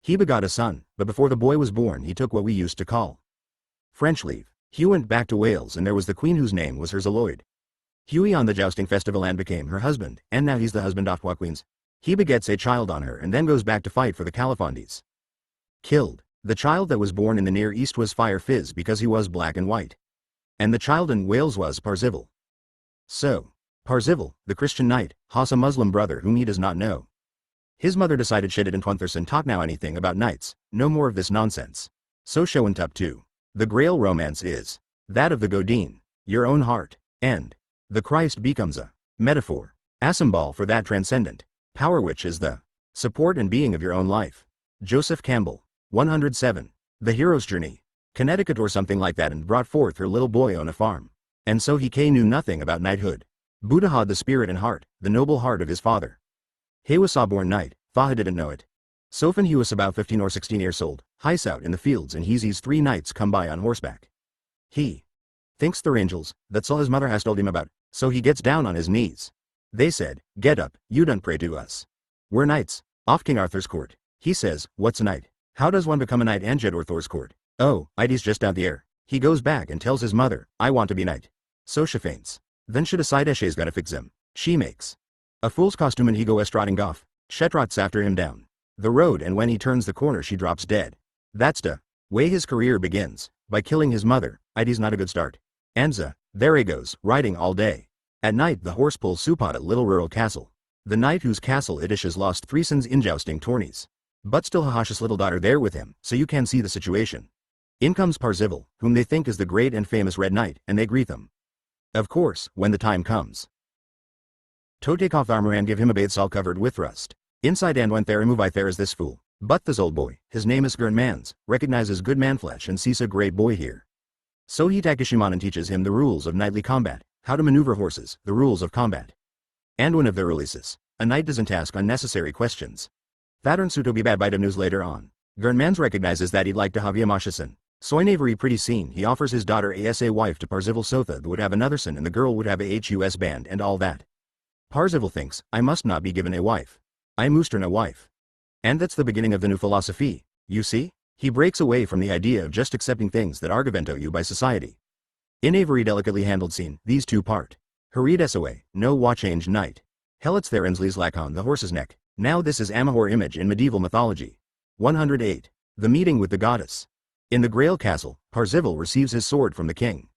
He begot a son, but before the boy was born he took what we used to call French leave. Hugh went back to Wales and there was the queen whose name was Hers Lloyd. Hughie on the jousting festival and became her husband, and now he's the husband of twa queens. He begets a child on her and then goes back to fight for the Califondies. Killed. The child that was born in the Near East was Fire Fizz because he was black and white. And the child in Wales was Parzival. So, Parzival, the Christian knight, has a Muslim brother whom he does not know. His mother decided she didn't want and talk now anything about knights, no more of this nonsense. So showing up too. The Grail romance is that of the Godine, your own heart, and the Christ becomes a metaphor, a symbol for that transcendent power which is the support and being of your own life. Joseph Campbell, 107. The Hero's Journey. Connecticut or something like that, and brought forth her little boy on a farm. And so he knew nothing about knighthood. Buddha had the spirit and heart, the noble heart of his father. He was a born knight, Thaha didn't know it. Sofan he was about 15 or 16 years old, hies out in the fields and he sees 3 knights come by on horseback. He thinks they're angels, that's all his mother has told him about, so he gets down on his knees. They said, "Get up, you don't pray to us. We're knights, off King Arthur's court." He says, "What's a knight? How does one become a knight and jet or Thor's court?" "Oh, Ides just out the air." He goes back and tells his mother, "I want to be knight." So she faints. Then she decides she's gotta fix him. She makes a fool's costume and he goes trotting off. She trots after him down the road and when he turns the corner she drops dead. That's the way his career begins, by killing his mother. Ides not a good start. Anza, there he goes, riding all day. At night the horse pulls Supot at little rural castle. The knight whose castle it is has lost 3 sons in jousting tourneys. But still Hahash's little daughter there with him, so you can see the situation. In comes Parzival, whom they think is the great and famous Red Knight, and they greet them. Of course, when the time comes to take off armor and give him a bathe all covered with rust. Inside and went there and move there is this fool. But this old boy, his name is Gernmans, recognizes good man flesh and sees a great boy here. So he Takishiman and teaches him the rules of knightly combat, how to maneuver horses, the rules of combat. And one of their releases, a knight doesn't ask unnecessary questions. That earns Suto be bad bite of news later on. Gernmans recognizes that he'd like to have Yamashasan. So in every pretty scene he offers his daughter as a wife to Parzival Sotha that would have another son and the girl would have a HUS band and all that. Parzival thinks, I must not be given a wife. I must earn a wife. And that's the beginning of the new philosophy, you see? He breaks away from the idea of just accepting things that are given to you by society. In a very delicately handled scene, these two part. Hurried away, no watch change night. Helets there Ensley's lack on the horse's neck. Now this is Amahor image in medieval mythology. 108. The meeting with the goddess. In the Grail Castle, Parzival receives his sword from the king.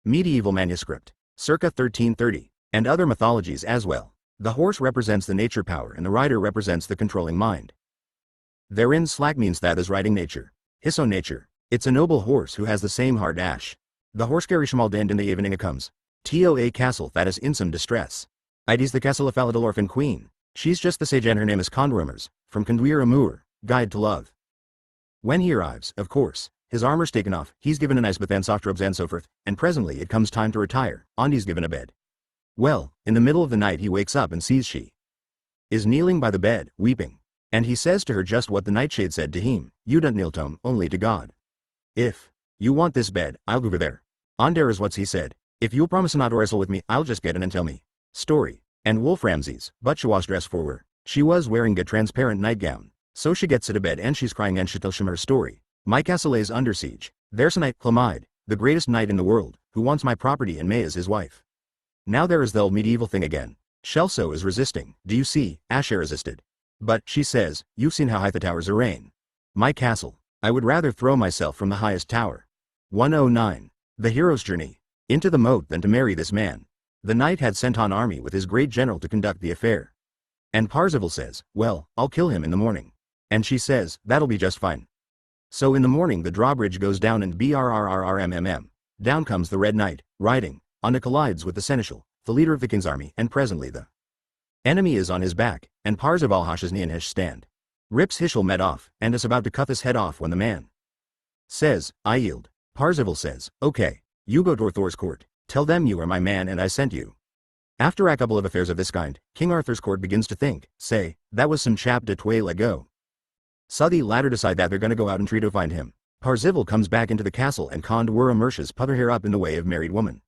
Medieval manuscript. Circa 1330. And other mythologies as well. The horse represents the nature power and the rider represents the controlling mind. Therein slack means that is riding nature. His own nature. It's a noble horse who has the same hard ash. The horse carries Shamal Dend in the evening it comes. To a castle that is in some distress. Ides the castle of Faladil orphan queen. She's just the sage and her name is Condrumers, from Conduir Amur, Guide to Love. When he arrives, of course, his armor's taken off, he's given a nice bath and soft robes and so forth, and presently it comes time to retire, Andy's given a bed. Well, in the middle of the night he wakes up and sees she is kneeling by the bed, weeping. And he says to her just what the nightshade said to him, you don't kneel Tom, only to God. If you want this bed, I'll go over there. Onder is what he said. If you'll promise not to wrestle with me, I'll just get in and tell me. Story. And Wolf Ramses, but she was dressed for her. She was wearing a transparent nightgown. So she gets to bed and she's crying and she tells him her story. My castle is under siege. There's a knight, Clomide, the greatest knight in the world, who wants my property and May is his wife. Now there is the old medieval thing again. Shelso is resisting, do you see, Asher resisted. But, she says, you've seen how high the towers are. My castle. I would rather throw myself from the highest tower. 109. The hero's journey. Into the moat than to marry this man. The knight had sent on army with his great general to conduct the affair. And Parzival says, well, I'll kill him in the morning. And she says, that'll be just fine. So in the morning the drawbridge goes down and brrrrmmm. Down comes the Red Knight, riding, on it collides with the seneschal, the leader of the king's army, and presently the enemy is on his back, and Parzival hashes knee and hish stand. Rips his helmet off, and is about to cut his head off when the man says, I yield. Parzival says, okay, you go to Thor's court, tell them you are my man and I sent you. After a couple of affairs of this kind, King Arthur's court begins to think, say, that was some chap de tway ago. So the latter decide that they're gonna go out and try to find him. Parzival comes back into the castle and Condwura Mersha's put her hair up in the way of married woman.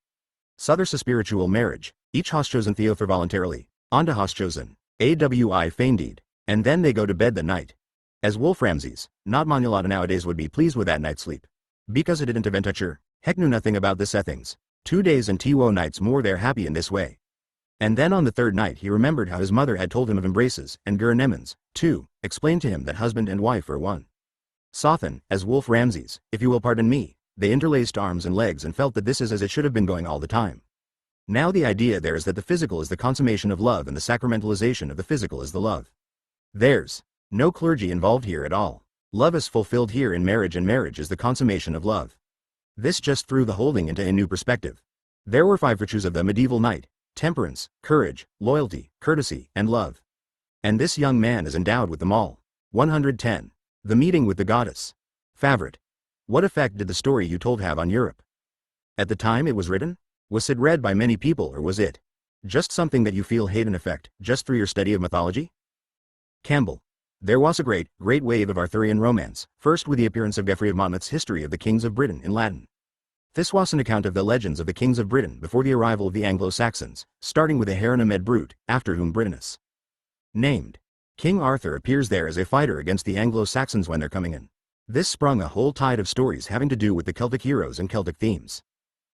So there's a spiritual marriage, each has chosen Theophor voluntarily, Onda has chosen, AWI Faindeed, and then they go to bed that night. As Wolframses, not Manulata nowadays would be pleased with that night's sleep. Because it didn't even touch her, Heck knew nothing about this things. 2 days and 2 nights more they're happy in this way. And then on the third night he remembered how his mother had told him of embraces, and Gurnemans, too, explained to him that husband and wife are one. Soften, as Wolframses, if you will pardon me, they interlaced arms and legs and felt that this is as it should have been going all the time. Now the idea there is that the physical is the consummation of love and the sacramentalization of the physical is the love. There's no clergy involved here at all. Love is fulfilled here in marriage and marriage is the consummation of love. This just threw the holding into a new perspective. There were 5 virtues of the medieval knight: temperance, courage, loyalty, courtesy, and love. And this young man is endowed with them all. 110. The meeting with the goddess. Favorite. What effect did the story you told have on Europe? At the time it was written? Was it read by many people, or was it just something that you feel had an effect, just through your study of mythology? Campbell. There was a great wave of Arthurian romance, first with the appearance of Geoffrey of Monmouth's History of the Kings of Britain in Latin. This was an account of the legends of the kings of Britain before the arrival of the Anglo-Saxons, starting with Ahriman Brute, after whom Britain is named. King Arthur appears there as a fighter against the Anglo-Saxons when they're coming in. This sprung a whole tide of stories having to do with the Celtic heroes and Celtic themes.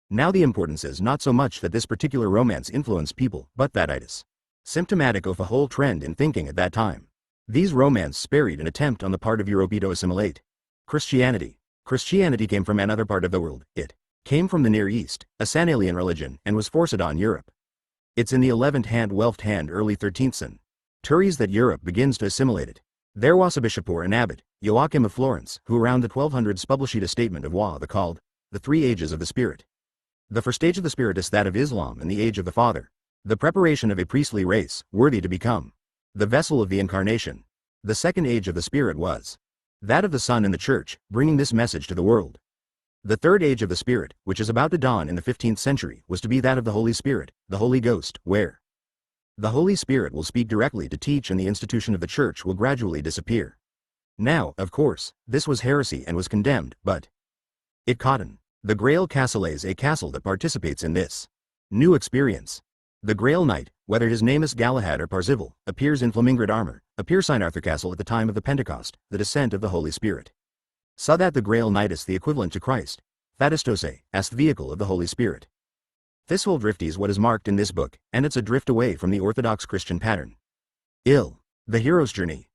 Now the importance is not so much that this particular romance influenced people, but that it is symptomatic of a whole trend in thinking at that time. These romances spuried an attempt on the part of Europe to assimilate Christianity. Christianity came from another part of the world. It came from the Near East, a Sanalien religion, and was forced on Europe. It's in the 11th and 12th and early 13th centuries that Europe begins to assimilate it. There was a bishop or an abbot, Joachim of Florence, who around the 1200s published a statement of what they called the 3 ages of the Spirit. The first age of the Spirit is that of Islam and the age of the Father, the preparation of a priestly race, worthy to become the vessel of the Incarnation. The second age of the Spirit was that of the Son in the Church, bringing this message to the world. The third age of the Spirit, which is about to dawn in the 15th century, was to be that of the Holy Spirit, the Holy Ghost, where the Holy Spirit will speak directly to teach and the institution of the Church will gradually disappear. Now, of course, this was heresy and was condemned, but it caught on. The Grail Castle is a castle that participates in this new experience. The Grail Knight, whether his name is Galahad or Parzival, appears in flamingrid armor, appears in Arthur Castle at the time of the Pentecost, the descent of the Holy Spirit. So that the Grail Knight is the equivalent to Christ, that is to say, as the vehicle of the Holy Spirit. This whole drift is what is marked in this book, and it's a drift away from the orthodox Christian pattern. The hero's journey.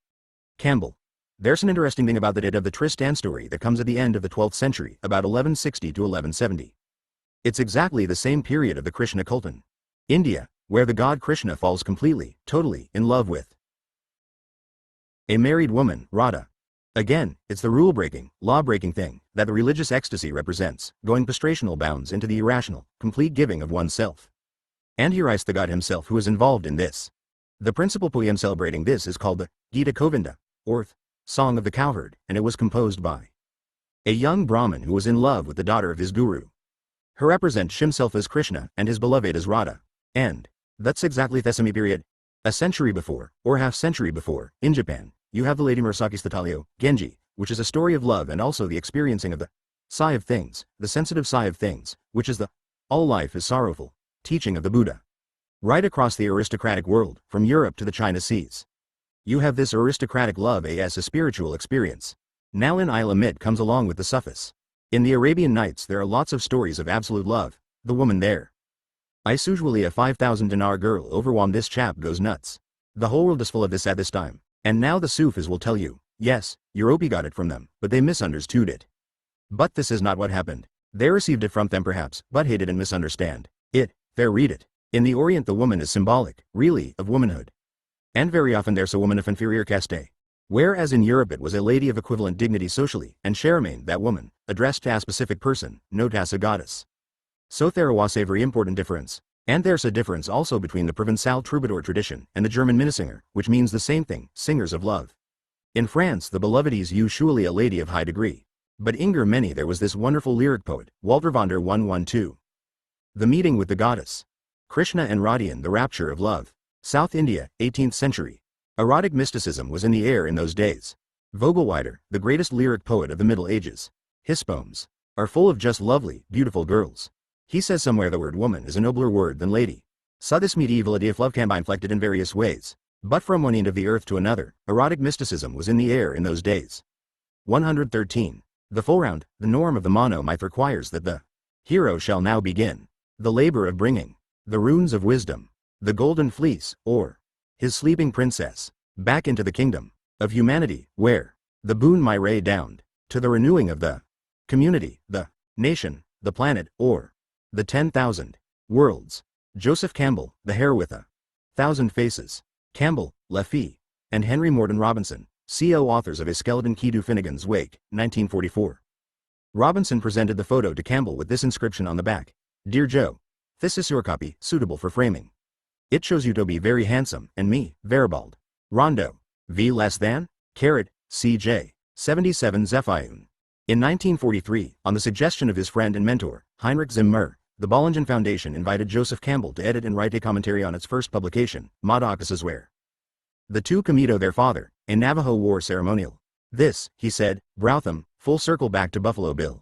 Campbell. There's an interesting thing about the date of the Tristan story that comes at the end of the 12th century, about 1160 to 1170. It's exactly the same period of the Krishna cult in India, where the god Krishna falls completely, totally, in love with a married woman, Radha. Again, it's the rule-breaking, law-breaking thing that the religious ecstasy represents, going pastrational bounds into the irrational, complete giving of oneself. And here is the god himself who is involved in this. The principal poem celebrating this is called the Gita Govinda, or Song of the Cowherd, and it was composed by a young Brahmin who was in love with the daughter of his guru. He represents himself as Krishna and his beloved as Radha. And that's exactly the same period. A century before, or half-century before, in Japan, you have the Lady Murasaki's Tatalio, Genji, which is a story of love and also the experiencing of the sigh of things, the sensitive sigh of things, which is the all life is sorrowful teaching of the Buddha. Right across the aristocratic world, from Europe to the China Seas, you have this aristocratic love as a spiritual experience. Now in Illimit comes along with the Sufis. In the Arabian Nights there are lots of stories of absolute love. The woman there is usually a 5,000 dinar girl. Overwhelmed, this chap goes nuts. The whole world is full of this at this time. And now the Sufis will tell you, yes, Europe got it from them, but they misunderstood it. But this is not what happened. They received it from them perhaps, but hated and misunderstand it. They read it. In the Orient the woman is symbolic, really, of womanhood. And very often there's a woman of inferior caste. Whereas in Europe it was a lady of equivalent dignity socially, and Charlemagne, that woman, addressed to a specific person, not as a goddess. So there was a very important difference. And there's a difference also between the Provençal troubadour tradition and the German Minnesinger, which means the same thing, singers of love. In France the beloved is usually a lady of high degree. But in Germany there was this wonderful lyric poet, Walter von der 112. The meeting with the goddess. Krishna and Radha, the rapture of love. South India, 18th century. Erotic mysticism was in the air in those days. Vogelweider, the greatest lyric poet of the Middle Ages. His poems are full of just lovely, beautiful girls. He says somewhere the word woman is a nobler word than lady. So this medieval idea of love can be inflected in various ways. But from one end of the earth to another, erotic mysticism was in the air in those days. 113. The full round, the norm of the monomyth requires that the hero shall now begin the labor of bringing the runes of wisdom, the golden fleece, or his sleeping princess, back into the kingdom of humanity, where the boon might ray down to the renewing of the community, the nation, the planet, or the 10,000 worlds. Joseph Campbell, The Hare with a Thousand Faces. Campbell, Lefevre, and Henry Morton Robinson, CO authors of A Skeleton Key to Finnegan's Wake, 1944. Robinson presented the photo to Campbell with this inscription on the back: Dear Joe, this is your copy, suitable for framing. It shows you to be very handsome, and me, Veribald. Rondo. V less than? Carat, CJ. 77 Zephyun. In 1943, on the suggestion of his friend and mentor, Heinrich Zimmer, the Bollingen Foundation invited Joseph Campbell to edit and write a commentary on its first publication, Madakasasware. The two Comito their father, a Navajo war ceremonial. This, he said, brought them full circle back to Buffalo Bill.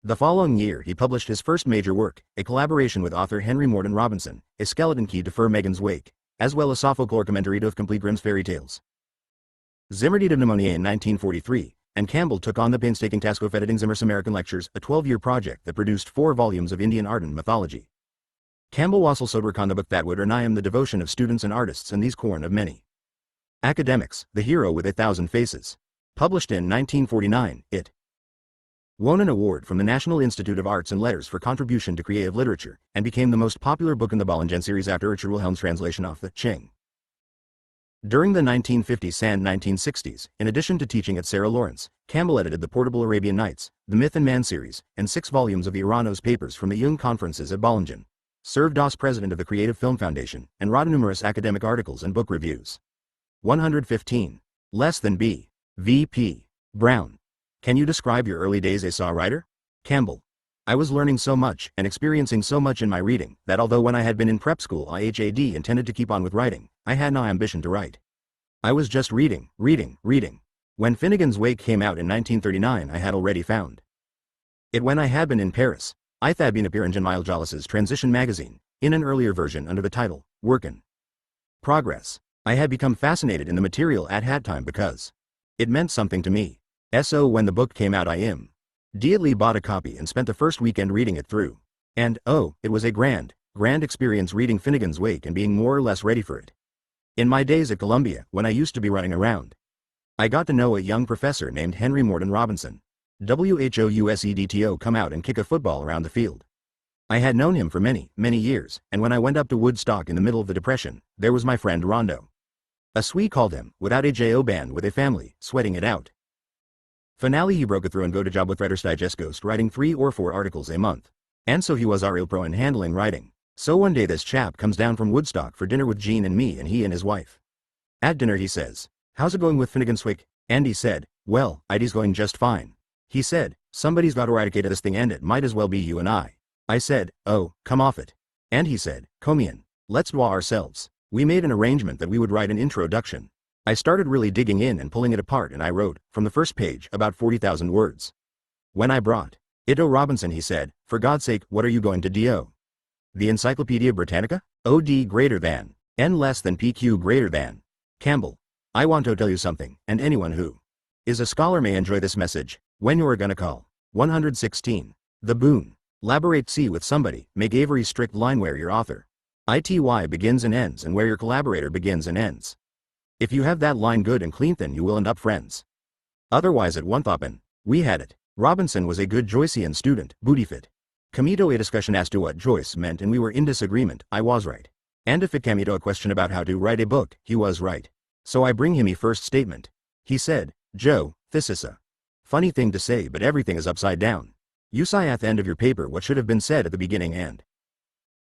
The following year he published his first major work, a collaboration with author Henry Morton Robinson, A Skeleton Key to Finnegan's Wake, as well as Sophocles commentary of complete Grimm's fairy tales. Zimmer died of pneumonia in 1943, and Campbell took on the painstaking task of editing Zimmer's American Lectures, a 12-year project that produced 4 volumes of Indian art and mythology. Campbell was also work on the book that would earn the devotion of students and artists and these corn of many academics, The Hero with 1,000 Faces. Published in 1949, it won an award from the National Institute of Arts and Letters for contribution to creative literature, and became the most popular book in the Bollingen series after Richard Wilhelm's translation of the Ching. During the 1950s and 1960s, in addition to teaching at Sarah Lawrence, Campbell edited the Portable Arabian Nights, the Myth and Man series, and 6 volumes of the Iranos papers from the Jung conferences at Bollingen. Served as president of the Creative Film Foundation, and wrote numerous academic articles and book reviews. 115. Less than B. V.P. Brown. Can you describe your early days as a writer? Campbell. I was learning so much and experiencing so much in my reading that although when I had been in prep school I had intended to keep on with writing, I had no ambition to write. I was just reading. When Finnegan's Wake came out in 1939 I had already found it when I had been in Paris. I had been appearing in Miles Jollis's Transition magazine, in an earlier version under the title, Work in Progress. I had become fascinated in the material at that time because it meant something to me. So when the book came out I immediately bought a copy and spent the first weekend reading it through. And, oh, it was a grand experience reading Finnegan's Wake and being more or less ready for it. In my days at Columbia, when I used to be running around, I got to know a young professor named Henry Morton Robinson. WHOUSEDTO come out and kick a football around the field. I had known him for many years, and when I went up to Woodstock in the middle of the Depression, there was my friend Rondo. A Swede called him, without a J.O. band with a family, sweating it out. Finally he broke it through and go to job with Writer's Digest Ghost writing 3 or 4 articles a month. And so he was a real pro in handling writing. So one day this chap comes down from Woodstock for dinner with Jean and me and he and his wife. At dinner he says, how's it going with Finnegan's Wake? And he said, well, it's going just fine. He said, somebody's got to eradicate this thing and it might as well be you and I. I said, oh, come off it. And he said, come in, let's draw ourselves. We made an arrangement that we would write an introduction. I started really digging in and pulling it apart and I wrote, from the first page, about 40,000 words. When I brought it to Robinson he said, for God's sake, what are you going to do? The Encyclopedia Britannica? OD greater than, N less than PQ greater than. Campbell. I want to tell you something, and anyone who is a scholar may enjoy this message. When you're gonna call. 116. The boon. Laborate C with somebody, make a very strict line where your author ITY begins and ends and where your collaborator begins and ends. If you have that line good and clean then you will end up friends. Otherwise it won't happen. We had it. Robinson was a good Joycean student, bootyfit. Comito a discussion as to what Joyce meant and we were in disagreement, I was right. And if it came to a question about how to write a book, he was right. So I bring him a first statement. He said, Joe, this is a funny thing to say but everything is upside down. You say at the end of your paper what should have been said at the beginning and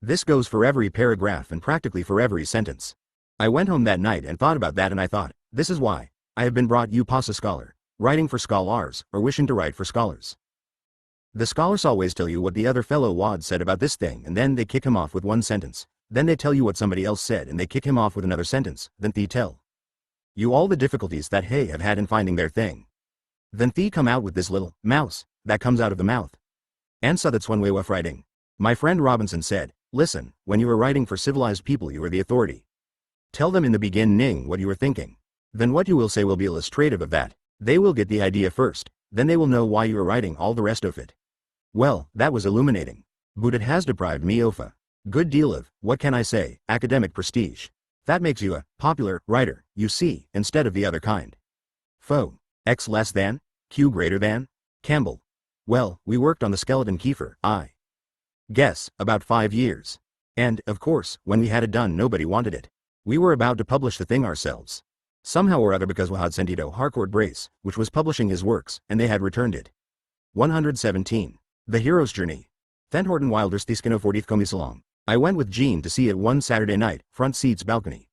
this goes for every paragraph and practically for every sentence. I went home that night and thought about that and I thought, this is why I have been brought you pas a scholar, writing for scholars or wishing to write for scholars. The scholars always tell you what the other fellow wad said about this thing and then they kick him off with one sentence, then they tell you what somebody else said and they kick him off with another sentence, then they tell you all the difficulties that they have had in finding their thing. Then they come out with this little mouse that comes out of the mouth. And so that's one way of writing. My friend Robinson said, listen, when you are writing for civilized people you are the authority. Tell them in the beginning what you are thinking. Then what you will say will be illustrative of that. They will get the idea first, then they will know why you are writing all the rest of it. Well, that was illuminating. But it has deprived me of a good deal of, what can I say, academic prestige. That makes you a popular writer, you see, instead of the other kind. Foe. X less than? Q greater than? Campbell. Well, we worked on the skeleton Kiefer, I guess, about 5 years. And, of course, when we had it done nobody wanted it. We were about to publish the thing ourselves. Somehow or other because we had sent it to Harcourt Brace, which was publishing his works, and they had returned it. 117. The Hero's Journey. Then Horton Wilder's Theskino 40th Komisalong. I went with Jean to see it one Saturday night, front seats balcony.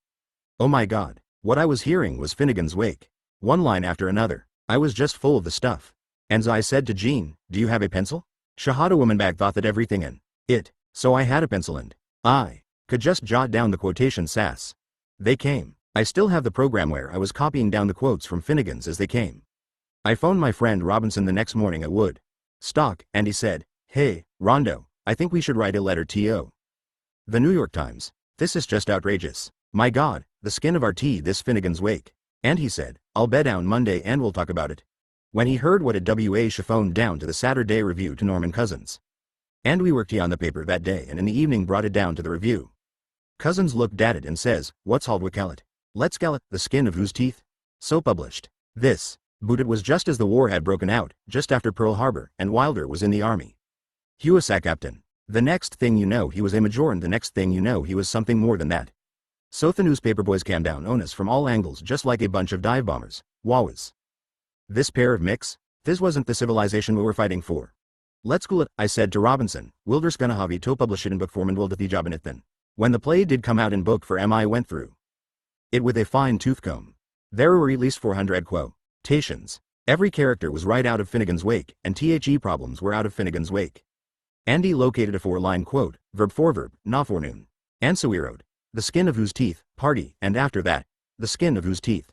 Oh my god, what I was hearing was Finnegan's Wake. One line after another. I was just full of the stuff. And I said to Jean, do you have a pencil? Shahada Womanbag thought that everything in it, so I had a pencil and I could just jot down the quotation sass. They came. I still have the program where I was copying down the quotes from Finnegan's as they came. I phoned my friend Robinson the next morning at Wood Stock, and he said, hey, Rondo, I think we should write a letter to the New York Times. This is just outrageous. My god, the skin of our teeth this Finnegan's Wake. And he said, I'll bed down Monday and we'll talk about it. When he heard what it was phoned down to the Saturday Review to Norman Cousins. And we worked on the paper that day and in the evening brought it down to the Review. Cousins looked at it and says, what's Haldwick Kellett? Let's call it, the skin of whose teeth? So published. This. But it was just as the war had broken out, just after Pearl Harbor, and Wilder was in the army. He was a captain. The next thing you know he was a major and the next thing you know he was something more than that. So the newspaper boys came down on us from all angles just like a bunch of dive bombers. Wawas. This pair of mix? This wasn't the civilization we were fighting for. Let's cool it, I said to Robinson. Wilder's gonna have to publish it in book form and we'll do the job in it then. When the play did come out in book form I went through it with a fine tooth comb. There were at least 400 quotations. Every character was right out of Finnegan's Wake, and THE problems were out of Finnegan's Wake. Andy located a 4-line quote, verb for verb, na forenoon. And so we wrote, the skin of whose teeth, party, and after that, the skin of whose teeth.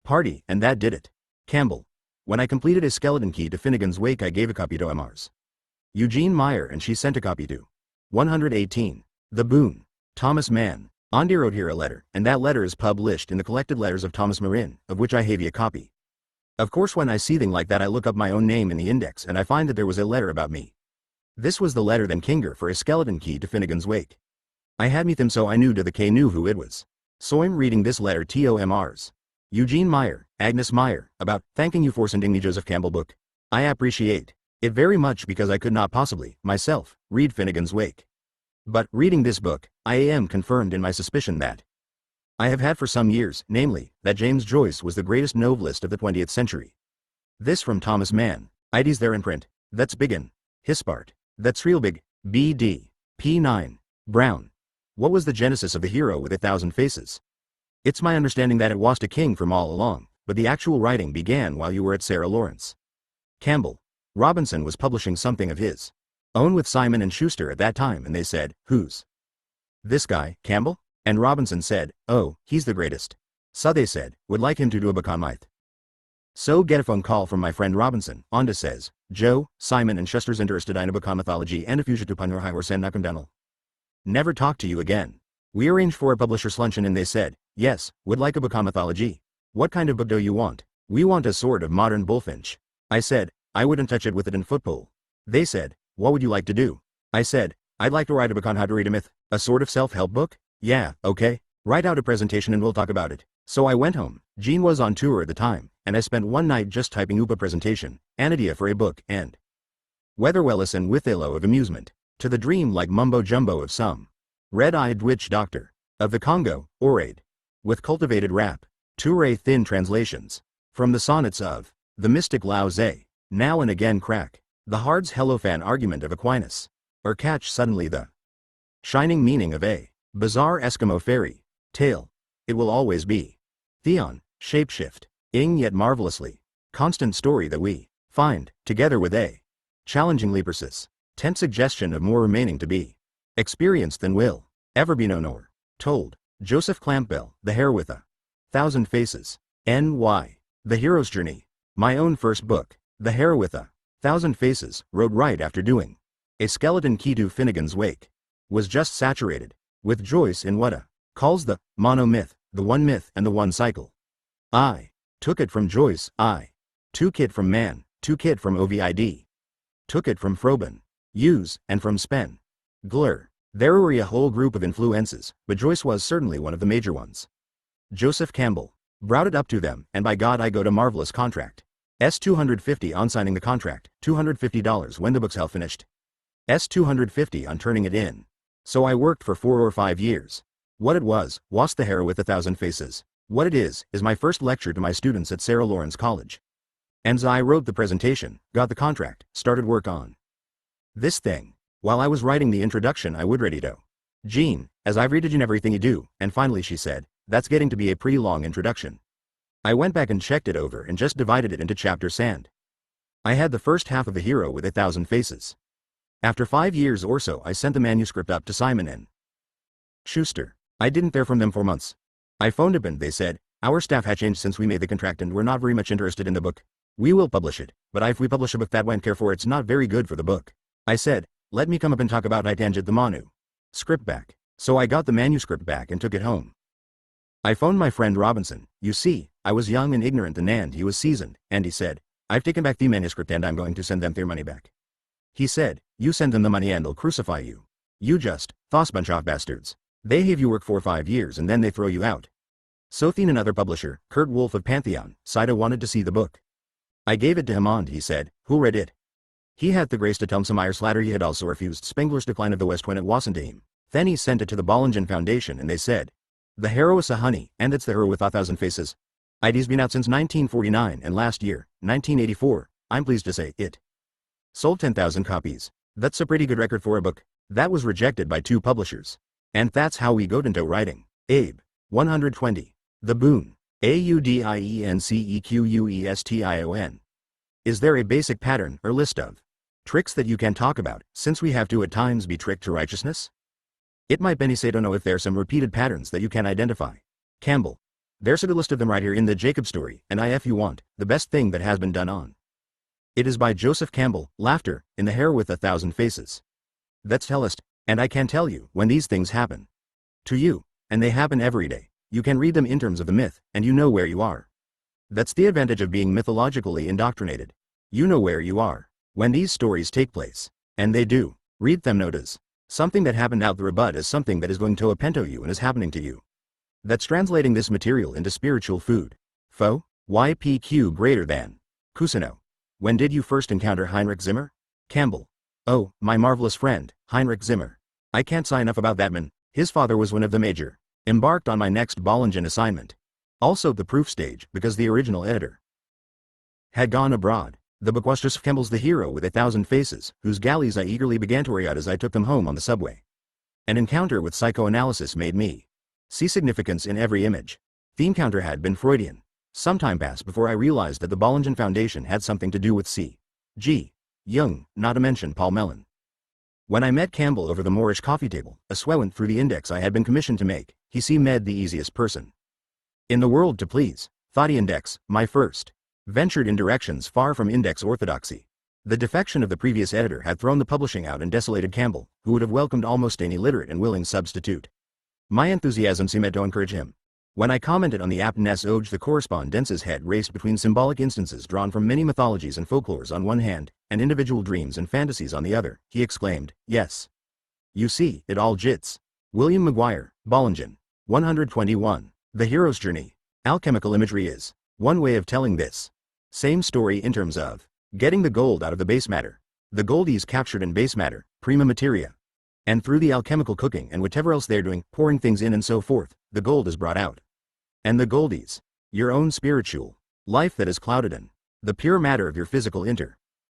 Party, and that did it. Campbell. When I completed a skeleton key to Finnegan's Wake I gave a copy to Mrs. Eugene Meyer and she sent a copy to 118. The Boon. Thomas Mann. Andy wrote here a letter, and that letter is published in the collected letters of Thomas Marin, of which I have a copy. Of course when I see thing like that I look up my own name in the index and I find that there was a letter about me. This was the letter then Kinger for a skeleton key to Finnegan's Wake. I had me them so I knew to the K knew who it was. So I'm reading this letter to Mrs. Eugene Meyer, Agnes Meyer, about thanking you for sending me Joseph Campbell book. I appreciate it very much because I could not possibly, myself, read Finnegan's Wake. But, reading this book, I am confirmed in my suspicion that I have had for some years, namely, that James Joyce was the greatest novelist of the 20th century. This from Thomas Mann. ID's there in print. That's biggin. Hispart. That's real big. B.D. P9. Brown. What was the genesis of the hero with 1,000 faces? It's my understanding that it was a king from all along, but the actual writing began while you were at Sarah Lawrence. Campbell. Robinson was publishing something of his own with Simon & Schuster at that time and they said, who's this guy, Campbell? And Robinson said, oh, he's the greatest. So they said, would like him to do a book on might. So get a phone call from my friend Robinson, Onda says, Joe, Simon & Schuster's interested in a book on mythology and a future to Punur Highway San Nakundanal. Never talk to you again. We arranged for a publisher's luncheon and they said, yes, would like a book on mythology. What kind of book do you want? We want a sort of modern bullfinch. I said, I wouldn't touch it with it in football. They said, what would you like to do? I said, I'd like to write a book on how to read a myth, a sort of self-help book? Yeah, okay. Write out a presentation and we'll talk about it. So I went home. Jean was on tour at the time, and I spent one night just typing up a presentation, an idea for a book, and Weatherwellison with a low of amusement, to the dream like mumbo-jumbo of some red-eyed witch doctor of the Congo, orade, with cultivated rap, toure thin translations, from the sonnets of the mystic Lao Tse, now and again crack the Hard's Hellofan argument of Aquinas, or catch suddenly the shining meaning of a bizarre Eskimo fairy tale. It will always be Theon, shapeshift, ing yet marvelously constant story that we find, together with a challengingly persist, tense suggestion of more remaining to be experienced than will ever be known or told. Joseph Clampbell, The Hare with 1,000 Faces. N.Y. The Hero's Journey. My own first book, The Hare with 1,000 Faces, wrote right after doing a skeleton key to Finnegan's Wake, was just saturated with Joyce in what calls the monomyth the one myth and the one cycle. I took it from Joyce. I took it from Mann. Took it from Ovid. Took it from Froben. Use, and from Spen. Glur. There were a whole group of influences, but Joyce was certainly one of the major ones. Joseph Campbell. Brought it up to them, and by God I got a marvelous contract. $250 on signing the contract, $250 when the book's hell finished. $250 on turning it in. So I worked for 4 or 5 years. What it was the Hero with 1,000 Faces. What it is my first lecture to my students at Sarah Lawrence College. And I wrote the presentation, got the contract, started work on this thing. While I was writing the introduction I would ready to. Jean, as I've read it in everything you do, and finally she said, that's getting to be a pretty long introduction. I went back and checked it over and just divided it into chapters and I had the first half of The Hero with 1,000 Faces. After 5 years or so I sent the manuscript up to Simon & Schuster. I didn't hear from them for months. I phoned up and they said, our staff had changed since we made the contract and we're not very much interested in the book. We will publish it, but if we publish a book that won't care for it's not very good for the book. I said, let me come up and talk about it and get the manuscript back. So I got the manuscript back and took it home. I phoned my friend Robinson. You see, I was young and ignorant and he was seasoned, and he said, I've taken back the manuscript and I'm going to send them their money back. He said, you send them the money and they'll crucify you. You just, thos bunch of bastards. They have you work for 5 years and then they throw you out. Sothene, another publisher, Kurt Wolff of Pantheon, Saida wanted to see the book. I gave it to him and he said, who read it? He had the grace to tell some Slatter he had also refused Spengler's Decline of the West when it wasn't him. Then he sent it to the Bollingen Foundation and they said, the Hero is a honey, and it's the Hero with 1,000 Faces. It's been out since 1949 and last year, 1984, I'm pleased to say, it sold 10,000 copies. That's a pretty good record for a book. That was rejected by 2 publishers. And that's how we got into writing. Abe. 120. The Boon. AUDIENCEQUESTION. Is there a basic pattern or list of tricks that you can talk about, since we have to at times be tricked to righteousness? It might be say don't know if there's some repeated patterns that you can identify. Campbell. There's a good list of them right here in the Jacob story, and if you want, the best thing that has been done on. It is by Joseph Campbell, Laughter, in The Hero with 1,000 Faces. That's tellest, and I can tell you, when these things happen to you, and they happen every day, you can read them in terms of the myth, and you know where you are. That's the advantage of being mythologically indoctrinated. You know where you are when these stories take place. And they do. Read them notice. Something that happened out the rebut is something that is going to appento you and is happening to you. That's translating this material into spiritual food. Foe, YPQ greater than. Cusino. When did you first encounter Heinrich Zimmer? Campbell. Oh, my marvelous friend, Heinrich Zimmer. I can't say enough about that man. His father was one of the major. Embarked on my next Bollingen assignment. Also the proof stage, because the original editor had gone abroad. The book was Joseph Campbell's The Hero with 1,000 Faces, whose galleys I eagerly began to read as I took them home on the subway. An encounter with psychoanalysis made me see significance in every image. The encounter had been Freudian. Some time passed before I realized that the Bollingen Foundation had something to do with C.G. Jung, not to mention Paul Mellon. When I met Campbell over the Moorish coffee table, a swell went through the index I had been commissioned to make. He seemed the easiest person in the world to please. Thought the index, my first, ventured in directions far from index orthodoxy. The defection of the previous editor had thrown the publishing out and desolated Campbell, who would have welcomed almost any literate and willing substitute. My enthusiasm seemed to encourage him. When I commented on the aptness of the correspondence's head raced between symbolic instances drawn from many mythologies and folklores on one hand, and individual dreams and fantasies on the other, he exclaimed, yes. You see, it all jits. William Maguire, Bollingen. 121. The Hero's Journey. Alchemical imagery is one way of telling this same story in terms of getting the gold out of the base matter. The gold is captured in base matter, prima materia. And through the alchemical cooking and whatever else they're doing, pouring things in and so forth, the gold is brought out. And the gold is your own spiritual life that is clouded in the pure matter of your physical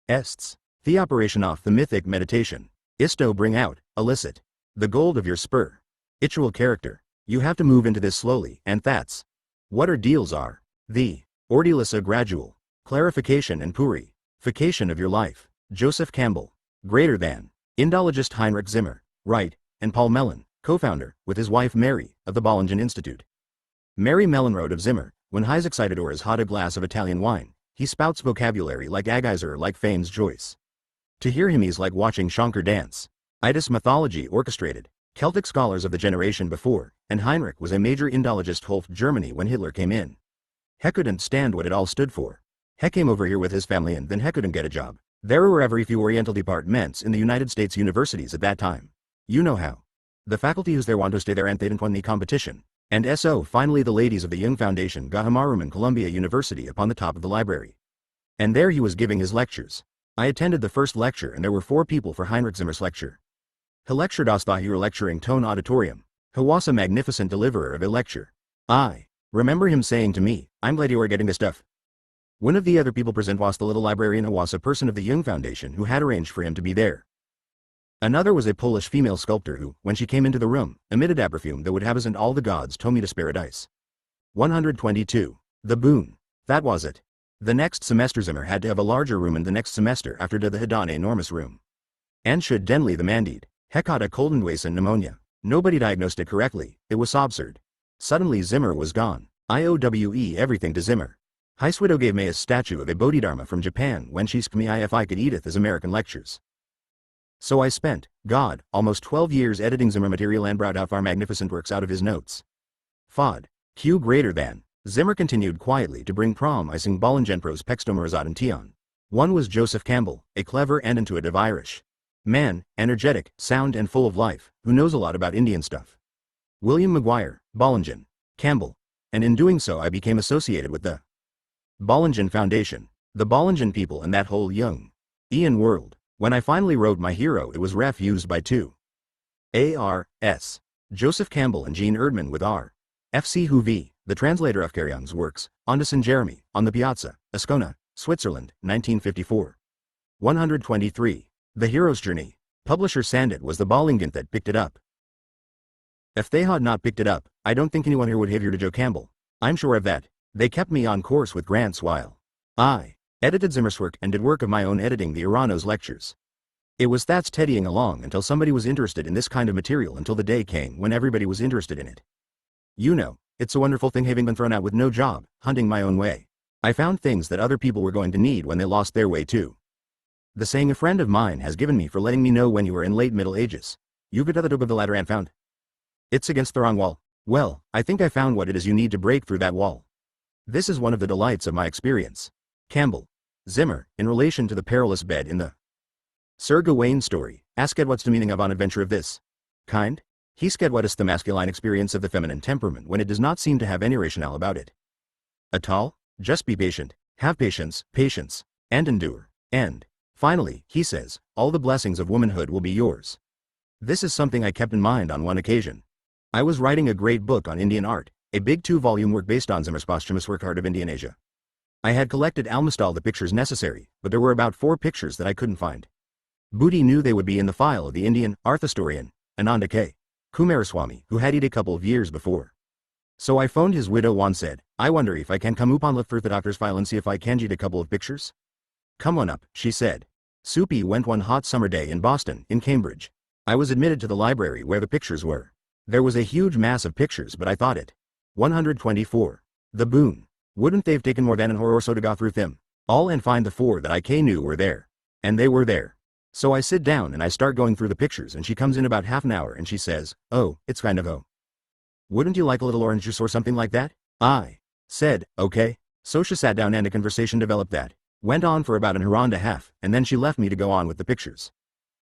ests. The operation of the mythic meditation is to bring out, elicit, the gold of your spiritual character. You have to move into this slowly, and that's what ordeals are. The ordeal is a gradual clarification and purification of your life. Joseph Campbell. Greater than. Indologist Heinrich Zimmer. Right, and Paul Mellon, co-founder, with his wife Mary, of the Bollingen Institute. Mary Mellon wrote of Zimmer, when he's excited or has had a glass of Italian wine, he spouts vocabulary like Agassiz like Fame's Joyce. To hear him he's like watching Shankar dance. Itis mythology orchestrated. Celtic scholars of the generation before, and Heinrich was a major Indologist Holf Germany when Hitler came in. He couldn't stand what it all stood for. He came over here with his family and then he couldn't get a job. There were very few Oriental departments in the United States universities at that time. You know how. The faculty who's there want to stay there and they didn't win the competition. And so finally the ladies of the Young Foundation got him a room in Columbia University upon the top of the library. And there he was giving his lectures. I attended the first lecture and there were 4 people for Heinrich Zimmer's lecture. He lectured us the here lecturing tone auditorium. He was a magnificent deliverer of a lecture. I remember him saying to me, I'm glad you are getting this stuff. One of the other people present was the little librarian who was a person of the Young Foundation who had arranged for him to be there. Another was a Polish female sculptor who, when she came into the room, emitted a perfume that would have and all the gods told me to paradise. 122. The boon. That was it. The next semester Zimmer had to have a larger room and the next semester after the had an enormous room. And should denly the mandate. He caught a cold and wasted pneumonia. Nobody diagnosed it correctly, it was absurd. Suddenly Zimmer was gone. IOWE everything to Zimmer. His widow gave me a statue of a Bodhidharma from Japan when she asked me if I could edit his American lectures. So I spent, God, almost 12 years editing Zimmer material and brought out our magnificent works out of his notes. Fod. Q greater than. Zimmer continued quietly to bring prom icing Bollingenpro's Pextomerazad and Tion. One was Joseph Campbell, a clever and intuitive Irish man, energetic, sound and full of life, who knows a lot about Indian stuff. William Maguire, Bollingen, Campbell. And in doing so I became associated with the Bollingen Foundation, the Bollingen people and that whole young Ian world. When I finally wrote my hero it was refused by 2. A.R.S. Joseph Campbell and Jean Erdmann with R. F.C. Huvi, the translator of Carryon's works, on to St. Jeremy, on the Piazza, Ascona, Switzerland, 1954. 123. The Hero's Journey. Publisher Sandit was the Bollingen that picked it up. If they had not picked it up, I don't think anyone here would have heard of Joe Campbell. I'm sure of that. They kept me on course with grants while I edited Zimmer's work and did work of my own editing the Irano's lectures. It was that steadying along until somebody was interested in this kind of material until the day came when everybody was interested in it. You know, it's a wonderful thing having been thrown out with no job, hunting my own way. I found things that other people were going to need when they lost their way too. The saying a friend of mine has given me for letting me know when you were in late Middle Ages. You got to the top of the ladder and found it's against the wrong wall. Well, I think I found what it is you need to break through that wall. This is one of the delights of my experience. Campbell. Zimmer, in relation to the perilous bed in the Sir Gawain story, asked what's the meaning of an adventure of this kind? He said what is the masculine experience of the feminine temperament when it does not seem to have any rationale about it. At all? Just be patient, have patience, and endure. And, finally, he says, all the blessings of womanhood will be yours. This is something I kept in mind on one occasion. I was writing a great book on Indian art, a big 2-volume work based on Zimmer's posthumous work Art of Indian Asia. I had collected almost all the pictures necessary, but there were about 4 pictures that I couldn't find. Booty knew they would be in the file of the Indian art historian, Ananda K. Kumaraswamy, who had it a couple of years before. So I phoned his widow and said, I wonder if I can come up on lift through the doctor's file and see if I can get a couple of pictures? Come on up, she said. Soupy went one hot summer day in Boston, in Cambridge. I was admitted to the library where the pictures were. There was a huge mass of pictures but I thought it. 124. The boon. Wouldn't they've taken more than an hour or so to go through them? All and find the 4 that I knew were there. And they were there. So I sit down and I start going through the pictures and she comes in about half an hour and she says, oh, it's kind of wouldn't you like a little orange juice or something like that? I said, okay. So she sat down and a conversation developed that went on for about an hour and a half and then she left me to go on with the pictures.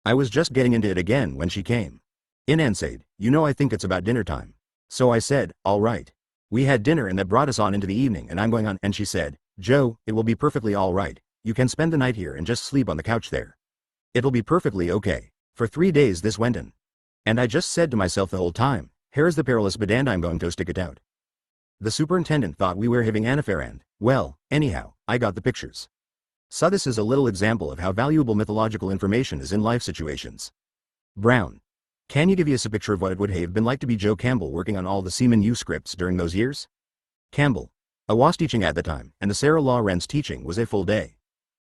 I was just getting into it again when she came in and said, you know I think it's about dinner time. So I said, all right. We had dinner and that brought us on into the evening and I'm going on and she said, Joe, it will be perfectly all right. You can spend the night here and just sleep on the couch there. It'll be perfectly okay. For 3 days this went on. And I just said to myself the whole time, here's the perilous bed and I'm going to stick it out. The superintendent thought we were having an affair and, well, anyhow, I got the pictures. So this is a little example of how valuable mythological information is in life situations. Brown. Can you give us a picture of what it would have been like to be Joe Campbell working on all the Seaman U scripts during those years? Campbell. I was teaching at the time, and the Sarah Lawrence teaching was a full day.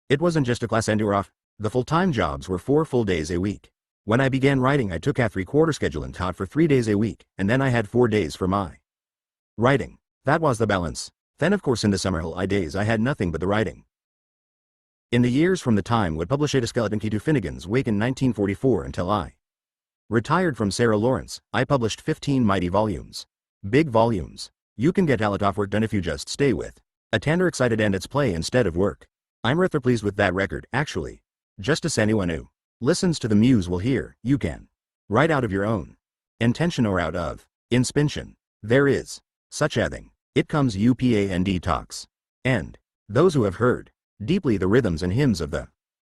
It wasn't just a class and you were off. The full-time jobs were 4 full days a week. When I began writing I took a 3/4 schedule and taught for 3 days a week, and then I had 4 days for my writing. That was the balance. Then of course in the summer holiday days I had nothing but the writing. In the years from the time would publish a skeleton key to Finnegan's Wake in 1944 until I Retired from Sarah Lawrence, I published 15 mighty volumes. Big volumes. You can get a lot of work done if you just stay with a tender excited and it's play instead of work. I'm rather pleased with that record, actually. Just as anyone who listens to the muse will hear, you can write out of your own intention or out of inspiration. There is such a thing. It comes upand talks. And those who have heard deeply the rhythms and hymns of the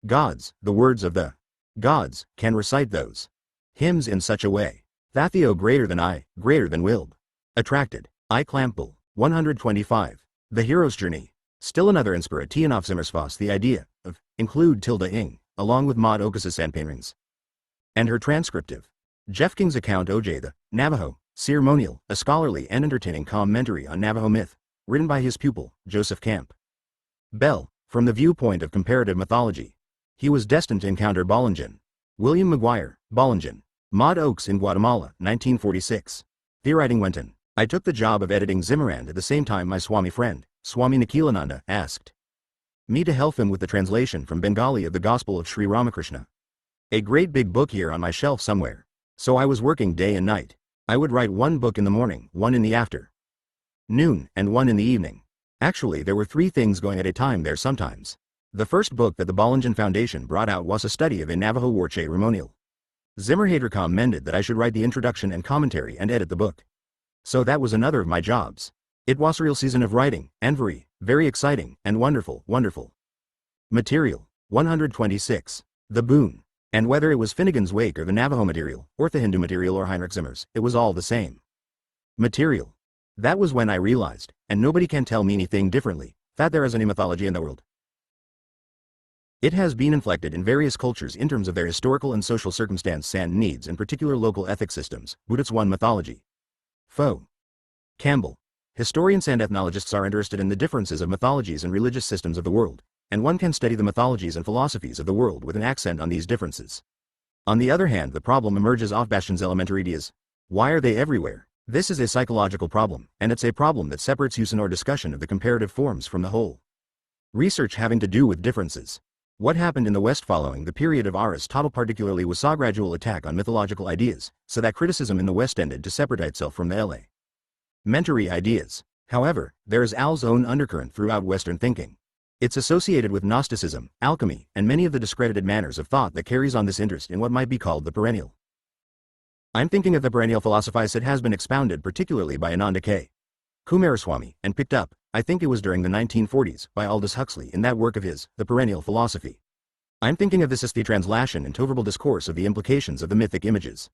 gods, the words of the gods, can recite those hymns in such a way that the O greater than I, greater than willed, attracted. I Clample, 125. The Hero's Journey. Still another inspiration of Zimmersfoss, the idea of include tilde ing, along with Maud Okus's sandpaintings. And her transcriptive. Jeff King's account OJ the Navajo, ceremonial, a scholarly and entertaining commentary on Navajo myth, written by his pupil, Joseph Camp Bell, from the viewpoint of comparative mythology. He was destined to encounter Bollingen. William McGuire, Bollingen. Maud Oaks in Guatemala, 1946. Theorizing Wenton. I took the job of editing Zimmerand at the same time my Swami friend, Swami Nikhilananda, asked me to help him with the translation from Bengali of the Gospel of Sri Ramakrishna. A great big book here on my shelf somewhere. So I was working day and night. I would write one book in the morning, one in the afternoon, and one in the evening. Actually, there were 3 things going at a time there sometimes. The first book that the Bollingen Foundation brought out was a study of a Navajo war ceremonial. Zimmerhader commended that I should write the introduction and commentary and edit the book. So that was another of my jobs. It was a real season of writing, and very, very exciting, and wonderful, wonderful. Material, 126. The Boon. And whether it was Finnegan's Wake or the Navajo material, or the Hindu material or Heinrich Zimmer's, it was all the same material. That was when I realized, and nobody can tell me anything differently, that there is any mythology in the world. It has been inflected in various cultures in terms of their historical and social circumstance and needs and particular local ethic systems, Buddhist one mythology. Foe. Campbell. Historians and ethnologists are interested in the differences of mythologies and religious systems of the world, and one can study the mythologies and philosophies of the world with an accent on these differences. On the other hand, the problem emerges off Bastian's elementary ideas. Why are they everywhere? This is a psychological problem, and it's a problem that separates use or discussion of the comparative forms from the whole. Research having to do with differences. What happened in the West following the period of Aristotle particularly was saw gradual attack on mythological ideas, so that criticism in the West tended to separate itself from the elementary ideas. However, there is Al's own undercurrent throughout Western thinking. It's associated with Gnosticism, alchemy, and many of the discredited manners of thought that carries on this interest in what might be called the perennial. I'm thinking of the perennial philosophy that has been expounded particularly by Ananda K. Coomaraswamy, and picked up, I think it was during the 1940s, by Aldous Huxley in that work of his, The Perennial Philosophy. I'm thinking of this as the translation and total discourse of the implications of the mythic images.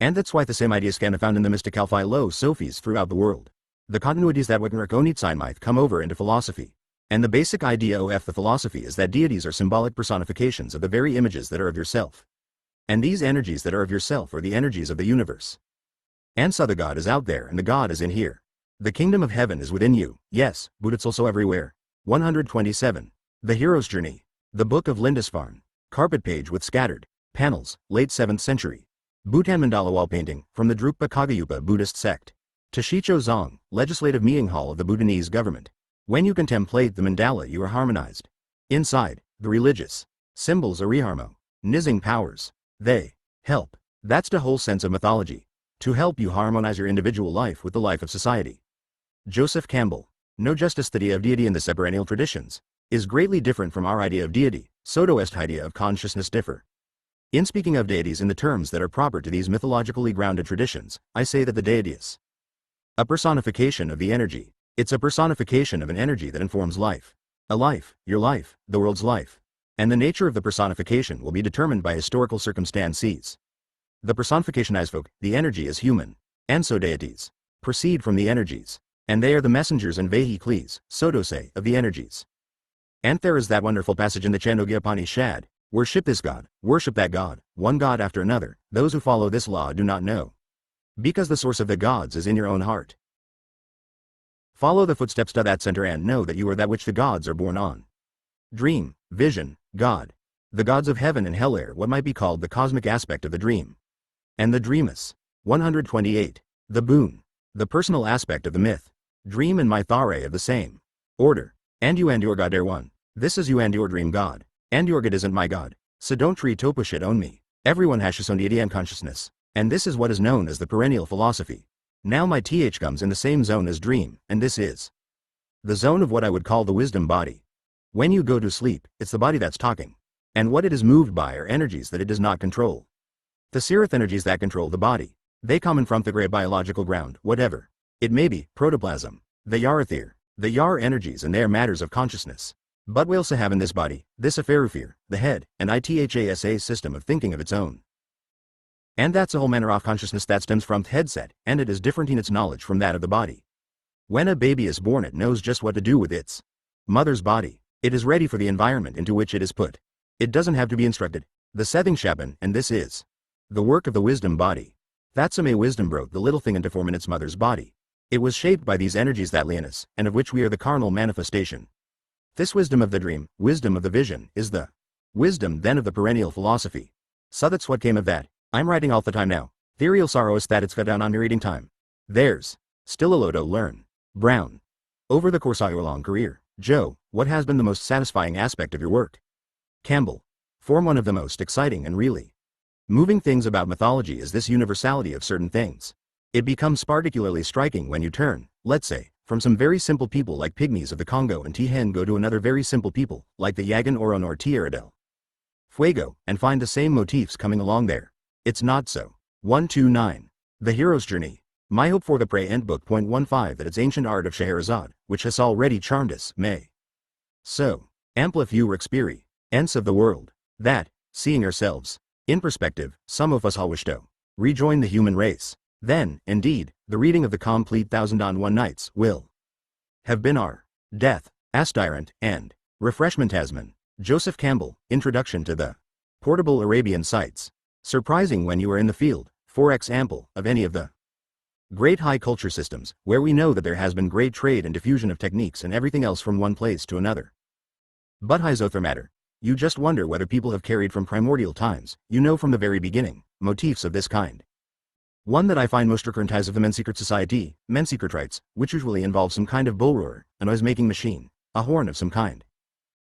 And that's why the same ideas can be found in the mystical philosophies throughout the world. The continuities that might come over into philosophy. And the basic idea of the philosophy is that deities are symbolic personifications of the very images that are of yourself. And these energies that are of yourself are the energies of the universe. And so the God is out there and the God is in here. The kingdom of heaven is within you, yes, but it's also everywhere. 127. The Hero's Journey. The Book of Lindisfarne. Carpet page with scattered panels, late 7th century. Bhutan mandala wall painting, from the Drukpa Kagayupa Buddhist sect. Tashicho Zong, legislative meeting hall of the Bhutanese government. When you contemplate the mandala you are harmonized. Inside, the religious symbols are reharmo. Nizing powers. They help. That's the whole sense of mythology. To help you harmonize your individual life with the life of society. Joseph Campbell. No justice the idea of deity in the perennial traditions is greatly different from our idea of deity, so do est idea of consciousness differ. In speaking of deities in the terms that are proper to these mythologically grounded traditions, I say that the deity is a personification of the energy. It's a personification of an energy that informs life. A life, your life, the world's life. And the nature of the personification will be determined by historical circumstances. The personification as folk, the energy is human. And so deities proceed from the energies. And they are the messengers and vehicles, so to say, of the energies. And there is that wonderful passage in the Chandogya Upanishad, worship this God, worship that God, one God after another, those who follow this law do not know. Because the source of the gods is in your own heart. Follow the footsteps to that center and know that you are that which the gods are born on. Dream, vision, God. The gods of heaven and hell are what might be called the cosmic aspect of the dream. And the dreamus. 128. The boon. The personal aspect of the myth. Dream and myth are of the same order. And you and your God are one. This is you and your dream God. And your God isn't my God. So don't treat Topushit on me. Everyone has his own deity and consciousness. And this is what is known as the perennial philosophy. Now my th comes in the same zone as dream, and this is the zone of what I would call the wisdom body. When you go to sleep, it's the body that's talking. And what it is moved by are energies that it does not control. The Seereth energies that control the body. They come from the great biological ground, whatever. It may be protoplasm, the Yarathier, the Yar energies, and they are matters of consciousness. But we also have in this body, this Aferufir, the head, and ITHASA system of thinking of its own. And that's a whole manner of consciousness that stems from the headset, and it is different in its knowledge from that of the body. When a baby is born, it knows just what to do with its mother's body. It is ready for the environment into which it is put. It doesn't have to be instructed. The Sething Shaban, and this is the work of the wisdom body. That's a wisdom brought the little thing into form in its mother's body. It was shaped by these energies that lay in us, and of which we are the carnal manifestation. This wisdom of the dream, wisdom of the vision, is the wisdom then of the perennial philosophy. So that's what came of that. I'm writing all the time now. Ethereal sorrow is that it's cut down on my reading time. There's still a lot to learn. Brown. Over the course of your long career, Joe, what has been the most satisfying aspect of your work? Campbell. Form one of the most exciting and really moving things about mythology is this universality of certain things. It becomes particularly striking when you turn, let's say, from some very simple people like pygmies of the Congo and Tihen go to another very simple people, like the Yagan Oron or Tierra del Fuego, and find the same motifs coming along there. It's not so. 129. The Hero's Journey. My hope for the Prey End Book. 15 that its ancient art of Scheherazade, which has already charmed us, may so amplify your experience of the world, that, seeing ourselves in perspective, some of us all wish to rejoin the human race. Then, indeed, the reading of the complete 1001 Nights will have been our death, Astyrant, and refreshment. Tasman. Joseph Campbell, Introduction to the Portable Arabian Sites. Surprising when you are in the field, for example, of any of the great high culture systems, where we know that there has been great trade and diffusion of techniques and everything else from one place to another. But Hizother matter. You just wonder whether people have carried from primordial times, from the very beginning, motifs of this kind. One that I find most recurrent is of the Men's Secret Society, Men's Secret Rites, which usually involves some kind of bullroarer, a noise-making machine, a horn of some kind.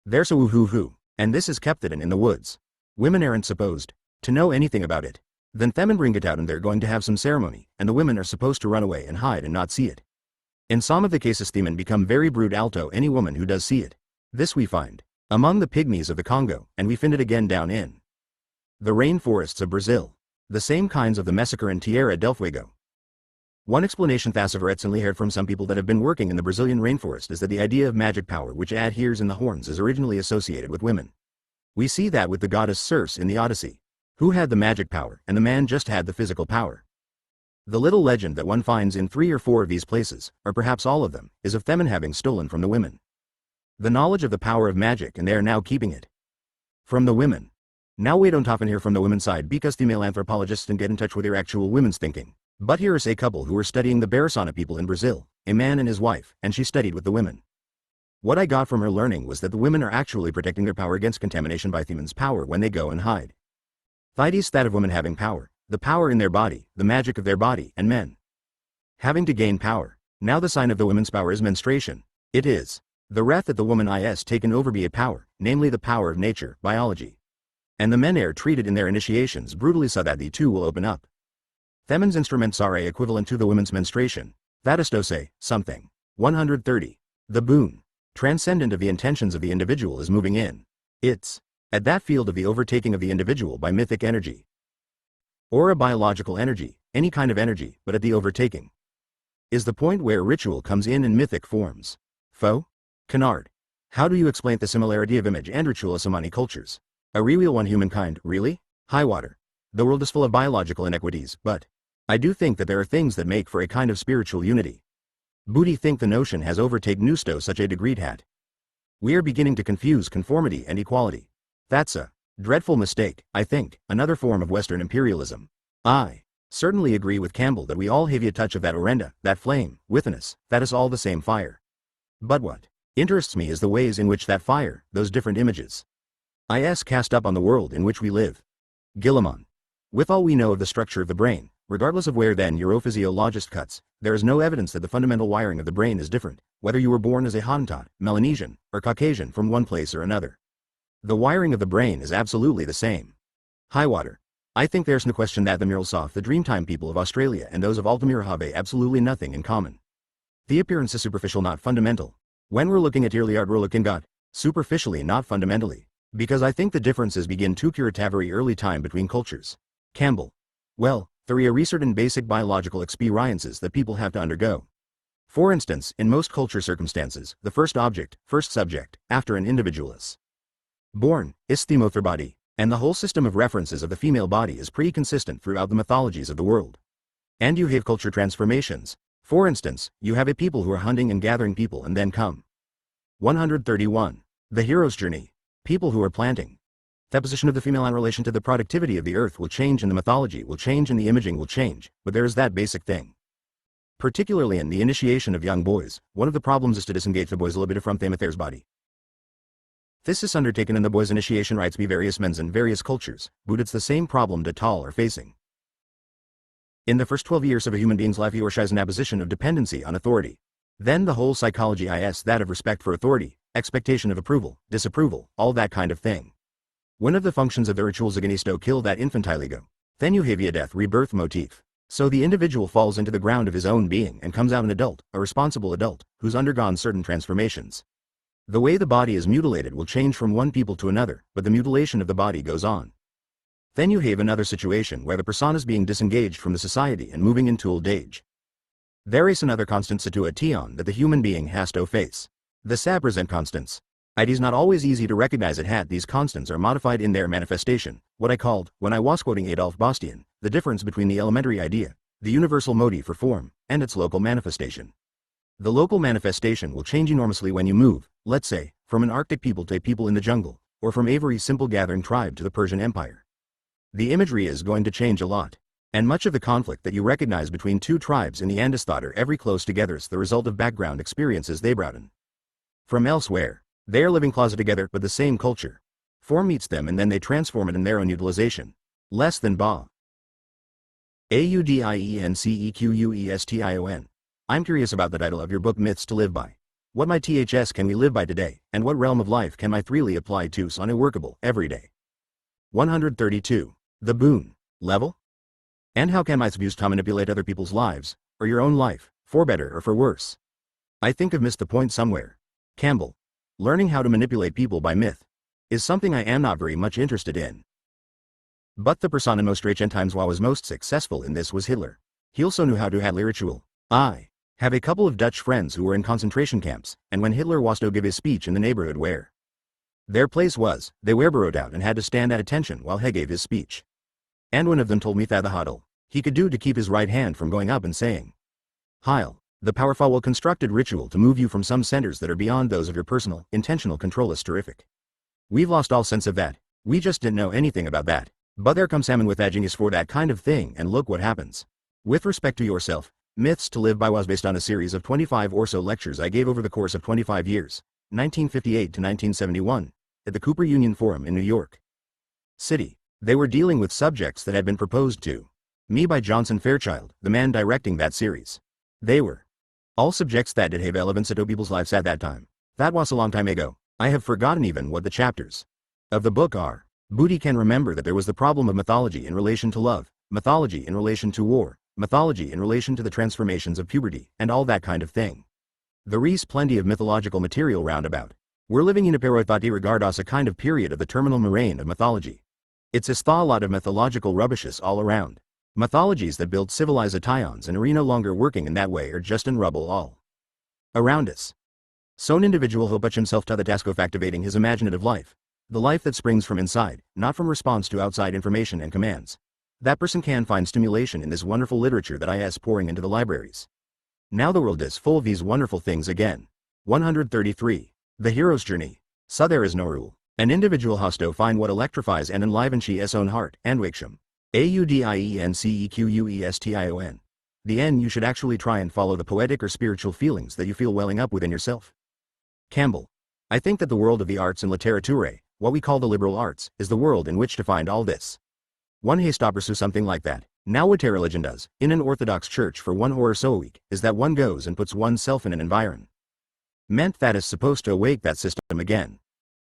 There's a woo-hoo-hoo, and this is kept hidden in the woods. Women aren't supposed to know anything about it. Then Themen bring it out and they're going to have some ceremony, and the women are supposed to run away and hide and not see it. In some of the cases Themen become very brute alto any woman who does see it. This we find among the pygmies of the Congo, and we find it again down in the rainforests of Brazil. The same kinds of the Messiker and Tierra del Fuego. One explanation Thassa recently heard from some people that have been working in the Brazilian rainforest is that the idea of magic power which adheres in the horns is originally associated with women. We see that with the goddess Circe in the Odyssey, who had the magic power and the man just had the physical power. The little legend that one finds in 3 or 4 of these places, or perhaps all of them, is of Themen having stolen from the women the knowledge of the power of magic, and they are now keeping it from the women. Now we don't often hear from the women's side because the male anthropologists can get in touch with their actual women's thinking. But here is a couple who were studying the Beresana people in Brazil, a man and his wife, and she studied with the women. What I got from her learning was that the women are actually protecting their power against contamination by Themen's power when they go and hide. Theides that of women having power, the power in their body, the magic of their body, and men having to gain power. Now the sign of the women's power is menstruation. It is the wrath that the woman is taken over by a power, namely the power of nature, biology. And the men are treated in their initiations brutally so that the two will open up. Themen's instruments are equivalent to the women's menstruation. That is to say, something. 130. The boon, transcendent of the intentions of the individual, is moving in. It's at that field of the overtaking of the individual by mythic energy. Or a biological energy, any kind of energy, but at the overtaking is the point where ritual comes in mythic forms. Faux? Canard. How do you explain the similarity of image and ritual as many cultures? A real one humankind, really? High water. The world is full of biological inequities, but I do think that there are things that make for a kind of spiritual unity. Booty think the notion has overtaken Nusto such a degree hat. We are beginning to confuse conformity and equality. That's a dreadful mistake, I think, another form of Western imperialism. I certainly agree with Campbell that we all have a touch of that orenda, that flame, within us, that is all the same fire. But what interests me is the ways in which that fire, those different images, is cast up on the world in which we live. Gillimon. With all we know of the structure of the brain, regardless of where then neurophysiologist cuts, there is no evidence that the fundamental wiring of the brain is different, whether you were born as a Hottentot, Melanesian, or Caucasian from one place or another. The wiring of the brain is absolutely the same. High water. I think there's no question that the Muralsoft, the Dreamtime people of Australia and those of Altamira have absolutely nothing in common. The appearance is superficial, not fundamental. When we're looking at Irliard, we're looking at superficially, not fundamentally. Because I think the differences begin to occur at a very early time between cultures. Campbell. Well, there are certain basic biological experiences that people have to undergo. For instance, in most culture circumstances, the first object, first subject, after an individual is born, is the mother body, and the whole system of references of the female body is pretty consistent throughout the mythologies of the world. And you have culture transformations. For instance, you have a people who are hunting and gathering people and then come. 131. The hero's journey. People who are planting. The position of the female in relation to the productivity of the earth will change, and the mythology will change, and the imaging will change, but there is that basic thing. Particularly in the initiation of young boys, one of the problems is to disengage the boy's libido from the mother's body. This is undertaken in the boy's initiation rites by various men's in various cultures, but it's the same problem that all are facing. In the first 12 years of a human being's life, he or she is in a position of dependency on authority. Then the whole psychology is that of respect for authority, expectation of approval, disapproval, all that kind of thing. One of the functions of the rituals against to kill that infantile ego. Then you have a death rebirth motif. So the individual falls into the ground of his own being and comes out an adult, a responsible adult, who's undergone certain transformations. The way the body is mutilated will change from one people to another, but the mutilation of the body goes on. Then you have another situation where the persona is being disengaged from the society and moving into old age. There is another constant situation that the human being has to face. The present constants. It is not always easy to recognize it. These constants are modified in their manifestation, what I called, when I was quoting Adolf Bastian, the difference between the elementary idea, the universal motive for form, and its local manifestation. The local manifestation will change enormously when you move, let's say, from an Arctic people to a people in the jungle, or from a very simple gathering tribe to the Persian Empire. The imagery is going to change a lot, and much of the conflict that you recognize between two tribes in the Andes thought are every close together is the result of background experiences they brought in from elsewhere. They are living closer together, but the same culture. Form meets them and then they transform it in their own utilization. Less than Ba. Audiencequestion. I'm curious about the title of your book, Myths to Live By. What my THS can we live by today, and what realm of life can my freely apply to on a workable, everyday? 132. The boon level? And how can my views to manipulate other people's lives, or your own life, for better or for worse? I think I've missed the point somewhere. Campbell. Learning how to manipulate people by myth is something I am not very much interested in. But the person in most ancient times who was most successful in this was Hitler. He also knew how to handle ritual. I have a couple of Dutch friends who were in concentration camps, and when Hitler was to give his speech in the neighborhood where their place was, they were burrowed out and had to stand at attention while he gave his speech. And one of them told me that the huddle he could do to keep his right hand from going up and saying Heil. The powerful well-constructed ritual to move you from some centers that are beyond those of your personal, intentional control is terrific. We've lost all sense of that. We just didn't know anything about that. But there comes Salmon with that genius for that kind of thing, and look what happens. With respect to yourself, Myths to Live By was based on a series of 25 or so lectures I gave over the course of 25 years, 1958 to 1971, at the Cooper Union Forum in New York City. They were dealing with subjects that had been proposed to me by Johnson Fairchild, the man directing that series. They were all subjects that did have relevance to people's lives at that time. That was a long time ago. I have forgotten even what the chapters of the book are. Booty can remember that there was the problem of mythology in relation to love, mythology in relation to war, mythology in relation to the transformations of puberty, and all that kind of thing. There is plenty of mythological material roundabout. We're living in a period that regard us a kind of period of the terminal moraine of mythology. It's a lot of mythological rubbishes all around. Mythologies that build civilizations and are no longer working in that way are just in rubble all around us. So an individual will put himself to the task of activating his imaginative life, the life that springs from inside, not from response to outside information and commands. That person can find stimulation in this wonderful literature that is pouring into the libraries. Now the world is full of these wonderful things again. 133. The hero's journey. So there is no rule. An individual has to find what electrifies and enlivens his own heart and wakes him. Audiencequestion. The end, you should actually try and follow the poetic or spiritual feelings that you feel welling up within yourself. Campbell. I think that the world of the arts and literature, what we call the liberal arts, is the world in which to find all this. One has to pursue something like that. Now what a religion does, in an Orthodox church for 1 or so a week, is that one goes and puts oneself in an environment that is supposed to awake that system again.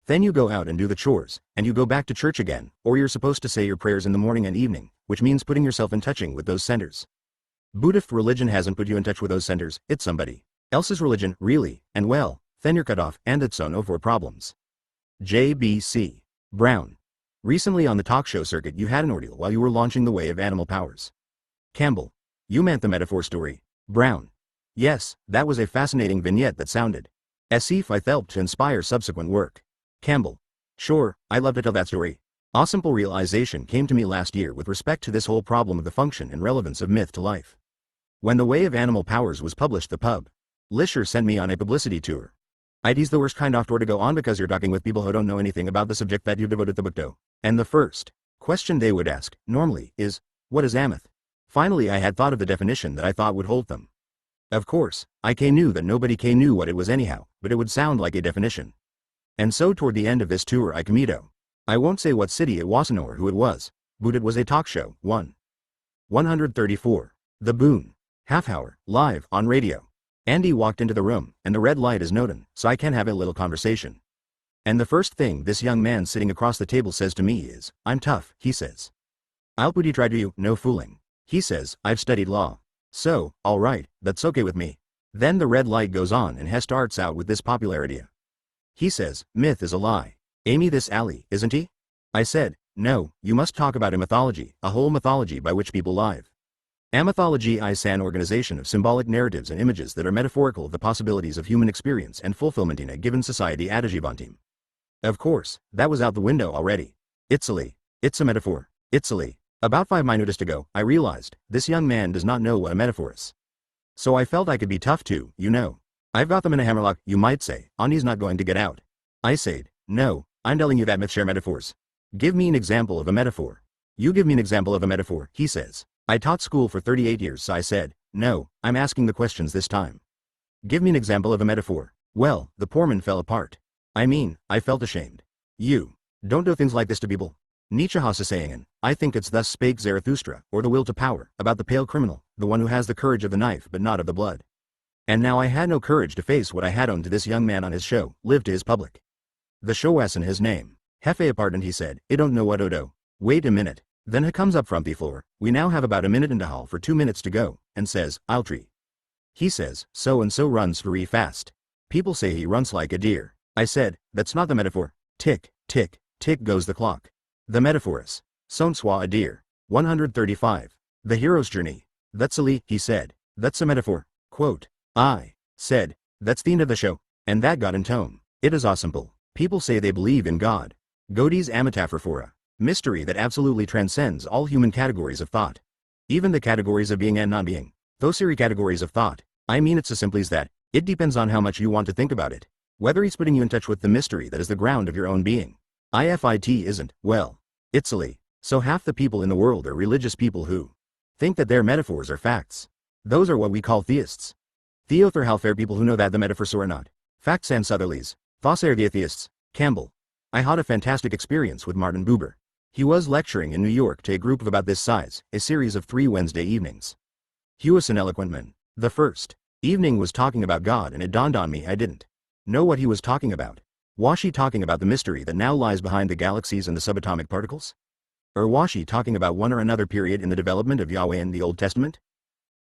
Then you go out and do the chores, and you go back to church again, or you're supposed to say your prayers in the morning and evening, which means putting yourself in touching with those centers. But if religion hasn't put you in touch with those centers, it's somebody else's religion, really, and well, then you're cut off, and it's so no for problems. J.B.C. Brown. Recently on the talk show circuit you had an ordeal while you were launching the way of animal powers. Campbell. You meant the metaphor story. Brown. Yes, that was a fascinating vignette that sounded as if I helped to inspire subsequent work. Campbell. Sure, I love to tell that story. A simple realization came to me last year with respect to this whole problem of the function and relevance of myth to life. When The Way of Animal Powers was published, the pub Lisher sent me on a publicity tour. It's the worst kind of tour to go on because you're talking with people who don't know anything about the subject that you've devoted the book to. And the first question they would ask, normally, is, what is Ameth? Finally I had thought of the definition that I thought would hold them. Of course, I knew that nobody knew what it was anyhow, but it would sound like a definition. And so toward the end of this tour I committed. I won't say what city it was nor who it was, but it was a talk show, 134. The Boone. Half hour, live, on radio. Andy walked into the room, and the red light is noted, so I can have a little conversation. And the first thing this young man sitting across the table says to me is, I'm tough, he says. I'll put you try to you, no fooling. He says, I've studied law. So, alright, that's okay with me. Then the red light goes on and he starts out with this popularity. He says, myth is a lie. Amy this alley, isn't he? I said, no, you must talk about a mythology, a whole mythology by which people live. A mythology is an organization of symbolic narratives and images that are metaphorical of the possibilities of human experience and fulfillment in a given society at a given time. Of course, that was out the window already. It's a metaphor. About 5 minutes ago, I realized, this young man does not know what a metaphor is. So I felt I could be tough too, you know. I've got them in a hammerlock, you might say, Ani's not going to get out. I said, no, I'm telling you that myths share metaphors. Give me an example of a metaphor. You give me an example of a metaphor, he says. I taught school for 38 years, so I said, no, I'm asking the questions this time. Give me an example of a metaphor. Well, the poor man fell apart. I felt ashamed. You don't do things like this to people. Nietzsche has a saying, I think it's thus spake Zarathustra, or the will to power, about the pale criminal, the one who has the courage of the knife but not of the blood. And now I had no courage to face what I had on to this young man on his show, live to his public. The show wasn't his name. Hefe apart, and he said, I don't know what Odo. Wait a minute. Then he comes up from the floor, we now have about a minute and a half for 2 minutes to go, and says, I'll tree. He says, so and so runs very fast. People say he runs like a deer. I said, that's not the metaphor. Tick, tick, tick goes the clock. The metaphor is, son soit a deer. 135. The hero's journey. That's a he said, that's a metaphor. Quote. I said, that's the end of the show, and that got in tone. It is simple. People say they believe in God. God's a metaphor for a mystery that absolutely transcends all human categories of thought. Even the categories of being and non-being. Those very categories of thought. It's as simple as that. It depends on how much you want to think about it. Whether he's putting you in touch with the mystery that is the ground of your own being. It isn't, well, it's silly. So half the people in the world are religious people who think that their metaphors are facts. Those are what we call theists. Theoth are half-fair people who know that the metaphors are not facts and Southerlies. Thos are the atheists. Campbell. I had a fantastic experience with Martin Buber. He was lecturing in New York to a group of about this size, a series of 3 Wednesday evenings. He was an eloquent man. The first evening was talking about God, and it dawned on me I didn't know what he was talking about. Was he talking about the mystery that now lies behind the galaxies and the subatomic particles? Or was he talking about one or another period in the development of Yahweh in the Old Testament?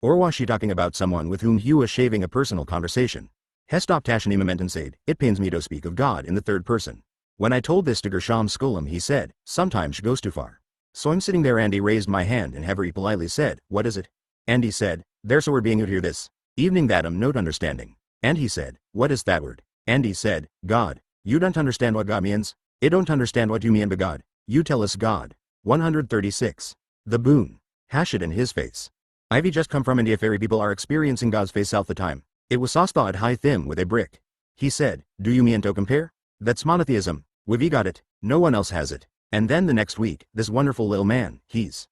Or was she talking about someone with whom he was shaving a personal conversation? He stopped Tashani moment and said, it pains me to speak of God in the third person. When I told this to Gershom Scholem, he said, sometimes she goes too far. So I'm sitting there, and he raised my hand and very politely said, what is it? And he said, there's a word being out here this evening that I'm not understanding. And he said, what is that word? And he said, God. You don't understand what God means? I don't understand what you mean by God. You tell us God. 136. The Boone. Hash it in his face. Ivy just come from India. Fairy people are experiencing God's face all the time. It was Sasta at high thim with a brick. He said, do you mean to compare? That's monotheism. We've got it. No one else has it. And then the next week, this wonderful little man, he's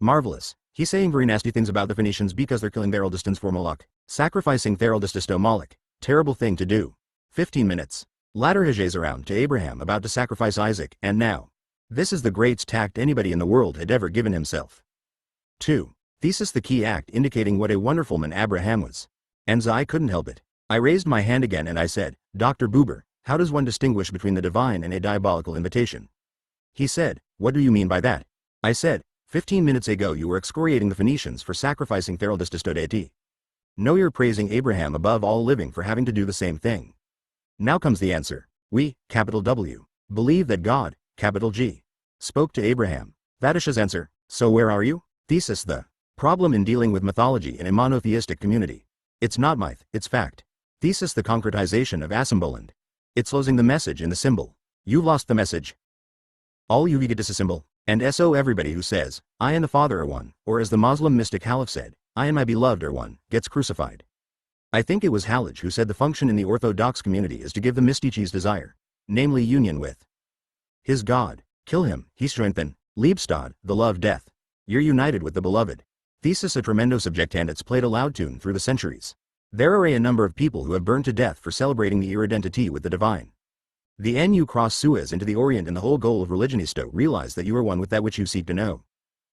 marvelous. He's saying very nasty things about the Phoenicians because they're killing Theroldistans for Moloch. Sacrificing Theroldistus to Moloch. Terrible thing to do. 15 minutes. Latter Hajay's around to Abraham about to sacrifice Isaac, and now. This is the greatest tact anybody in the world had ever given himself. 2. Thesis, the key act indicating what a wonderful man Abraham was. And I couldn't help it. I raised my hand again and I said, Dr. Buber, How does one distinguish between the divine and a diabolical invitation? He said, what do you mean by that? I said, 15 minutes ago you were excoriating the Phoenicians for sacrificing Therildas to deity. No, you're praising Abraham above all living for having to do the same thing. Now comes the answer. We, capital W, believe that God, capital G, spoke to Abraham. Vadisha's answer, so where are you? Thesis: the problem in dealing with mythology in a monotheistic community. It's not myth, it's fact. Thesis: the concretization of asymbolic. It's losing the message in the symbol. You've lost the message. All you get is a symbol. And so everybody who says, I and the Father are one, or as the Muslim mystic Halaf said, I and my beloved are one, gets crucified. I think it was Halaj who said the function in the Orthodox community is to give the mystiche's desire, namely union with his God. Kill him, he strengthen, Liebstad, the love death. You're united with the beloved. Thesis: a tremendo subjectand. It's played a loud tune through the centuries. There are a number of people who have burned to death for celebrating the iridentity with the divine. The Nu cross Suez into the Orient, and the whole goal of religion is to realize that you are one with that which you seek to know.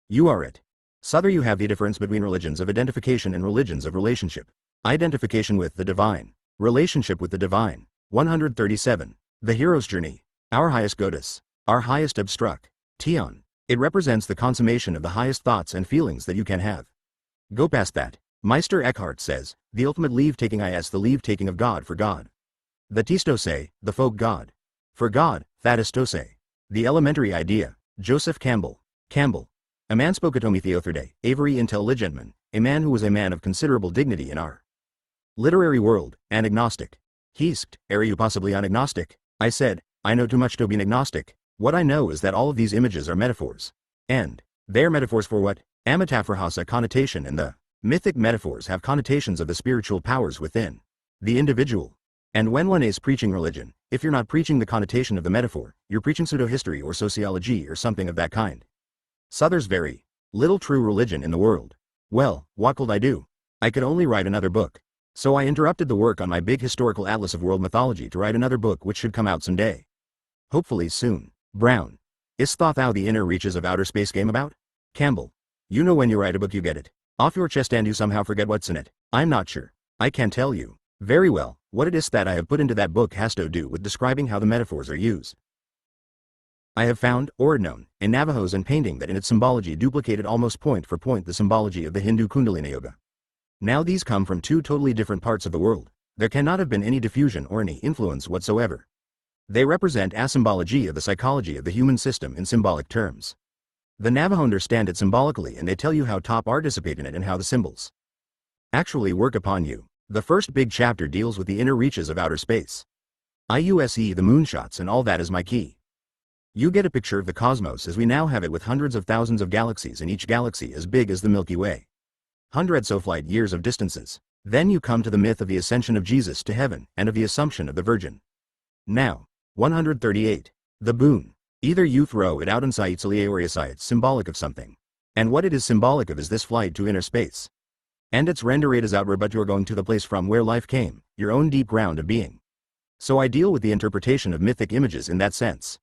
You are it. Souther, you have the difference between religions of identification and religions of relationship. Identification with the divine. Relationship with the divine. 137. The hero's journey. Our highest goddess. Our highest abstract. Tion. It represents the consummation of the highest thoughts and feelings that you can have. Go past that. Meister Eckhart says, the ultimate leave-taking is the leave-taking of God for God. The Tistose, the folk God. For God, Thatistose. The elementary idea. Joseph Campbell. Campbell. A man spoke at Theotherday, Avery Intelligentman, a man who was a man of considerable dignity in our literary world, an agnostic. Heasked, are you possibly an agnostic? I said, I know too much to be an agnostic. What I know is that all of these images are metaphors. And they're metaphors for what? A metaphor has a connotation, and the mythic metaphors have connotations of the spiritual powers within the individual. And when one is preaching religion, if you're not preaching the connotation of the metaphor, you're preaching pseudo-history or sociology or something of that kind. So there's very little true religion in the world. Well, what could I do? I could only write another book. So I interrupted the work on my big historical atlas of world mythology to write another book which should come out someday. Hopefully soon. Brown. Is thought thou the inner reaches of outer space game about? Campbell. You know when you write a book you get it off your chest and you somehow forget what's in it. I'm not sure. I can't tell you. Very well, what it is that I have put into that book has to do with describing how the metaphors are used. I have found, or known, in Navajo's and painting that in its symbology duplicated almost point for point the symbology of the Hindu Kundalini Yoga. Now these come from two totally different parts of the world. There cannot have been any diffusion or any influence whatsoever. They represent asymbology of the psychology of the human system in symbolic terms. The Navajo understand it symbolically, and they tell you how top participate in it and how the symbols actually work upon you. The first big chapter deals with the inner reaches of outer space. IUSE, the moonshots and all that is my key. You get a picture of the cosmos as we now have it, with hundreds of thousands of galaxies, and each galaxy as big as the Milky Way. Hundreds of light years of distances. Then you come to the myth of the ascension of Jesus to heaven and of the assumption of the Virgin. Now, 138. The boon. Either you throw it out and say it's symbolic of something. And what it is symbolic of is this flight to inner space. And its render it is outward, but you're going to the place from where life came, your own deep ground of being. So I deal with the interpretation of mythic images in that sense.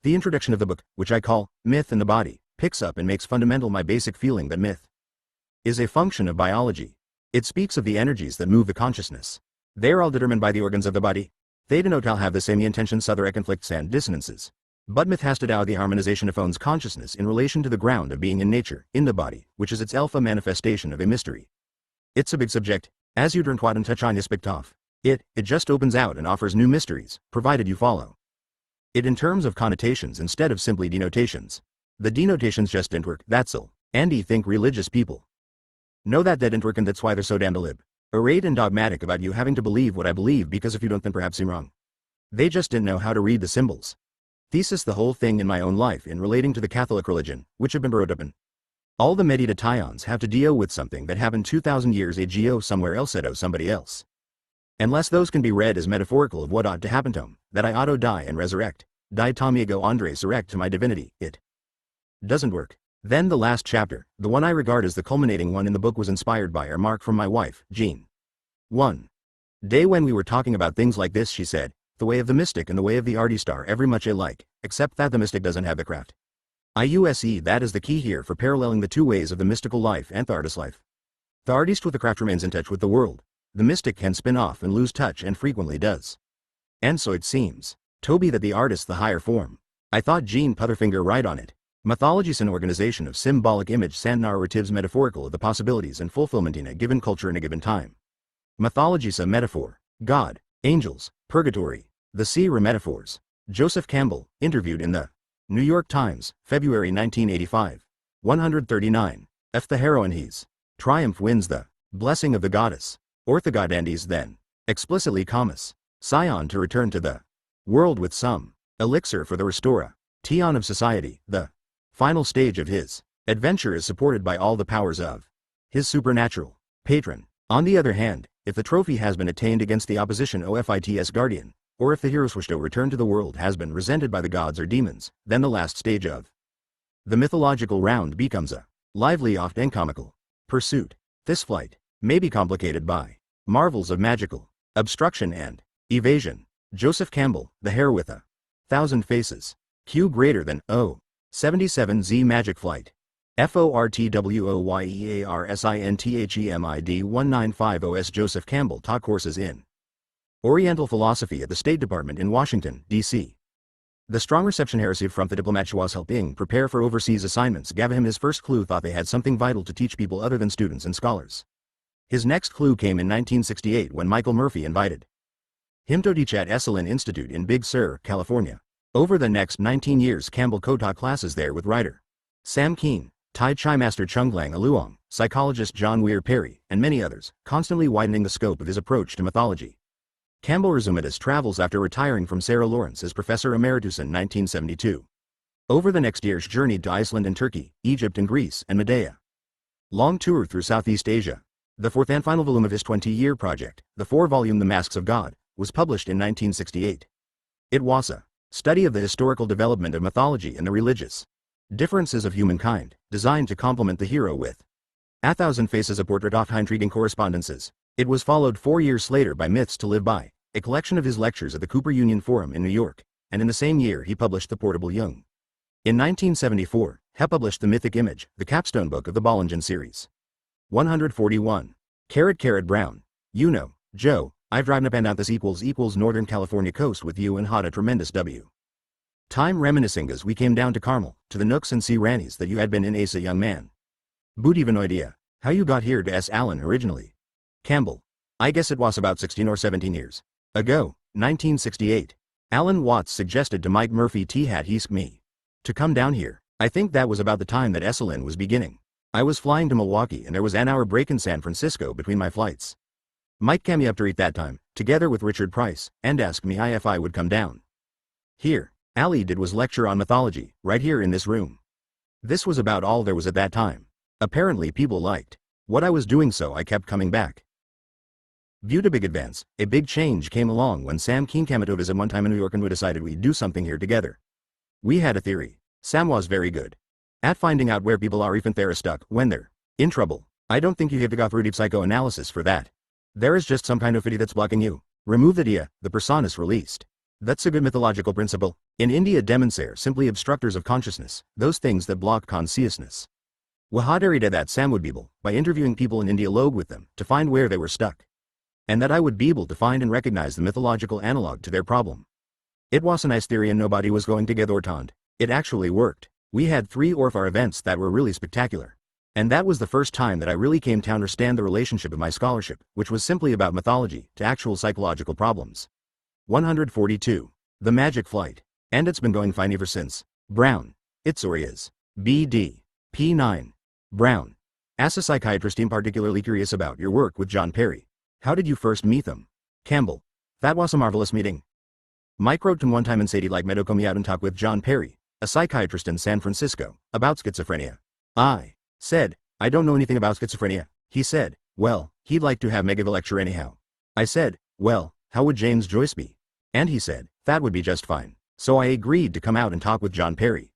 The introduction of the book, which I call Myth in the Body, picks up and makes fundamental my basic feeling that myth is a function of biology. It speaks of the energies that move the consciousness. They are all determined by the organs of the body. They do not all have the same intentions, other conflicts and dissonances. But myth has to do the harmonization of one's consciousness in relation to the ground of being in nature, in the body, which is its alpha manifestation of a mystery. It's a big subject, as you don't want to touch on this picked off. It just opens out and offers new mysteries, provided you follow it in terms of connotations instead of simply denotations. The denotations just didn't work, that's all. And you think religious people know that didn't work, and that's why they're so damn arrayed and dogmatic about you having to believe what I believe, because if you don't then perhaps I'm wrong. They just didn't know how to read the symbols. Thesis: the whole thing in my own life in relating to the Catholic religion, which have been brought up in all the meditations, have to deal with something that happened 2,000 years ago somewhere else at somebody else. Unless those can be read as metaphorical of what ought to happen to him, that I ought to die and resurrect, die Tomiego Andres erect to my divinity, it doesn't work. Then the last chapter, the one I regard as the culminating one in the book, was inspired by a remark from my wife, Jean. One day when we were talking about things like this, she said, the way of the mystic and the way of the artist are every much alike, except that the mystic doesn't have the craft. IUSE, that is the key here for paralleling the two ways of the mystical life and the artist life. The artist with the craft remains in touch with the world. The mystic can spin off and lose touch, and frequently does. And so it seems. Toby that the artist the higher form. I thought Jean Putterfinger right on it. Mythology's an organization of symbolic image and narratives metaphorical of the possibilities and fulfillment in a given culture in a given time. Mythology's a metaphor. God, angels, purgatory, the sea were metaphors. Joseph Campbell, interviewed in the New York Times, February 1985. 139. If the heroine he's triumph wins the blessing of the goddess. Orthogodandes then. Explicitly commas. Scion to return to the world with some elixir for the restorer. Tion of society, the final stage of his adventure is supported by all the powers of his supernatural patron. On the other hand, if the trophy has been attained against the opposition OFIT's guardian, or if the hero's wish to return to the world has been resented by the gods or demons, then the last stage of the mythological round becomes a lively oft and comical pursuit. This flight may be complicated by marvels of magical obstruction and evasion. Joseph Campbell, the hare with 1,000 faces. Q greater than O. 77Z Magic Flight. FORTWOYEARSINTHEMID 1950S. Joseph Campbell taught courses in Oriental philosophy at the State Department in Washington, D.C. The strong reception he received from the diplomats was helping prepare for overseas assignments gave him his first clue thought they had something vital to teach people other than students and scholars. His next clue came in 1968 when Michael Murphy invited him to teach at Esalen Institute in Big Sur, California. Over the next 19 years Campbell co-taught classes there with writer Sam Kean, Tai Chi master Chunglang Aluong, psychologist John Weir Perry, and many others, constantly widening the scope of his approach to mythology. Campbell resumed his travels after retiring from Sarah Lawrence as professor emeritus in 1972. Over the next years journeyed to Iceland and Turkey, Egypt and Greece and Medea. Long tour through Southeast Asia. The fourth and final volume of his 20-year project, the 4-volume The Masks of God, was published in 1968. It was a study of the historical development of mythology and the religious differences of humankind, designed to complement the hero with 1,000 Faces, a portrait of intriguing correspondences. It was followed 4 years later by Myths to Live By, a collection of his lectures at the Cooper Union Forum in New York, and in the same year he published The Portable Jung. In 1974, he published The Mythic Image, the capstone book of the Bollingen series. 141. Brown. You know, Joe, I've driven up and down this equals Northern California coast with you and had a tremendous time reminiscing as we came down to Carmel, to the nooks and sea rannies that you had been in as a young man. Boot even no idea how you got here to S. Allen originally. Campbell. I guess it was about 16 or 17 years ago, 1968. Alan Watts suggested to Mike Murphy had he's me to come down here. I think that was about the time that Esalen was beginning. I was flying to Milwaukee and there was an hour break in San Francisco between my flights. Mike came me up to eat that time, together with Richard Price, and asked me if I would come down here. Ali did was lecture on mythology, right here in this room. This was about all there was at that time. Apparently people liked what I was doing, so I kept coming back. Viewed a big advance, a big change came along when Sam Kean came to visit one time in New York and we decided we'd do something here together. We had a theory. Sam was very good at finding out where people are even they're stuck when they're in trouble. I don't think you have to go through deep psychoanalysis for that. There is just some kind of idea that's blocking you. Remove the dia, the persona is released. That's a good mythological principle. In India demons are simply obstructors of consciousness, those things that block consciousness. Wahadari did that Sam would be able, by interviewing people in India log with them, to find where they were stuck. And that I would be able to find and recognize the mythological analog to their problem. It was a nice theory and nobody was going to get ortond. It actually worked. We had 3 or 4 events that were really spectacular. And that was the first time that I really came to understand the relationship of my scholarship, which was simply about mythology, to actual psychological problems. 142. The Magic Flight. And it's been going fine ever since. Brown. It's or is. B.D. P9. Brown. As a psychiatrist, I'm particularly curious about your work with John Perry. How did you first meet them? Campbell. That was a marvelous meeting. Mike wrote to him one time and said he'd like me to come out and talk with John Perry, a psychiatrist in San Francisco, about schizophrenia. I said, I don't know anything about schizophrenia. He said, well, he'd like to have me give a lecture anyhow. I said, well, how would James Joyce be? And he said, that would be just fine. So I agreed to come out and talk with John Perry.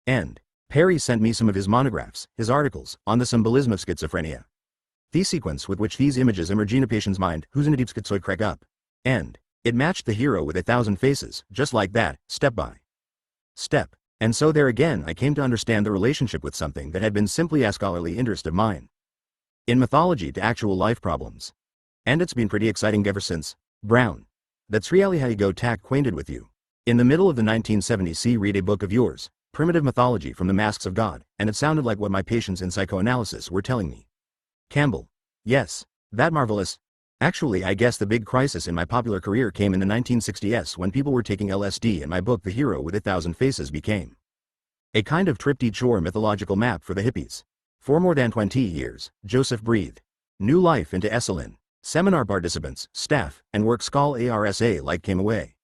And Perry sent me some of his monographs, his articles, on the symbolism of schizophrenia. The sequence with which these images emerge in a patient's mind who's in a deep schizoid crack up. And it matched the hero with 1,000 faces, just like that, step by step. And so there again I came to understand the relationship with something that had been simply a scholarly interest of mine. In mythology to actual life problems. And it's been pretty exciting ever since. Brown. That's really how you go tack acquainted with you. In the middle of the 1970s, read a book of yours, Primitive Mythology from the Masks of God, and it sounded like what my patients in psychoanalysis were telling me. Campbell. Yes. That marvelous. Actually, I guess the big crisis in my popular career came in the 1960s when people were taking LSD and my book The Hero with 1,000 Faces became a kind of triptych or mythological map for the hippies. For more than 20 years, Joseph breathed new life into Esalen. Seminar participants, staff, and works call ARSA like came away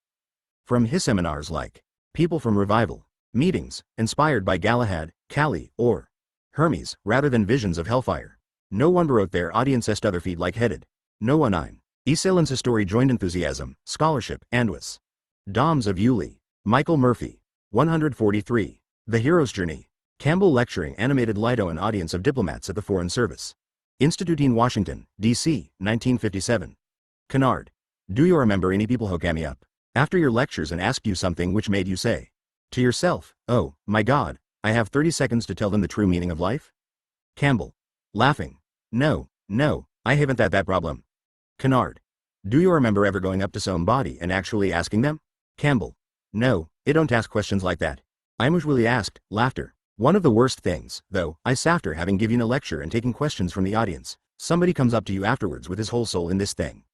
from his seminars like people from Revival meetings, inspired by Galahad, Kali, or Hermes, rather than visions of hellfire. No one wrote their audience est other feet like headed. No one I'm. Esalen's story joined enthusiasm, scholarship, and was Doms of Yulee. Michael Murphy. 143. The Hero's Journey. Campbell lecturing animated Lido an audience of diplomats at the Foreign Service Institute in Washington, D.C., 1957. Kennard. Do you remember any people who came me up after your lectures and asked you something which made you say to yourself, oh, my God, I have 30 seconds to tell them the true meaning of life? Campbell. Laughing. No, I haven't that problem. Kennard. Do you remember ever going up to somebody and actually asking them? Campbell. No, I don't ask questions like that. I'm usually asked, laughter. One of the worst things, though, is after having given a lecture and taking questions from the audience, somebody comes up to you afterwards with his whole soul in this thing.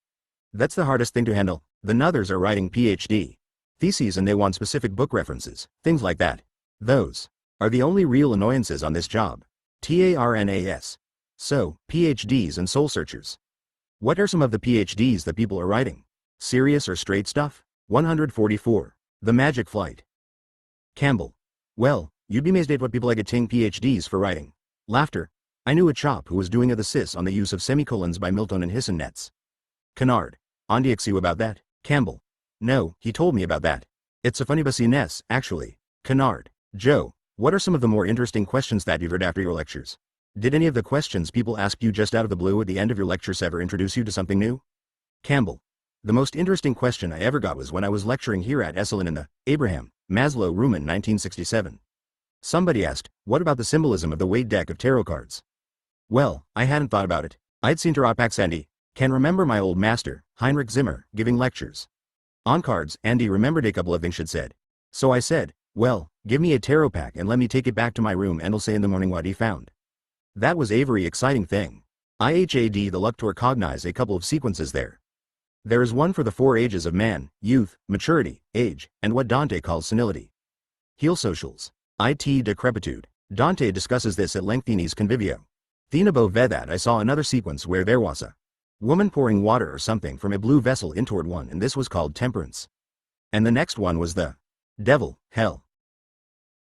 That's the hardest thing to handle. The others are writing PhD theses and they want specific book references, things like that. Those are the only real annoyances on this job. TARNAS. So, PhDs and soul searchers. What are some of the PhDs that people are writing? Serious or straight stuff? 144. The Magic Flight. Campbell. Well, you'd be amazed at what people are getting PhDs for writing. Laughter. I knew a chap who was doing a thesis on the use of semicolons by Milton and Hisson nets. Kennard. On DXU about that? Campbell. No, he told me about that. It's a funny business, actually. Kennard. Joe, what are some of the more interesting questions that you've heard after your lectures? Did any of the questions people ask you just out of the blue at the end of your lectures ever introduce you to something new? Campbell. The most interesting question I ever got was when I was lecturing here at Esalen in the Abraham Maslow room in 1967. Somebody asked, what about the symbolism of the weight deck of tarot cards? Well, I hadn't thought about it. I'd seen Tarot packs Andy. Can remember my old master, Heinrich Zimmer, giving lectures on cards. Andy remembered a couple of things she'd said. So I said, well, give me a tarot pack and let me take it back to my room and I'll say in the morning what he found. That was a very exciting thing. IHAD the Luctor cognize a couple of sequences there. There is one for the 4 ages of man, youth, maturity, age, and what Dante calls senility. Heal socials. IT decrepitude. Dante discusses this at length in his Convivio. Thenabo Vedat I saw another sequence where there was a woman pouring water or something from a blue vessel in toward one and this was called temperance. And the next one was the devil, hell.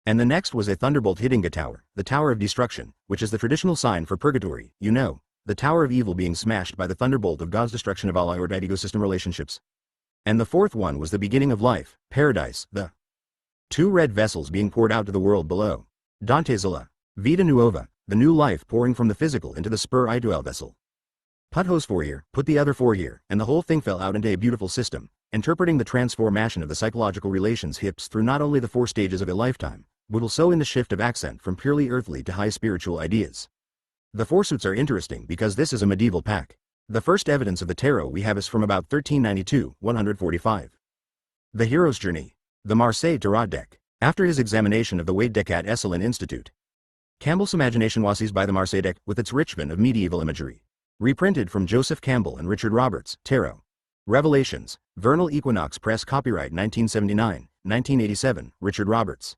And the next was a thunderbolt hitting a tower, the Tower of Destruction, which is the traditional sign for purgatory, you know, the Tower of Evil being smashed by the thunderbolt of God's destruction of all our bad ecosystem relationships. And the fourth one was the beginning of life, paradise, the 2 red vessels being poured out to the world below. Dante's La Vita Nuova, the new life pouring from the physical into the spur ideal vessel. Put hose 4 here, put the other 4 here, and the whole thing fell out into a beautiful system, interpreting the transformation of the psychological relations hips through not only the 4 stages of a lifetime, but also in the shift of accent from purely earthly to high spiritual ideas. The 4 suits are interesting because this is a medieval pack. The first evidence of the tarot we have is from about 1392, 145. The Hero's Journey. The Marseille Tarot deck. After his examination of the Weight deck at Esalen Institute, Campbell's imagination was seized by the Marseille deck with its richmond of medieval imagery. Reprinted from Joseph Campbell and Richard Roberts, Tarot. Revelations. Vernal Equinox Press copyright 1979, 1987, Richard Roberts.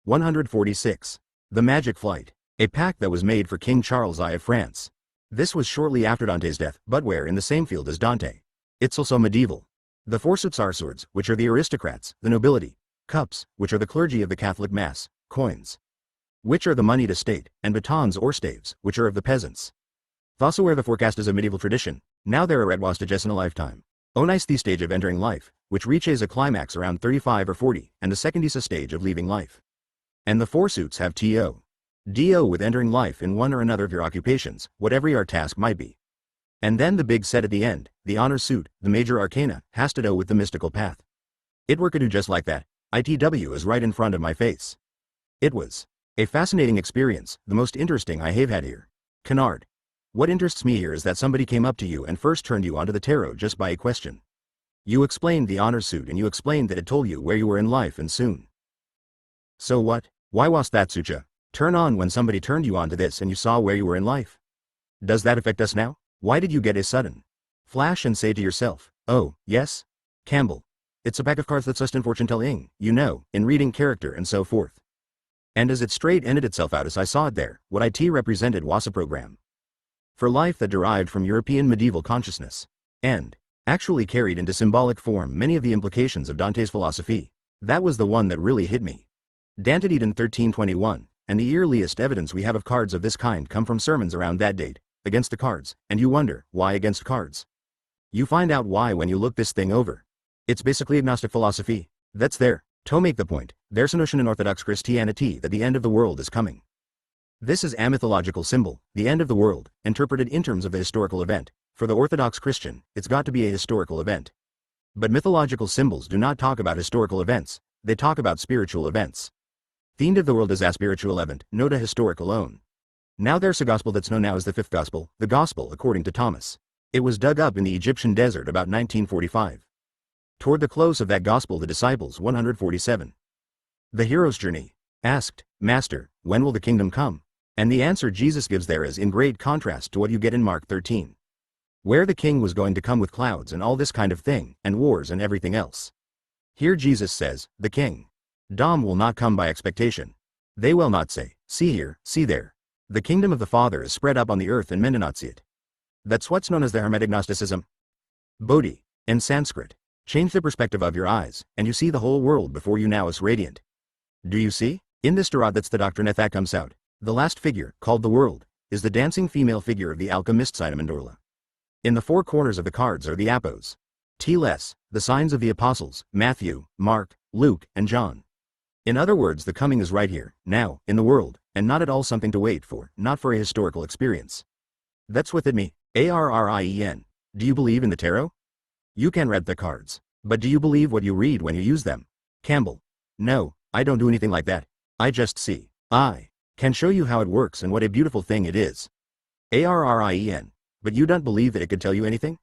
146. The Magic Flight. A pack that was made for King Charles I of France. This was shortly after Dante's death, but where in the same field as Dante. It's also medieval. The 4 suits are swords, which are the aristocrats, the nobility. Cups, which are the clergy of the Catholic Mass. Coins, which are the moneyed estate, and batons or staves, which are of the peasants. Thus were the forecasters of medieval tradition. Now there are advantages in a lifetime. Nice the stage of entering life, which reaches a climax around 35 or 40, and the second is a stage of leaving life. And the 4 suits have DO with entering life in one or another of your occupations, whatever your task might be. And then the big set at the end, the honor suit, the major arcana, has to do with the mystical path. It were to do just like that. ITW is right in front of my face. It was a fascinating experience, the most interesting I have had here. Kennard. What interests me here is that somebody came up to you and first turned you onto the tarot just by a question. You explained the honor suit and you explained that it told you where you were in life and soon. So what? Why was that sucha turn on when somebody turned you on to this and you saw where you were in life? Does that affect us now? Why did you get a sudden flash and say to yourself, oh, yes? Campbell. It's a pack of cards that's just in fortune telling, you know, in reading character and so forth. And as it straight ended itself out as I saw it there, what it represented was a program for life that derived from European medieval consciousness, and actually carried into symbolic form many of the implications of Dante's philosophy. That was the one that really hit me. Dante died in 1321, and the earliest evidence we have of cards of this kind come from sermons around that date, against the cards, and you wonder, why against cards? You find out why when you look this thing over. It's basically agnostic philosophy. That's there. To make the point, there's a notion in Orthodox Christianity that the end of the world is coming. This is a mythological symbol, the end of the world, interpreted in terms of a historical event. For the Orthodox Christian, it's got to be a historical event. But mythological symbols do not talk about historical events, they talk about spiritual events. The end of the world is a spiritual event, not a historic alone. Now there's a gospel that's known now as the fifth gospel, the gospel according to Thomas. It was dug up in the Egyptian desert about 1945. Toward the close of that gospel the disciples 147. The hero's journey, asked, Master, when will the kingdom come? And the answer Jesus gives there is in great contrast to what you get in Mark 13. Where the king was going to come with clouds and all this kind of thing, and wars and everything else. Here Jesus says, the king. Dom will not come by expectation. They will not say, see here, see there. The kingdom of the Father is spread up on the earth and men do not see it. That's what's known as the Hermetic Gnosticism. Bodhi, in Sanskrit. Change the perspective of your eyes, and you see the whole world before you now is radiant. Do you see? In this Tarot that's the doctrine that comes out. The last figure, called the world, is the dancing female figure of the alchemist Siddhamandorla. In the four corners of the cards are the apos. T-less, the signs of the apostles, Matthew, Mark, Luke, and John. In other words, the coming is right here, now, in the world, and not at all something to wait for, not for a historical experience. That's within me, ARRIEN. Do you believe in the tarot? You can read the cards. But do you believe what you read when you use them? Campbell. No, I don't do anything like that. I just see. I can show you how it works and what a beautiful thing it is. ARRIEN. But you don't believe that it could tell you anything?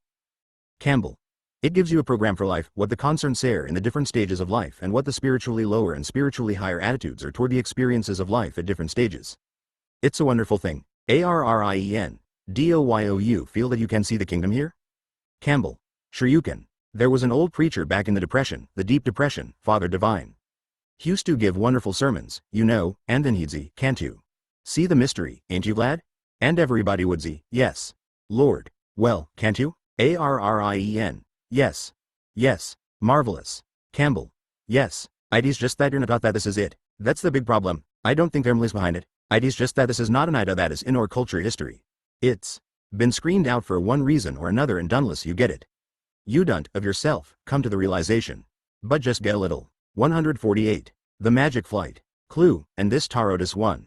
Campbell. It gives you a program for life, what the concerns are in the different stages of life and what the spiritually lower and spiritually higher attitudes are toward the experiences of life at different stages. It's a wonderful thing. ARRIEN. DOYOU feel that you can see the kingdom here? Campbell. Sure you can. There was an old preacher back in the Depression, the Deep Depression, Father Divine. He used to give wonderful sermons, you know, and then he'd say, can't you see the mystery, ain't you glad? And everybody would say, yes. Lord. Well, can't you? ARRIEN. Yes. Yes. Marvelous. Campbell. Yes. It's just that you're not taught that this is it. That's the big problem. I don't think there's behind it. It's just that this is not an idea that is in our culture history. It's been screened out for one reason or another and unless you get it. You don't, of yourself, come to the realization. But just get a little. 148. The Magic Flight. Clue, and this tarot is one. ...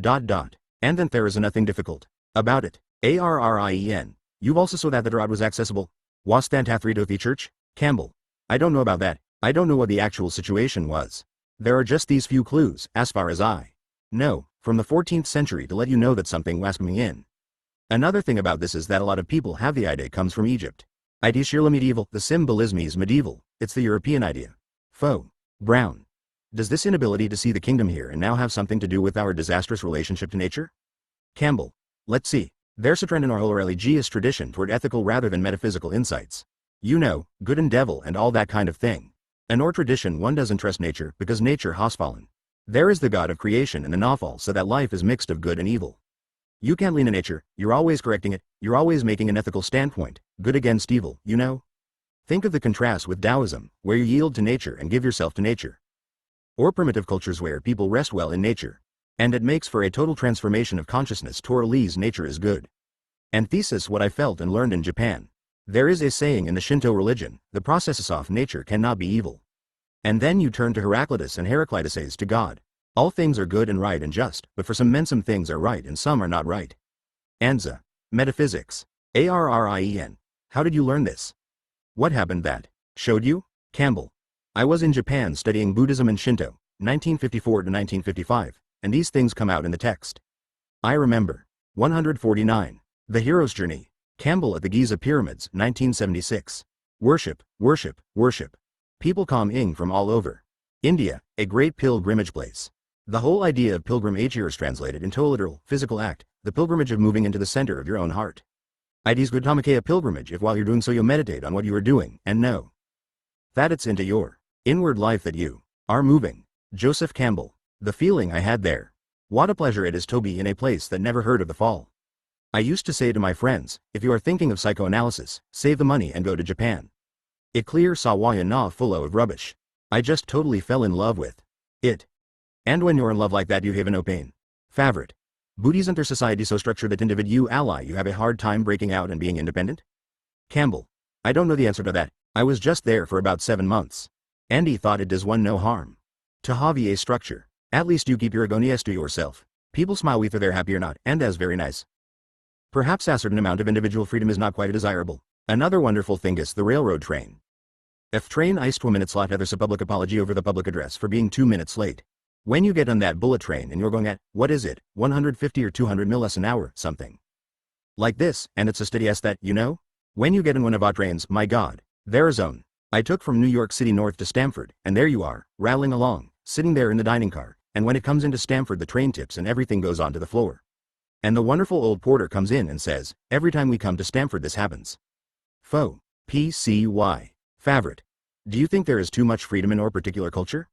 And then there is nothing difficult about it. ARRIEN. You've also saw that the tarot was accessible. Was that through the church? Campbell. I don't know about that. I don't know what the actual situation was. There are just these few clues, as far as I know, from the 14th century to let you know that something was coming in. Another thing about this is that a lot of people have the idea comes from Egypt. It's sheerly medieval, the symbolism is medieval, it's the European idea. Foe. Brown. Does this inability to see the kingdom here and now have something to do with our disastrous relationship to nature? Campbell. Let's see. There's a trend in our whole religious tradition toward ethical rather than metaphysical insights. You know, good and devil and all that kind of thing. In our tradition one doesn't trust nature because nature has fallen. There is the God of creation and the nawfal so that life is mixed of good and evil. You can't lean on nature, you're always correcting it, you're always making an ethical standpoint, good against evil, you know? Think of the contrast with Taoism, where you yield to nature and give yourself to nature. Or primitive cultures where people rest well in nature. And it makes for a total transformation of consciousness toward Lee's nature is good. And thesis what I felt and learned in Japan. There is a saying in the Shinto religion, the processes of nature cannot be evil. And then you turn to Heraclitus and Heraclitus says to God. All things are good and right and just, but for some men some things are right and some are not right. Anza. Metaphysics. ARRIEN. How did you learn this? What happened that showed you? Campbell. I was in Japan studying Buddhism and Shinto, 1954 to 1955, and these things come out in the text. I remember. 149. The Hero's Journey. Campbell at the Giza Pyramids, 1976. Worship, worship, worship. People come in from all over. India, a great pilgrimage place. The whole idea of pilgrimage here is translated into a literal, physical act, the pilgrimage of moving into the center of your own heart. It is good to make a pilgrimage if while you're doing so you meditate on what you are doing and know that it's into your inward life that you are moving. Joseph Campbell. The feeling I had there. What a pleasure it is to be in a place that never heard of the fall. I used to say to my friends, if you are thinking of psychoanalysis, save the money and go to Japan. It clear sawaya na full of rubbish. I just totally fell in love with it. And when you're in love like that you have no pain. Favorite. Buddhism or society so structured that individual ally you have a hard time breaking out and being independent? Campbell. I don't know the answer to that. I was just there for about 7 months. Andy thought it does one no harm. To have a structure. At least you keep your agonias to yourself. People smile whether they're happy or not, and that's very nice. Perhaps a certain amount of individual freedom is not quite desirable. Another wonderful thing is the railroad train. If train is 2 minutes late, there's a public apology over the public address for being 2 minutes late. When you get on that bullet train and you're going at, what is it, 150 or 200 miles an hour, something like this, and it's a steady as that, you know? When you get in one of our trains, my God, there's zone. I took from New York City north to Stamford, and there you are, rattling along, sitting there in the dining car, and when it comes into Stamford the train tips and everything goes onto the floor. And the wonderful old porter comes in and says, every time we come to Stamford this happens. Faux. PCY. Favorite. Do you think there is too much freedom in our particular culture?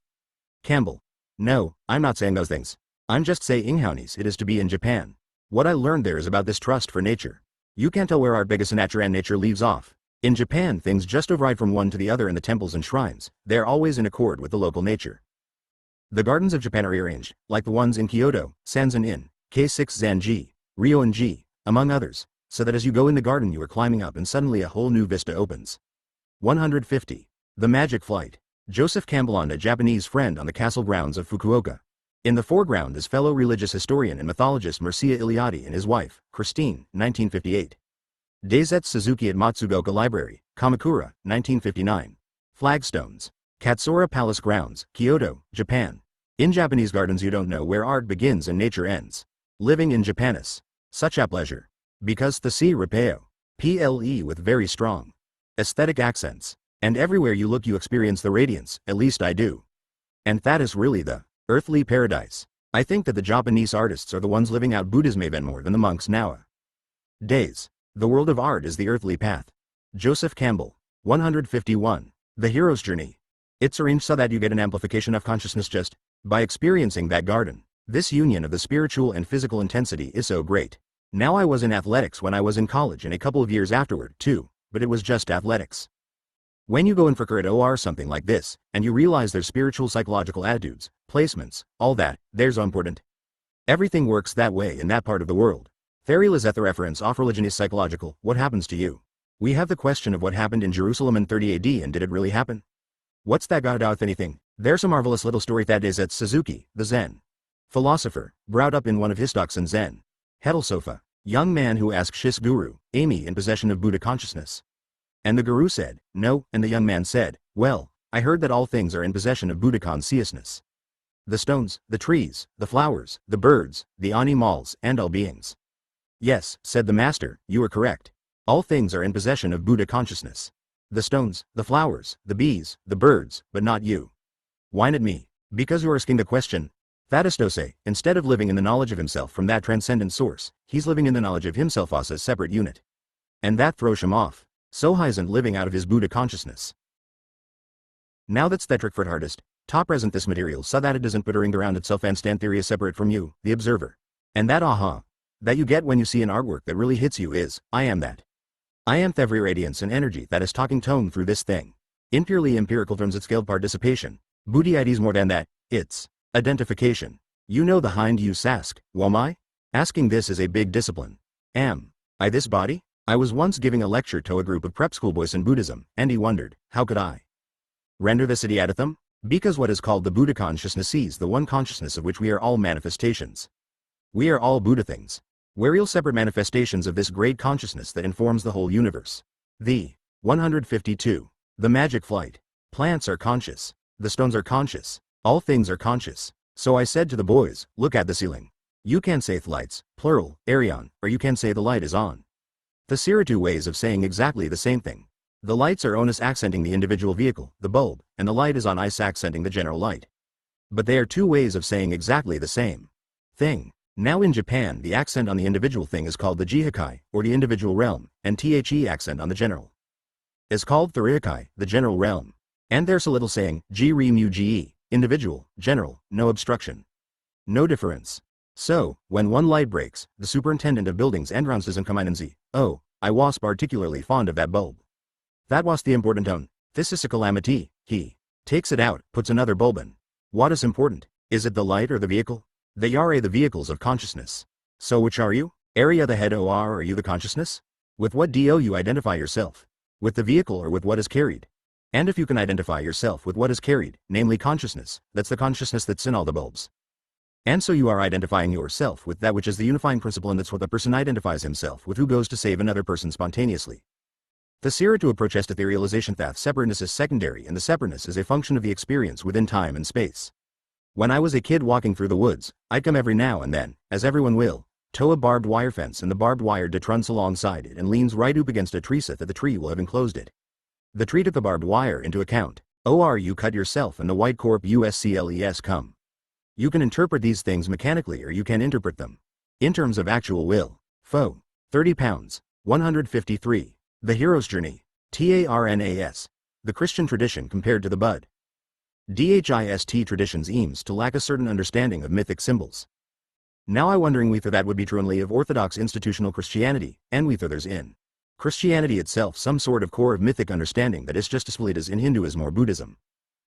Campbell. No, I'm not saying those things. I'm just saying how nice it is to be in Japan. What I learned there is about this trust for nature. You can't tell where our biggest nature and nature leaves off. In Japan things just override from one to the other in the temples and shrines. They're always in accord with the local nature. The gardens of Japan are arranged, like the ones in Kyoto, Sanzen-in, K6 Zanji, Ryo-in-ji, among others, so that as you go in the garden you are climbing up and suddenly a whole new vista opens. 150. The Magic Flight. Joseph Campbell, a Japanese friend on the castle grounds of Fukuoka. In the foreground is fellow religious historian and mythologist Mircea Eliade and his wife, Christine, 1958. Daisetsu Suzuki at Matsugoka Library, Kamakura, 1959. Flagstones. Katsura Palace Grounds, Kyoto, Japan. In Japanese gardens you don't know where art begins and nature ends. Living in Japan is such a pleasure. Because the sea repeo. PLE with very strong aesthetic accents. And everywhere you look you experience the radiance, at least I do. And that is really the earthly paradise. I think that the Japanese artists are the ones living out Buddhism even more than the monks nowadays. The world of art is the earthly path. Joseph Campbell. 151. The Hero's Journey. It's arranged so that you get an amplification of consciousness just by experiencing that garden. This union of the spiritual and physical intensity is so great. Now I was in athletics when I was in college and a couple of years afterward too, but it was just athletics. When you go in for career or something like this, and you realize there's spiritual psychological attitudes, placements, all that, there's so important. Everything works that way in that part of the world. There is at the reference of religion is psychological, what happens to you? We have the question of what happened in Jerusalem in 30 AD and did it really happen? What's that got to do with anything? There's a marvelous little story that is at Suzuki, the Zen philosopher, brought up in one of his talks in Zen Hedel Sofa, young man who asked his guru, Amy in possession of Buddha consciousness. And the guru said, no, and the young man said, well, I heard that all things are in possession of Buddha consciousness. The stones, the trees, the flowers, the birds, the animals, and all beings. Yes, said the master, you are correct. All things are in possession of Buddha consciousness. The stones, the flowers, the bees, the birds, but not you. Why not me? Because you're asking the question. That is to say, instead of living in the knowledge of himself from that transcendent source, he's living in the knowledge of himself as a separate unit. And that throws him off. So he isn't living out of his Buddha consciousness. Now that's the trick for an artist, to present this material so that it doesn't puttering around itself and stand theory is separate from you, the observer. And that aha that you get when you see an artwork that really hits you is, I am that. I am the every radiance and energy that is talking tone through this thing. In purely empirical terms it's scaled participation. Buddhi is more than that, it's identification. You know the hind you ask, wam I? Asking this is a big discipline. Am I this body? I was once giving a lecture to a group of prep school boys in Buddhism, and he wondered, how could I render this idiotathum? Because what is called the Buddha consciousness is the one consciousness of which we are all manifestations. We are all Buddha things. We're real separate manifestations of this great consciousness that informs the whole universe. The 152. The Magic Flight. Plants are conscious. The stones are conscious. All things are conscious. So I said to the boys, look at the ceiling. You can say the lights, plural, Arion, or you can say the light is on. The are two ways of saying exactly the same thing. The lights are onus accenting the individual vehicle, the bulb, and the light is on ice accenting the general light. But they are two ways of saying exactly the same thing. Now in Japan, the accent on the individual thing is called the jihakai, or the individual realm, and the accent on the general is called the ryokai, the general realm. And there's a little saying, ji-ri mu ji, individual, general, no obstruction. No difference. So, when one light breaks, the superintendent of buildings announces in Z, oh, I was particularly fond of that bulb. That was the important tone. This is a calamity. He takes it out, puts another bulb in. What is important? Is it the light or the vehicle? They are the vehicles of consciousness. So which are you? Area the head or are you the consciousness? With what do you identify yourself? With the vehicle or with what is carried? And if you can identify yourself with what is carried, namely consciousness, that's the consciousness that's in all the bulbs. And so you are identifying yourself with that which is the unifying principle, and that's what the person identifies himself with who goes to save another person spontaneously. The Sira to approach etherealization that separateness is secondary and the separateness is a function of the experience within time and space. When I was a kid walking through the woods, I'd come every now and then, as everyone will, tow a barbed wire fence and the barbed wire detruns alongside it and leans right up against a tree so that the tree will have enclosed it. The tree took the barbed wire into account. Or you cut yourself and the white corp USCLES come. You can interpret these things mechanically or you can interpret them in terms of actual will. Foe. 30 pounds. 153. The Hero's Journey. TARNAS. The Christian tradition compared to the Bud. DHIST traditions aims to lack a certain understanding of mythic symbols. Now I wondering whether that would be true only of Orthodox institutional Christianity, and whether there's in Christianity itself some sort of core of mythic understanding that is just as valid as in Hinduism or Buddhism.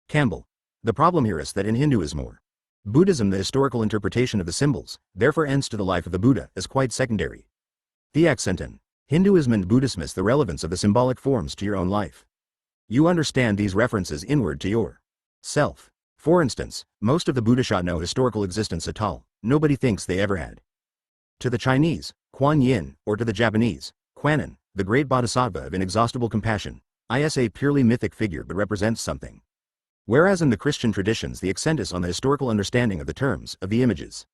Campbell. The problem here is that in Hinduism or Buddhism the historical interpretation of the symbols, therefore ends to the life of the Buddha, is quite secondary. The accent in Hinduism and Buddhism is the relevance of the symbolic forms to your own life. You understand these references inward to your self. For instance, most of the Buddha had no historical existence at all, nobody thinks they ever had. To the Chinese, Kuan Yin, or to the Japanese, Kuanon, the great bodhisattva of inexhaustible compassion, is a purely mythic figure but represents something. Whereas in the Christian traditions the accent is on the historical understanding of the terms, of the images.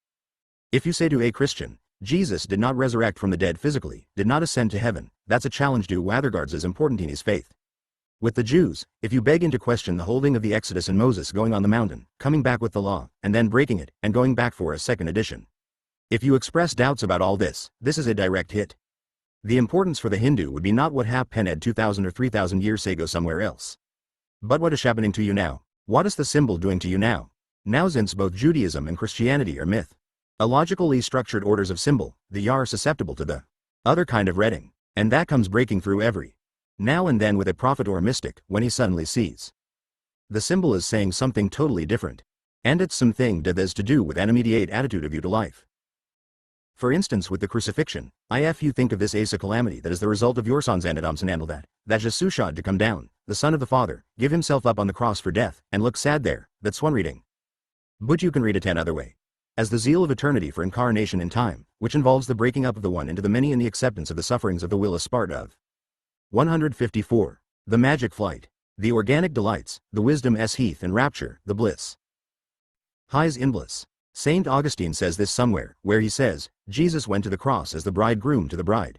If you say to a Christian, Jesus did not resurrect from the dead physically, did not ascend to heaven, that's a challenge to who regards as important in his faith. With the Jews, if you beg into question the holding of the Exodus and Moses going on the mountain, coming back with the law, and then breaking it, and going back for a second edition. If you express doubts about all this is a direct hit. The importance for the Hindu would be not what happened 2,000 or 3,000 years ago somewhere else. But what is happening to you now? What is the symbol doing to you now? Now since both Judaism and Christianity are myth, a logically structured orders of symbol, they are susceptible to the other kind of reading, and that comes breaking through every now and then with a prophet or a mystic when he suddenly sees the symbol is saying something totally different, and it's something that has to do with an immediate attitude of you to life. For instance, with the crucifixion, if you think of this as a calamity that is the result of your sons and Adam's and handle that Jesus had to come down, the Son of the Father, give himself up on the cross for death, and look sad there, that's one reading. But you can read it another way. As the zeal of eternity for incarnation in time, which involves the breaking up of the one into the many and the acceptance of the sufferings of the will as part of. 154. The magic flight. The organic delights, the wisdom heath and rapture, the bliss. Highs in bliss. Saint Augustine says this somewhere, where he says, Jesus went to the cross as the bridegroom to the bride.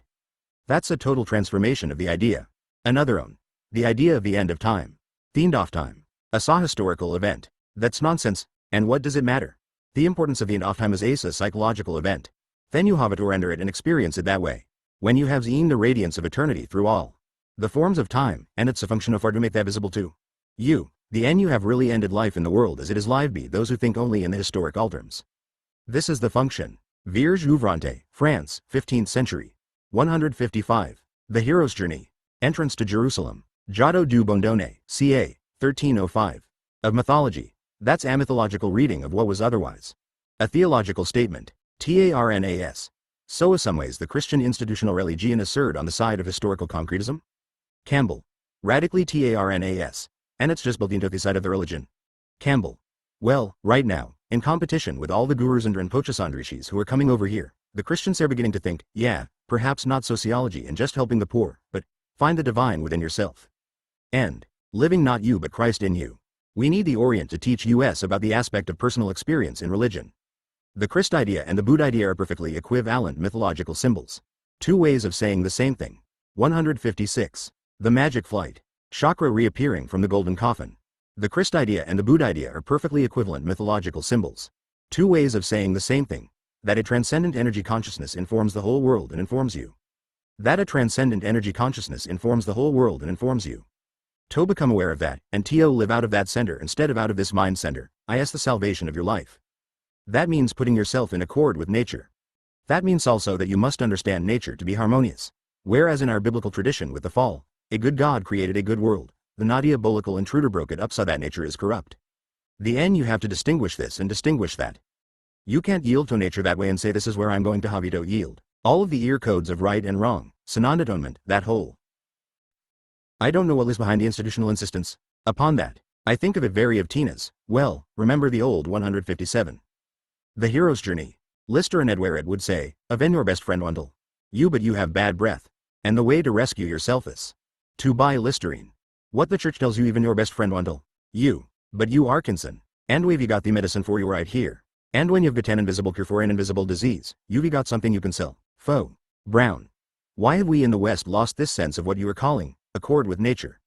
That's a total transformation of the idea. Another own. The idea of the end of time. The end of time. A historical event. That's nonsense, and what does it matter? The importance of the end of time is a psychological event. Then you have it or enter it and experience it that way. When you have seen the radiance of eternity through all the forms of time, and it's a function of art to make that visible to you. The end you have really ended life in the world as it is live be those who think only in the historic terms. This is the function. Vierge Ouvrante, France, 15th century. 155. The Hero's Journey. Entrance to Jerusalem. Giotto du Bondone, ca. 1305. Of mythology. That's a mythological reading of what was otherwise a theological statement. TARNAS. So in some ways the Christian institutional religion assert on the side of historical concretism? Campbell. Radically TARNAS. And it's just built into the side of the religion. Campbell. Well, right now, in competition with all the gurus and Rinpoche Sandrishis who are coming over here, the Christians are beginning to think, yeah, perhaps not sociology and just helping the poor, but find the divine within yourself. And living not you but Christ in you. We need the Orient to teach us about the aspect of personal experience in religion. The Christ idea and the Buddha idea are perfectly equivalent mythological symbols. Two ways of saying the same thing. 156. The magic flight. Chakra reappearing from the golden coffin. The Christ idea and the Buddha idea are perfectly equivalent mythological symbols. Two ways of saying the same thing. That a transcendent energy consciousness informs the whole world and informs you. That a transcendent energy consciousness informs the whole world and informs you. To become aware of that, and to live out of that center instead of out of this mind center, is the salvation of your life. That means putting yourself in accord with nature. That means also that you must understand nature to be harmonious. Whereas in our biblical tradition with the fall, a good God created a good world, the diabolical intruder broke it up so that nature is corrupt. The end you have to distinguish this and distinguish that. You can't yield to nature that way and say this is where I'm going to have you to yield. All of the ear codes of right and wrong, Sananda atonement, that whole. I don't know what is behind the institutional insistence upon that. I think of it very of Tina's. Well, remember the old 157. The hero's journey. Lister and Edward would say, "Aven your best friend Wendell. You but you have bad breath. And the way to rescue yourself is to buy Listerine." What the church tells you even your best friend Wendell. You. But you Arkinson. And we've got the medicine for you right here. And when you've got an invisible cure for an invisible disease, you've got something you can sell. Foe. Brown. Why have we in the West lost this sense of what you are calling accord with nature?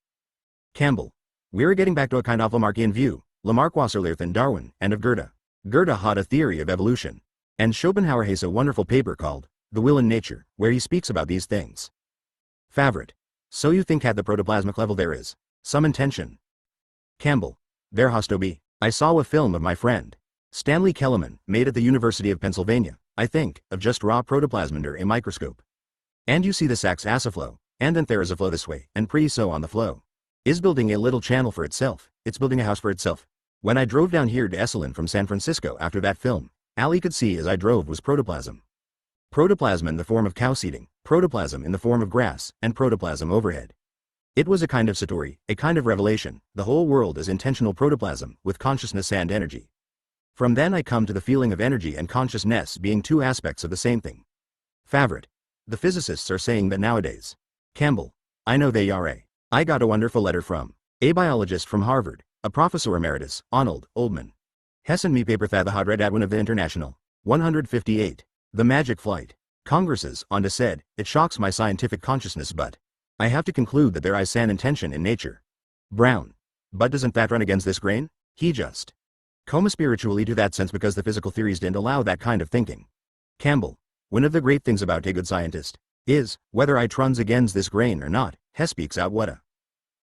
Campbell. We're getting back to a kind of Lamarckian view, Lamarck was earlier than Darwin, and of Goethe. Goethe had a theory of evolution. And Schopenhauer has a wonderful paper called The Will in Nature, where he speaks about these things. Favorite. So you think at the protoplasmic level there is some intention? Campbell. There has to be. I saw a film of my friend Stanley Kellerman, made at the University of Pennsylvania, I think, of just raw protoplasm under a microscope. And you see the sacs aciflow, and then there is a flow this way, and pretty so on the flow. Is building a little channel for itself, it's building a house for itself. When I drove down here to Esalen from San Francisco after that film, all he could see as I drove was protoplasm. Protoplasm in the form of cow seeding, protoplasm in the form of grass, and protoplasm overhead. It was a kind of satori, a kind of revelation, the whole world is intentional protoplasm, with consciousness and energy. From then I come to the feeling of energy and consciousness being two aspects of the same thing. Favorite. The physicists are saying that nowadays. Campbell. I know they are. I got a wonderful letter from a biologist from Harvard, a professor emeritus, Arnold Oldman. Hessen me paper that the had read at one of the international 158. The Magic Flight. Congresses, on said, it shocks my scientific consciousness but I have to conclude that there is an intention in nature. Brown. But doesn't that run against this grain? He just coma spiritually to that sense because the physical theories didn't allow that kind of thinking. Campbell. One of the great things about a good scientist is, whether I truns against this grain or not, he speaks out what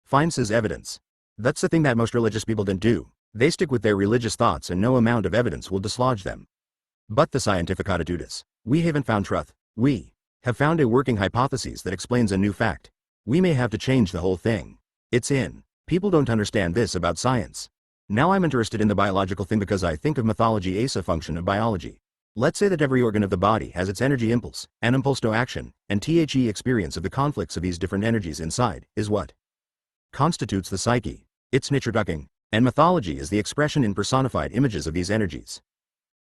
finds his evidence. That's the thing that most religious people don't do. They stick with their religious thoughts and no amount of evidence will dislodge them. But the scientific attitude is, we haven't found truth, we have found a working hypothesis that explains a new fact. We may have to change the whole thing. It's in. People don't understand this about science. Now I'm interested in the biological thing because I think of mythology as a function of biology. Let's say that every organ of the body has its energy impulse, an impulse to action, and the experience of the conflicts of these different energies inside, is what constitutes the psyche. It's nature ducking, and mythology is the expression in personified images of these energies.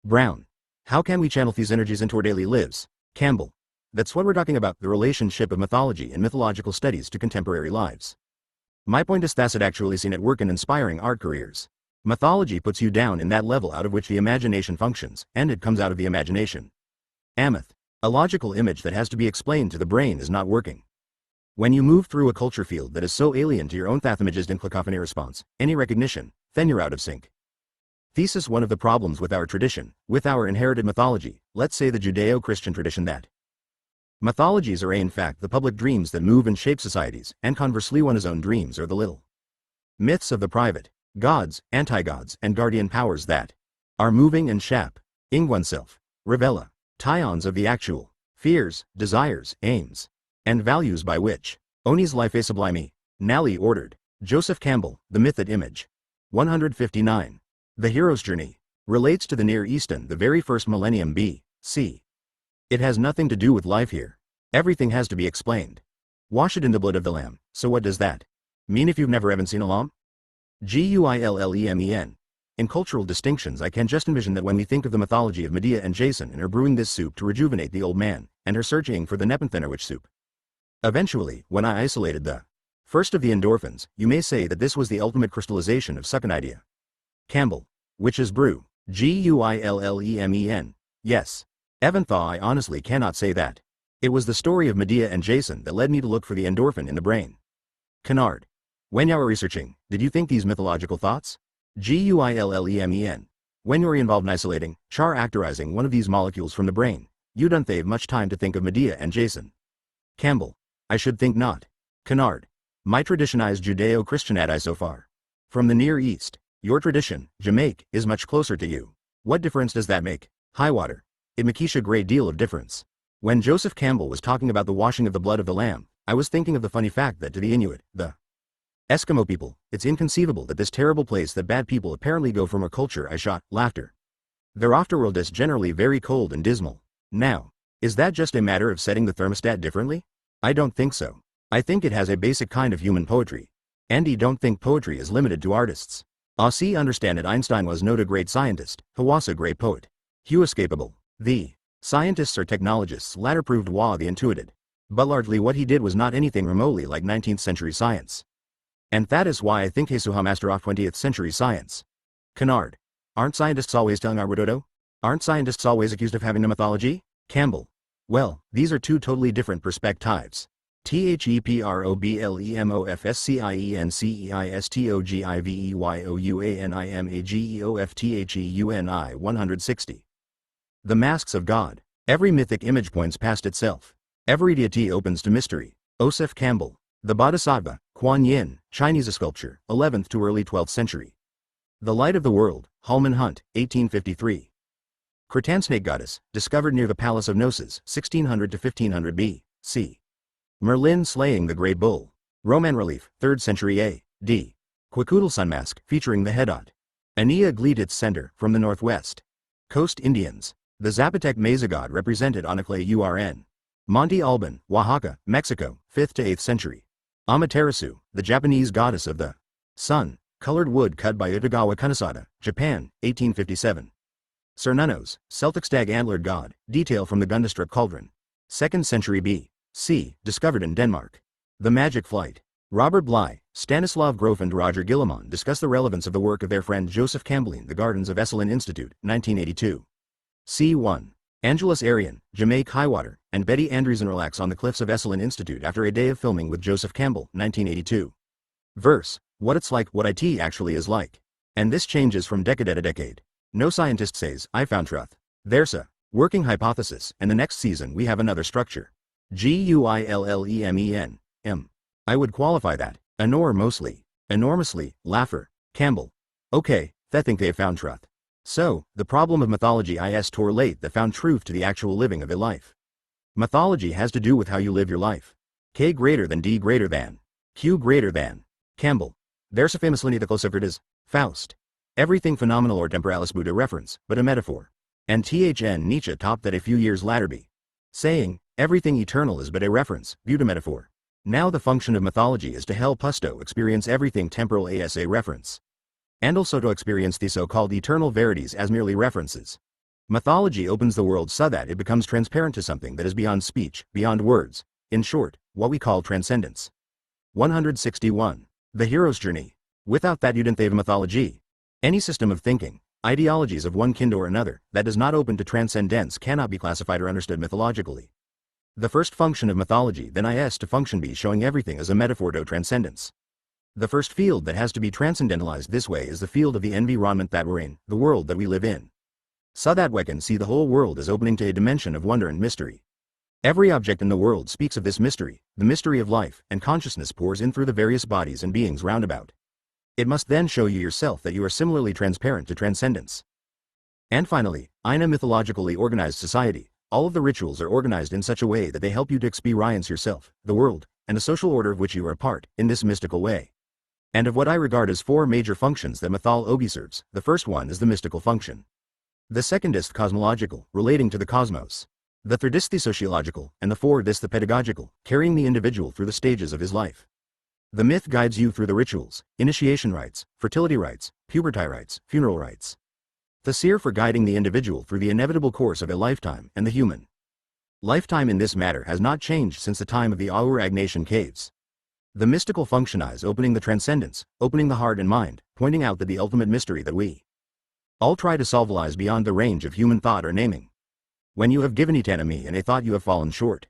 Brown. How can we channel these energies into our daily lives? Campbell. That's what we're talking about, the relationship of mythology and mythological studies to contemporary lives. My point is that's it actually seen at work in inspiring art careers. Mythology puts you down in that level out of which the imagination functions, and it comes out of the imagination. Ameth. A logical image that has to be explained to the brain is not working. When you move through a culture field that is so alien to your own images and cacophony response, any recognition, then you're out of sync. Thesis. One of the problems with our tradition, with our inherited mythology, let's say the Judeo-Christian tradition, that mythologies are in fact the public dreams that move and shape societies, and conversely one's own dreams are the little myths of the private gods, anti-gods, and guardian powers that are moving and shaping oneself. Revela. Tions of the actual fears, desires, aims, and values by which Oni's life is sublime. Nally ordered. Joseph Campbell, The Mythic Image. 159. The hero's journey relates to the Near Eastern, the very first millennium B.C. It has nothing to do with life here. Everything has to be explained. Wash it in the blood of the lamb. So what does that mean if you've never even seen a lamb? Guillemen. In cultural distinctions, I can just envision that when we think of the mythology of Medea and Jason and her brewing this soup to rejuvenate the old man, and her searching for the Nepenthenowich soup. Eventually, when I isolated the first of the endorphins, you may say that this was the ultimate crystallization of second idea. Campbell. Which is brew. Guillemen. Yes. Eventhaw. I honestly cannot say that. It was the story of Medea and Jason that led me to look for the endorphin in the brain. Canard. When you were researching, did you think these mythological thoughts? Guillemen. When you were involved in isolating, characterizing one of these molecules from the brain, you don't have much time to think of Medea and Jason. Campbell. I should think not. Canard. My traditionized Judeo-Christianity so far. From the Near East, your tradition, Jamaica, is much closer to you. What difference does that make? Highwater. It makes a great deal of difference. When Joseph Campbell was talking about the washing of the blood of the lamb, I was thinking of the funny fact that to the Inuit, the Eskimo people, it's inconceivable that this terrible place that bad people apparently go from a culture I shot, laughter. Their afterworld is generally very cold and dismal. Now, is that just a matter of setting the thermostat differently? I don't think so. I think it has a basic kind of human poetry. Andy don't think poetry is limited to artists. Aussie understand that Einstein was not a great scientist, he was a great poet. Hugh escapable. The scientists or technologists latter proved wah the intuited. But largely what he did was not anything remotely like 19th century science. And that is why I think he's a master of 20th century science. Canard. Aren't scientists always telling our Rododo? Aren't scientists always accused of having a mythology? Campbell. Well, these are two totally different perspectives. THEPROBLEMOFSCIENCEISTOGIVEYOUANIMAGEOFTHEUNI 160. The masks of God. Every mythic image points past itself. Every deity opens to mystery. Osef Campbell. The Bodhisattva, Kuan Yin, Chinese sculpture, 11th to early 12th century. The Light of the World, Holman Hunt, 1853. Cretan snake goddess, discovered near the Palace of Gnosis, 1600 to 1500 B.C. Merlin slaying the Great Bull. Roman relief, 3rd century A.D. Quetzalcoatl sun mask, featuring the Hedot. Ania Gleed its center, from the northwest. Coast Indians. The Zapotec Mesa god represented on a clay urn. Monte Alban, Oaxaca, Mexico, 5th to 8th century. Amaterasu, the Japanese goddess of the sun. Colored wood cut by Utagawa Kunisada, Japan, 1857. Cernunnos, Celtic stag antlered god, detail from the Gundestrup cauldron. 2nd century B.C., discovered in Denmark. The Magic Flight. Robert Bly, Stanislav Grof and Roger Guillemot discuss the relevance of the work of their friend Joseph Campbell in The Gardens of Esalen Institute, 1982. C1. Angelus Arian, Jamaica Highwater, and Betty Andreessen relax on the cliffs of Esalen Institute after a day of filming with Joseph Campbell, 1982. Verse. What it's like, what it actually is like. And this changes from decade to decade. No scientist says, I found truth. There's a working hypothesis, and the next season we have another structure. Guillemen. I would qualify that, enormously, laugher, Campbell. Okay, they think they have found truth. So, the problem of mythology is to relate that found truth to the actual living of a life. Mythology has to do with how you live your life. K greater than D greater than. Q greater than. Campbell. There's a famous line that close over it is, Faust. Everything phenomenal or temporalis Buddha reference, but a metaphor. And THN Nietzsche topped that a few years later by saying, everything eternal is but a reference, viewed a metaphor. Now the function of mythology is to help us to experience everything temporal as a reference. And also to experience the so-called eternal verities as merely references. Mythology opens the world so that it becomes transparent to something that is beyond speech, beyond words, in short, what we call transcendence. 161. The hero's journey. Without that you don't have a mythology. Any system of thinking, ideologies of one kind or another, that is not open to transcendence cannot be classified or understood mythologically. The first function of mythology then is to function be showing everything as a metaphor to transcendence. The first field that has to be transcendentalized this way is the field of the environment that we're in, the world that we live in. So that we can see the whole world as opening to a dimension of wonder and mystery. Every object in the world speaks of this mystery, the mystery of life, and consciousness pours in through the various bodies and beings roundabout. It must then show you yourself that you are similarly transparent to transcendence. And finally, in a mythologically organized society, all of the rituals are organized in such a way that they help you to experience yourself, the world, and the social order of which you are a part, in this mystical way. And of what I regard as four major functions that mythology serves, the first one is the mystical function. The second is cosmological, relating to the cosmos. The third is the sociological, and the fourth is the pedagogical, carrying the individual through the stages of his life. The myth guides you through the rituals, initiation rites, fertility rites, puberty rites, funeral rites. The seer for guiding the individual through the inevitable course of a lifetime, and the human lifetime in this matter has not changed since the time of the Aur-Agnatian caves. The mystical function is opening the transcendence, opening the heart and mind, pointing out that the ultimate mystery that we all try to solve lies beyond the range of human thought or naming. When you have given it enemy and a thought you have fallen short.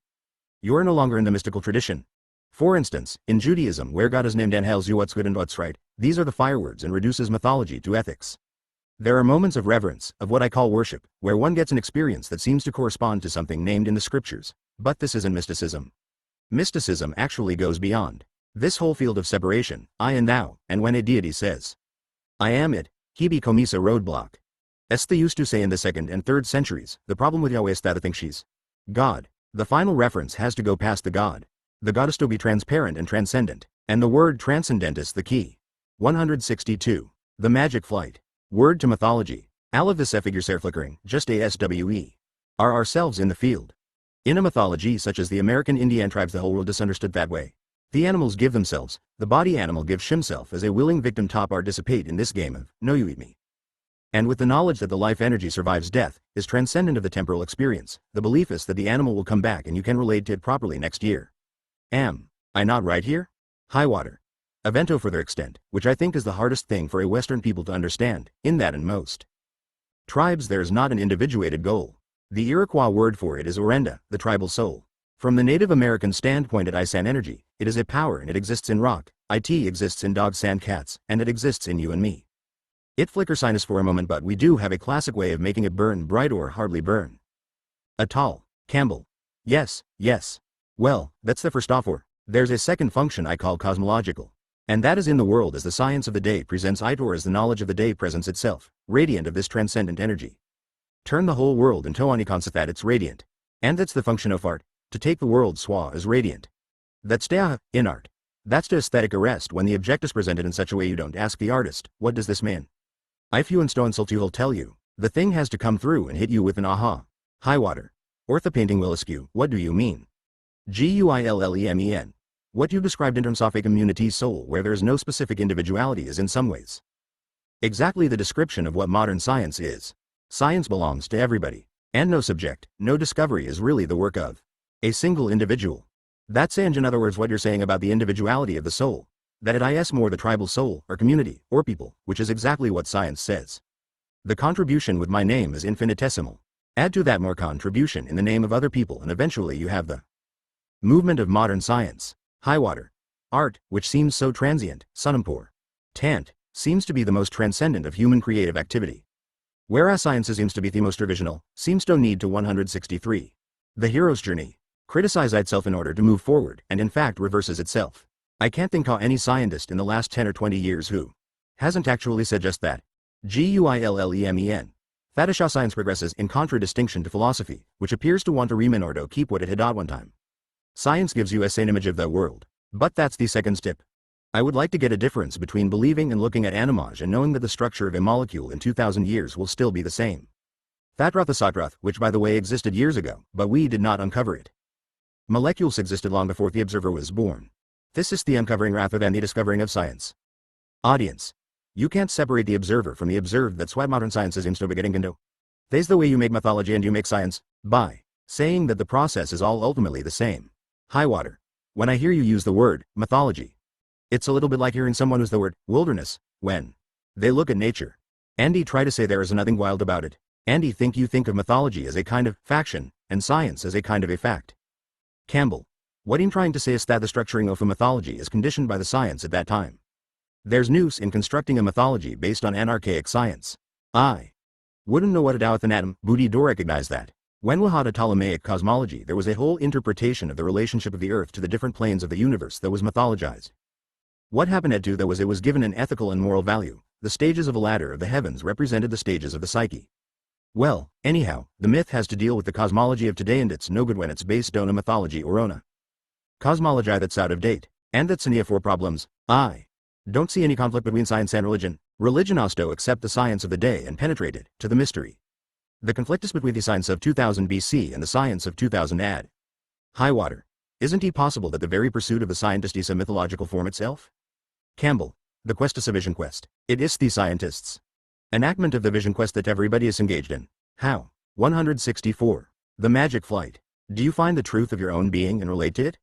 You are no longer in the mystical tradition. For instance, in Judaism where God is named and tells you what's good and what's right, these are the firewords and reduces mythology to ethics. There are moments of reverence, of what I call worship, where one gets an experience that seems to correspond to something named in the scriptures. But this isn't mysticism. Mysticism actually goes beyond this whole field of separation, I and thou, and when a deity says, I am it, he becomes a roadblock. As they used to say in the 2nd and 3rd centuries, the problem with Yahweh is that I think she's God. The final reference has to go past the God. The God is to be transparent and transcendent, and the word transcendent is the key. 162. The Magic Flight. Word to mythology. All of this figures are flickering, just ASWE. Are ourselves in the field. In a mythology such as the American Indian tribes, the whole world is understood that way. The animals give themselves, the body animal gives himself as a willing victim to participate in this game of, no you eat me. And with the knowledge that the life energy survives death, is transcendent of the temporal experience, the belief is that the animal will come back and you can relate to it properly next year. Am I not right here? High water. Evento further extent, which I think is the hardest thing for a Western people to understand, in that in most tribes there is not an individuated goal. The Iroquois word for it is Orenda, the tribal soul. From the Native American standpoint at Isan energy, it is a power and it exists in rock, it exists in dogs and cats, and it exists in you and me. It flickers sinus for a moment, but we do have a classic way of making it burn bright or hardly burn. Atal, Campbell. Yes, yes. Well, that's the first offer. There's a second function I call cosmological. And that is in the world as the science of the day presents it or as the knowledge of the day presents itself, radiant of this transcendent energy. Turn the whole world into any concept that it's radiant. And that's the function of art, to take the world swa as radiant. That's in art. That's the aesthetic arrest when the object is presented in such a way you don't ask the artist, what does this mean? If you insult you will tell you, the thing has to come through and hit you with an aha. High water. Orthopainting will ask you, what do you mean? GUILLEMEN. What you described in terms of a community's soul where there is no specific individuality is in some ways exactly the description of what modern science is. Science belongs to everybody, and no subject, no discovery is really the work of a single individual. That's in other words what you're saying about the individuality of the soul, that it is more the tribal soul, or community, or people, which is exactly what science says. The contribution with my name is infinitesimal. Add to that more contribution in the name of other people and eventually you have the movement of modern science. High water. Art, which seems so transient, Sunampur. Tant, seems to be the most transcendent of human creative activity. Whereas science seems to be the most revisional, seems to need to 163. The hero's journey. Criticizes itself in order to move forward, and in fact reverses itself. I can't think how any scientist in the last 10 or 20 years who hasn't actually said just that. GUILLEMEN. Fatisha science progresses in contradistinction to philosophy, which appears to want to remain or to keep what it had at one time. Science gives you a sane image of the world. But that's the second step. I would like to get a difference between believing and looking at animage and knowing that the structure of a molecule in 2000 years will still be the same. Thatrath, which by the way existed years ago, but we did not uncover it. Molecules existed long before the observer was born. This is the uncovering rather than the discovering of science. Audience. You can't separate the observer from the observed. That's why modern science seems to be getting into. There's the way you make mythology and you make science, by saying that the process is all ultimately the same. High water. When I hear you use the word mythology, it's a little bit like hearing someone use the word wilderness when they look at nature. Andy try to say there is nothing wild about it. Andy think you think of mythology as a kind of faction and science as a kind of a fact. Campbell. What I'm trying to say is that the structuring of a mythology is conditioned by the science at that time. There's news in constructing a mythology based on an archaic science. I wouldn't know what a Tao with an atom, Budi do recognize that. When we had a Ptolemaic cosmology there was a whole interpretation of the relationship of the earth to the different planes of the universe that was mythologized. What happened at that was it was given an ethical and moral value. The stages of a ladder of the heavens represented the stages of the psyche. Well, anyhow, the myth has to deal with the cosmology of today and it's no good when it's based on a mythology or on a cosmology that's out of date. And that's any of four problems. I don't see any conflict between science and religion. Religion has to accept the science of the day and penetrate it to the mystery. The conflict is between the science of 2000 BC and the science of 2000 AD. High water. Isn't it possible that the very pursuit of the scientist is a mythological form itself? Campbell. The quest is a vision quest. It is the scientists' enactment of the vision quest that everybody is engaged in. How? 164. The magic flight. Do you find the truth of your own being and relate to it?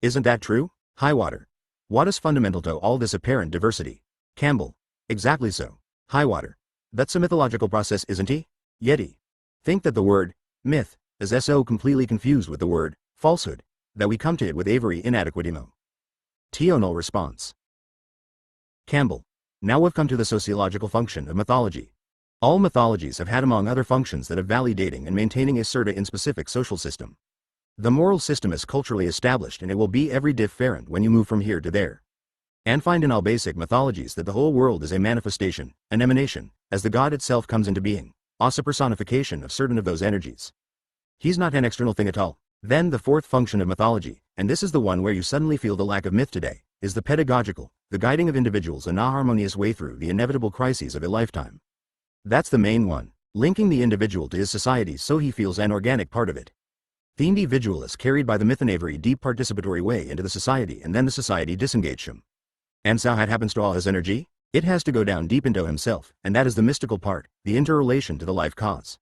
Isn't that true? High water. What is fundamental to all this apparent diversity? Campbell. Exactly so. High water. That's a mythological process, isn't he? Yeti. Think that the word myth is so completely confused with the word falsehood that we come to it with every inadequate emo. Tonal response. Campbell. Now we've come to the sociological function of mythology. All mythologies have had among other functions that of validating and maintaining a certain specific social system. The moral system is culturally established and it will be every different when you move from here to there. And find in all basic mythologies that the whole world is a manifestation, an emanation, as the God itself comes into being, as a personification of certain of those energies. He's not an external thing at all. Then the fourth function of mythology, and this is the one where you suddenly feel the lack of myth today, is the pedagogical, the guiding of individuals in a harmonious way through the inevitable crises of a lifetime. That's the main one, linking the individual to his society so he feels an organic part of it. The individual is carried by the myth in a very deep participatory way into the society and then the society disengage him. And so how it happens to all his energy? It has to go down deep into himself, and that is the mystical part, the interrelation to the life cause.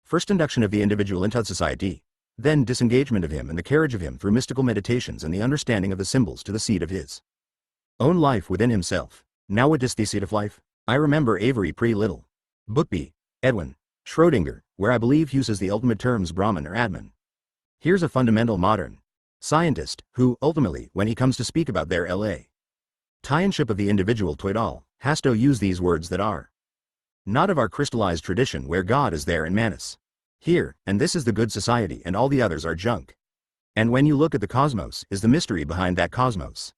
First induction of the individual into society, then disengagement of him and the carriage of him through mystical meditations and the understanding of the symbols to the seed of his own life within himself. Now what is the seed of life? I remember Avery Little. Book B. Edwin Schrödinger, where I believe uses the ultimate terms Brahman or Atman. Here's a fundamental modern scientist who, ultimately, when he comes to speak about their L.A. tie-inship of the individual to it all, has to use these words that are not of our crystallized tradition where God is there in Manus. Here, and this is the good society and all the others are junk. And when you look at the cosmos, is the mystery behind that cosmos.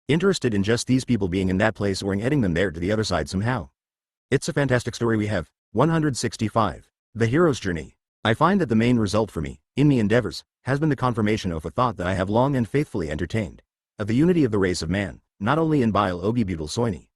Interested in just these people being in that place or in getting them there to the other side somehow. It's a fantastic story we have. 165. The Hero's Journey. I find that the main result for me, in me endeavors, has been the confirmation of a thought that I have long and faithfully entertained, of the unity of the race of man, not only in bio-obi-butyl soini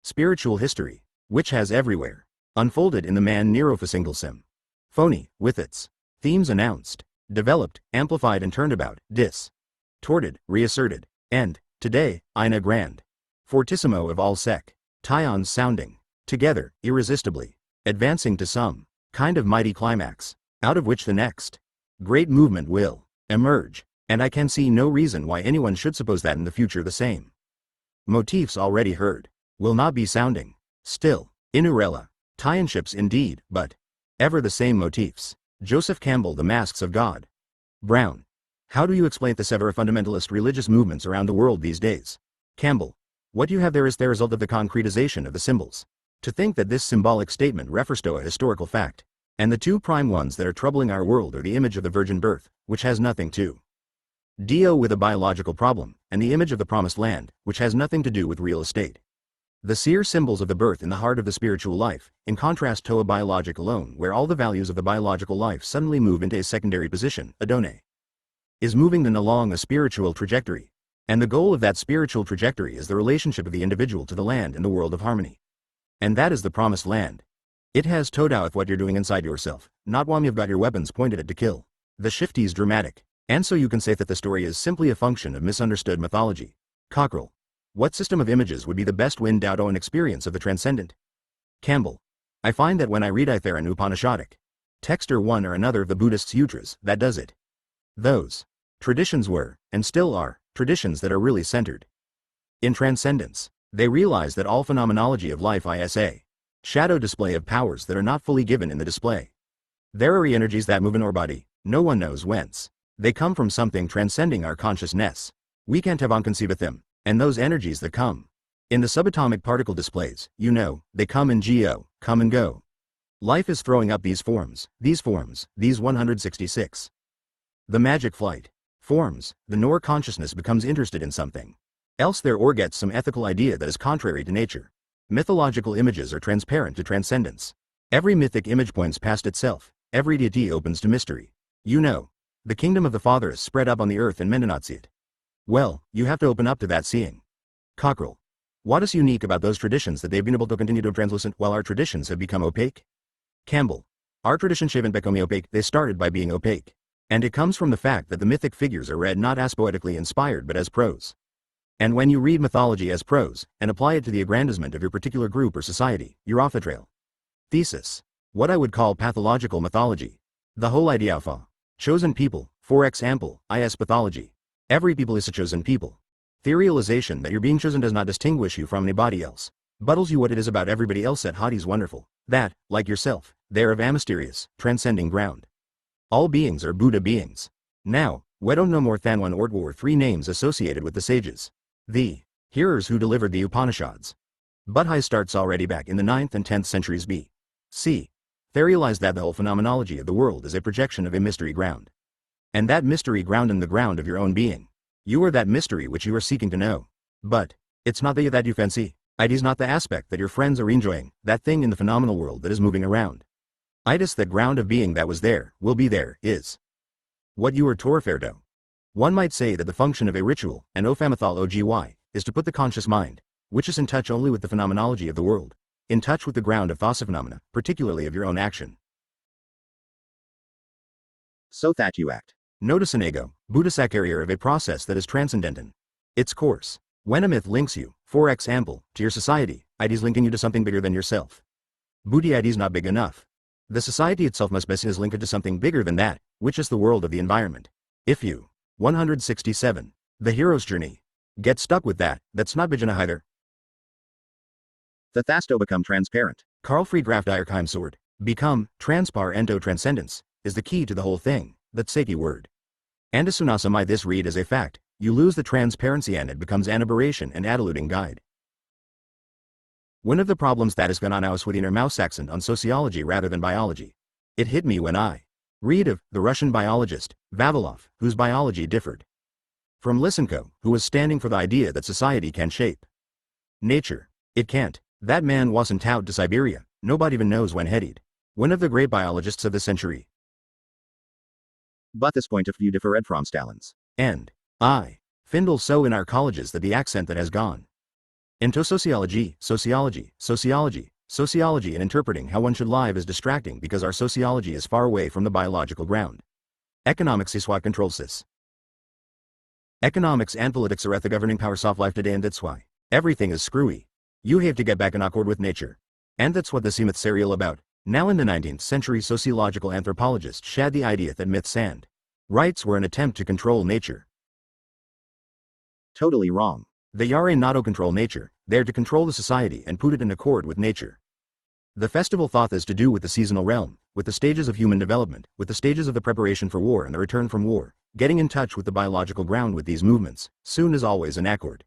spiritual history, which has everywhere unfolded in the man Nero Fasinglesim. Phony, with its themes announced, developed, amplified and turned about, distorted, reasserted, and, today, in a grand, fortissimo of all sec, tions sounding, together, irresistibly, advancing to some kind of mighty climax, out of which the next great movement will emerge, and I can see no reason why anyone should suppose that in the future the same motifs already heard will not be sounding, still, inurella, tie-inships indeed, but ever the same motifs. Joseph Campbell, The Masks of God. Brown. How do you explain the several fundamentalist religious movements around the world these days? Campbell. What you have there is the result of the concretization of the symbols. To think that this symbolic statement refers to a historical fact. And the two prime ones that are troubling our world are the image of the virgin birth, which has nothing to do with a biological problem, and the image of the promised land, which has nothing to do with real estate. The seer symbols of the birth in the heart of the spiritual life, in contrast to a biologic alone where all the values of the biological life suddenly move into a secondary position, Adone is moving then along a spiritual trajectory. And the goal of that spiritual trajectory is the relationship of the individual to the land in the world of harmony. And that is the promised land. It has to do with what you're doing inside yourself, not when you've got your weapons pointed at to kill. The shift is dramatic. And so you can say that the story is simply a function of misunderstood mythology. Cockrell. What system of images would be the best wind out an experience of the transcendent? Campbell. I find that when I read either an Upanishadic text or one or another of the Buddhist sutras, that does it. Those traditions were, and still are, traditions that are really centered in transcendence. They realize that all phenomenology of life is a shadow display of powers that are not fully given in the display. There are energies that move in our body, no one knows whence. They come from something transcending our consciousness. We can't have unconceive of them. And those energies that come in the subatomic particle displays, they come and come and go. Life is throwing up these 166. The magic flight forms, the nor consciousness becomes interested in something else there or gets some ethical idea that is contrary to nature. Mythological images are transparent to transcendence. Every mythic image points past itself, every deity opens to mystery. The kingdom of the Father is spread up on the earth and men do not see it. Well, you have to open up to that seeing. Cockrell. What is unique about those traditions that they've been able to continue to translucent while our traditions have become opaque? Campbell. Our traditions haven't become opaque, they started by being opaque. And it comes from the fact that the mythic figures are read not as poetically inspired but as prose. And when you read mythology as prose, and apply it to the aggrandizement of your particular group or society, you're off the trail. Thesis. What I would call pathological mythology. The whole idea of a chosen people, for example, is pathology. Every people is a chosen people. The realization that you're being chosen does not distinguish you from anybody else, but tells you what it is about everybody else that is wonderful, that, like yourself, they're of a mysterious, transcending ground. All beings are Buddha beings. Now, We don't know more than one or three names associated with the sages. The hearers who delivered the Upanishads. Buddha starts already back in the 9th and 10th centuries B.C. They realized that the whole phenomenology of the world is a projection of a mystery ground. And that mystery ground in the ground of your own being. You are that mystery which you are seeking to know. But it's not the that you fancy. It is not the aspect that your friends are enjoying, that thing in the phenomenal world that is moving around. It is that ground of being that was there, will be there, is. What you are torferdo. One might say that the function of a ritual, an ophamathal ogy, is to put the conscious mind, which is in touch only with the phenomenology of the world, in touch with the ground of phenomena, particularly of your own action. So that you act. Notice an ego, Buddha carrier of a process that is transcendent in its course. When a myth links you, for example, to your society, it is linking you to something bigger than yourself. Buddha is not big enough. The society itself must be linked to something bigger than that, which is the world of the environment. If you, 167, the hero's journey, get stuck with that, that's not Vijana either. The thasto become transparent. Carl Friedrich Dierkheim sword, become, transparento transcendence, is the key to the whole thing, that Seki word. And as soon as this read as a fact, you lose the transparency and it becomes an aberration and aduluding guide. One of the problems that has gone on us with inner mouse accent on sociology rather than biology. It hit me when I read of the Russian biologist, Vavilov, whose biology differed from Lysenko, who was standing for the idea that society can shape nature. It can't. That man wasn't out to Siberia, nobody even knows when headed. One of the great biologists of the century. But this point of view differed from Stalin's. And I findle so in our colleges that the accent that has gone into sociology, and interpreting how one should live is distracting because our sociology is far away from the biological ground. Economics is what controls this. Economics and politics are at the governing powers of life today, and that's why everything is screwy. You have to get back in accord with nature. And that's what the Seemith serial about. Now in the 19th century, sociological anthropologists shed the idea that myths and rites were an attempt to control nature. Totally wrong. They are not to control nature, they are to control the society and put it in accord with nature. The festival thought is to do with the seasonal realm, with the stages of human development, with the stages of the preparation for war and the return from war, getting in touch with the biological ground with these movements, soon is always in accord.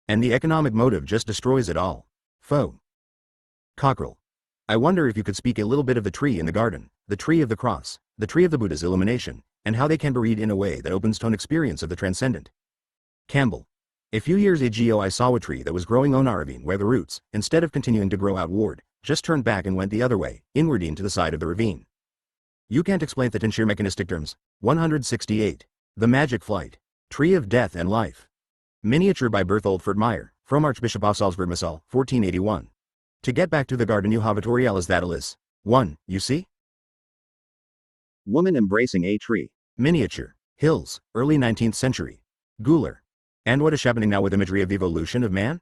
And the economic motive just destroys it all. Foe. Cockerel. I wonder if you could speak a little bit of the tree in the garden, the tree of the cross, the tree of the Buddha's illumination, and how they can be read in a way that opens to an experience of the transcendent. Campbell. A few years ago I saw a tree that was growing on a ravine where the roots, instead of continuing to grow outward, just turned back and went the other way, inward into the side of the ravine. You can't explain that in sheer mechanistic terms. 168. The Magic Flight. Tree of Death and Life. Miniature by Berthold Furtmeyer, from Archbishop of Salzburg Missal, 1481. To get back to the garden you have a tutorial that is. 1. You see? Woman embracing a tree. Miniature. Hills, early 19th century. Guler. And what is happening now with imagery of the evolution of man?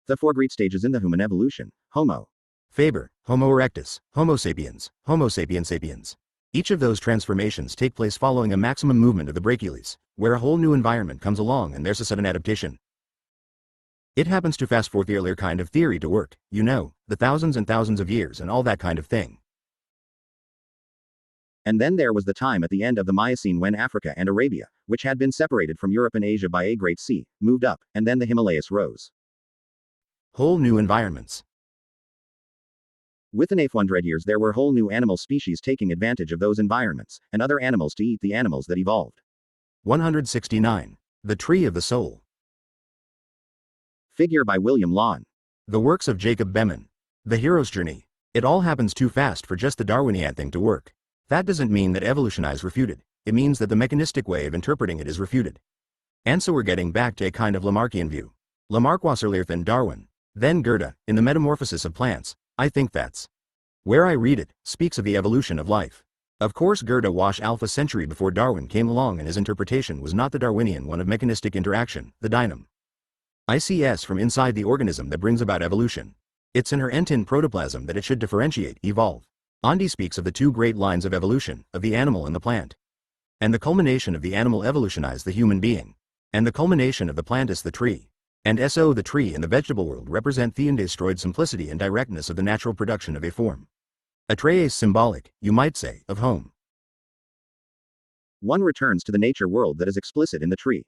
The four great stages in the human evolution. Homo. Faber, Homo erectus, Homo sapiens, Homo sapiens sapiens. Each of those transformations take place following a maximum movement of the brachialis, where a whole new environment comes along and there's a sudden adaptation. It happens to fast forward the earlier kind of theory to work, you know, the thousands and thousands of years and all that kind of thing. And then there was the time at the end of the Miocene when Africa and Arabia, which had been separated from Europe and Asia by a great sea, moved up, and then the Himalayas rose. Whole new environments. Within 800 years there were whole new animal species taking advantage of those environments, and other animals to eat the animals that evolved. 169. The Tree of the Soul. Figure by William Lawn. The works of Jacob Behmen. The Hero's Journey. It all happens too fast for just the Darwinian thing to work. That doesn't mean that evolution is refuted, it means that the mechanistic way of interpreting it is refuted. And so we're getting back to a kind of Lamarckian view. Lamarck was earlier than Darwin. Then Goethe, in the Metamorphosis of Plants, I think that's where I read it, speaks of the evolution of life. Of course Goethe was half a century before Darwin came along and his interpretation was not the Darwinian one of mechanistic interaction, the dynam. ICS from inside the organism that brings about evolution. It's inherent in protoplasm that it should differentiate, evolve. Andy speaks of the two great lines of evolution, of the animal and the plant. And the culmination of the animal evolutionized the human being. And the culmination of the plant is the tree. And so the tree and the vegetable world represent the undestroyed simplicity and directness of the natural production of a form. A tray is symbolic, you might say, of home. One returns to the nature world that is explicit in the tree.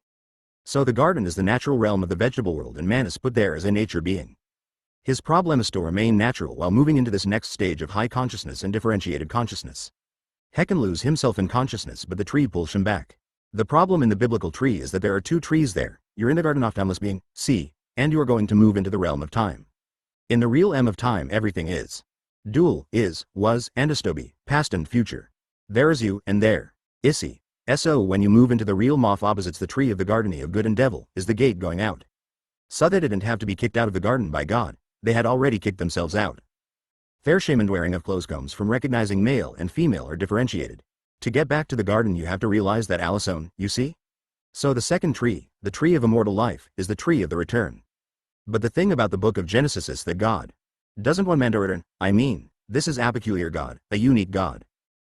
So the garden is the natural realm of the vegetable world and man is put there as a nature being. His problem is to remain natural while moving into this next stage of high consciousness and differentiated consciousness. He can lose himself in consciousness but the tree pulls him back. The problem in the biblical tree is that there are two trees there, you're in the garden of timeless being, C, and you are going to move into the realm of time. In the real M of time everything is. Dual, is, was, and istobi, past and future. There is you, and there. Isi. So when you move into the real moth opposites the tree of the garden of good and devil, is the gate going out. So they didn't have to be kicked out of the garden by God, they had already kicked themselves out. Fair shame and wearing of clothes comes from recognizing male and female are differentiated. To get back to the garden you have to realize that Alison, you see? So the second tree, the tree of immortal life, is the tree of the return. But the thing about the book of Genesis is that God doesn't want man to return, this is a peculiar God, a unique God.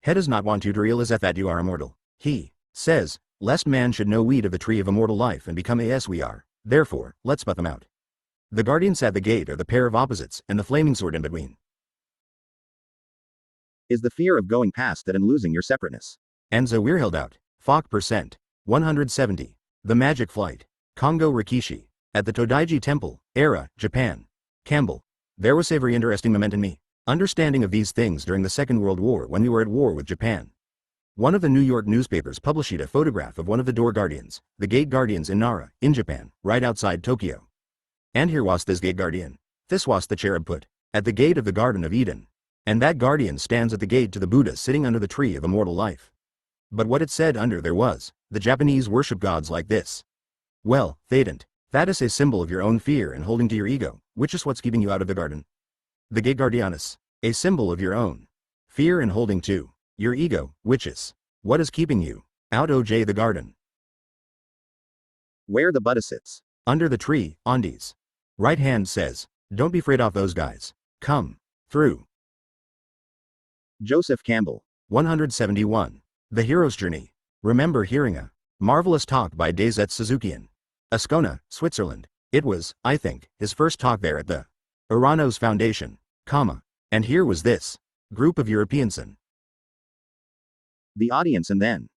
He does not want you to realize that you are immortal. He says, lest man should know weed of the tree of immortal life and become as we are, therefore, let's put them out. The guardians at the gate are the pair of opposites and the flaming sword in between. Is the fear of going past that and losing your separateness. Enzo Weirheld Fok percent. 170. The Magic Flight. Kongo Rikishi. At the Todaiji Temple, Era, Japan. Campbell. There was a very interesting moment in me. Understanding of these things during the Second World War when we were at war with Japan. One of the New York newspapers published a photograph of one of the door guardians, the gate guardians in Nara, in Japan, right outside Tokyo. And here was this gate guardian. This was the cherub put at the gate of the Garden of Eden. And that guardian stands at the gate to the Buddha sitting under the tree of immortal life. But what it said under there was, the Japanese worship gods like this. Well, they didn't. That is a symbol of your own fear and holding to your ego, which is what's keeping you out of the garden. The gate guardianus, a symbol of your own fear and holding to your ego, which is what is keeping you out OJ the garden. Where the Buddha sits. Under the tree, Andes. Right hand says, don't be afraid of those guys. Come through. Joseph Campbell. 171. The Hero's Journey. Remember hearing a marvelous talk by Dazet Suzukian. Ascona, Switzerland. It was, I think, his first talk there at the Uranos Foundation, and here was this group of Europeans and the audience and then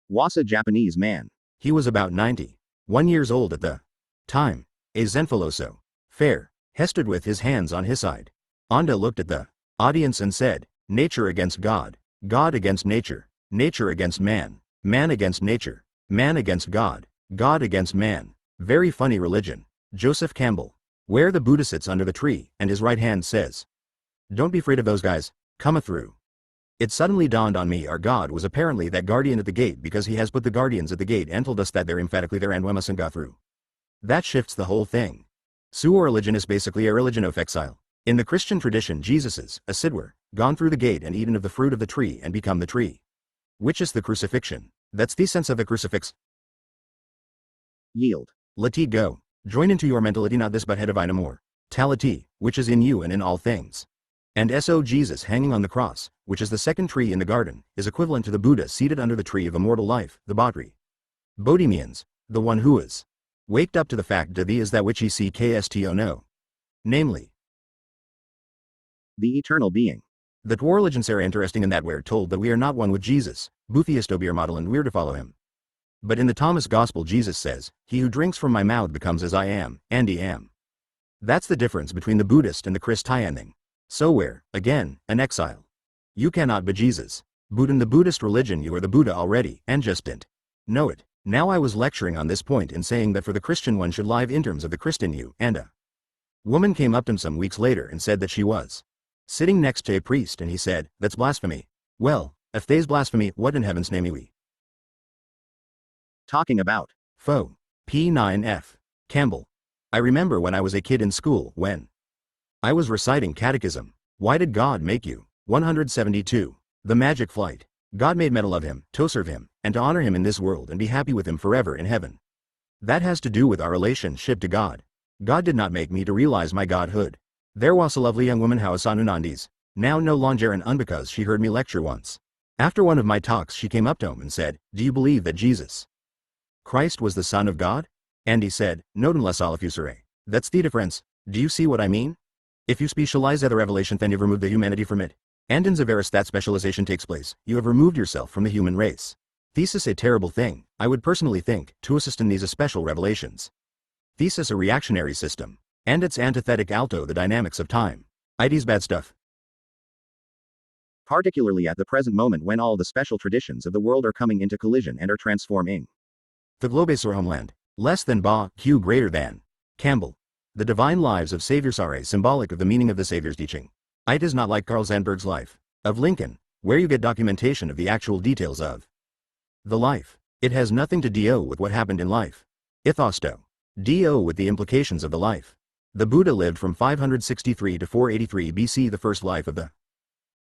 was a Japanese man. He was about 91 years old at the time, a Zenfiloso. Fair, he stood with his hands on his side. Anda looked at the audience and said, nature against God, God against nature, nature against man, man against nature, man against God, God against man. Very funny religion. Joseph Campbell. Where the Buddha sits under the tree, and his right hand says, don't be afraid of those guys, come through. It suddenly dawned on me our God was apparently that guardian at the gate because he has put the guardians at the gate and told us that they're emphatically there and we mustn't go through. That shifts the whole thing. Suo religion is basically a religion of exile. In the Christian tradition Jesus is, a Sidwer, gone through the gate and eaten of the fruit of the tree and become the tree. Which is the crucifixion. That's the sense of the crucifix. Yield. Lati go. Join into your mentality not this but head of more. Talati, which is in you and in all things. And so Jesus hanging on the cross, which is the second tree in the garden, is equivalent to the Buddha seated under the tree of immortal life, the Bodhi. Bodhi means, the one who is waked up to the fact that he is that which he seeks no. Namely, the eternal being. The Dwar religions are interesting in that we're told that we are not one with Jesus, Butheistobier model and we're to follow him. But in the Thomas Gospel Jesus says, he who drinks from my mouth becomes as I am, and he am. That's the difference between the Buddhist and the Christian thing. So we're, again, an exile. You cannot be Jesus. But in the Buddhist religion you are the Buddha already, and just didn't know it. Now I was lecturing on this point in saying that for the Christian one should live in terms of the Christian you, and a woman came up to him some weeks later and said that she was sitting next to a priest and he said, that's blasphemy. Well, if they's blasphemy, what in heaven's name are we talking about? Foe. P9F. Campbell. I remember when I was a kid in school when I was reciting catechism. Why did God make you? 172. The Magic Flight. God made men to love him, to serve him, and to honor him in this world and be happy with him forever in heaven. That has to do with our relationship to God. God did not make me to realize my godhood. There was a lovely young woman Hawasan Unandis, now no longer an because she heard me lecture once. After one of my talks she came up to him and said, do you believe that Jesus Christ was the Son of God? And he said, no unless alafusere. That's the difference. Do you see what I mean? If you specialize the revelation then you've removed the humanity from it. And in Zavaris that specialization takes place, you have removed yourself from the human race. Thesis a terrible thing, I would personally think, to assist in these special revelations. Thesis a reactionary system. And its antithetic alto the dynamics of time. Ides bad stuff. Particularly at the present moment when all the special traditions of the world are coming into collision and are transforming The globes or homeland. Less than ba, q greater than. Campbell. The divine lives of Savior Sare symbolic of the meaning of the Savior's teaching. It is not like Carl Sandburg's life. Of Lincoln, where you get documentation of the actual details of the life. It has nothing to do with what happened in life. Ithosto. Do with the implications of the life. The Buddha lived from 563 to 483 BC. The first life of the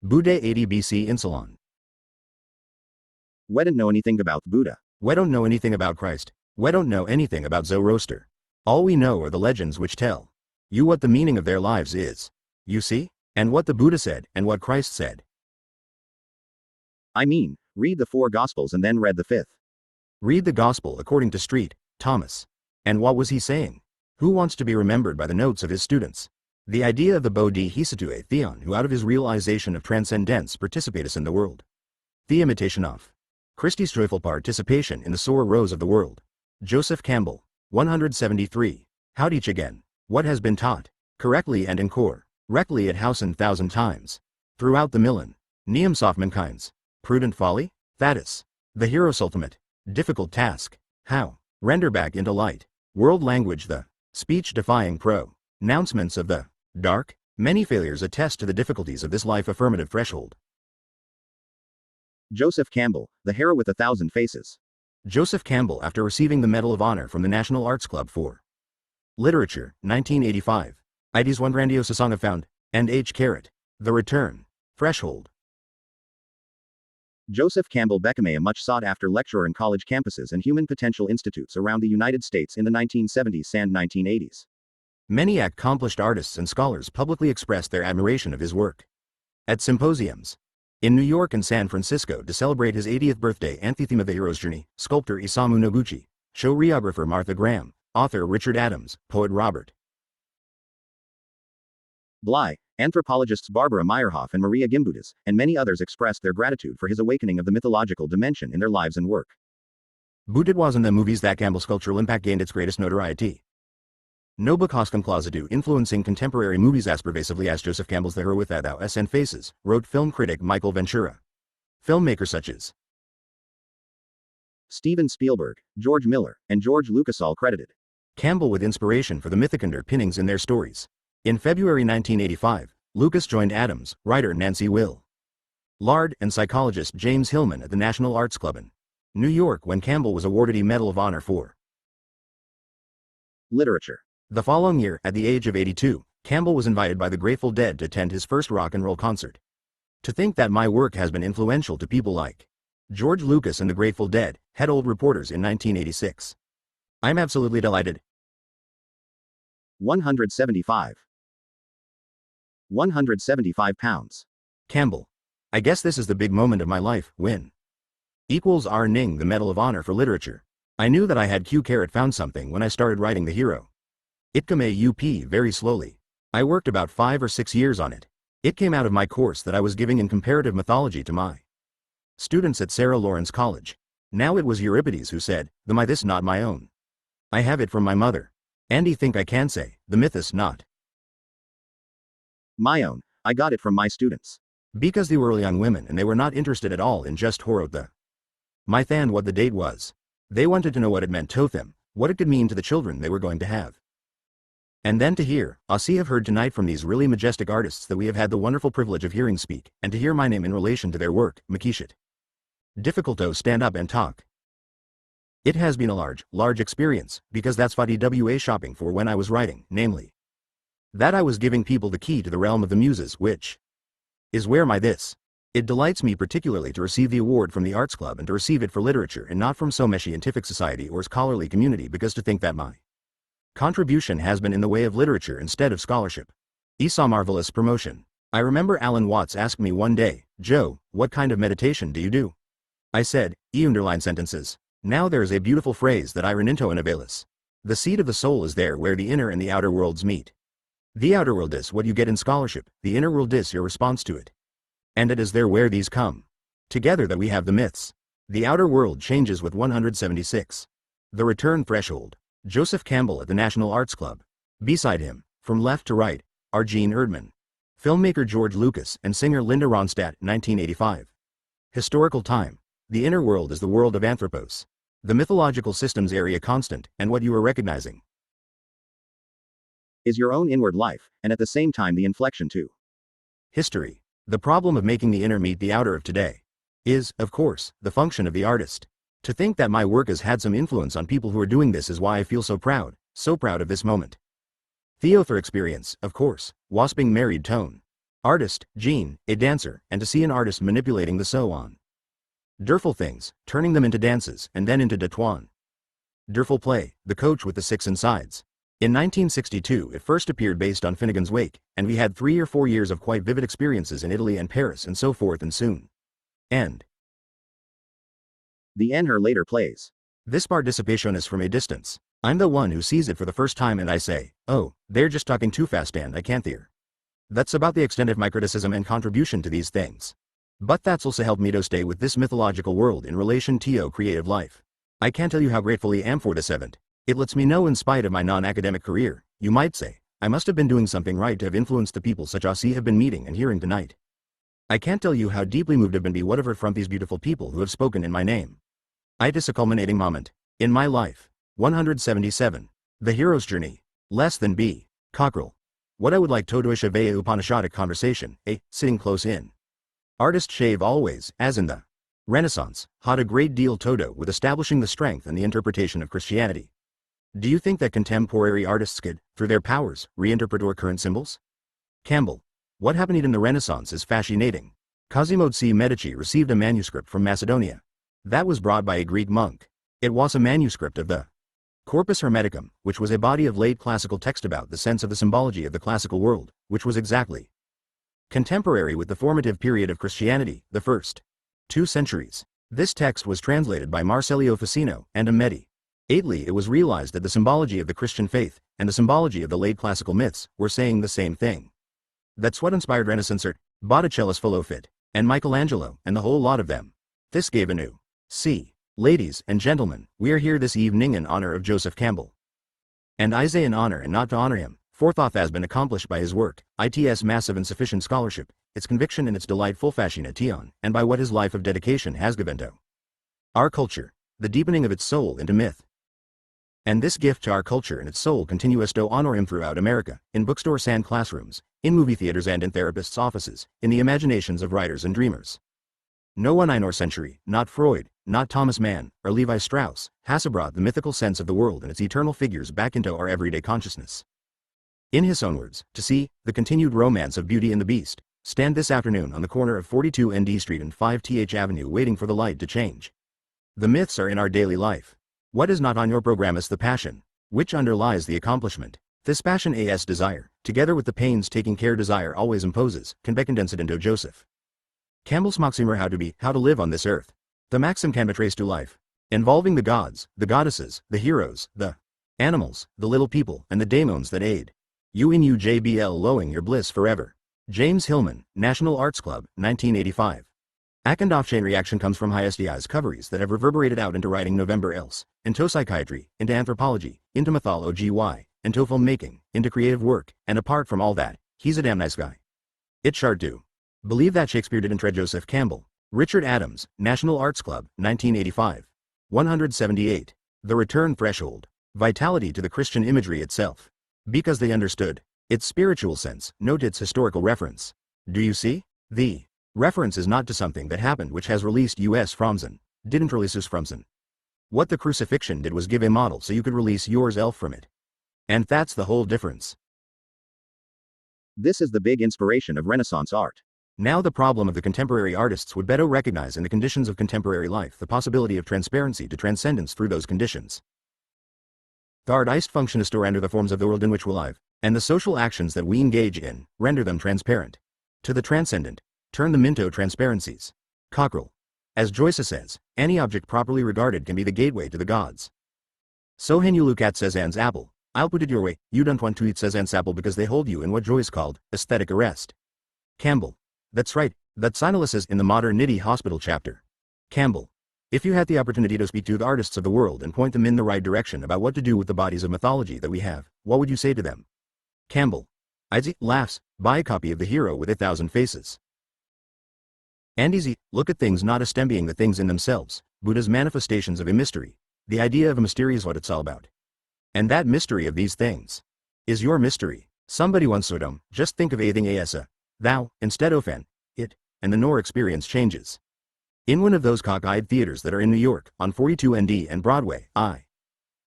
Buddha 80 BC in Ceylon. We don't know anything about Buddha. We don't know anything about Christ. We don't know anything about Zoroaster. All we know are the legends which tell you what the meaning of their lives is. You see? And what the Buddha said, and what Christ said. I mean, read the 4 Gospels and then read the 5th. Read the Gospel according to Street, Thomas. And what was he saying? Who wants to be remembered by the notes of his students? The idea of the Bodhisattva Theon who out of his realization of transcendence participates in the world. The imitation of Christ's joyful participation in the sore rose of the world. Joseph Campbell. 173. How teach again what has been taught, correctly and in correctly at house 1,000 times. Throughout the millenniums of mankind's prudent folly, Thaddeus. The hero's ultimate, difficult task. How render back into light, world language the speech-defying pronouncements of the dark. Many failures attest to the difficulties of this life affirmative threshold. Joseph Campbell, the hero with 1,000 faces. Joseph Campbell after receiving the Medal of Honor from the National Arts Club for Literature, 1985. Ides one grandiose song of found, and H. Carrot. The Return. Threshold. Joseph Campbell became a much sought-after lecturer in college campuses and human potential institutes around the United States in the 1970s and 1980s. Many accomplished artists and scholars publicly expressed their admiration of his work. At symposiums in New York and San Francisco to celebrate his 80th birthday, antitheme of the hero's journey, sculptor Isamu Noguchi, choreographer Martha Graham, author Richard Adams, poet Robert Bly, anthropologists Barbara Meyerhoff and Maria Gimbutas, and many others expressed their gratitude for his awakening of the mythological dimension in their lives and work. But it was in the movies that Campbell's cultural impact gained its greatest notoriety. No book has come close to influencing contemporary movies as pervasively as Joseph Campbell's The Hero with Thous and Faces, wrote film critic Michael Ventura. Filmmakers such as Steven Spielberg, George Miller, and George Lucas all credited Campbell with inspiration for the mythic underpinnings in their stories. In February 1985, Lucas joined Adams, writer Nancy Willard, and psychologist James Hillman at the National Arts Club in New York when Campbell was awarded a Medal of Honor for Literature. The following year, at the age of 82, Campbell was invited by the Grateful Dead to attend his first rock and roll concert. To think that my work has been influential to people like George Lucas and the Grateful Dead, had old reporters in 1986. I'm absolutely delighted. 175. 175 pounds. Campbell. I guess this is the big moment of my life, win. Equals R. Ning the Medal of Honor for Literature. I knew that I had Q carat found something when I started writing The Hero. It came up very slowly. I worked about 5 or 6 years on it. It came out of my course that I was giving in comparative mythology to my students at Sarah Lawrence College. Now it was Euripides who said, the myth is not my own. I have it from my mother. And think I can say, the myth is not my own. I got it from my students. Because they were early young women and they were not interested at all in just horror the myth and what the date was. They wanted to know what it meant to them, what it could mean to the children they were going to have. And then to hear, have heard tonight from these really majestic artists that we have had the wonderful privilege of hearing speak, and to hear my name in relation to their work, Makishit. Difficult to stand up and talk. It has been a large experience, because that's what EWA shopping for when I was writing, namely, that I was giving people the key to the realm of the muses, which is where it delights me particularly to receive the award from the Arts Club and to receive it for literature and not from some scientific society or scholarly community, because to think that my contribution has been in the way of literature instead of scholarship is a marvelous promotion. I remember Alan Watts asked me one day, Joe, what kind of meditation do you do? I said, underline sentences. Now there is a beautiful phrase that I run into in Avalis. The seat of the soul is there where the inner and the outer worlds meet. The outer world is what you get in scholarship, the inner world is your response to it. And it is there where these come together that we have the myths. The outer world changes with 176. The return threshold. Joseph Campbell at the National Arts Club. Beside him, from left to right, are Gene Erdman, filmmaker George Lucas, and singer Linda Ronstadt, 1985. Historical time. The inner world is the world of Anthropos. The mythological systems area constant, and what you are recognizing is your own inward life, and at the same time the inflection to history. The problem of making the inner meet the outer of today is, of course, the function of the artist. To think that my work has had some influence on people who are doing this is why I feel so proud of this moment. Theophor experience, of course, wasping married tone. Artist, Gene, a dancer, and to see an artist manipulating the so on. Derful things, turning them into dances, and then into Datuan. Derful play, the coach with the six insides. In 1962 it first appeared based on Finnegan's Wake, and we had 3 or 4 years of quite vivid experiences in Italy and Paris and so forth, and soon. End. The Enher later plays. This participation is from a distance. I'm the one who sees it for the first time and I say, oh, they're just talking too fast and I can't hear. That's about the extent of my criticism and contribution to these things. But that's also helped me to stay with this mythological world in relation to creative life. I can't tell you how gratefully I am for this event. It lets me know in spite of my non-academic career, you might say, I must have been doing something right to have influenced the people such as have been meeting and hearing tonight. I can't tell you how deeply moved I've been be whatever from these beautiful people who have spoken in my name. It is a culminating moment in my life. 177. The hero's journey. Less than B. Cockrell. What I would like Todoisha Vaya Upanishadic conversation, sitting close in. Artist shave always, as in the Renaissance, had a great deal Todo with establishing the strength and the interpretation of Christianity. Do you think that contemporary artists could, through their powers, reinterpret our current symbols? Campbell. What happened in the Renaissance is fascinating. Cosimo C. Medici received a manuscript from Macedonia. That was brought by a Greek monk. It was a manuscript of the Corpus Hermeticum, which was a body of late classical text about the sense of the symbology of the classical world, which was exactly contemporary with the formative period of Christianity, the first 2 centuries. This text was translated by Marcelio Ficino and Amedi. Eighthly, it was realized that the symbology of the Christian faith and the symbology of the late classical myths were saying the same thing. That's what inspired Renaissance art, Botticelli's Philofit, and Michelangelo, and the whole lot of them. This gave a new Ladies and gentlemen, we are here this evening in honor of Joseph Campbell. And I say in honor and not to honor him, forethought has been accomplished by his work, its massive and sufficient scholarship, its conviction and its delightful fascination, and by what his life of dedication has given to our culture, the deepening of its soul into myth. And this gift to our culture and its soul continues to honor him throughout America, in bookstores and classrooms, in movie theaters and in therapists' offices, in the imaginations of writers and dreamers. No one nor century, not Freud, not Thomas Mann, or Levi Strauss, has brought the mythical sense of the world and its eternal figures back into our everyday consciousness. In his own words, to see the continued romance of Beauty and the Beast, stand this afternoon on the corner of 42 ND Street and 5th Avenue waiting for the light to change. The myths are in our daily life. What is not on your program is the passion, which underlies the accomplishment. This passion as desire, together with the pains-taking care desire always imposes, can be condensed into Joseph Campbell's maxim how to live on this earth. The maxim can be traced to life, involving the gods, the goddesses, the heroes, the animals, the little people, and the daemons that aid you in UJBL lowing your bliss forever. James Hillman, National Arts Club, 1985. Akendoff chain reaction comes from HSDI's coveries that have reverberated out into writing November else, into psychiatry, into anthropology, into mythology, into filmmaking, into creative work, and apart from all that, he's a damn nice guy. It sure do. Believe that Shakespeare didn't tread Joseph Campbell. Richard Adams, National Arts Club, 1985. 178. The Return Threshold. Vitality to the Christian imagery itself. Because they understood its spiritual sense, note its historical reference. Do you see? The reference is not to something that happened which has released us fromsen, didn't release us fromsen. What the crucifixion did was give a model so you could release yours elf from it. And that's the whole difference. This is the big inspiration of Renaissance art. Now the problem of the contemporary artists would better recognize in the conditions of contemporary life the possibility of transparency to transcendence through those conditions. The artist functions to render the forms of the world in which we live, and the social actions that we engage in, render them transparent. To the transcendent, turn them into transparencies. Cockrell. As Joyce says, any object properly regarded can be the gateway to the gods. So when you look at Cezanne's apple, I'll put it your way, you don't want to eat Cezanne's apple because they hold you in what Joyce called aesthetic arrest. Campbell. That's right, That Sinolosis in the modern Nitty Hospital chapter. Campbell. If you had the opportunity to speak to the artists of the world and point them in the right direction about what to do with the bodies of mythology that we have, what would you say to them? Campbell. I'd say, laughs, buy a copy of The Hero with 1,000 Faces. And easy, look at things not as them being the things in themselves, Buddha's manifestations of a mystery, the idea of a mystery is what it's all about. And that mystery of these things is your mystery. Somebody once said, just think of a thing as a thou, instead of an it, and the nor experience changes. In one of those cockeyed theaters that are in New York, on 42ND and Broadway, I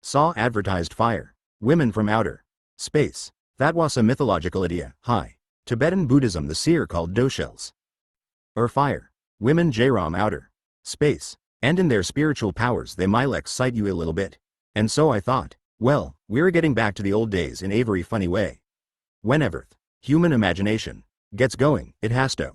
saw advertised fire, women from outer space. That was a mythological idea. Hi. Tibetan Buddhism the seer called doshels. Or fire. Women Jairam outer space. And in their spiritual powers they might excite you a little bit. And so I thought, well, we're getting back to the old days in a very funny way. Whenever human imagination gets going, it has to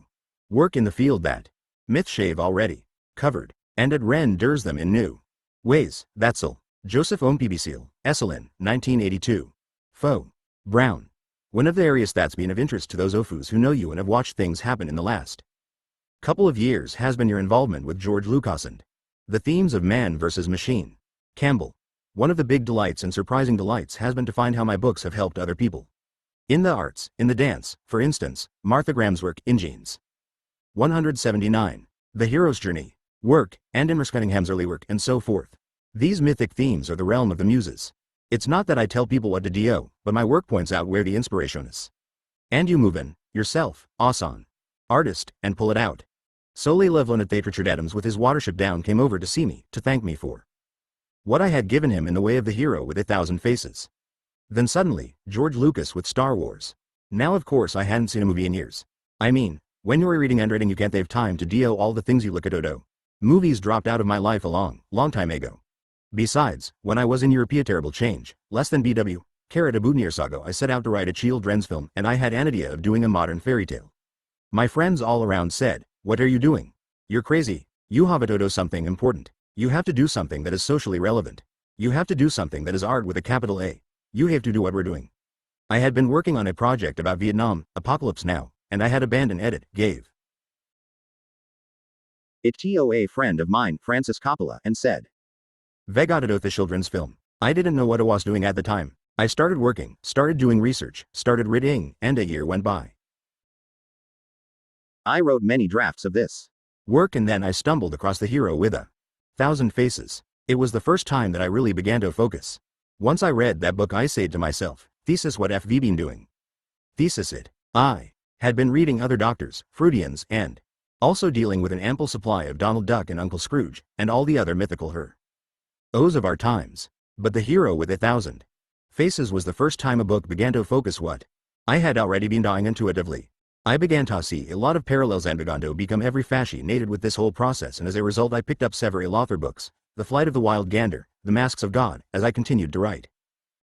work in the field that myth shave already covered, and it renders them in new ways. That's all. Joseph Ompibicil, Esselin, 1982. Foe. Brown. One of the areas that's been of interest to those Ofus who know you and have watched things happen in the last couple of years has been your involvement with George Lucas and the themes of man versus machine. Campbell. One of the big delights and surprising delights has been to find how my books have helped other people. In the arts, in the dance, for instance, Martha Graham's work, in Genes. 179. The Hero's Journey, work, and in Merce Cunningham's early work, and so forth. These mythic themes are the realm of the muses. It's not that I tell people what to do, but my work points out where the inspiration is. And you move in, yourself, Asan, artist, and pull it out. Solely Lieutenant Richard Adams with his watership down came over to see me, to thank me for what I had given him in the way of The Hero with 1,000 Faces. Then suddenly, George Lucas with Star Wars. Now of course I hadn't seen a movie in years. I mean, when you're reading and writing you can't have time to do all the things you look at Odo. Movies dropped out of my life a long time ago. Besides, when I was in Europe a terrible change, less than BW, Carrot about years ago I set out to write a Child Dren's film and I had an idea of doing a modern fairy tale. My friends all around said, what are you doing? You're crazy. You have to do something important. You have to do something that is socially relevant. You have to do something that is art with a capital A. You have to do what we're doing. I had been working on a project about Vietnam, Apocalypse Now, and I had abandoned it, gave it to a friend of mine, Francis Coppola, and said, Vegatado the children's film. I didn't know what I was doing at the time. I started working, started doing research, started reading, and a year went by. I wrote many drafts of this work and then I stumbled across The Hero with 1,000 Faces. It was the first time that I really began to focus. Once I read that book I said to myself, thesis what FV been doing? Thesis it. I had been reading other doctors, Freudians, and also dealing with an ample supply of Donald Duck and Uncle Scrooge, and all the other mythical heroes of our times. But The Hero with 1,000 Faces was the first time a book began to focus what I had already been dying intuitively. I began to see a lot of parallels and began to become every fascinated with this whole process, and as a result I picked up several author books, The Flight of the Wild Gander, The Masks of God, as I continued to write.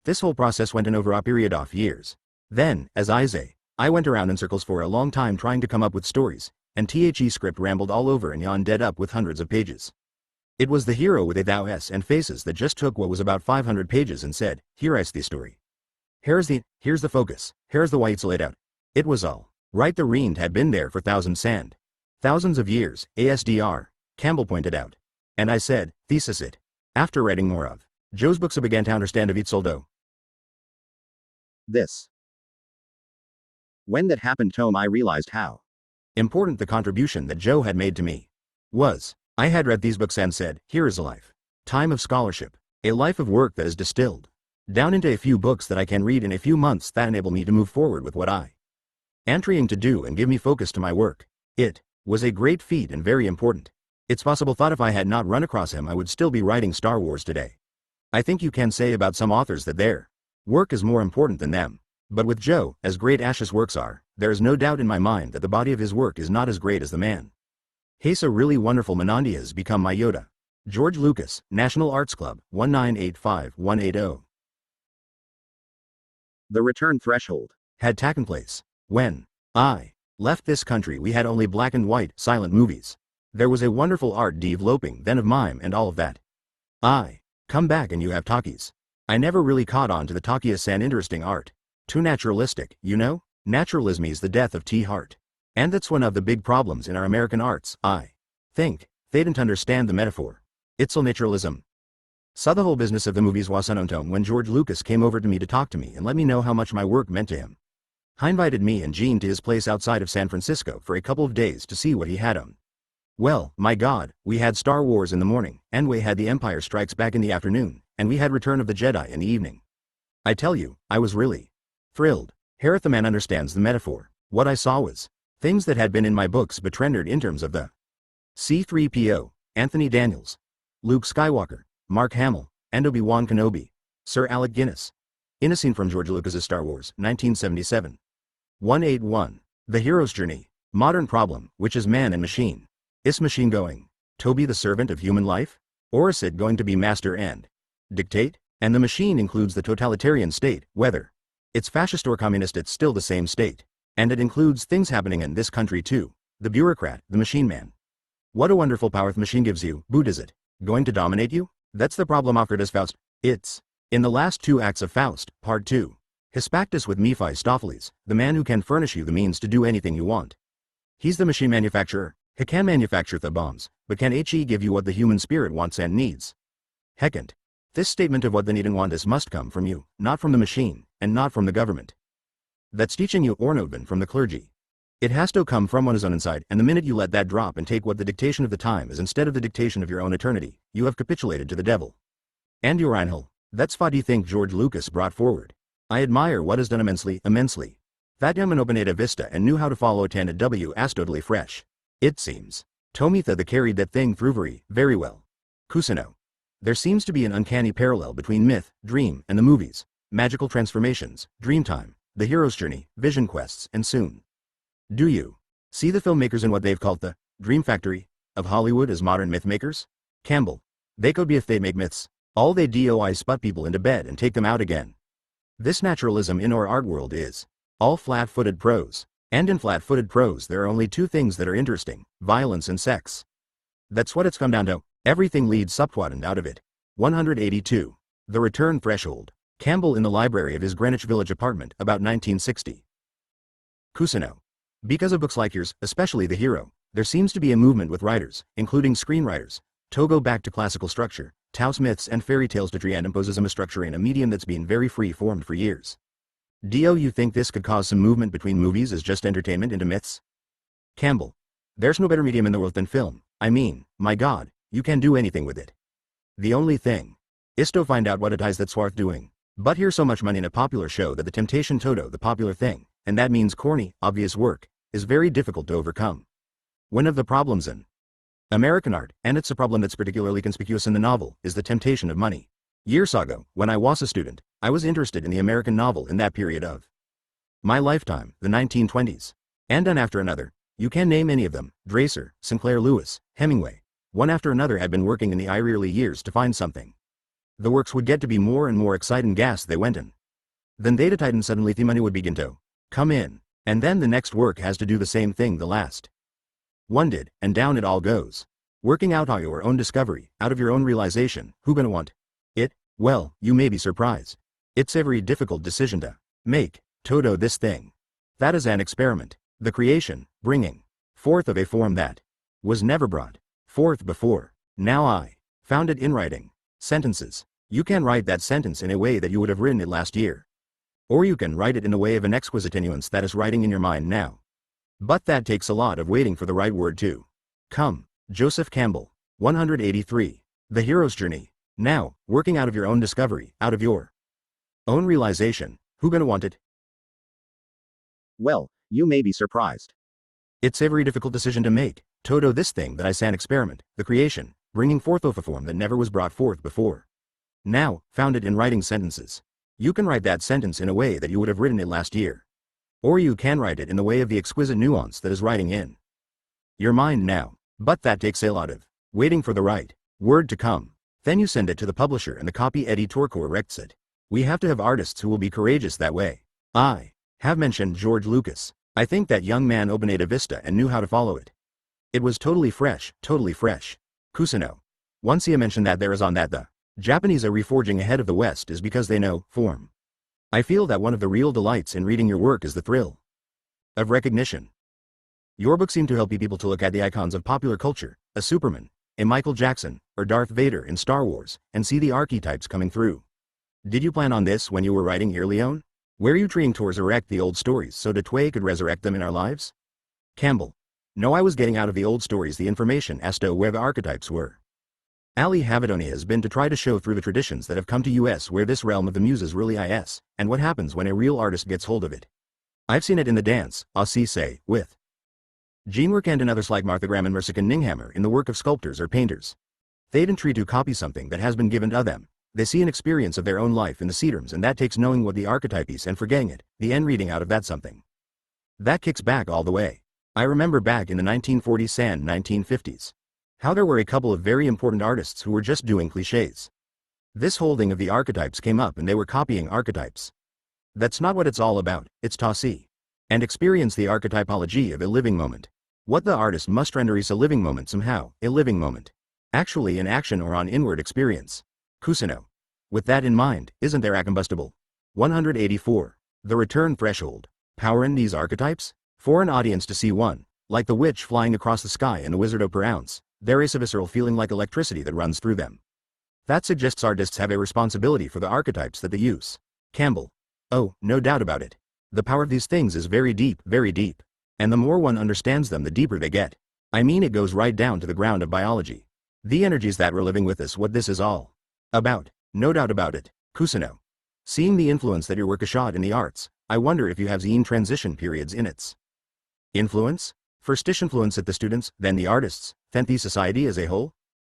This whole process went in over a period of years. Then, as I say, I went around in circles for a long time trying to come up with stories, and the script rambled all over and yawned dead up with hundreds of pages. It was The Hero with 1,000 Faces that just took what was about 500 pages and said, here is the story. Here's the focus, here's the way it's laid out. It was all right. The Rend had been there for thousands of years, ASDR, Campbell pointed out. And I said, thesis it. After reading more of Joe's books I began to understand of it soldo. This. When that happened Tom I realized how important the contribution that Joe had made to me was. I had read these books and said, here is a life. Time of scholarship. A life of work that is distilled down into a few books that I can read in a few months that enable me to move forward with what I am trying to do and give me focus to my work. It was a great feat and very important. It's possible thought if I had not run across him I would still be writing Star Wars today. I think you can say about some authors that their work is more important than them. But with Joe, as great as his works are, there is no doubt in my mind that the body of his work is not as great as the man. He's a really wonderful Menandi has become my Yoda. George Lucas, National Arts Club, 1985180. The return threshold had taken place. When I left this country we had only black and white, silent movies. There was a wonderful art developing then of mime and all of that. I come back and you have talkies. I never really caught on to the talkie as an interesting art. Too naturalistic, you know? Naturalism is the death of T. Hart. And that's one of the big problems in our American arts, I think. They didn't understand the metaphor. It's all naturalism. Saw the whole business of the movies was unknown when George Lucas came over to me to talk to me and let me know how much my work meant to him. He invited me and Jean to his place outside of San Francisco for a couple of days to see what he had on. Well, my God, we had Star Wars in the morning, and we had The Empire Strikes Back in the afternoon, and we had Return of the Jedi in the evening. I tell you, I was really thrilled. Harith the man understands the metaphor. What I saw was things that had been in my books but rendered in terms of the C-3PO, Anthony Daniels, Luke Skywalker, Mark Hamill, and Obi-Wan Kenobi, Sir Alec Guinness. In a scene from George Lucas's Star Wars, 1977. 181. The Hero's Journey. Modern problem, which is man and machine. Is machine going to be the servant of human life? Or is it going to be master and dictate? And the machine includes the totalitarian state, whether it's fascist or communist, it's still the same state. And it includes things happening in this country too. The bureaucrat, the machine man. What a wonderful power the machine gives you, but is it going to dominate you? That's the problem offered as Faust. It's in the last two acts of Faust, Part 2. Hispactus with Mephistopheles, the man who can furnish you the means to do anything you want. He's the machine manufacturer. He can manufacture the bombs, but can he give you what the human spirit wants and needs? Hecant. This statement of what the need and want is must come from you, not from the machine, and not from the government. That's teaching you or not been from the clergy. It has to come from one's own inside, and the minute you let that drop and take what the dictation of the time is instead of the dictation of your own eternity, you have capitulated to the devil. And your Reinhold, that's what you think George Lucas brought forward. I admire what is done immensely. That young man opened a vista and knew how to follow it, and it was totally fresh. It seems. Tomitha the carried that thing through very well. Kusino. There seems to be an uncanny parallel between myth, dream, and the movies. Magical transformations, Dreamtime, The Hero's Journey, Vision Quests, and soon. Do you see the filmmakers in what they've called the Dream Factory of Hollywood as modern myth makers? Campbell. They could be if they make myths. All they do is put people into bed and take them out again. This naturalism in our art world is all flat-footed prose. And in flat-footed prose there are only two things that are interesting, violence and sex. That's what it's come down to. Everything leads subquadrant out of it. 182. The Return Threshold. Campbell in the library of his Greenwich Village apartment, about 1960. Kusino. Because of books like yours, especially The Hero, there seems to be a movement with writers, including screenwriters, to go back to classical structure, Tao's myths and fairy tales to try and impose a structure in a medium that's been very free-formed for years. Do you think this could cause some movement between movies as just entertainment into myths? Campbell. There's no better medium in the world than film. I mean, my God, you can do anything with it. The only thing is to find out what it is that's worth doing. But here's so much money in a popular show that the temptation Toto, the popular thing, and that means corny, obvious work, is very difficult to overcome. One of the problems in American art, and it's a problem that's particularly conspicuous in the novel, is the temptation of money. Years ago, when I was a student, I was interested in the American novel in that period of my lifetime, the 1920s. And one after another, you can name any of them, Dreiser, Sinclair Lewis, Hemingway. One after another had been working in the early years to find something. The works would get to be more and more exciting gas they went in. Then they tighten suddenly the money would begin to come in. And then the next work has to do the same thing the last one did, and down it all goes. Working out all your own discovery, out of your own realization, who gonna want it? Well, you may be surprised. It's a very difficult decision to make. Toto this thing. That is an experiment. The creation, bringing forth of a form that was never brought forth before. Now I found it in writing. Sentences. You can write that sentence in a way that you would have written it last year. Or you can write it in a way of an exquisite nuance that is writing in your mind now. But that takes a lot of waiting for the right word to come. Joseph Campbell. 183. The Hero's Journey. Now, working out of your own discovery, out of your own realization, who gonna want it? Well, you may be surprised. It's a very difficult decision to make. Toto this thing that I san experiment, the creation, bringing forth of a form that never was brought forth before. Now, found it in writing sentences. You can write that sentence in a way that you would have written it last year. Or you can write it in the way of the exquisite nuance that is writing in your mind now. But that takes a lot of waiting for the right word to come. Then you send it to the publisher and the copy editor corrects it. We have to have artists who will be courageous that way. I have mentioned George Lucas. I think that young man opened a vista and knew how to follow it. It was totally fresh, totally fresh. Kusino. Once he mentioned that there is on that the Japanese are reforging ahead of the West is because they know form. I feel that one of the real delights in reading your work is the thrill of recognition. Your book seemed to help people to look at the icons of popular culture, a Superman, a Michael Jackson, or Darth Vader in Star Wars, and see the archetypes coming through. Did you plan on this when you were writing Earleon? Were you trying to resurrect the old stories so that Tway could resurrect them in our lives? Campbell. No, I was getting out of the old stories the information as to where the archetypes were. Ali Havidoni has been to try to show through the traditions that have come to us where this realm of the muses really is, and what happens when a real artist gets hold of it. I've seen it in the dance, Aussie say, with Gene Work and in others like Martha Graham and Mersican Ninghammer in the work of sculptors or painters. They didn't try to copy something that has been given to them. They see an experience of their own life in the Cedars, and that takes knowing what the archetype is and forgetting it, the end reading out of that something. That kicks back all the way. I remember back in the 1940s and 1950s. How there were a couple of very important artists who were just doing cliches. This holding of the archetypes came up and they were copying archetypes. That's not what it's all about, it's to see and experience the archetypology of a living moment. What the artist must render is a living moment somehow, a living moment. Actually in action or on inward experience. Kusino. With that in mind, isn't there a combustible? 184. The return threshold. Power in these archetypes? For an audience to see one, like the witch flying across the sky and the wizard per ounce, there is a visceral feeling like electricity that runs through them. That suggests artists have a responsibility for the archetypes that they use. Campbell. Oh, no doubt about it. The power of these things is very deep, and the more one understands them the deeper they get. I mean it goes right down to the ground of biology. The energies that we're living with is what this is all about, no doubt about it. Kusino. Seeing the influence that your work has shot in the arts, I wonder if you have seen transition periods in its influence? Firstish influence at the students, then the artists, then the society as a whole?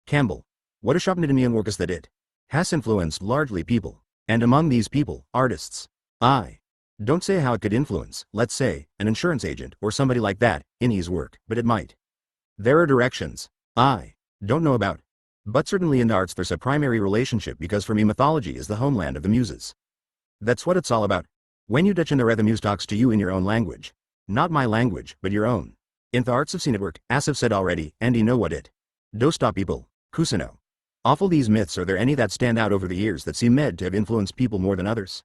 Campbell. What a Shopnidimian work is that it has influenced largely people, and among these people, artists. I don't say how it could influence, let's say, an insurance agent or somebody like that, in his work, but it might. There are directions I don't know about. But certainly in the arts there's a primary relationship because for me mythology is the homeland of the muses. That's what it's all about. When you Dutch in the muse talks to you in your own language. Not my language, but your own. In the arts of scene at work, as I've said already, and you know what it. Do stop people. Kusino. Awful these myths, are there any that stand out over the years that seem to have influenced people more than others?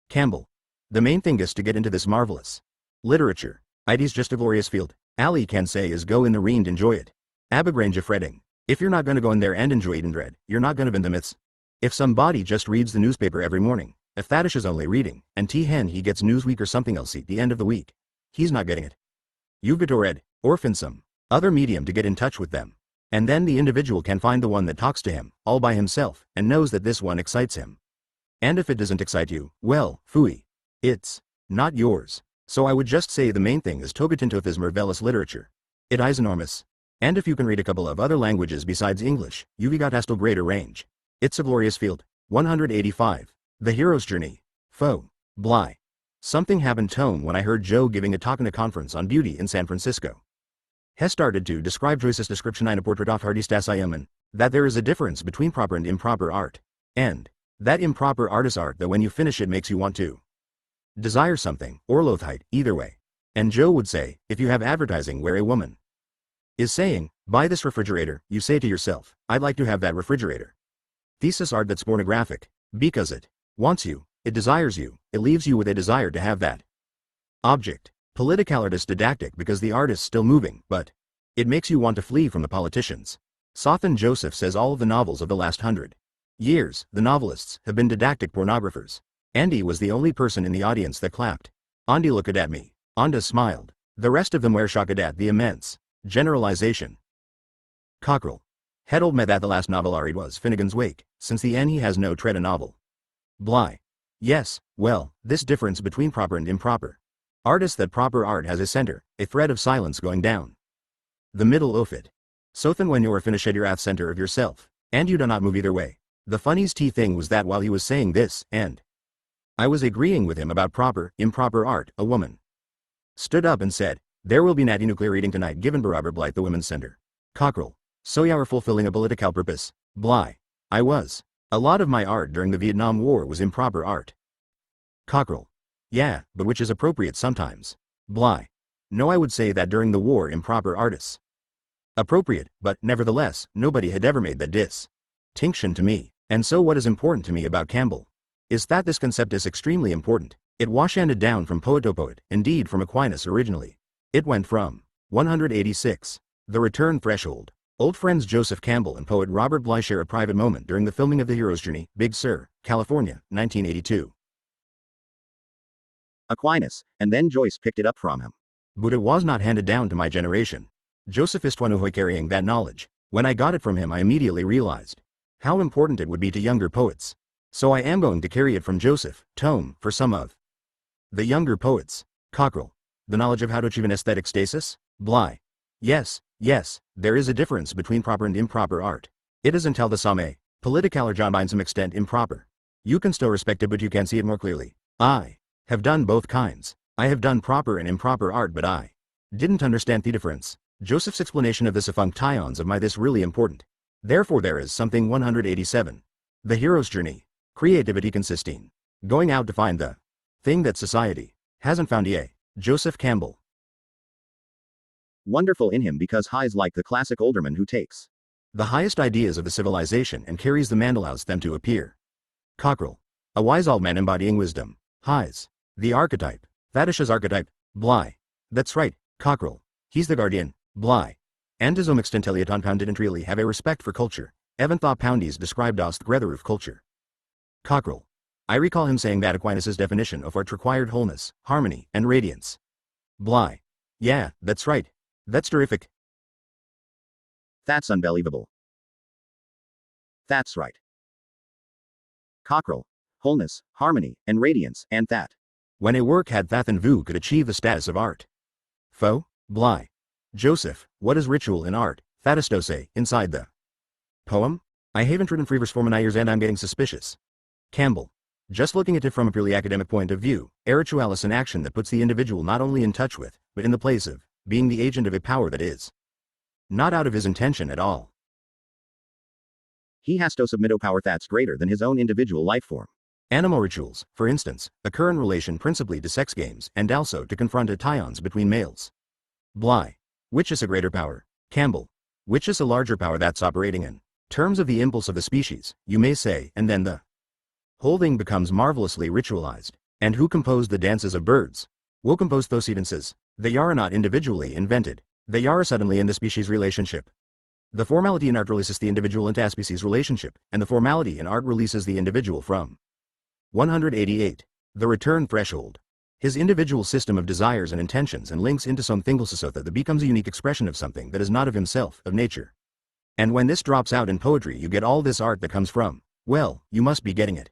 Campbell. The main thing is to get into this marvelous literature. It's just a glorious field. Ali can say is go in the read and enjoy it. Abagrange fretting. If you're not gonna go in there and enjoy it and read, you're not gonna win the myths. If somebody just reads the newspaper every morning, if that is only reading, and he gets Newsweek or something else at the end of the week, he's not getting it. You've got to read, or find some other medium to get in touch with them. And then the individual can find the one that talks to him, all by himself, and knows that this one excites him. And if it doesn't excite you, well, phooey. It's not yours. So I would just say the main thing is to get into this marvelous literature. It is enormous. And if you can read a couple of other languages besides English, you've got a still greater range. It's a glorious field. 185. The Hero's Journey. Foe. Bly. Something happened tone when I heard Joe giving a talk in a conference on beauty in San Francisco. He started to describe Joyce's description in a portrait of Artistas Ioman, that there is a difference between proper and improper art. And that improper art is art that when you finish it makes you want to desire something, or loathe, either way. And Joe would say, if you have advertising where a woman is saying, buy this refrigerator, you say to yourself, I'd like to have that refrigerator. Thesis art that's pornographic, because it wants you, it desires you, it leaves you with a desire to have that object. Political art is didactic because the art is still moving, but it makes you want to flee from the politicians. Sothan Joseph says all of the novels of the last 100 years, the novelists, have been didactic pornographers. Andy was the only person in the audience that clapped. Andy looked at me. Anda smiled. The rest of them were shocked at the immense generalization. Cockrell. Had old met that the last novel I read was Finnegan's Wake, since the end he has no tread a novel. Bly. Yes, well, this difference between proper and improper. Artist that proper art has a center, a thread of silence going down the middle of it. So then when you're finished you're at center of yourself, and you do not move either way. The funniest thing was that while he was saying this, and I was agreeing with him about proper, improper art, a woman stood up and said, there will be natty nuclear eating tonight given Barabar Blight the Women's Center. Cockrell. So you are fulfilling a political purpose. Bly. I was. A lot of my art during the Vietnam War was improper art. Cockrell. Yeah, but which is appropriate sometimes. Bly. No, I would say that during the war improper artists. Appropriate, but nevertheless, nobody had ever made that distinction to me. And so what is important to me about Campbell is that this concept is extremely important. It was handed down from poet to poet, indeed from Aquinas originally. It went from 186. The Return Threshold. Old friends Joseph Campbell and poet Robert Bly share a private moment during the filming of The Hero's Journey, Big Sur, California, 1982. Aquinas, and then Joyce picked it up from him. But it was not handed down to my generation. Joseph is one who carrying that knowledge. When I got it from him I immediately realized how important it would be to younger poets. So I am going to carry it from Joseph, tome, for some of the younger poets. Cockrell. The knowledge of how to achieve an aesthetic stasis? Bly. Yes, there is a difference between proper and improper art. It is until the some political or John by some extent improper. You can still respect it but you can see it more clearly. I have done both kinds. I have done proper and improper art but I didn't understand the difference. Joseph's explanation of the functions of my this really important. Therefore there is something 187. The Hero's Journey. Creativity consisting. Going out to find the thing that society hasn't found yet. Joseph Campbell. Wonderful in him because he's like the classic alderman who takes the highest ideas of the civilization and carries them and allows them to appear. Cockrell. A wise old man embodying wisdom. He's the archetype. Thaddeus' archetype. Bly. That's right, Cockrell. He's the guardian. Bly. And to some extent Eliot Pound didn't really have a respect for culture. Even thought Poundies described us the greater of culture. Cockrell. I recall him saying that Aquinas' definition of art required wholeness, harmony, and radiance. Bly. Yeah, that's right. That's terrific. That's unbelievable. That's right. Cockrell. Wholeness, harmony, and radiance, and that. When a work had that in view could achieve the status of art. Foe. Bly. Joseph, what is ritual in art? Thaddeus to say, inside the poem? I haven't written free verse for many years and I'm getting suspicious. Campbell. Just looking at it from a purely academic point of view, ritual is an action that puts the individual not only in touch with, but in the place of, being the agent of a power that is not out of his intention at all. He has to submit to power that's greater than his own individual life form. Animal rituals, for instance, occur in relation principally to sex games and also to confront tions between males. Bly. Which is a greater power? Campbell. Which is a larger power that's operating in terms of the impulse of the species, you may say, and then the whole thing becomes marvelously ritualized. And who composed the dances of birds? Will compose those dances. They are not individually invented. They are suddenly in the species relationship. The formality in art releases the individual into a species relationship, and the formality in art releases the individual from. 188. The Return Threshold. His individual system of desires and intentions and links into something so that becomes a unique expression of something that is not of himself, of nature. And when this drops out in poetry you get all this art that comes from, well, you must be getting it.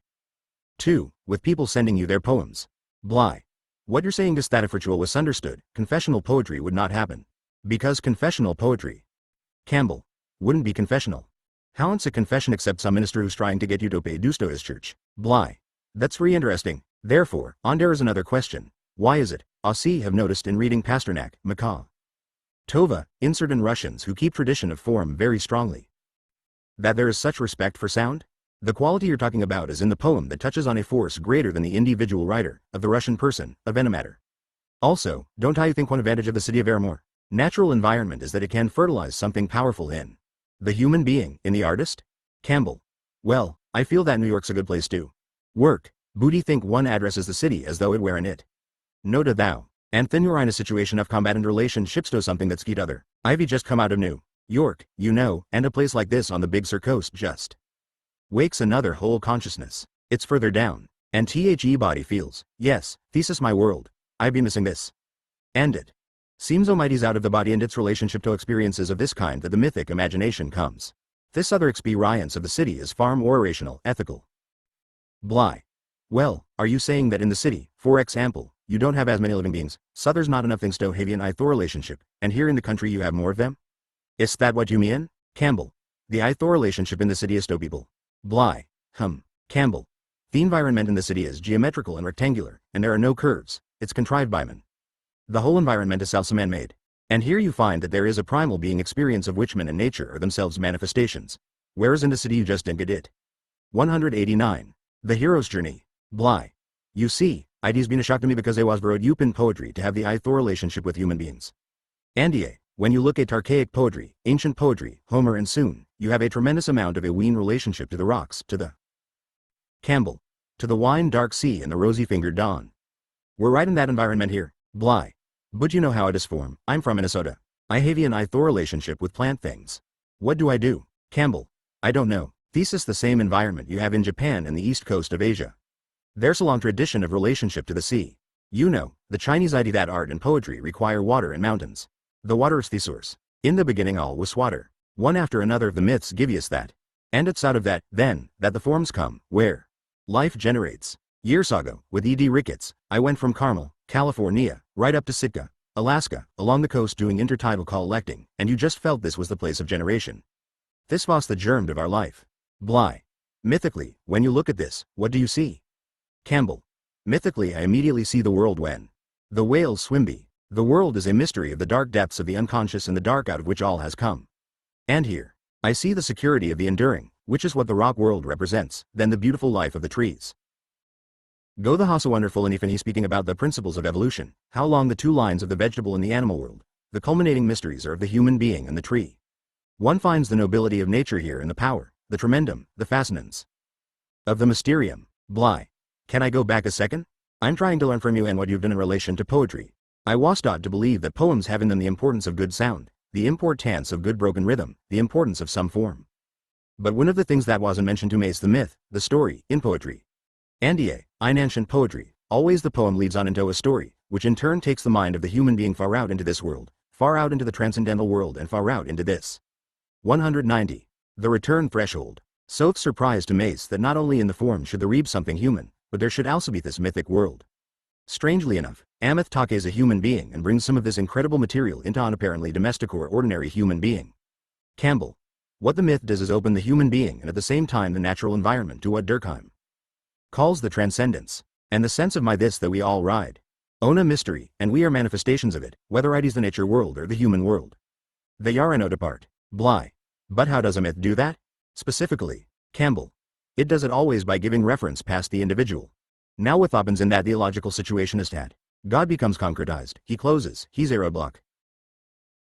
2. With people sending you their poems. Bly. What you're saying is that if ritual was understood, confessional poetry would not happen. Because confessional poetry. Campbell. Wouldn't be confessional. How's a confession except some minister who's trying to get you to pay dues to his church? Bly. That's very interesting. Therefore, there is another question. Why is it, Aussie have noticed in reading Pasternak, Macaw, Tova, in certain Russians who keep tradition of form very strongly, that there is such respect for sound? The quality you're talking about is in the poem that touches on a force greater than the individual writer, of the Russian person, of any matter. Also, don't I think one advantage of the city of Aramore? Natural environment is that it can fertilize something powerful in the human being, in the artist? Campbell. Well, I feel that New York's a good place to work. Booty think one addresses the city as though it were in it. Nota thou. And then you're in a situation of combat and relationships to something that's keyed other. Ivy just come out of New York, you know, and a place like this on the Big Sur coast just wakes another whole consciousness. It's further down. And the body feels, yes, thesis my world. I be missing this. And it seems almighty's out of the body and its relationship to experiences of this kind that the mythic imagination comes. This other experience of the city is far more rational, ethical. Bly. Well, are you saying that in the city, for example, you don't have as many living beings, so there's not enough things to have an Ithor relationship, and here in the country you have more of them? Is that what you mean? Campbell. The Ithor relationship in the city is to people. Bly. Campbell. The environment in the city is geometrical and rectangular, and there are no curves, it's contrived by man. The whole environment is also man-made. And here you find that there is a primal being experience of which man and nature are themselves manifestations. Whereas in the city you just didn't get it. 189. The Hero's Journey. Bly. You see, ideas been a shock to me because I was borrowed in poetry to have the Ithor relationship with human beings. And when you look at archaic poetry, ancient poetry, Homer and Soon, you have a tremendous amount of a ween relationship to the rocks, to the Campbell, to the wine dark sea and the rosy-fingered dawn. We're right in that environment here, Bly. But you know how it is formed. I'm from Minnesota. I have an I Thor relationship with plant things. What do I do? Campbell. I don't know. Thesis the same environment you have in Japan and the east coast of Asia. There's a long tradition of relationship to the sea. You know, the Chinese idea that art and poetry require water and mountains. The water is the source. In the beginning all was water. One after another of the myths give us that. And it's out of that, then, that the forms come, where life generates. Years ago, with E.D. Ricketts, I went from Carmel, California, right up to Sitka, Alaska, along the coast doing intertidal collecting, and you just felt this was the place of generation. This was the germ of our life. Bly. Mythically, when you look at this, what do you see? Campbell. Mythically I immediately see the world when the whales swim by. The world is a mystery of the dark depths of the unconscious and the dark out of which all has come. And here, I see the security of the enduring, which is what the rock world represents, then the beautiful life of the trees. Go the so wonderful and he's speaking about the principles of evolution, how long the two lines of the vegetable and the animal world, the culminating mysteries are of the human being and the tree. One finds the nobility of nature here in the power, the tremendum, the fascinance of the mysterium. Bly. Can I go back a second? I'm trying to learn from you and what you've done in relation to poetry. I was taught to believe that poems have in them the importance of good sound, the importance of good broken rhythm, the importance of some form. But one of the things that wasn't mentioned to me is the myth, the story, in poetry. And in ancient poetry, always the poem leads on into a story, which in turn takes the mind of the human being far out into this world, far out into the transcendental world and far out into this. 190. The return threshold. So surprised to Mace that not only in the form should there be something human, but there should also be this mythic world. Strangely enough, Ameth Take is a human being and brings some of this incredible material into an apparently domestic or ordinary human being. Campbell. What the myth does is open the human being and at the same time the natural environment to what Durkheim calls the transcendence, and the sense of my this that we all ride. Own a mystery, and we are manifestations of it, whether it is the nature world or the human world. They are no apart. Bly. But how does a myth do that? Specifically, Campbell. It does it always by giving reference past the individual. Now what happens in that theological situation is that God becomes concretized, he closes, he's a roadblock.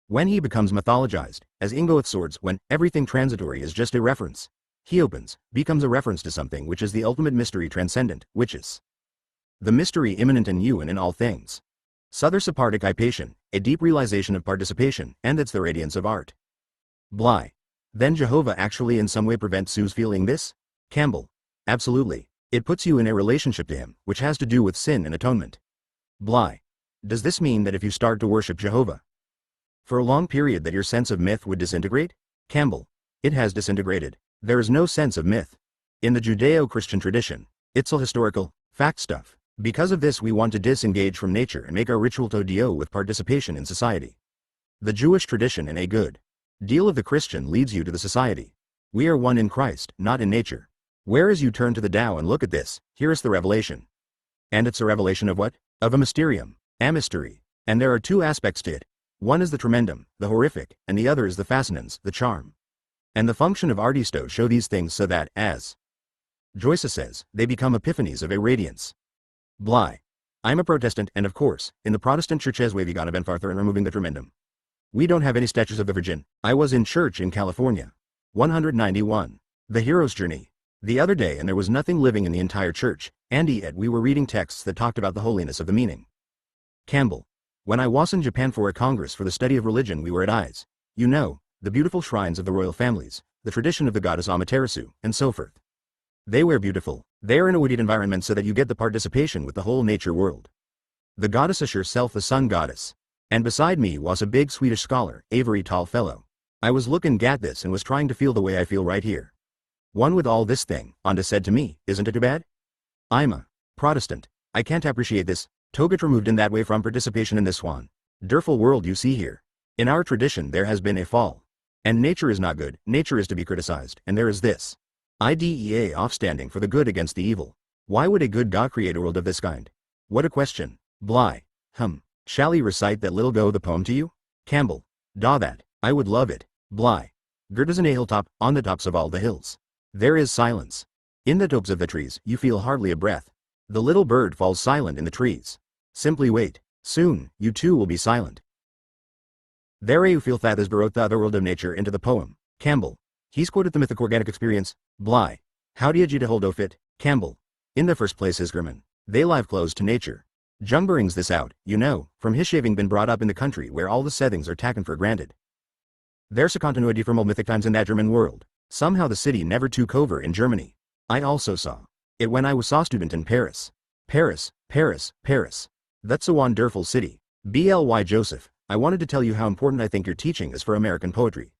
When he becomes mythologized, as Ingoeth swords, when everything transitory is just a reference, he opens, becomes a reference to something which is the ultimate mystery transcendent, which is the mystery immanent in you and in all things. Sothersaparticipation, a deep realization of participation, and that's the radiance of art. Bly. Then Jehovah actually in some way prevents Sue's feeling this? Campbell. Absolutely. It puts you in a relationship to him, which has to do with sin and atonement. Bly. Does this mean that if you start to worship Jehovah for a long period that your sense of myth would disintegrate? Campbell. It has disintegrated. There is no sense of myth. In the Judeo-Christian tradition, it's all historical, fact stuff. Because of this we want to disengage from nature and make our ritual to deal with participation in society. The Jewish tradition in a good deal of the Christian leads you to the society. We are one in Christ, not in nature. Whereas you turn to the Tao and look at this, here is the revelation. And it's a revelation of what? Of a mysterium, a mystery. And there are two aspects to it. One is the tremendum, the horrific, and the other is the fascinance, the charm. And the function of artisto show these things so that, as Joyce says, they become epiphanies of a radiance. Bly. I'm a Protestant and of course, in the Protestant churches we've gone a bit farther in removing the tremendum. We don't have any statues of the Virgin. I was in church in California. 191. The Hero's Journey. The other day and there was nothing living in the entire church, and yet we were reading texts that talked about the holiness of the meaning. Campbell. When I was in Japan for a congress for the study of religion we were at eyes. You know, the beautiful shrines of the royal families, the tradition of the goddess Amaterasu, and so forth. They were beautiful. They are in a wooded environment so that you get the participation with the whole nature world. The goddess is herself the sun goddess. And beside me was a big Swedish scholar, a very tall fellow. I was looking at this and was trying to feel the way I feel right here. One with all this thing, Onda said to me, isn't it too bad? I'm a Protestant. I can't appreciate this. Toget removed in that way from participation in this one. Derful world you see here. In our tradition there has been a fall. And nature is not good, nature is to be criticized, and there is this IDEA offstanding for the good against the evil. Why would a good God create a world of this kind? What a question. Bly. Shall he recite that little go the poem to you? Campbell. That. I would love it. Bly. Gert is an a hilltop, on the tops of all the hills. There is silence. In the tops of the trees, you feel hardly a breath. The little bird falls silent in the trees. Simply wait. Soon, you too will be silent. There you feel that is brought the other world of nature into the poem. Campbell. He's quoted the mythic organic experience. Bly. How do you get a hold of it? Campbell. In the first place Isgerman. They live close to nature. Jung brings this out, from his having been brought up in the country where all the settings are taken for granted. There's a continuity from old mythic times in that German world. Somehow the city never took over in Germany. I also saw it when I was a student in Paris. Paris. That's a wonderful city. Bly Joseph, I wanted to tell you how important I think your teaching is for American poetry.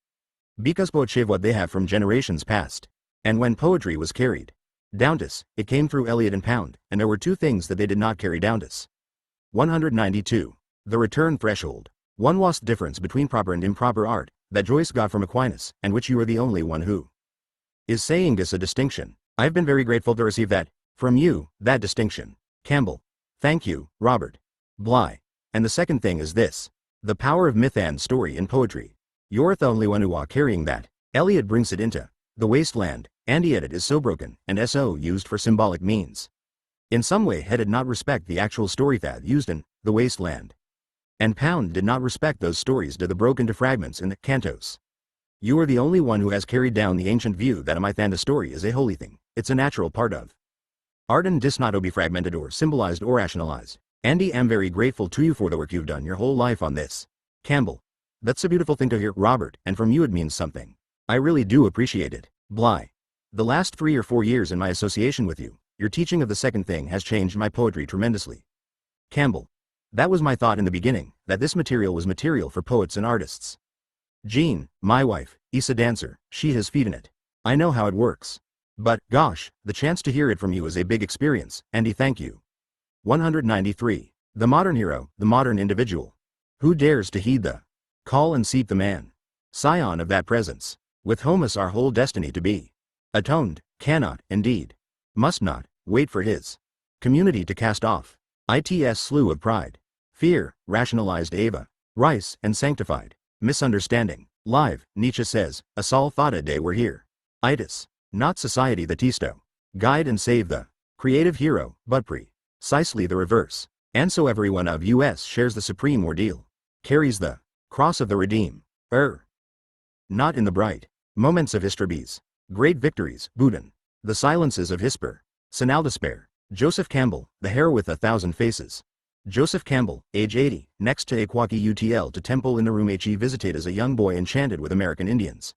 Because poets shave what they have from generations past. And when poetry was carried down to us, it came through Eliot and Pound, and there were two things that they did not carry down to us. 192. The return threshold. One was the difference between proper and improper art, that Joyce got from Aquinas, and which you are the only one who is saying this a distinction. I've been very grateful to receive that, from you, that distinction. Campbell. Thank you, Robert. Bly. And the second thing is this. The power of myth and story in poetry. You're the only one who are carrying that. Eliot brings it into the wasteland, and yet it is so broken, and so used for symbolic means. In some way he did not respect the actual story that used in the wasteland. And Pound did not respect those stories to the broken to fragments in the cantos. You are the only one who has carried down the ancient view that a myth and a story is a holy thing, it's a natural part of art and does not be fragmented or symbolized or rationalized. Andy, am very grateful to you for the work you've done your whole life on this. Campbell. That's a beautiful thing to hear, Robert, and from you it means something. I really do appreciate it. Bly. The last 3 or 4 years in my association with you, your teaching of the second thing has changed my poetry tremendously. Campbell. That was my thought in the beginning, that this material was material for poets and artists. Jean, my wife, is a dancer, she has feet in it. I know how it works. But, gosh, the chance to hear it from you is a big experience, Andy, thank you. 193. The modern hero, the modern individual. Who dares to heed the call and seek the man, scion of that presence, with whom is our whole destiny to be atoned, cannot, indeed, must not, wait for his community to cast off its slough of pride, fear, rationalized Ava, rice, and sanctified misunderstanding. Live, Nietzsche says, a sol thought a day we're here. Itis, not society the Tisto, guide and save the creative hero, but precisely the reverse. And so every one of us shares the supreme ordeal, carries the cross of the redeem, not in the bright moments of Histrabes, great victories, Boudin, the silences of Hisper, senile despair. Joseph Campbell, the hare with 1,000 faces. Joseph Campbell, age 80, next to Akwaki UTL to temple in the room he visited as a young boy enchanted with American Indians.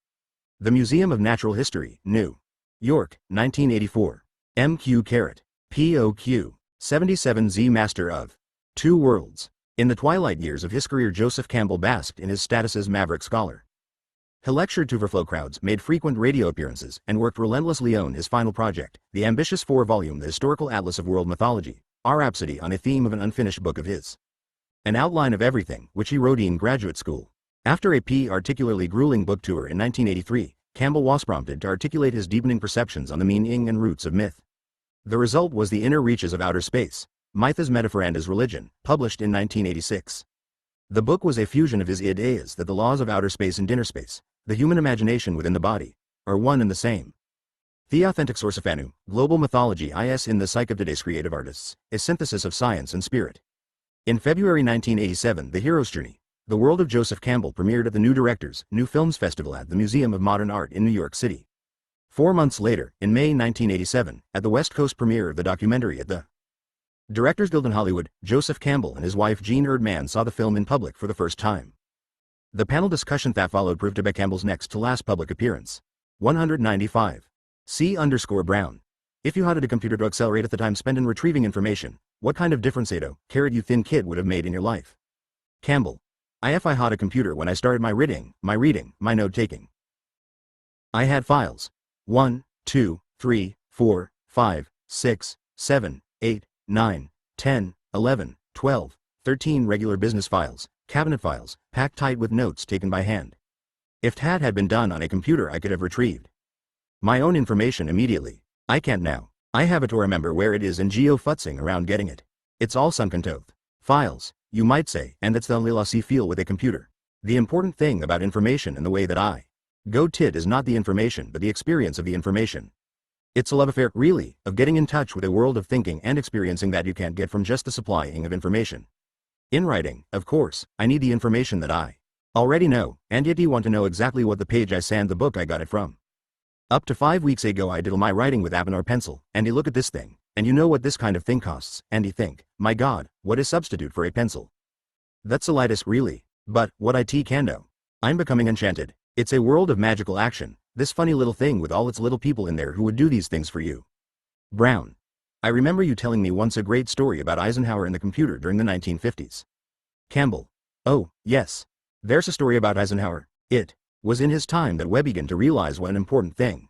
The Museum of Natural History, New York, 1984. M.Q. Carrot, P.O.Q. 77Z Master of Two Worlds. In the twilight years of his career, Joseph Campbell basked in his status as maverick scholar. He lectured to overflow crowds, made frequent radio appearances, and worked relentlessly on his final project, the ambitious 4-volume The Historical Atlas of World Mythology, a rhapsody on a theme of an unfinished book of his. An outline of everything, which he wrote in graduate school. After a particularly grueling book tour in 1983, Campbell was prompted to articulate his deepening perceptions on the meaning and roots of myth. The result was The Inner Reaches of Outer Space, Myth as Metaphor and as Religion, published in 1986. The book was a fusion of his ideas that the laws of outer space and inner space, the human imagination within the body, are one and the same. The authentic source of Anu, global mythology is in the psyche of today's creative artists, a synthesis of science and spirit. In February 1987, The Hero's Journey, The World of Joseph Campbell premiered at the New Directors, New Films Festival at the Museum of Modern Art in New York City. 4 months later, in May 1987, at the West Coast premiere of the documentary at the Directors Guild in Hollywood, Joseph Campbell and his wife Jean Erdman saw the film in public for the first time. The panel discussion that followed proved to be Campbell's next to last public appearance. 195. C_Brown. If you had a computer to accelerate at the time spent in retrieving information, what kind of difference you thin kid would have made in your life? Campbell. If I had a computer when I started my reading, my note-taking. I had files. 1, 2, 3, 4, 5, 6, 7, 8, 9, 10, 11, 12, 13 regular business files, cabinet files, packed tight with notes taken by hand. If that had been done on a computer, I could have retrieved my own information immediately. I can't now. I have it to remember where it is and geo-futzing around getting it. It's all sunken files, you might say, and that's the only loss you feel with a computer. The important thing about information and the way that I go tit is not the information but the experience of the information. It's a love affair, really, of getting in touch with a world of thinking and experiencing that you can't get from just the supplying of information. In writing, of course, I need the information that I already know, and yet you want to know exactly what the page I sand the book I got it from. Up to 5 weeks ago I did all my writing with Avenor pencil, and you look at this thing, and you know what this kind of thing costs, and you think, My god, what is substitute for a pencil? That's Solitis really. But, what it can do? I'm becoming enchanted. It's a world of magical action, this funny little thing with all its little people in there who would do these things for you. Brown. I remember you telling me once a great story about Eisenhower and the computer during the 1950s. Campbell. Oh, yes. There's a story about Eisenhower. It was in his time that we began to realize what an important thing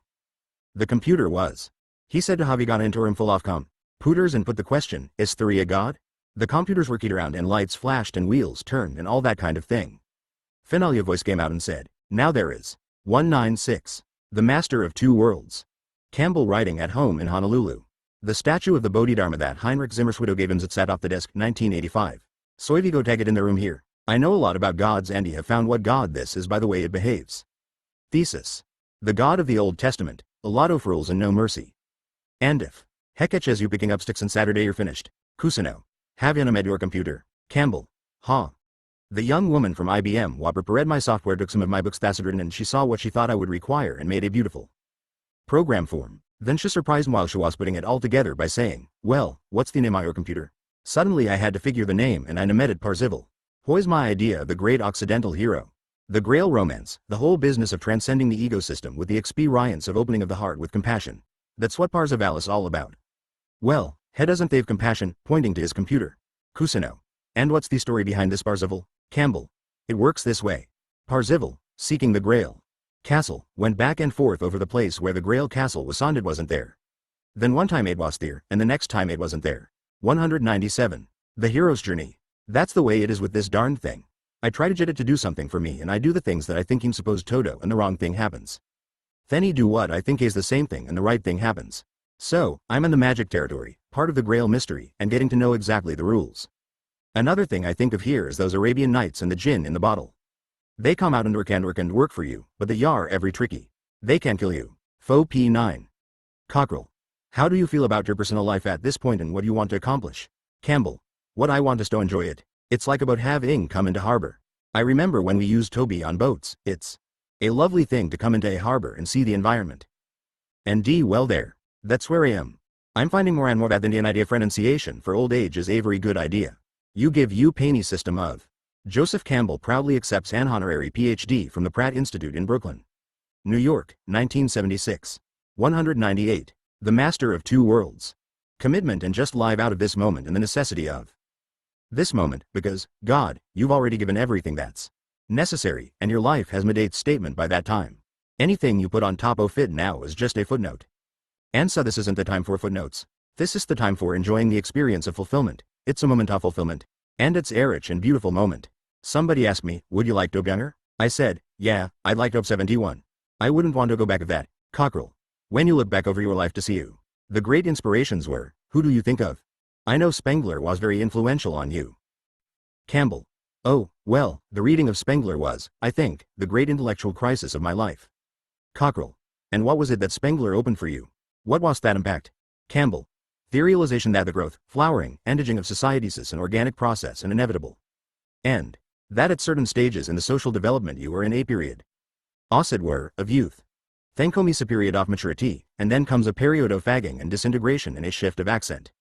the computer was. He said to Havigana interim full of computers and put the question, is there a god? The computers worked around and lights flashed and wheels turned and all that kind of thing. Finalia voice came out and said, now there is 196. The master of two worlds. Campbell writing at home in Honolulu. The statue of the Bodhidharma that Heinrich Zimmerswidow gave him sat off the desk 1985. Soivi go tag it in the room here. I know a lot about gods and have found what god this is by the way it behaves. Thesis. The God of the Old Testament, a lot of rules and no mercy. And if Hekech as you picking up sticks on Saturday you're finished. Kusino. Have you med your computer? Campbell. Ha. The young woman from IBM prepared my software took some of my books Thaciterin and she saw what she thought I would require and made a beautiful program form. Then she surprised me while she was putting it all together by saying, well, what's the name of your computer? Suddenly I had to figure the name and I named it Parzival. Hoy's my idea of the great Occidental hero. The Grail romance, the whole business of transcending the ego system with the experience of opening of the heart with compassion. That's what Parzival is all about. Well, he doesn't have compassion, pointing to his computer. Kusino. And what's the story behind this Parzival? Campbell. It works this way. Parzival, seeking the Grail castle, went back and forth over the place where the Grail castle was found. It wasn't there. Then one time it was there, and the next time it wasn't there. 197. The hero's journey. That's the way it is with this darned thing. I try to get it to do something for me and I do the things that I think I'm supposed to do and the wrong thing happens. Then he do what I think is the same thing and the right thing happens. So, I'm in the magic territory, part of the Grail mystery, and getting to know exactly the rules. Another thing I think of here is those Arabian Nights and the gin in the bottle. They come out and work for you, but they are every tricky. They can kill you. Faux P9. Cockrell. How do you feel about your personal life at this point and what you want to accomplish? Campbell. What I want is to enjoy it. It's like about having come into harbor. I remember when we used Toby on boats, it's a lovely thing to come into a harbor and see the environment. And well there. That's where I am. I'm finding more and more that the Indian idea for enunciation for old age is a very good idea. You give you Paney system of. Joseph Campbell proudly accepts an honorary PhD from the Pratt Institute in Brooklyn, New York, 1976. 198. The Master of Two Worlds. Commitment and just live out of this moment and the necessity of this moment, because, God, you've already given everything that's necessary, and your life has made a statement by that time. Anything you put on top of it now is just a footnote. And so this isn't the time for footnotes. This is the time for enjoying the experience of fulfillment. It's a moment of fulfillment. And it's a rich and beautiful moment. Somebody asked me, would you like to go younger? I said, yeah, I'd like to have 71. I wouldn't want to go back of that. Cockrell. When you look back over your life to see you, the great inspirations were, who do you think of? I know Spengler was very influential on you. Campbell. Oh, well, the reading of Spengler was, I think, the great intellectual crisis of my life. Cockrell. And what was it that Spengler opened for you? What was that impact? Campbell. The realization that the growth, flowering, and aging of societies is an organic process and inevitable. And that at certain stages in the social development you are in a period, as were, of youth. Then comes a period of maturity, and then comes a period of fagging and disintegration and a shift of accent.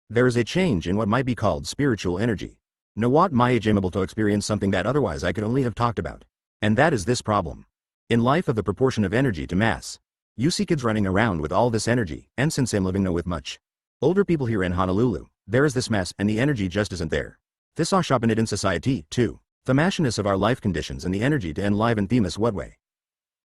There is a change in what might be called spiritual energy. Know what my age am able to experience something that otherwise I could only have talked about. And that is this problem. In life of the proportion of energy to mass. You see kids running around with all this energy, and since I'm living now with much older people here in Honolulu, there is this mass and the energy just isn't there. This all shopping it in society, too. The mashiness of our life conditions and the energy to enliven themis what way.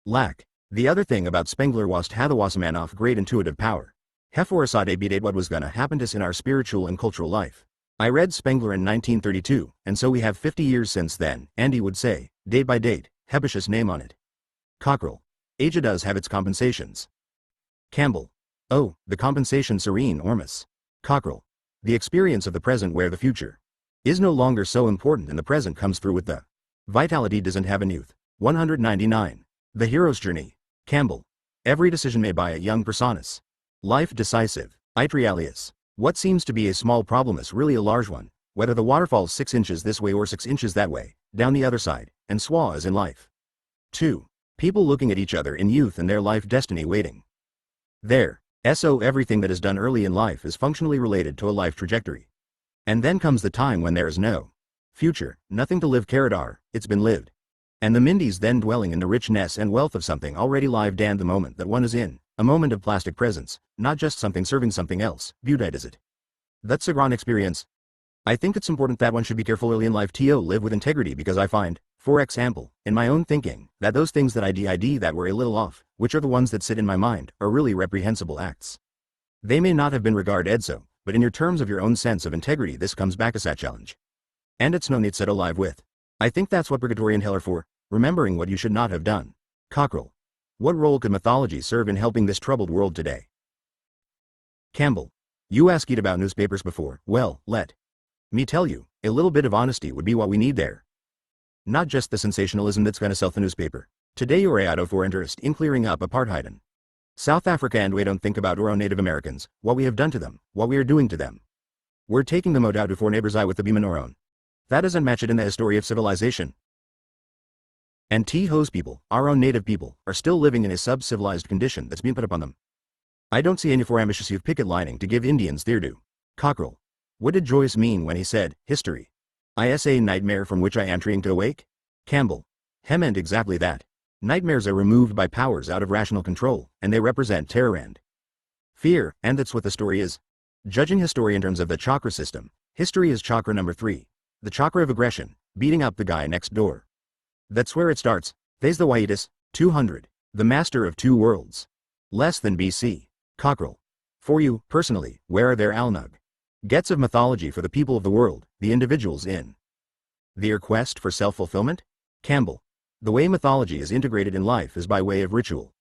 Lack. The other thing about Spengler was to have the was a man of great intuitive power. Heforasade beat what was gonna happen to us in our spiritual and cultural life. I read Spengler in 1932, and so we have 50 years since then, and he would say, date by date, Hebish's name on it. Cockrell. Age does have its compensations. Campbell. Oh, the compensation serene ormus. Cockrell. The experience of the present where the future is no longer so important and the present comes through with the vitality doesn't have an youth. 199. The hero's journey. Campbell. Every decision made by a young personas. Life decisive. Itrialius. What seems to be a small problem is really a large one, whether the water falls 6 inches this way or 6 inches that way, down the other side, and swa is in life. 2. People looking at each other in youth and their life destiny waiting. There. So everything that is done early in life is functionally related to a life trajectory. And then comes the time when there is no future, nothing to live Karadar, it's been lived. And the Mindis then dwelling in the richness and wealth of something already lived and the moment that one is in, a moment of plastic presence, not just something serving something else, viewed as it. That's a grand experience. I think it's important that one should be careful early in life to live with integrity because I find, for example, in my own thinking, that those things that I did that were a little off, which are the ones that sit in my mind, are really reprehensible acts. They may not have been regarded so, but in your terms of your own sense of integrity this comes back as that challenge. And it's no need set alive with. I think that's what purgatory and hell are for, remembering what you should not have done. Cockrell. What role could mythology serve in helping this troubled world today? Campbell. You asked about newspapers before, well, let me tell you, a little bit of honesty would be what we need there. Not just the sensationalism that's gonna sell the newspaper. Today you're out for interest in clearing up apartheid in South Africa and we don't think about our own Native Americans, what we have done to them, what we are doing to them. We're taking them out for neighbors' eye with the beam in our own. That doesn't match it in the history of civilization. And T-Hose people, our own native people, are still living in a sub-civilized condition that's been put upon them. I don't see any for ambitious youth picket lining to give Indians their due. Cockrell. What did Joyce mean when he said, history? Is a nightmare from which I am trying to awake? Campbell. He meant exactly that. Nightmares are removed by powers out of rational control, and they represent terror and fear, and that's what the story is. Judging history in terms of the chakra system, history is chakra number 3. The chakra of aggression, beating up the guy next door. That's where it starts. There's the Waitis, 200, the master of two worlds. Less than BC. Cockrell. For you, personally, where are their Alnug? Gets of mythology for the people of the world, the individuals in their quest for self-fulfillment? Campbell. The way mythology is integrated in life is by way of ritual.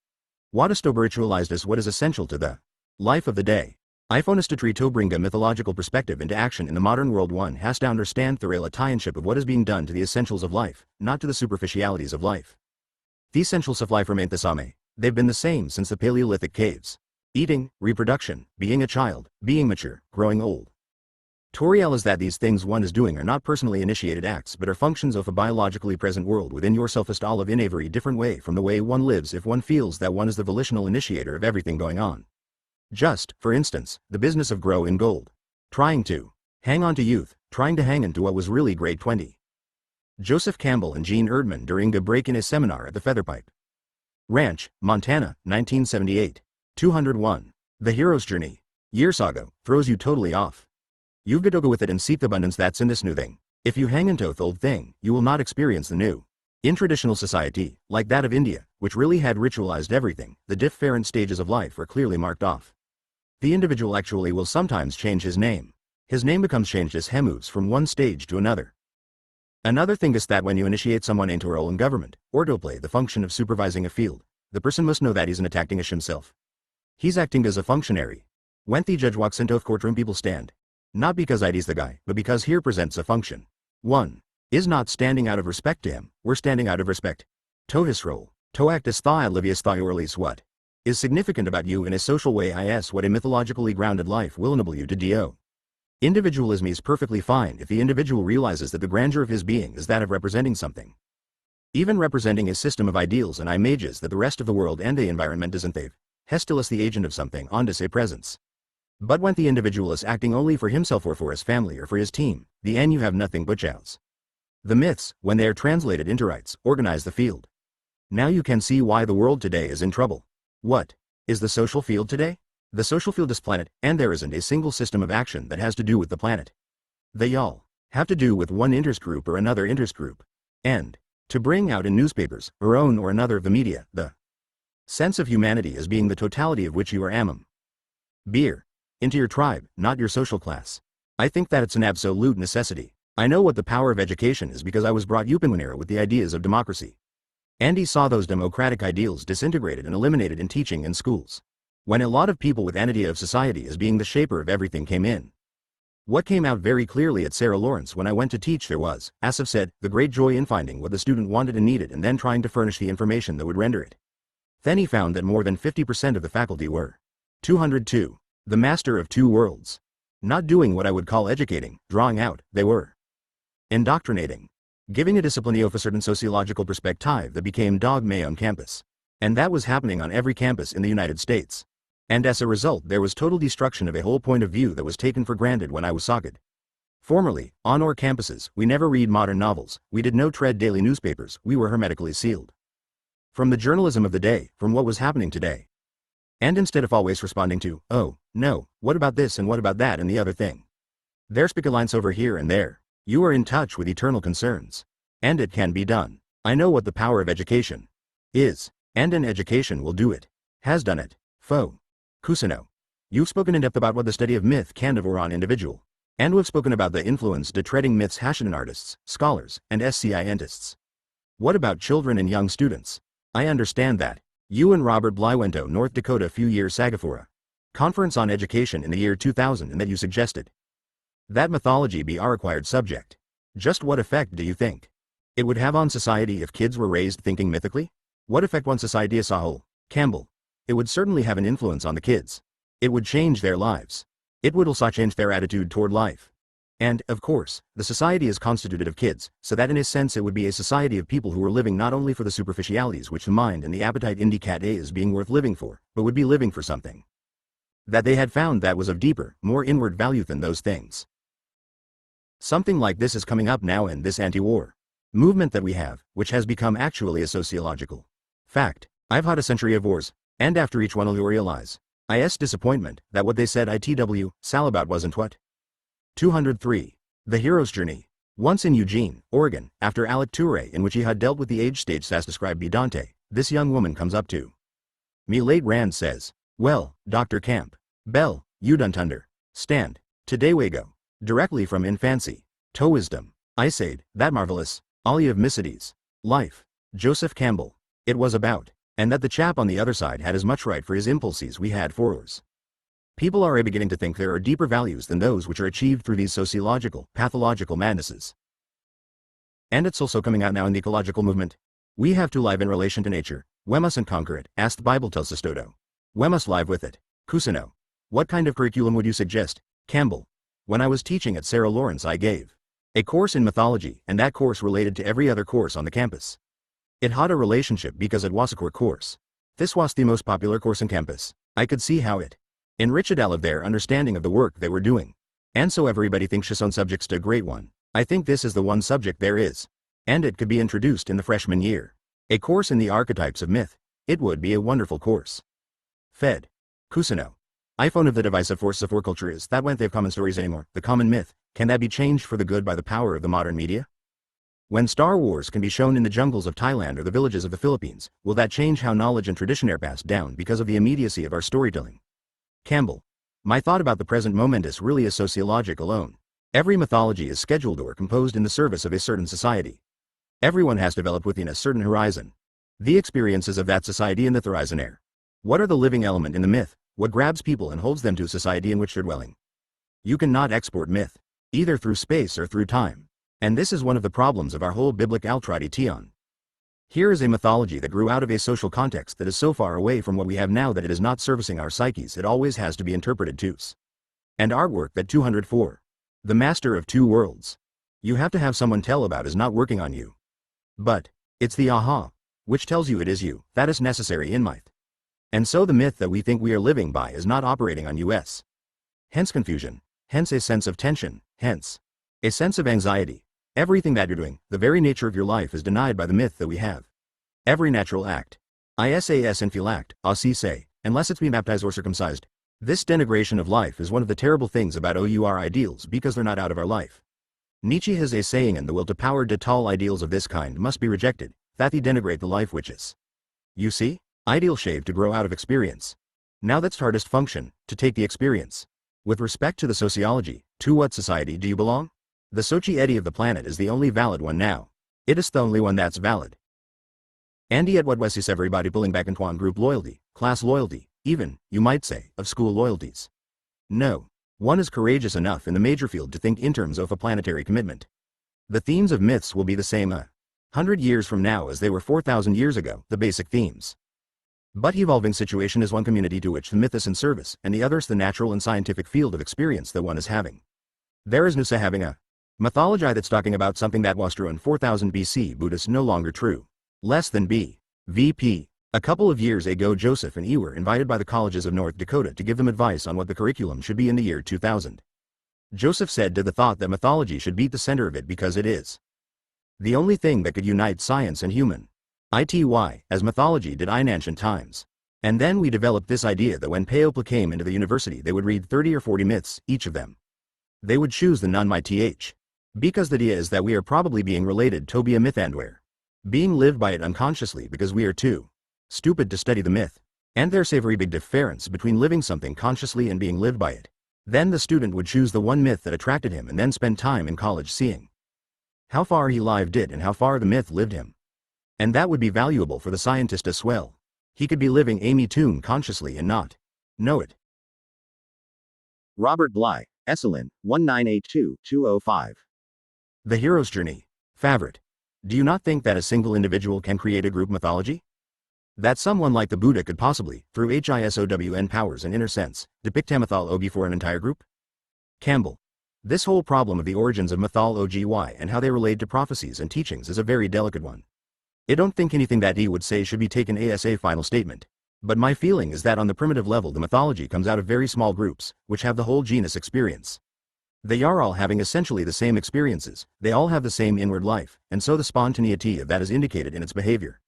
What is to be ritualized is what is essential to the life of the day. Iphone is to treat to bring a mythological perspective into action in the modern world. One has to understand the relationship of what is being done to the essentials of life, not to the superficialities of life. The essentials of life remain the same. They've been the same since the Paleolithic caves. Eating, reproduction, being a child, being mature, growing old. Toriel is that these things one is doing are not personally initiated acts but are functions of a biologically present world within yourself is all of in a very different way from the way one lives if one feels that one is the volitional initiator of everything going on. Just, for instance, the business of grow in gold. Trying to hang on to youth, trying to hang into what was really grade 20. Joseph Campbell and Gene Erdman during a break in a seminar at the Featherpipe Ranch, Montana, 1978. 201. The Hero's Journey. Years ago, throws you totally off. You've got to go with it and seek the abundance that's in this new thing. If you hang into the old thing, you will not experience the new. In traditional society, like that of India, which really had ritualized everything, the different stages of life were clearly marked off. The individual actually will sometimes change his name. His name becomes changed as he moves from one stage to another. Another thing is that when you initiate someone into a role in government, or to play the function of supervising a field, the person must know that he's not acting as himself. He's acting as a functionary. When the judge walks into a courtroom people stand. Not because ID's the guy, but because he represents a function. 1. Is not standing out of respect to him, we're standing out of respect. To his role, to act as thigh livius thigh or at least what is significant about you in a social way is what a mythologically grounded life will enable you to do. Individualism is perfectly fine if the individual realizes that the grandeur of his being is that of representing something. Even representing a system of ideals and images that the rest of the world and the environment doesn't they've. Hestil is the agent of something on to say presence. But when the individual is acting only for himself or for his family or for his team, the end you have nothing but shouts. The myths, when they are translated into rites, organize the field. Now you can see why the world today is in trouble. What is the social field today? The social field is planet, and there isn't a single system of action that has to do with the planet. They all have to do with one interest group or another interest group. And to bring out in newspapers, or own or another of the media, the sense of humanity as being the totality of which you are amum. Beer. Into your tribe, not your social class. I think that it's an absolute necessity. I know what the power of education is because I was brought up in an era with the ideas of democracy. And he saw those democratic ideals disintegrated and eliminated in teaching and schools. When a lot of people with an idea of society as being the shaper of everything came in. What came out very clearly at Sarah Lawrence when I went to teach there was, as I've said, the great joy in finding what the student wanted and needed and then trying to furnish the information that would render it. Then he found that more than 50% of the faculty were 202. The master of two worlds. Not doing what I would call educating, drawing out, they were indoctrinating. Giving a discipline of a certain sociological perspective that became dogma on campus. And that was happening on every campus in the United States. And as a result there was total destruction of a whole point of view that was taken for granted when I was socket. Formerly, on our campuses, we never read modern novels, we did no tread daily newspapers, we were hermetically sealed. From the journalism of the day, from what was happening today. And instead of always responding to, oh, no, what about this and what about that and the other thing? There's lines over here and there. You are in touch with eternal concerns. And it can be done. I know what the power of education is, and an education will do it. Has done it. Foe. Kusino. You've spoken in depth about what the study of myth can devour on individual. And we've spoken about the influence de treading myths Hashidan artists, scholars, and scientists. What about children and young students? I understand that. You and Robert Bly went to North Dakota a few years Sagafora conference on education in the year 2000 and that you suggested that mythology be our required subject. Just what effect do you think it would have on society if kids were raised thinking mythically? What effect on society as a whole? Campbell. It would certainly have an influence on the kids. It would change their lives. It would also change their attitude toward life. And, of course, the society is constituted of kids, so that in a sense it would be a society of people who were living not only for the superficialities which the mind and the appetite indicate as being worth living for, but would be living for something that they had found that was of deeper, more inward value than those things. Something like this is coming up now in this anti-war movement that we have, which has become actually a sociological fact. I've had a century of wars, and after each one you'll realize, disappointment, that what they said ITW, Sal about wasn't what? 203. The Hero's Journey. Once in Eugene, Oregon, after Alec Touré in which he had dealt with the age stage as described by Dante, this young woman comes up to me late Rand says, well, Dr. Camp Bell, you don't understand. Today we go directly from infancy to wisdom. I said, that marvelous, Ollie of Micides, life, Joseph Campbell, it was about, and that the chap on the other side had as much right for his impulses we had for ours. People are beginning to think there are deeper values than those which are achieved through these sociological, pathological madnesses. And it's also coming out now in the ecological movement. We have to live in relation to nature. We mustn't conquer it, as the Bible tells us Toto. We must live with it. Kusino. What kind of curriculum would you suggest, Campbell? When I was teaching at Sarah Lawrence I gave a course in mythology, and that course related to every other course on the campus. It had a relationship because it was a core course. This was the most popular course on campus. I could see how it enriched all of their understanding of the work they were doing. And so everybody thinks his own subject's a great one. I think this is the one subject there is. And it could be introduced in the freshman year. A course in the archetypes of myth. It would be a wonderful course. Fed. Kusino. iPhone of the divisive forces of war culture is that when they have common stories anymore, the common myth, can that be changed for the good by the power of the modern media? When Star Wars can be shown in the jungles of Thailand or the villages of the Philippines, will that change how knowledge and tradition are passed down because of the immediacy of our storytelling? Campbell. My thought about the present moment is really a sociologic alone. Every mythology is scheduled or composed in the service of a certain society. Everyone has developed within a certain horizon. The experiences of that society in the horizon are. What are the living element in the myth? What grabs people and holds them to society in which they're dwelling? You cannot export myth, either through space or through time. And this is one of the problems of our whole biblical tradition. Here is a mythology that grew out of a social context that is so far away from what we have now that it is not servicing our psyches. It always has to be interpreted to. And artwork that 204. The master of two worlds. You have to have someone tell about is not working on you. But, it's the aha, which tells you it is you, that is necessary in myth. And so the myth that we think we are living by is not operating on us. Hence confusion, hence a sense of tension, hence a sense of anxiety. Everything that you're doing, the very nature of your life is denied by the myth that we have. Every natural act. ISAS and feel act, say, unless it's been baptized or circumcised. This denigration of life is one of the terrible things about our ideals because they're not out of our life. Nietzsche has a saying, and the will to power de tall ideals of this kind must be rejected, that they denigrate the life which is. You see? Ideal shape to grow out of experience. Now that's hardest function, to take the experience. With respect to the sociology, to what society do you belong? The society of the planet is the only valid one now. It is the only one that's valid. And yet what was is everybody pulling back into one group loyalty, class loyalty, even, you might say, of school loyalties. No. One is courageous enough in the major field to think in terms of a planetary commitment. The themes of myths will be the same 100 years from now as they were 4,000 years ago, the basic themes. But evolving situation is one community to which the myth is in service, and the other is the natural and scientific field of experience that one is having. There is no say having a mythology that's talking about something that was true in 4000 BC Buddhist no longer true. Less than VP. A couple of years ago Joseph and E were invited by the colleges of North Dakota to give them advice on what the curriculum should be in the year 2000. Joseph said to the thought that mythology should beat the center of it because it is the only thing that could unite science and human. As mythology did in ancient times. And then we developed this idea that when Peoples came into the university they would read 30 or 40 myths, each of them. They would choose the non-myth. Because the idea is that we are probably being related to be a myth and we're being lived by it unconsciously because we are too stupid to study the myth. And there's a very big difference between living something consciously and being lived by it. Then the student would choose the one myth that attracted him and then spend time in college seeing how far he lived it and how far the myth lived him. And that would be valuable for the scientist as well. He could be living Amy Toon consciously and not know it. Robert Bly, Esselin, 1982-205. The Hero's Journey. Favorite. Do you not think that a single individual can create a group mythology? That someone like the Buddha could possibly, through HISOWN powers and inner sense, depict a mythology for an entire group? Campbell. This whole problem of the origins of mythology and how they relate to prophecies and teachings is a very delicate one. I don't think anything that he would say should be taken as a final statement. But my feeling is that on the primitive level the mythology comes out of very small groups, which have the whole genus experience. They are all having essentially the same experiences, they all have the same inward life, and so the spontaneity of that is indicated in its behavior.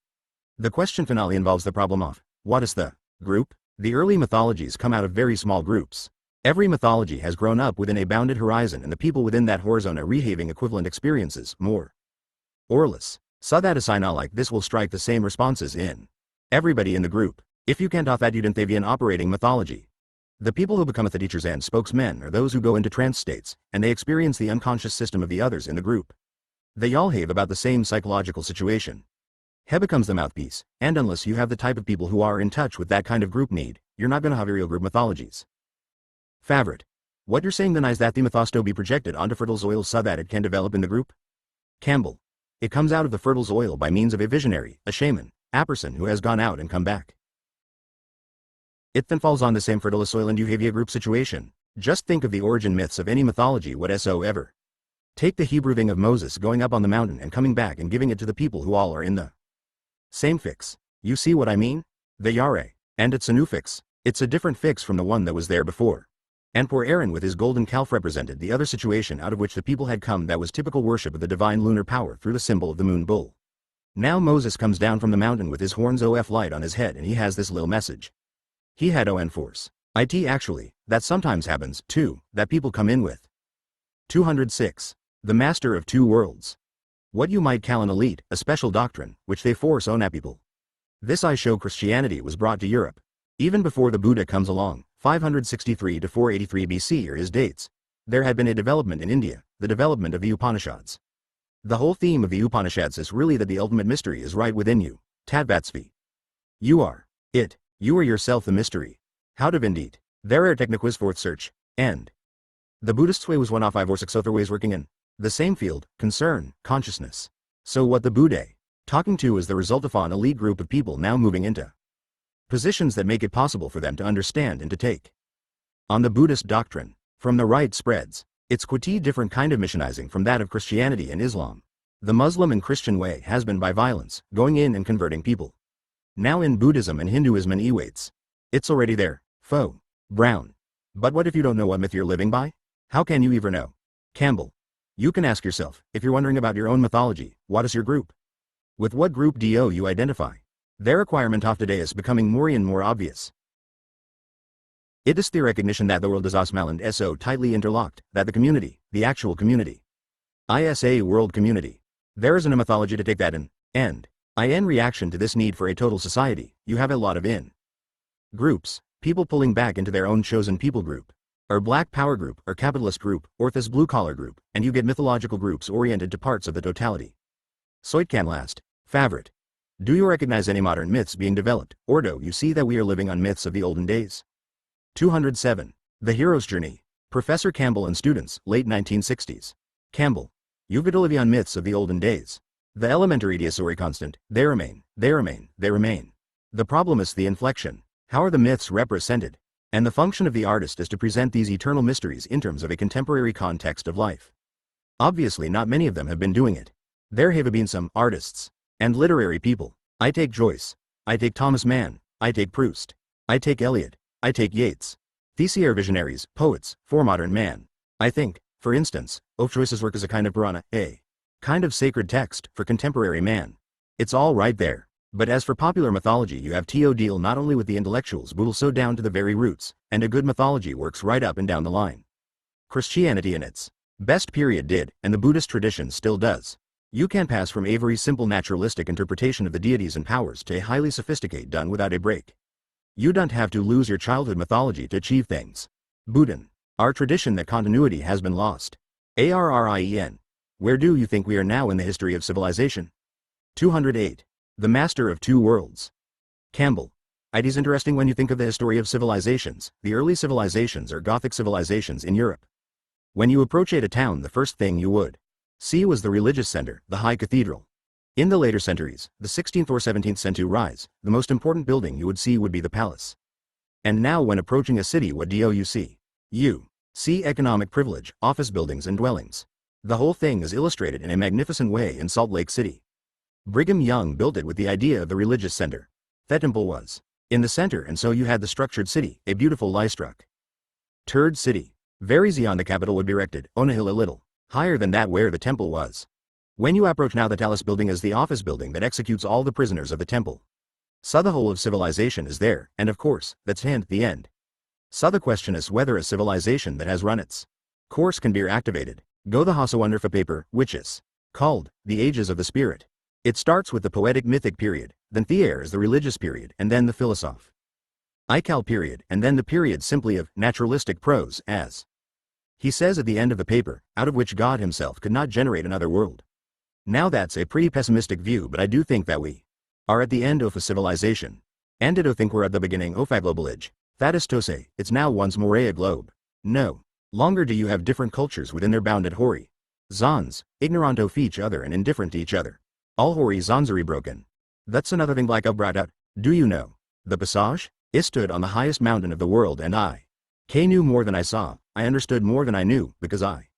The question finale involves the problem of, what is the group? The early mythologies come out of very small groups. Every mythology has grown up within a bounded horizon and the people within that horizon are rehaving equivalent experiences, more or less. So that a sign like this will strike the same responses in everybody in the group. If you can't that you didn't an operating mythology. The people who become the teachers and spokesmen are those who go into trance states, and they experience the unconscious system of the others in the group. They all have about the same psychological situation. He becomes the mouthpiece, and unless you have the type of people who are in touch with that kind of group need, you're not gonna have real group mythologies. Favorite. What you're saying then is that the mythos be projected onto fertile oil so that it can develop in the group? Campbell. It comes out of the fertile oil by means of a visionary, a shaman, a person who has gone out and come back. It then falls on the same fertile soil and you have a group situation. Just think of the origin myths of any mythology whatsoever. Take the Hebrew thing of Moses going up on the mountain and coming back and giving it to the people who all are in the same fix. You see what I mean? The Yare. And it's a new fix. It's a different fix from the one that was there before. And poor Aaron with his golden calf represented the other situation out of which the people had come that was typical worship of the divine lunar power through the symbol of the moon bull. Now Moses comes down from the mountain with his horns of light on his head and he has this little message. He had on force. Actually, that sometimes happens, too, that people come in with. 206. The Master of Two Worlds. What you might call an elite, a special doctrine, which they force on people. This I show Christianity was brought to Europe. Even before the Buddha comes along, 563 to 483 BC are his dates. There had been a development in India, the development of the Upanishads. The whole theme of the Upanishads is really that the ultimate mystery is right within you, Tadvatsvi. You are it. You are yourself the mystery. How to indeed. There are techniques for search, and the Buddhist way was 1 of 5 or 6 other ways working in the same field, concern, consciousness. So what the Buddha talking to is the result of an elite group of people now moving into positions that make it possible for them to understand and to take on the Buddhist doctrine. From the right spreads. It's quite a different kind of missionizing from that of Christianity and Islam. The Muslim and Christian way has been by violence, going in and converting people. Now in Buddhism and Hinduism and Ewaits. It's already there. Foe. Brown. But what if you don't know what myth you're living by? How can you ever know? Campbell. You can ask yourself, if you're wondering about your own mythology, what is your group? With what group do you identify? Their requirement of today is becoming more and more obvious. It is the recognition that the world is osmal and so tightly interlocked, that the community, the actual community, ISA world community, there isn't a mythology to take that in, and in reaction to this need for a total society, you have a lot of groups, people pulling back into their own chosen people group, or black power group, or capitalist group, or this blue collar group, and you get mythological groups oriented to parts of the totality. So it can last. Favorite. Do you recognize any modern myths being developed, or do you see that we are living on myths of the olden days? 207. The Hero's Journey. Professor Campbell and students, late 1960s. Campbell. You've got to live on myths of the olden days. The elementary diasauri constant, they remain, they remain, they remain. The problem is the inflection. How are the myths represented? And the function of the artist is to present these eternal mysteries in terms of a contemporary context of life. Obviously not many of them have been doing it. There have been some artists and literary people. I take Joyce. I take Thomas Mann. I take Proust. I take Eliot. I take Yeats. These are visionaries, poets, for modern man. I think, for instance, Choice's work is a kind of Purana, a kind of sacred text for contemporary man. It's all right there. But as for popular mythology, you have to deal not only with the intellectuals but also down to the very roots, and a good mythology works right up and down the line. Christianity in its best period did, and the Buddhist tradition still does. You can pass from a very simple naturalistic interpretation of the deities and powers to a highly sophisticated done without a break. You don't have to lose your childhood mythology to achieve things. Buddhan. Our tradition that continuity has been lost. Arrin. Where do you think we are now in the history of civilization? 208. The Master of Two Worlds. Campbell. It is interesting when you think of the history of civilizations. The early civilizations are Gothic civilizations in Europe. When you approach a town, the first thing you would see was the religious center, the high cathedral. In the later centuries, the 16th or 17th century rise, the most important building you would see would be the palace. And now when approaching a city, what do you see? You see economic privilege, office buildings and dwellings. The whole thing is illustrated in a magnificent way in Salt Lake City. Brigham Young built it with the idea of the religious center. That temple was in the center, and so you had the structured city, a beautiful lie-struck turd city. Very Zion the capital would be erected on a hill a little higher than that where the temple was. When you approach now, the Talus building is the office building that executes all the prisoners of the temple. So the whole of civilization is there, and of course, that's the end. So the question is whether a civilization that has run its course can be reactivated. Go the Hasa Wonder for paper, which is called the Ages of the Spirit. It starts with the poetic mythic period, then Theair is the religious period, and then the philosoph Ical period, and then the period simply of naturalistic prose, as he says at the end of the paper, out of which God himself could not generate another world. Now that's a pretty pessimistic view, but I do think that we are at the end of a civilization. And I do think we're at the beginning of a global age. That is to say, it's now once more a globe. No longer do you have different cultures within their bounded hori zons, ignorant of each other and indifferent to each other. All hori zons are broken. That's another thing like I've brought out. Do you know? The passage? I stood on the highest mountain of the world and I knew more than I saw. I understood more than I knew, because I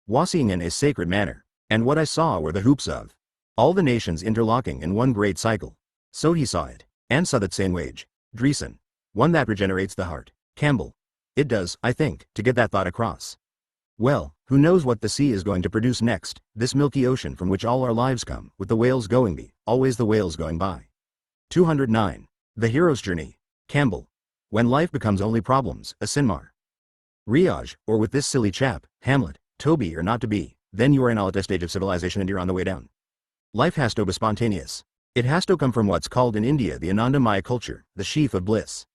was seeing in a sacred manner. And what I saw were the hoops of all the nations interlocking in one great cycle. So he saw it, and saw that same wage. Dreesen. One that regenerates the heart. Campbell. It does, I think, to get that thought across. Well, who knows what the sea is going to produce next, this milky ocean from which all our lives come, with the whales going by, always the whales going by. 209. The Hero's Journey. Campbell. When life becomes only problems, a Sinmar. Riage, or with this silly chap, Hamlet, to be or not to be, then you are in a stage of civilization and you're on the way down. Life has to be spontaneous. It has to come from what's called in India the Ananda Maya culture, the sheath of bliss.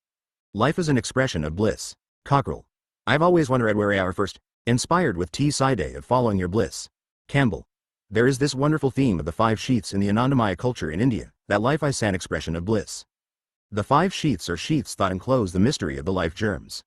Life is an expression of bliss. Cockrell. I've always wondered where we are first, inspired with T. Side of following your bliss. Campbell. There is this wonderful theme of the 5 sheaths in the Ananda Maya culture in India, that life is an expression of bliss. The 5 sheaths are sheaths that enclose the mystery of the life germs.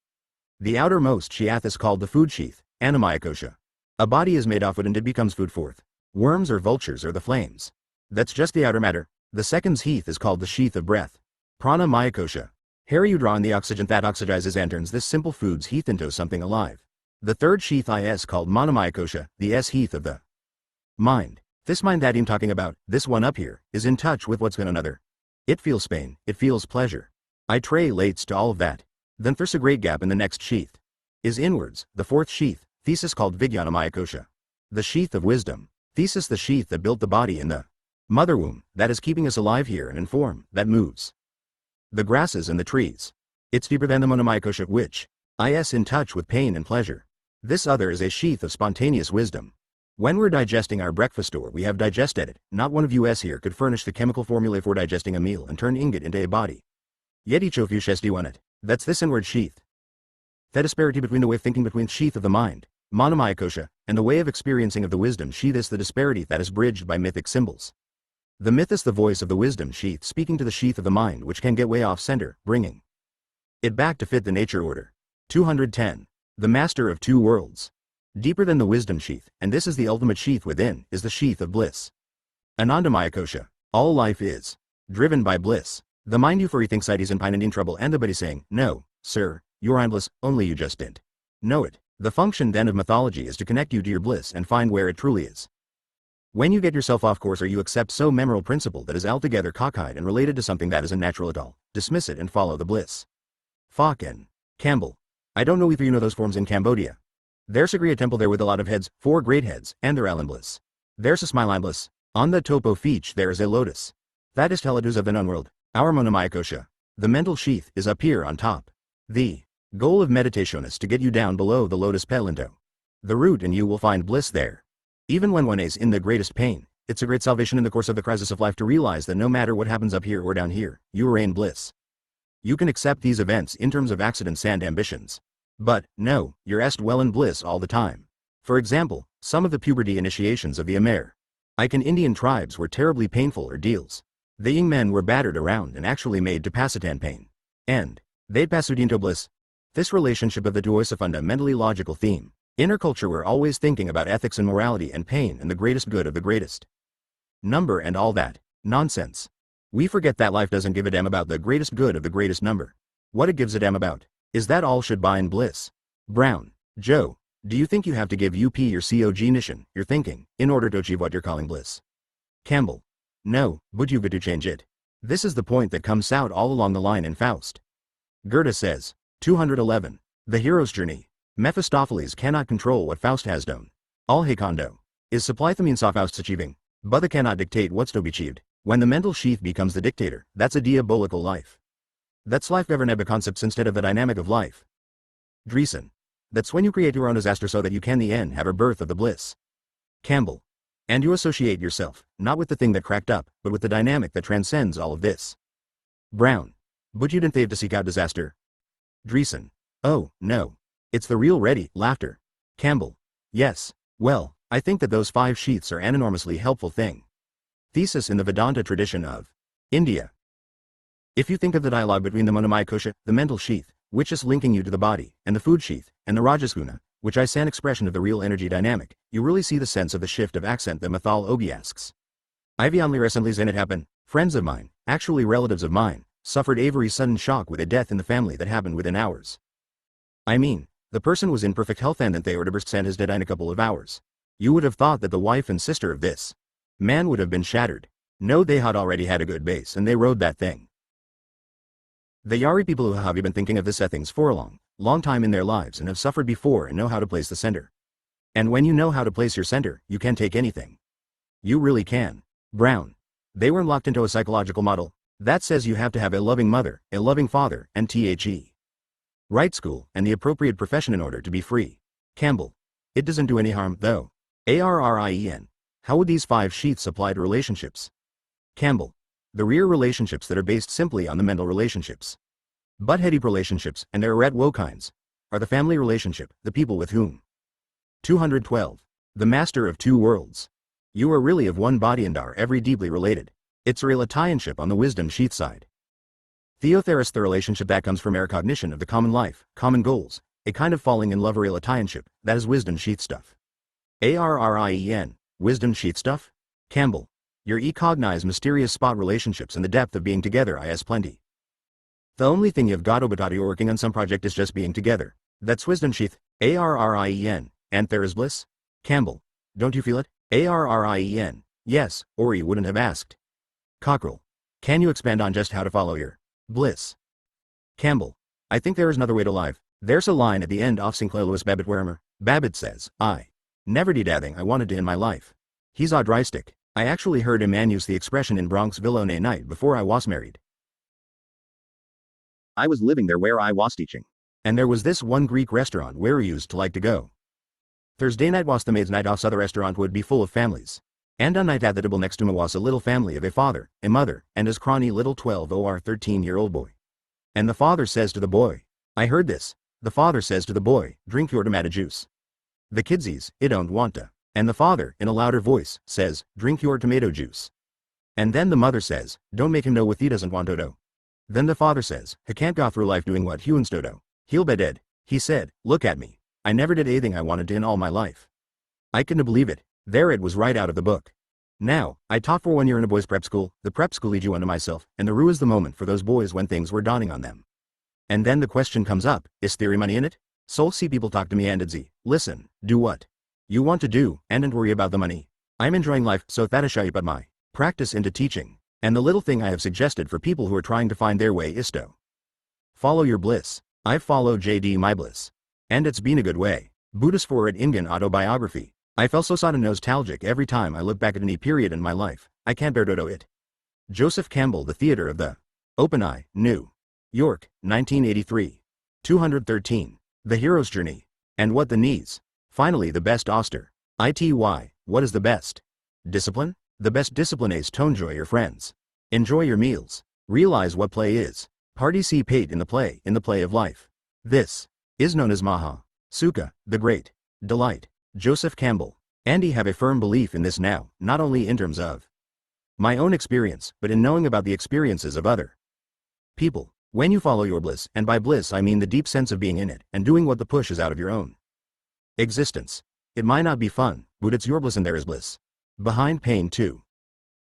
The outermost sheath is called the food sheath, Annamaya kosha. A body is made of wood and it becomes food forth. Worms or vultures or the flames. That's just the outer matter. The second sheath is called the sheath of breath. Prana Maya kosha. Here you draw in the oxygen that oxygizes and turns this simple food's heath into something alive. The third sheath is called Manomaya kosha, the heath of the mind. This mind that I'm talking about, this one up here, is in touch with what's in another. It feels pain, it feels pleasure. It relates to all of that. Then there's a great gap in the next sheath. Is inwards, the fourth sheath, thesis called Vijnanamaya kosha. The sheath of wisdom. Thesis the sheath that built the body in the mother womb, that is keeping us alive here and in form, that moves the grasses and the trees. It's deeper than the Monomaya kosha, which is in touch with pain and pleasure. This other is a sheath of spontaneous wisdom. When we're digesting our breakfast or we have digested it, not one of us here could furnish the chemical formula for digesting a meal and turn ingot into a body. Yet each of you shesti won it. That's this inward sheath. That disparity between the way of thinking between sheath of the mind, Manomaya kosha, and the way of experiencing of the wisdom sheath is the disparity that is bridged by mythic symbols. The myth is the voice of the wisdom sheath speaking to the sheath of the mind which can get way off center, bringing it back to fit the nature order. 210. The Master of Two Worlds. Deeper than the wisdom sheath, and this is the ultimate sheath within, is the sheath of bliss. Anandamaya kosha. All life is driven by bliss. The mind euphoria thinks it is in pain and in trouble, and the body saying, no, sir, you're endless, only you just didn't know it. The function then of mythology is to connect you to your bliss and find where it truly is. When you get yourself off course or you accept so memorable principle that is altogether cockeyed and related to something that isn't natural at all, dismiss it and follow the bliss. Falk and Campbell. I don't know if you know those forms in Cambodia. There's a great temple there with a lot of heads, 4 great heads, and they're all in bliss. There's a smile in bliss. On the topo feach there is a lotus. That is Teledus of the known world, our Monomaya Kosha. The mental sheath is up here on top. The goal of meditation is to get you down below the lotus pelinto. The root and you will find bliss there. Even when one is in the greatest pain, it's a great salvation in the course of the crisis of life to realize that no matter what happens up here or down here, you are in bliss. You can accept these events in terms of accidents and ambitions. But, no, you're est well in bliss all the time. For example, some of the puberty initiations of the Amer Icon Indian tribes were terribly painful ordeals. The young men were battered around and actually made to Pasitan pain. And they'd passed into bliss. This relationship of the two is a fundamentally logical theme. In our culture we're always thinking about ethics and morality and pain and the greatest good of the greatest number and all that nonsense. We forget that life doesn't give a damn about the greatest good of the greatest number. What it gives a damn about is that all should buy in bliss. Brown, Joe, do you think you have to give UP your cognition, your thinking, in order to achieve what you're calling bliss? Campbell, no, but you've got to change it. This is the point that comes out all along the line in Faust. Goethe says, 211, the hero's journey. Mephistopheles cannot control what Faust has done. All he can do is supply the means of Faust's achieving, but they cannot dictate what's to be achieved. When the mental sheath becomes the dictator, that's a diabolical life. That's life governed by concepts instead of the dynamic of life. Dreesen. That's when you create your own disaster so that you can in the end have a birth of the bliss. Campbell. And you associate yourself, not with the thing that cracked up, but with the dynamic that transcends all of this. Brown. But you didn't have to seek out disaster. Dreesen. Oh, no. It's the real ready, laughter. Campbell. Yes. Well, I think that those 5 sheaths are an enormously helpful thing. Thesis in the Vedanta tradition of India. If you think of the dialogue between the Monomaya Kosha, the mental sheath, which is linking you to the body, and the food sheath, and the Rajasguna, which is an expression of the real energy dynamic, you really see the sense of the shift of accent that Mathal Ogi asks. I've only recently seen it happen. Friends of mine, actually relatives of mine, suffered a very sudden shock with a death in the family that happened within hours. I mean, the person was in perfect health and then they were to burst and is dead in a couple of hours. You would have thought that the wife and sister of this man would have been shattered. No, they had already had a good base and they rode that thing. The Yari people who have been thinking of this things for a long time in their lives and have suffered before and know how to place the center. And when you know how to place your center, you can take anything. You really can. Brown. They were locked into a psychological model that says you have to have a loving mother, a loving father, and right school, and the appropriate profession in order to be free. Campbell. It doesn't do any harm, though. ARRIEN. How would these 5 sheaths apply to relationships? Campbell. The rear relationships that are based simply on the mental relationships. But heady relationships, and there are at woe kinds, are the family relationship, the people with whom. 212. The master of 2 worlds. You are really of one body and are every deeply related. It's a relationship on the wisdom sheath side. Theotheris, the relationship that comes from our cognition of the common life, common goals, a kind of falling in love or relationship, that is wisdom sheath stuff. ARRIEN, wisdom sheath stuff? Campbell. Your cognize mysterious spot relationships and the depth of being together is plenty. The only thing you've got about you're working on some project is just being together. That's wisdom sheath, ARRIEN, and there is bliss? Campbell. Don't you feel it? ARRIEN. Yes, or you wouldn't have asked. Cockrell. Can you expand on just how to follow your bliss? Campbell. I think there is another way to live. There's a line at the end of Sinclair Lewis Babbitt Werimer. Babbitt says, I never did anything I wanted to in my life. He's odd stick. I actually heard a man use the expression in Bronx Villa on a night before I was married. I was living there where I was teaching. And there was this one Greek restaurant where we used to like to go. Thursday night was the maid's night off, so the restaurant would be full of families. And on night at the table next to me was a little family of a father, a mother, and his crony little 12 or 13-year-old boy. And the father says to the boy, I heard this. The father says to the boy, drink your tomato juice. The kidsies, it don't want to. And the father, in a louder voice, says, drink your tomato juice. And then the mother says, don't make him know what he doesn't want to do. Then the father says, he can't go through life doing what he wants to do. He'll be dead. He said, look at me. I never did anything I wanted to in all my life. I couldn't believe it. There it was right out of the book. Now, I taught for 1 year in a boys' prep school. The prep school leads you unto myself, and the rue is the moment for those boys when things were dawning on them. And then the question comes up, is theory money in it? Soul see people talk to me and it's listen, do what you want to do, and don't worry about the money. I'm enjoying life, so that is shy but my practice into teaching. And the little thing I have suggested for people who are trying to find their way is to follow your bliss. I've followed JD my bliss. And it's been a good way. Buddhist for it Ingan autobiography. I feel so sad and nostalgic every time I look back at any period in my life. I can't bear to it. Joseph Campbell, The Theater of the Open Eye, New York, 1983. 213. The Hero's Journey. And What the Knees. Finally, the best Oster. ITY, what is the best? Discipline? The best discipline is to enjoy your friends. Enjoy your meals. Realize what play is. Participate in the play of life. This is known as Maha Sukha, the Great Delight. Joseph Campbell. Andy have a firm belief in this now, not only in terms of my own experience, but in knowing about the experiences of other people. When you follow your bliss, and by bliss I mean the deep sense of being in it, and doing what the pushes out of your own existence. It might not be fun, but it's your bliss and there is bliss behind pain too.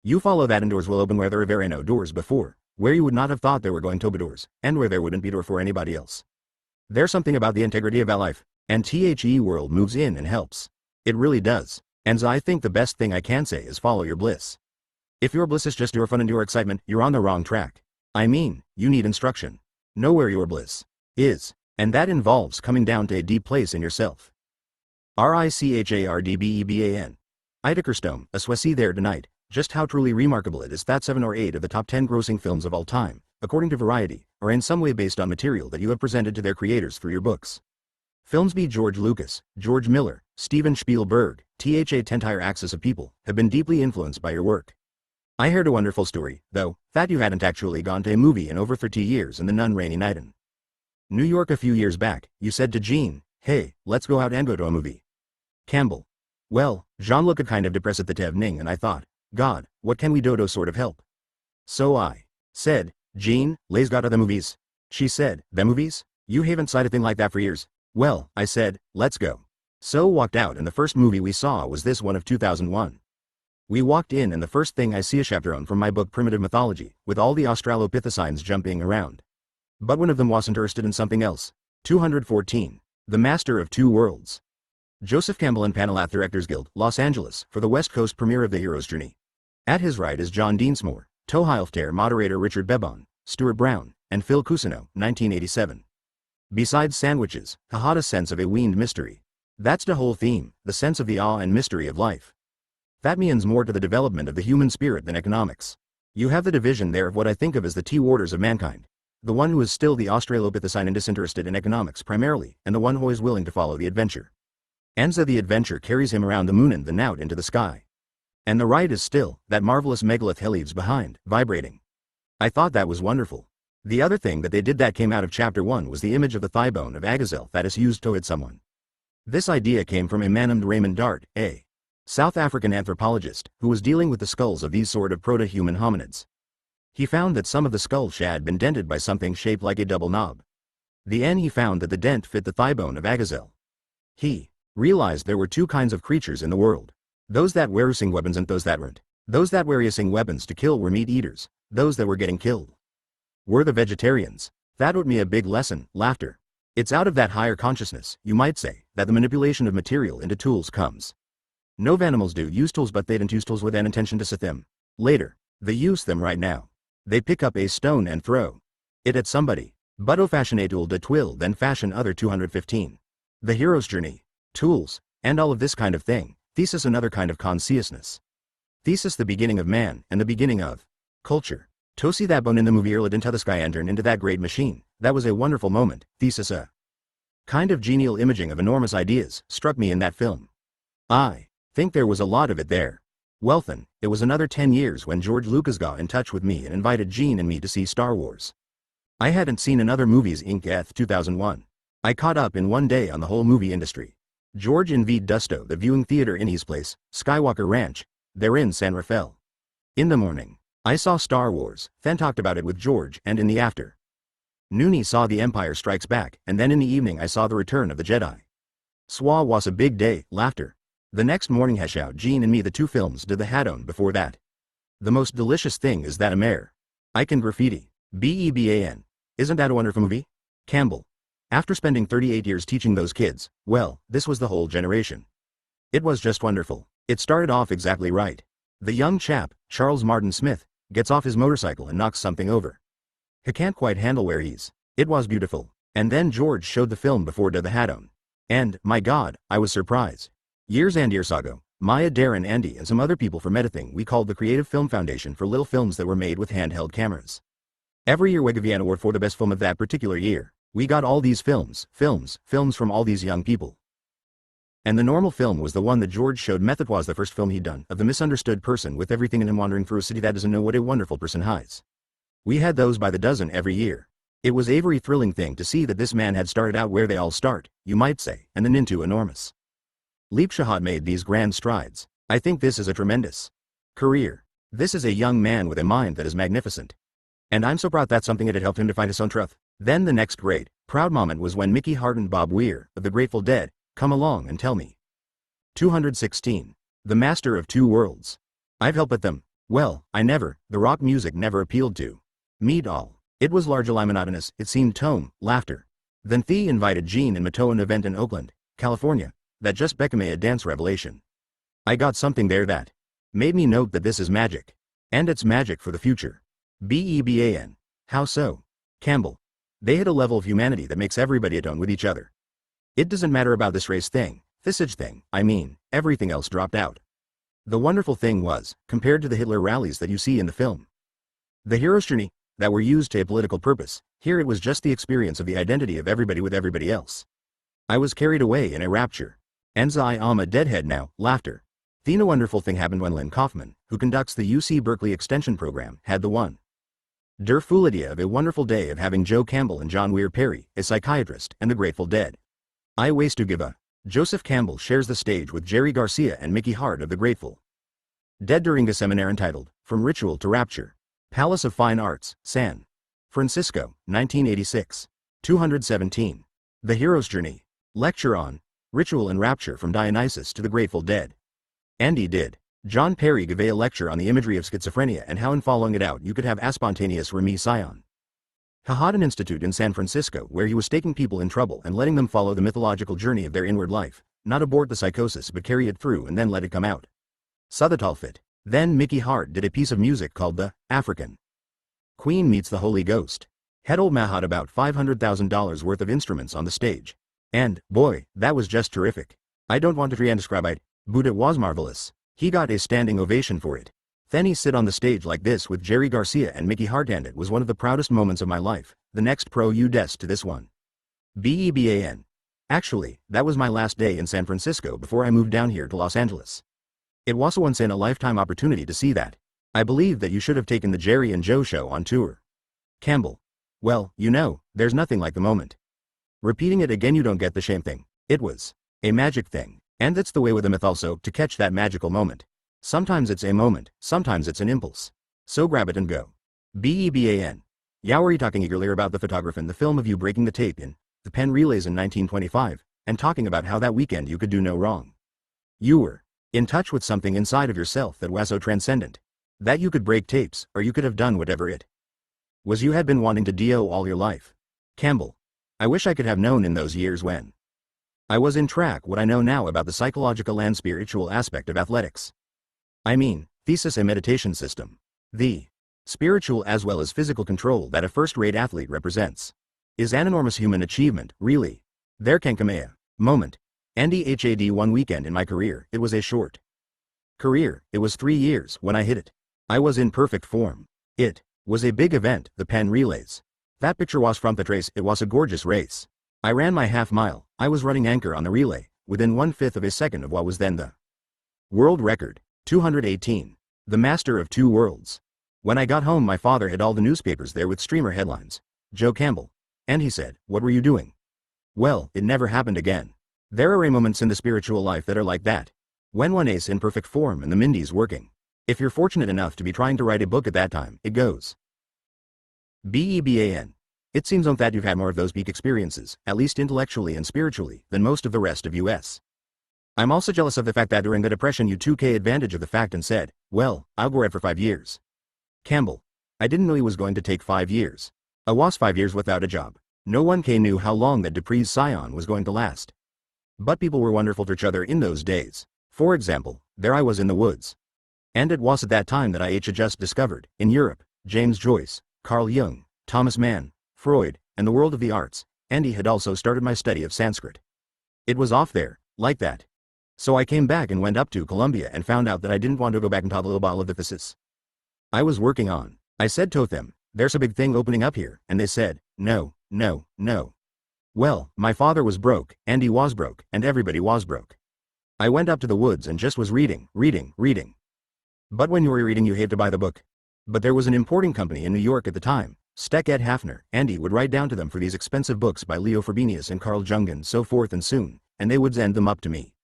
You follow that and doors will open where there were no doors before, where you would not have thought there were going to be doors, and where there wouldn't be door for anybody else. There's something about the integrity of our life, and THE world moves in and helps. It really does. And I think the best thing I can say is follow your bliss. If your bliss is just your fun and your excitement, you're on the wrong track. I mean, you need instruction. Know where your bliss is, and that involves coming down to a deep place in yourself. RICHARDBEBAN. Idackerstone, a Swessy there tonight. Just how truly remarkable it is that 7 or 8 of the top 10 grossing films of all time, according to Variety, are in some way based on material that you have presented to their creators through your books. Films by George Lucas, George Miller, Steven Spielberg, the entire axis of people, have been deeply influenced by your work. I heard a wonderful story, though, that you hadn't actually gone to a movie in over 30 years in the Nun rainy night in New York a few years back. You said to Jean, hey, let's go out and go to a movie. Campbell. Well, Jean looked kind of depressed at the evening and I thought, God, what can we do to sort of help? So I said, Jean, let's go to the movies. She said, the movies? You haven't said a thing like that for years. Well, I said, let's go. So walked out and the first movie we saw was this one of 2001. We walked in and the first thing I see a chaperone from my book Primitive Mythology, with all the Australopithecines jumping around. But one of them wasn't interested in something else. 214. The Master of Two Worlds. Joseph Campbell and Panelath Directors Guild, Los Angeles, for the West Coast premiere of The Hero's Journey. At his right is John Deansmore, Tohilfter moderator Richard Bebon, Stuart Brown, and Phil Cusino, 1987. Besides sandwiches, the hottest sense of a weaned mystery. That's the whole theme, the sense of the awe and mystery of life. That means more to the development of the human spirit than economics. You have the division there of what I think of as the two orders of mankind. The one who is still the Australopithecine and disinterested in economics primarily, and the one who is willing to follow the adventure. And so the adventure carries him around the moon and then out into the sky. And the right is still, that marvelous megalith he leaves behind, vibrating. I thought that was wonderful. The other thing that they did that came out of chapter 1 was the image of the thigh bone of Agazel that is used to hit someone. This idea came from a man named Raymond Dart, a South African anthropologist, who was dealing with the skulls of these sort of proto-human hominids. He found that some of the skulls had been dented by something shaped like a double knob. Then he found that the dent fit the thigh bone of Agazel. He realized there were two kinds of creatures in the world. Those that were using weapons and those that weren't. Those that were using weapons to kill were meat eaters. Those that were getting killed were the vegetarians. That would be a big lesson, laughter. It's out of that higher consciousness, you might say, that the manipulation of material into tools comes. No animals do use tools, but they don't use tools with an intention to set them. Later, they use them right now. They pick up a stone and throw it at somebody. But o fashion a tool that will then fashion other 215. The Hero's Journey. Tools, and all of this kind of thing. Thesis another kind of consciousness. Thesis the beginning of man, and the beginning of culture. To see that bone in the movie earled into the sky and turn into that great machine, that was a wonderful moment. Thesis a kind of genial imaging of enormous ideas, struck me in that film. I think there was a lot of it there. Well then, it was another 10 years when George Lucas got in touch with me and invited Jean and me to see Star Wars. I hadn't seen another movies Inc. 2001. I caught up in one day on the whole movie industry. George invited Dusto the viewing theater in his place, Skywalker Ranch, there in San Rafael. In the morning, I saw Star Wars, then talked about it with George, and in the after noon he saw The Empire Strikes Back, and then in the evening I saw The Return of the Jedi. Swa was a big day, laughter. The next morning hash out Jean and me the two films did the had on before that. The most delicious thing is that a mare. I can graffiti. BEBAN. Isn't that a wonderful movie? Campbell. After spending 38 years teaching those kids, well, this was the whole generation. It was just wonderful. It started off exactly right. The young chap, Charles Martin Smith, gets off his motorcycle and knocks something over. He can't quite handle where he's. It was beautiful. And then George showed the film before the had on. And, my god, I was surprised. Years and years ago, Maya, Darren, Andy and some other people from Editing we called the Creative Film Foundation for little films that were made with handheld cameras. Every year we give an award for the best film of that particular year. We got all these films from all these young people. And the normal film was the one that George showed Method was the first film he'd done, of the misunderstood person with everything in him wandering through a city that doesn't know what a wonderful person hides. We had those by the dozen every year. It was a very thrilling thing to see that this man had started out where they all start, you might say, and then into enormous leaps. Shahad made these grand strides. I think this is a tremendous career. This is a young man with a mind that is magnificent. And I'm so proud that's something that had helped him to find his own truth. Then the next great, proud moment was when Mickey Hart and Bob Weir, of the Grateful Dead, come along and tell me. 216. The Master of Two Worlds. I've helped at them. Well, the rock music never appealed to me at all. It was largely monotonous, it seemed tone, laughter. Then Thea invited Gene and Mato to an event in Oakland, California, that just became a dance revelation. I got something there that made me note that this is magic. And it's magic for the future. BEBAN. How so? Campbell. They hit a level of humanity that makes everybody atone with each other. It doesn't matter about this race thing, thisage thing, everything else dropped out. The wonderful thing was, compared to the Hitler rallies that you see in the film, the hero's journey, that were used to a political purpose, here it was just the experience of the identity of everybody with everybody else. I was carried away in a rapture. Enza I am a deadhead now, laughter. Then a wonderful thing happened when Lynn Kaufman, who conducts the UC Berkeley Extension Program, had the one full idea of a wonderful day of having Joe Campbell and John Weir Perry, a psychiatrist, and the Grateful Dead. I ways to give a. Joseph Campbell shares the stage with Jerry Garcia and Mickey Hart of the Grateful Dead during a seminar entitled, From Ritual to Rapture. Palace of Fine Arts, San Francisco, 1986. 217. The Hero's Journey. Lecture on Ritual and Rapture from Dionysus to the Grateful Dead. Andy did. John Perry gave a lecture on the imagery of schizophrenia and how in following it out you could have a spontaneous remission. Hahadan Institute in San Francisco where he was taking people in trouble and letting them follow the mythological journey of their inward life, not abort the psychosis but carry it through and then let it come out. Suthatalfit. Then Mickey Hart did a piece of music called the African Queen Meets the Holy Ghost. Had old Mahad about $500,000 worth of instruments on the stage. And, boy, that was just terrific. I don't want to try and describe it, but it was marvelous. He got a standing ovation for it. Then he sit on the stage like this with Jerry Garcia and Mickey Hart and it was one of the proudest moments of my life, the next pro you des to this one. BEBAN. Actually, that was my last day in San Francisco before I moved down here to Los Angeles. It was a once-in-a-lifetime opportunity to see that. I believe that you should have taken the Jerry and Joe show on tour. Campbell. Well, there's nothing like the moment. Repeating it again you don't get the same thing. It was a magic thing. And that's the way with a myth also, to catch that magical moment. Sometimes it's a moment, sometimes it's an impulse. So grab it and go. BEBAN. Yowery talking eagerly about the photograph in the film of you breaking the tape in the Penn Relays in 1925, and talking about how that weekend you could do no wrong. You were in touch with something inside of yourself that was so transcendent, that you could break tapes, or you could have done whatever it was you had been wanting to do all your life. Campbell. I wish I could have known in those years when I was in track what I know now about the psychological and spiritual aspect of athletics. Thesis a meditation system. The spiritual as well as physical control that a first-rate athlete represents is an enormous human achievement, really. There can come a moment. Andy had one weekend in my career, it was a short career, it was 3 years when I hit it. I was in perfect form. It was a big event, the Penn Relays. That picture was from that race, it was a gorgeous race. I ran my half mile, I was running anchor on the relay, within 1/5 of a second of what was then the world record. 218. The Master of Two Worlds. When I got home my father had all the newspapers there with streamer headlines. Joe Campbell. And he said, what were you doing? Well, it never happened again. There are moments in the spiritual life that are like that. When one is in perfect form and the Mindy's working. If you're fortunate enough to be trying to write a book at that time, it goes. BEBAN. It seems that you've had more of those peak experiences, at least intellectually and spiritually, than most of the rest of us. I'm also jealous of the fact that during the Depression you took advantage of the fact and said, well, I'll go red for 5 years. Campbell. I didn't know he was going to take 5 years. I was 5 years without a job. No one knew how long that Dupree's Scion was going to last. But people were wonderful to each other in those days. For example, there I was in the woods. And it was at that time that I had just discovered, in Europe, James Joyce, Carl Jung, Thomas Mann, Freud, and the world of the arts, and he had also started my study of Sanskrit. It was off there, like that. So I came back and went up to Colombia and found out that I didn't want to go back into the little bottle of the thesis I was working on. I said to them, there's a big thing opening up here, and they said, no, no, no. Well, my father was broke, and he was broke, and everybody was broke. I went up to the woods and just was reading. But when you were reading you had to buy the book. But there was an importing company in New York at the time, Steck Ed Hafner, and he would write down to them for these expensive books by Leo Frobenius and Carl Jung, so forth and soon, and they would send them up to me.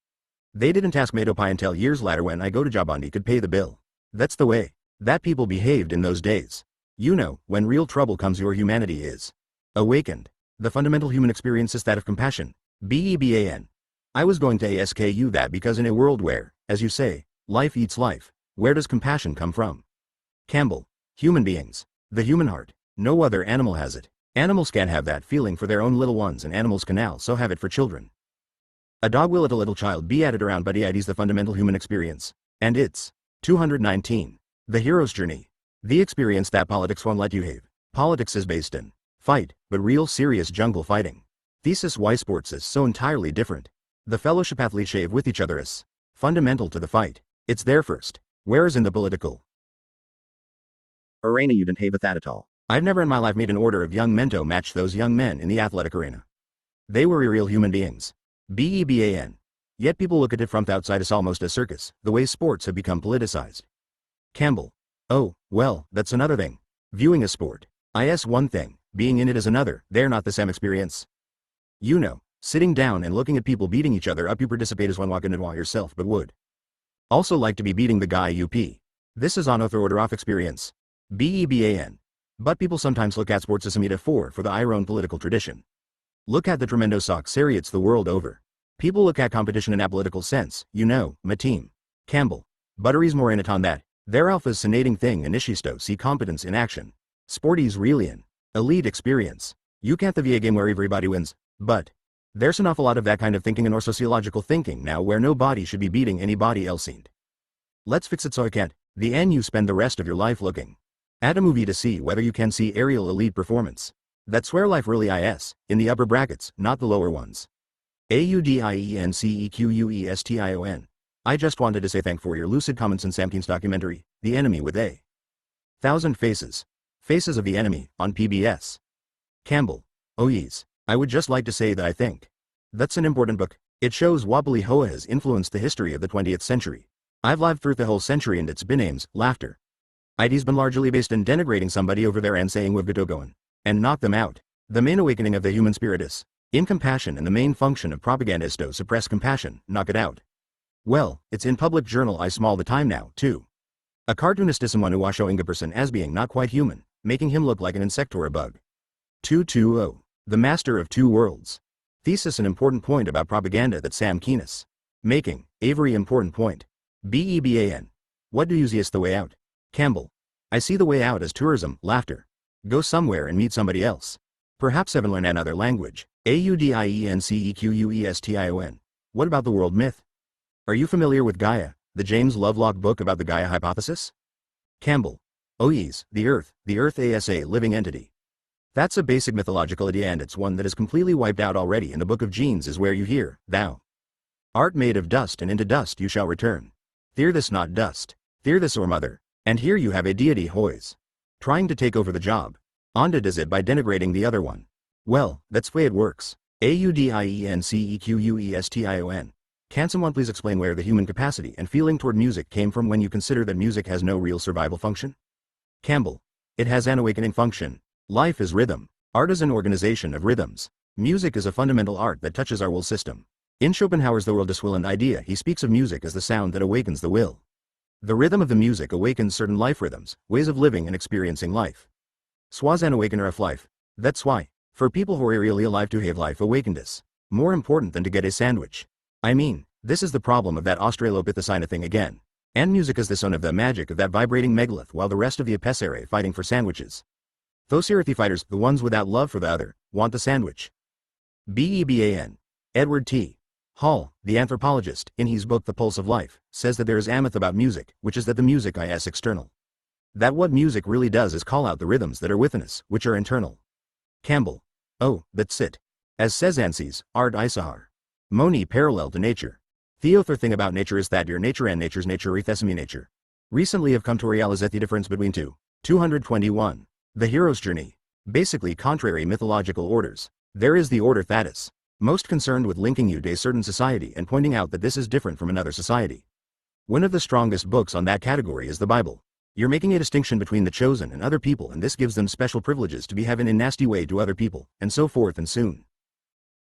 They didn't ask me to pay until years later when I go to job and he could pay the bill. That's the way that people behaved in those days. You know, when real trouble comes your humanity is awakened. The fundamental human experience is that of compassion. BEBAN. I was going to ask you that because in a world where, as you say, life eats life, where does compassion come from? Campbell. Human beings. The human heart. No other animal has it. Animals can't have that feeling for their own little ones and animals can also have it for children. A dog will let a little child be added around but it is the fundamental human experience. And it's 219. The hero's journey. The experience that politics won't let you have. Politics is based in fight, but real serious jungle fighting. Thesis why sports is so entirely different. The fellowship athletes shave with each other is fundamental to the fight. It's there first. Whereas in the political arena you didn't have that at all. I've never in my life made an order of young men to match those young men in the athletic arena. They were real human beings. BEBAN. Yet people look at it from the outside as almost a circus, the way sports have become politicized. Campbell. Oh, well, that's another thing. Viewing a sport is one thing, being in it is another, they're not the same experience. You know, sitting down and looking at people beating each other up you participate as one walking it while yourself but would also like to be beating the guy you pee. This is unorthodox experience. BEBAN. But people sometimes look at sports as a metaphor for the Iran political tradition. Look at the tremendo chariots the world over. People look at competition in a political sense, you know, my team. Campbell. Buttery's more in it on that. Their alpha's sonating thing and Ishisto see competence in action. Sporty's really an elite experience. You can't the VA game where everybody wins, but there's an awful lot of that kind of thinking and or sociological thinking now where nobody should be beating anybody else. Let's fix it so I can't. The end you spend the rest of your life looking at a movie to see whether you can see aerial elite performance. That's where life really is, in the upper brackets, not the lower ones. AUDIENCEQUESTION. I just wanted to say thank for your lucid comments in Sam Keen's documentary, The Enemy with a Thousand Faces. Faces of the Enemy, on PBS. Campbell. Oh yes, I would just like to say that I think that's an important book. It shows Wobbly Hoa has influenced the history of the 20th century. I've lived through the whole century and it's been aims, laughter. It's been largely based in denigrating somebody over there and saying we've got to go in and knock them out. The main awakening of the human spirit is in compassion and the main function of propaganda is to suppress compassion, knock it out. Well, it's in public journal I small the time now, too. A cartoonist is someone who was showing a person as being not quite human, making him look like an insect or a bug. 220. The Master of Two Worlds. Thesis an important point about propaganda that Sam Keen is making, a very important point. BEBAN. What do you see as the way out? Campbell. I see the way out as tourism, laughter. Go somewhere and meet somebody else. Perhaps even learn another language. AUDIENCEQUESTION. What about the world myth? Are you familiar with Gaia, the James Lovelock book about the Gaia hypothesis? Campbell. Oh yes, the Earth is a living entity. That's a basic mythological idea and it's one that is completely wiped out already in the Book of Genes is where you hear, thou art made of dust and into dust you shall return. Fear this not dust. Fear this or mother. And here you have a deity hoys trying to take over the job. Onda does it by denigrating the other one. Well, that's the way it works. AUDIENCEQUESTION. Can someone please explain where the human capacity and feeling toward music came from when you consider that music has no real survival function? Campbell. It has an awakening function. Life is rhythm. Art is an organization of rhythms. Music is a fundamental art that touches our will system. In Schopenhauer's The World is Will and Idea he speaks of music as the sound that awakens the will. The rhythm of the music awakens certain life rhythms, ways of living and experiencing life. Swas an awakener of life. That's why, for people who are really alive to have life awakened is more important than to get a sandwich. I mean, this is the problem of that Australopithecina thing again. And music is the son of the magic of that vibrating megalith while the rest of the apes fighting for sandwiches. Those Sirathi fighters, the ones without love for the other, want the sandwich. BEBAN. Edward T. Hall, the anthropologist, in his book The Pulse of Life, says that there is a myth about music, which is that the music is external. That what music really does is call out the rhythms that are within us, which are internal. Campbell. Oh, that's it. As says Anses, Art Isahar. Moni parallel to nature. The other thing about nature is that your nature and nature's nature are thesemi nature. Recently have come to realize the difference between two. 221. The hero's journey. Basically contrary mythological orders. There is the order Thatis, most concerned with linking you to a certain society and pointing out that this is different from another society. One of the strongest books on that category is the Bible. You're making a distinction between the chosen and other people, and this gives them special privileges to behave in a nasty way to other people, and so forth and soon.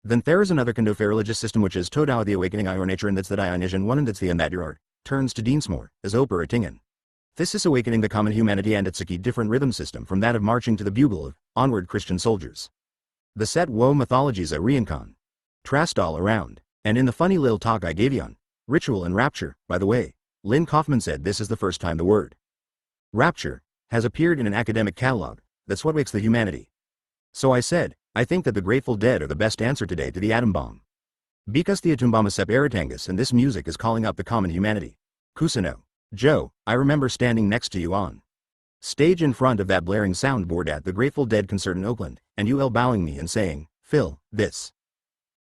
Then there is another kind of religious system which is Todao the awakening I or nature, and that's that I and one and that's the and that your art, turns to Deansmore, as Oper Tingen. This is awakening the common humanity, and it's a key different rhythm system from that of marching to the bugle of onward Christian soldiers. The set woe mythologies a reincarn. Trust all around. And in the funny little talk I gave you on ritual and rapture, by the way, Lynn Kaufman said this is the first time the word rapture has appeared in an academic catalog. That's what wakes the humanity. So I said, I think that the Grateful Dead are the best answer today to the atom bomb. Because the atom bomb is separatangus, and this music is calling up the common humanity. Kusino. Joe, I remember standing next to you on stage in front of that blaring soundboard at the Grateful Dead concert in Oakland, and you elbowing me and saying, Phil, this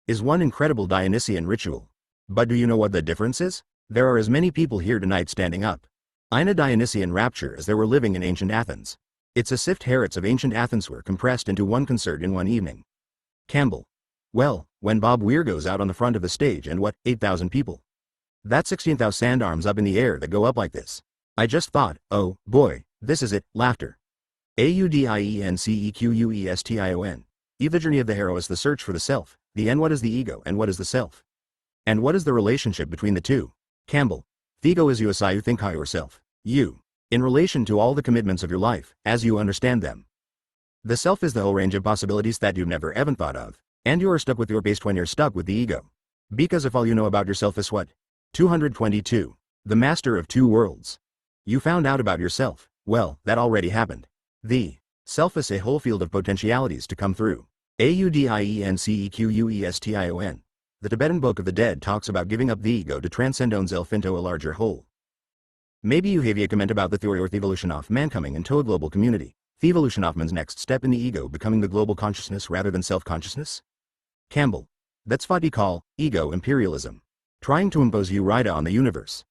is one incredible Dionysian ritual. But do you know what the difference is? There are as many people here tonight standing up in a Dionysian rapture as there were living in ancient Athens. It's as if herets of ancient Athens were compressed into one concert in one evening. Campbell. Well, when Bob Weir goes out on the front of the stage and 8,000 people. That's 16,000 arms up in the air that go up like this. I just thought, oh, boy, this is it, laughter. AUDIENCEQUESTION. The journey of the hero is the search for the self, the and what is the ego and what is the self? And what is the relationship between the two? Campbell. The ego is you as you think how yourself. You. In relation to all the commitments of your life, as you understand them. The self is the whole range of possibilities that you've never even thought of, and you are stuck with your base when you're stuck with the ego. Because if all you know about yourself is what? 222. The master of two worlds. You found out about yourself, well, that already happened. The self is a whole field of potentialities to come through. AUDIENCEQUESTION. The Tibetan Book of the Dead talks about giving up the ego to transcend oneself into a larger whole. Maybe you have a comment about the theory or the evolution of man coming into a global community. The evolution of man's next step in the ego becoming the global consciousness rather than self-consciousness? Campbell. That's what we call ego imperialism. Trying to impose you right on the universe.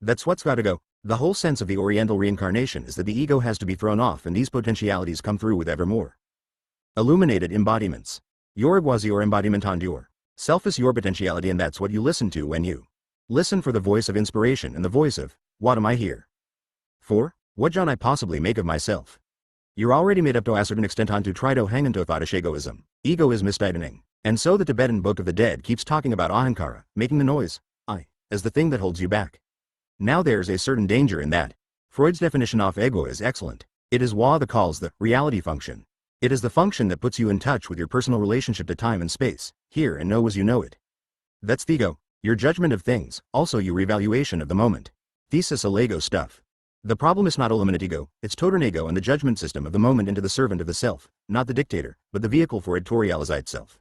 That's what's gotta go. The whole sense of the Oriental reincarnation is that the ego has to be thrown off and these potentialities come through with ever more illuminated embodiments. Your was your embodiment on your self is your potentiality, and that's what you listen to when you listen for the voice of inspiration and the voice of, what am I here for? What can I possibly make of myself? You're already made up to a certain extent on to try to hang into thought egoism. Ego is misdidening. And so the Tibetan Book of the Dead keeps talking about ahankara, making the noise, I, as the thing that holds you back. Now there's a certain danger in that. Freud's definition of ego is excellent. It is what calls the reality function. It is the function that puts you in touch with your personal relationship to time and space, here and know as you know it. That's the ego, your judgment of things, also your revaluation of the moment. Thesis a Lego stuff. The problem is not eliminate ego, it's total ego and the judgment system of the moment into the servant of the self, not the dictator, but the vehicle for it to realize itself.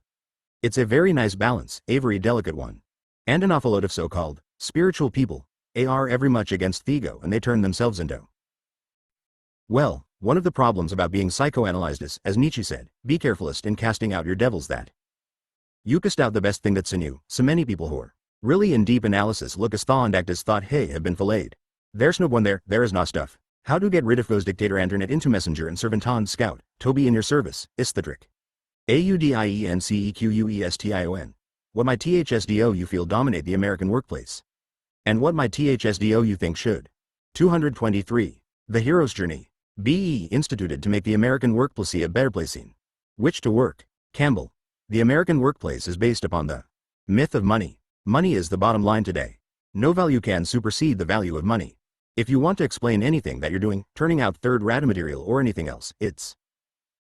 It's a very nice balance, a very delicate one. And an awful lot of so-called spiritual people, they are every much against the ego and they turn themselves into. Well, one of the problems about being psychoanalyzed is, as Nietzsche said, be carefulest in casting out your devils that you cast out the best thing that's in you. So many people who are really in deep analysis look as thaw and act as thought hey have been filleted. There's no one there is no stuff. How to get rid of those dictator internet into messenger and servant on scout, Toby in your service, is the trick. AUDIENCEQUESTION. What my THSDO you feel dominate the American workplace. And what my THSDO you think should. 223. The Hero's Journey. BE instituted to make the American workplace a better placing. Which to work. Campbell. The American workplace is based upon the myth of money. Money is the bottom line today. No value can supersede the value of money. If you want to explain anything that you're doing, turning out third-rate material or anything else, it's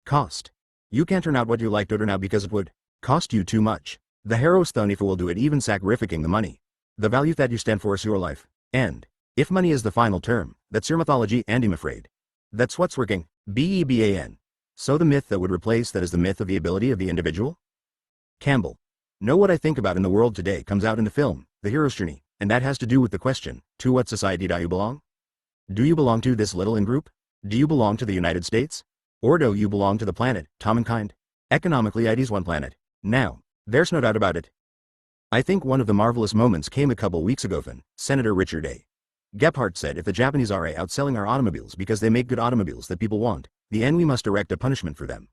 cost. You can't turn out what you like to turn out because it would cost you too much. The hero's thonifa will do it even sacrificing the money. The value that you stand for is your life. And if money is the final term, that's your mythology and I'm afraid that's what's working. BEBAN. So the myth that would replace that is the myth of the ability of the individual? Campbell. Know what I think about in the world today comes out in the film, The Hero's Journey, and that has to do with the question, to what society do you belong? Do you belong to this little in-group? Do you belong to the United States? Or do you belong to the planet, Tom and kind? Economically it is one planet. Now, there's no doubt about it. I think one of the marvelous moments came a couple weeks ago when Senator Richard A. Gephardt said if the Japanese are outselling our automobiles because they make good automobiles that people want, then we must erect a punishment for them.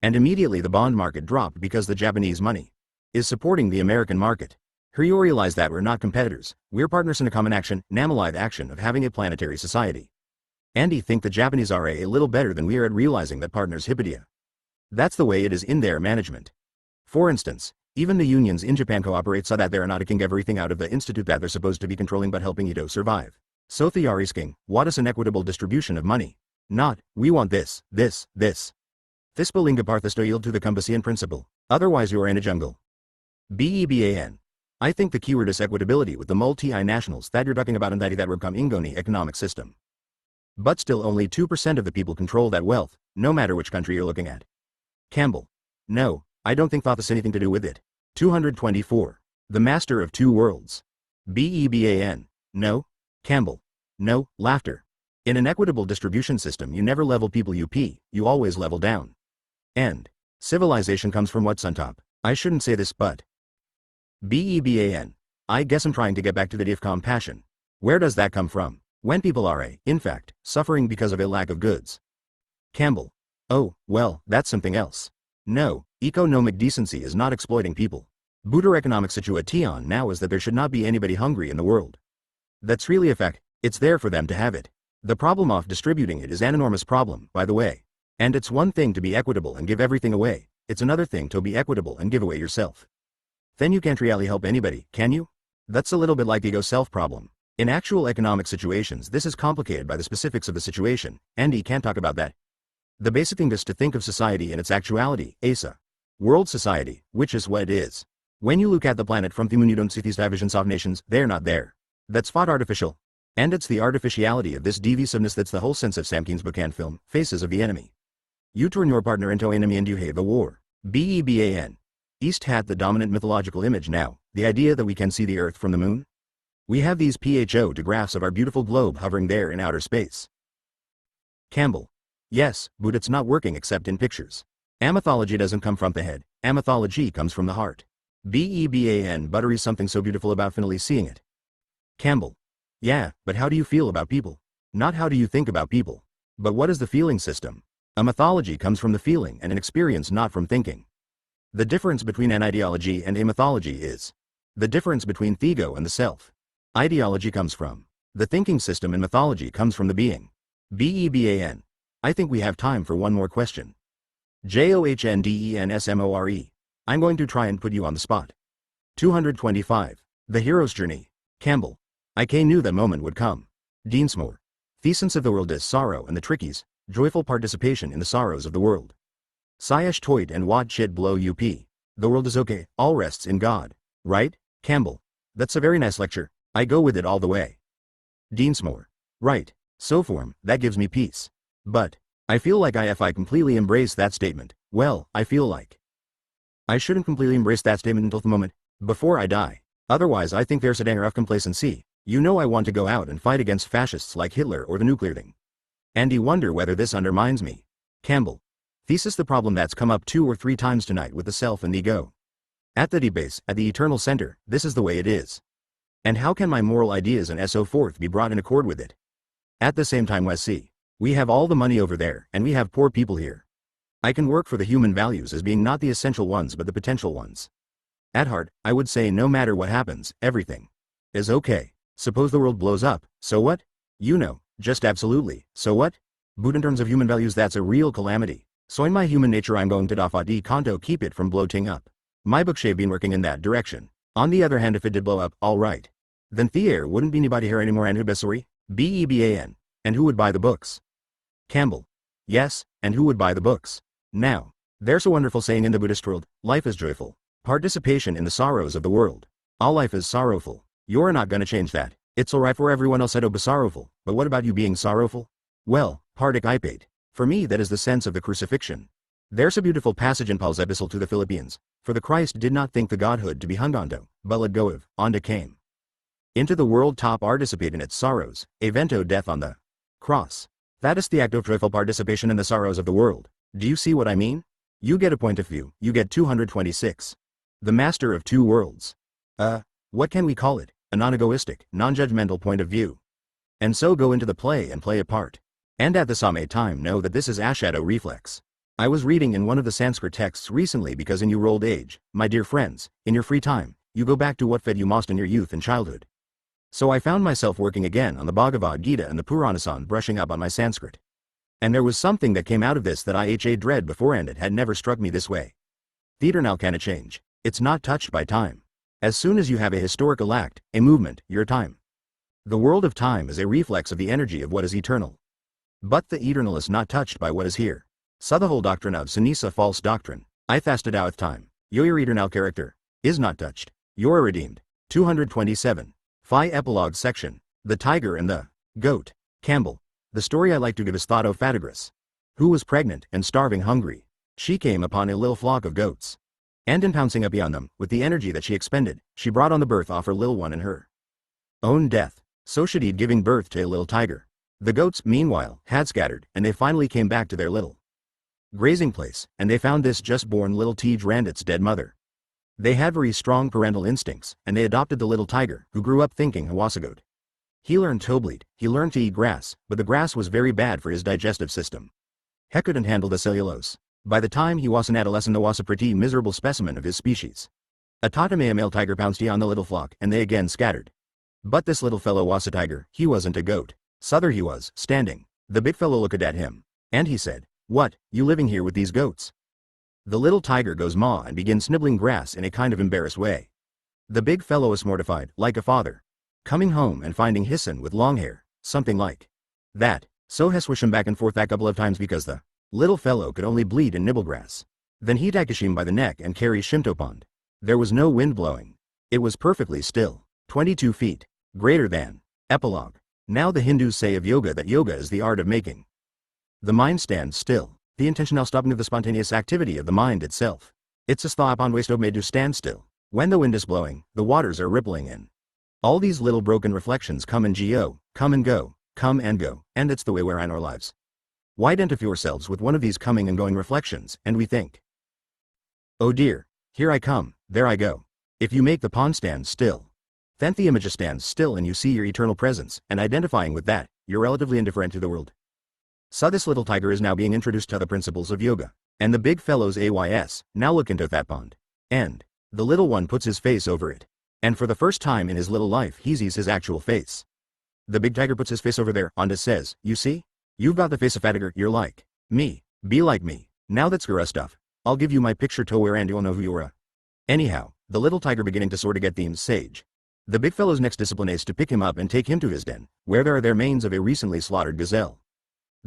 And immediately the bond market dropped because the Japanese money is supporting the American market. Here you realize that we're not competitors, we're partners in a common action, namelive action of having a planetary society. And I think the Japanese are a little better than we are at realizing that partners Hippodia. That's the way it is in their management. For instance, even the unions in Japan cooperate so that they're not taking everything out of the institute that they're supposed to be controlling but helping Ito survive. So they are asking, what is an equitable distribution of money? Not, we want this. This Thispalingaparthas yield to the Kumbasian principle, otherwise you are in a jungle. BEBAN. I think the keyword is equitability with the multi-nationals that you're talking about and that will come Ingoni economic system. But still only 2% of the people control that wealth, no matter which country you're looking at. Campbell. No, I don't think thought this anything to do with it. 224. The master of two worlds. BEBAN. No. Campbell. No, laughter. In an equitable distribution system you never level people up, you always level down. And civilization comes from what's on top. I shouldn't say this but. BEBAN. I guess I'm trying to get back to the idea of compassion. Where does that come from? When people are in fact, suffering because of a lack of goods. Campbell. Oh, well, that's something else. No, economic decency is not exploiting people. Buddha economic situation now is that there should not be anybody hungry in the world. That's really a fact, it's there for them to have it. The problem of distributing it is an enormous problem, by the way. And it's one thing to be equitable and give everything away, it's another thing to be equitable and give away yourself. Then you can't really help anybody, can you? That's a little bit like the ego-self problem. In actual economic situations this is complicated by the specifics of the situation, and he can't talk about that. The basic thing is to think of society in its actuality, ASA. World society, which is what it is. When you look at the planet from the moon you don't see these divisions of nations, they're not there. That's fought artificial. And it's the artificiality of this divisiveness that's the whole sense of Sam Keen's book and film, Faces of the Enemy. You turn your partner into enemy and you have a war. BEBAN. East had the dominant mythological image now, the idea that we can see the Earth from the moon. We have these photographs of our beautiful globe hovering there in outer space. Campbell. Yes, but it's not working except in pictures. Amythology doesn't come from the head, amythology comes from the heart. BEBAN. Butter is something so beautiful about finally seeing it. Campbell. Yeah, but how do you feel about people? Not how do you think about people. But what is the feeling system? A mythology comes from the feeling and an experience not from thinking. The difference between an ideology and a mythology is the difference between the ego and the self. Ideology comes from the thinking system and mythology comes from the being. BEBAN. I think we have time for one more question. JOHNDENSMORE. I'm going to try and put you on the spot. 225. The hero's journey. Campbell. I knew that moment would come. Deansmore. The essence of the world is sorrow and the trickies, joyful participation in the sorrows of the world. Sayesh toit and wad shit blow up. The world is okay, all rests in God. Right? Campbell. That's a very nice lecture, I go with it all the way. Deansmore. Right. So form, that gives me peace. But I feel like if I completely embrace that statement, well, I feel like I shouldn't completely embrace that statement until the moment before I die. Otherwise I think there's a danger of complacency. You know I want to go out and fight against fascists like Hitler or the nuclear thing. And you wonder whether this undermines me. Campbell. Thesis the problem that's come up 2 or 3 times tonight with the self and the ego. At the base, at the eternal center, this is the way it is. And how can my moral ideas and so forth be brought in accord with it? At the same time we have all the money over there and we have poor people here. I can work for the human values as being not the essential ones but the potential ones. At heart, I would say no matter what happens, everything is okay. Suppose the world blows up, so what? You know, just absolutely, so what? But in terms of human values that's a real calamity. So in my human nature I'm going to dafadi kanto keep it from bloating up. My bookshave been working in that direction. On the other hand if it did blow up, alright. Then there wouldn't be anybody here anymore and Hubesori? BEBAN. And who would buy the books? Campbell. Yes, and who would buy the books? Now, there's a wonderful saying in the Buddhist world, life is joyful. Participation in the sorrows of the world. All life is sorrowful. You're not gonna change that. It's alright for everyone else to be sorrowful, but what about you being sorrowful? Well, partic ipate. For me that is the sense of the crucifixion. There's a beautiful passage in Paul's epistle to the Philippians, for the Christ did not think the godhood to be hung onto, but let go of, onto came. Into the world top participate in its sorrows, evento death on the cross. That is the act of joyful participation in the sorrows of the world. Do you see what I mean? You get a point of view, you get 226. The master of two worlds. What can we call it? A non-egoistic, non-judgmental point of view. And so go into the play and play a part. And at the same time know that this is eyeshadow reflex. I was reading in one of the Sanskrit texts recently because in your old age, my dear friends, in your free time, you go back to what fed you most in your youth and childhood. So I found myself working again on the Bhagavad Gita and the Puranasan, brushing up on my Sanskrit. And there was something that came out of this that I dread before, and it had never struck me this way. The eternal cannot change. It's not touched by time. As soon as you have a historical act, a movement, your time. The world of time is a reflex of the energy of what is eternal. But the eternal is not touched by what is here. So the whole doctrine of Sanisa, false doctrine, I fasted out time, your eternal character, is not touched. You're redeemed. 227. Phi Epilogue Section. The Tiger and the Goat. Campbell. The story I like to give is thought of Phaedrus, who was pregnant and starving hungry. She came upon a little flock of goats. And in pouncing up on them, with the energy that she expended, she brought on the birth of her little one and her own death. So she did, giving birth to a little tiger. The goats, meanwhile, had scattered, and they finally came back to their little grazing place, and they found this just born little Tej Randit's dead mother. They had very strong parental instincts, and they adopted the little tiger, who grew up thinking he was a goat. He learned to bleed, he learned to eat grass, but the grass was very bad for his digestive system. He couldn't handle the cellulose. By the time he was an adolescent, he was a pretty miserable specimen of his species. A Tatamaya male tiger pounced on the little flock, and they again scattered. But this little fellow was a tiger, he wasn't a goat. So there he was, standing. The big fellow looked at him, and he said, "What, you living here with these goats?" The little tiger goes maw and begins nibbling grass in a kind of embarrassed way. The big fellow is mortified, like a father coming home and finding his son with long hair, something like that. So he swished him back and forth a couple of times because the little fellow could only bleed and nibble grass. Then he took him by the neck and carried him to a pond. There was no wind blowing. It was perfectly still. 22 feet. Greater than. Epilogue. Now the Hindus say of yoga that yoga is the art of making the mind stand still. The intentional stopping of the spontaneous activity of the mind itself. It's a thought upon waste of made to stand still. When the wind is blowing, the waters are rippling in. All these little broken reflections come and go, come and go, come and go, and it's the way we're in our lives. Why identify yourselves with one of these coming and going reflections, and we think, oh dear, here I come, there I go. If you make the pond stand still, then the image stands still and you see your eternal presence, and identifying with that, you're relatively indifferent to the world. So this little tiger is now being introduced to the principles of yoga. And the big fellow's now look into that pond. And the little one puts his face over it. And for the first time in his little life he sees his actual face. The big tiger puts his face over there, and says, you see? You've got the face of a tiger, you're like me. Be like me. Now that's gura stuff. I'll give you my picture to wear and you'll know who you are. Anyhow, the little tiger beginning to sort of get themes sage. The big fellow's next discipline is to pick him up and take him to his den, where there are the remains of a recently slaughtered gazelle.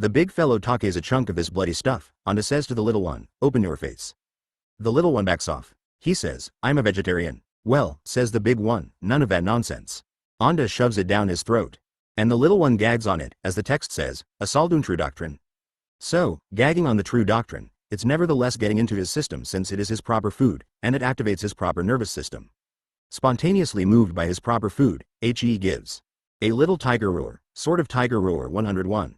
The big fellow takes a chunk of this bloody stuff, and says to the little one, open your face. The little one backs off. He says, I'm a vegetarian. Well, says the big one, none of that nonsense. Anda shoves it down his throat. And the little one gags on it, as the text says, a saldun true doctrine. So, gagging on the true doctrine, it's nevertheless getting into his system since it is his proper food, and it activates his proper nervous system. Spontaneously moved by his proper food, he gives a little tiger roar, sort of tiger roar 101.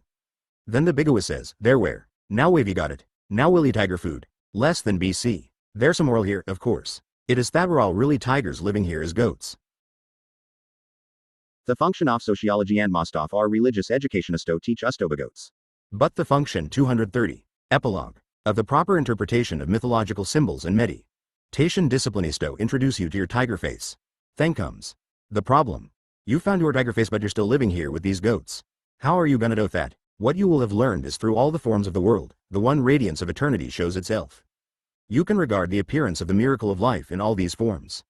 Then the bigowa says, there where, now wavy got it, now will eat tiger food, less than BC. There's some moral here, of course. It is that we're all really tigers living here as goats. The function of sociology and most of our religious educationisto teach us to be goats. But the function 230, epilogue, of the proper interpretation of mythological symbols and meditation disciplinisto introduce you to your tiger face. Then comes the problem. You found your tiger face but you're still living here with these goats. How are you gonna do that? What you will have learned is through all the forms of the world, the one radiance of eternity shows itself. You can regard the appearance of the miracle of life in all these forms.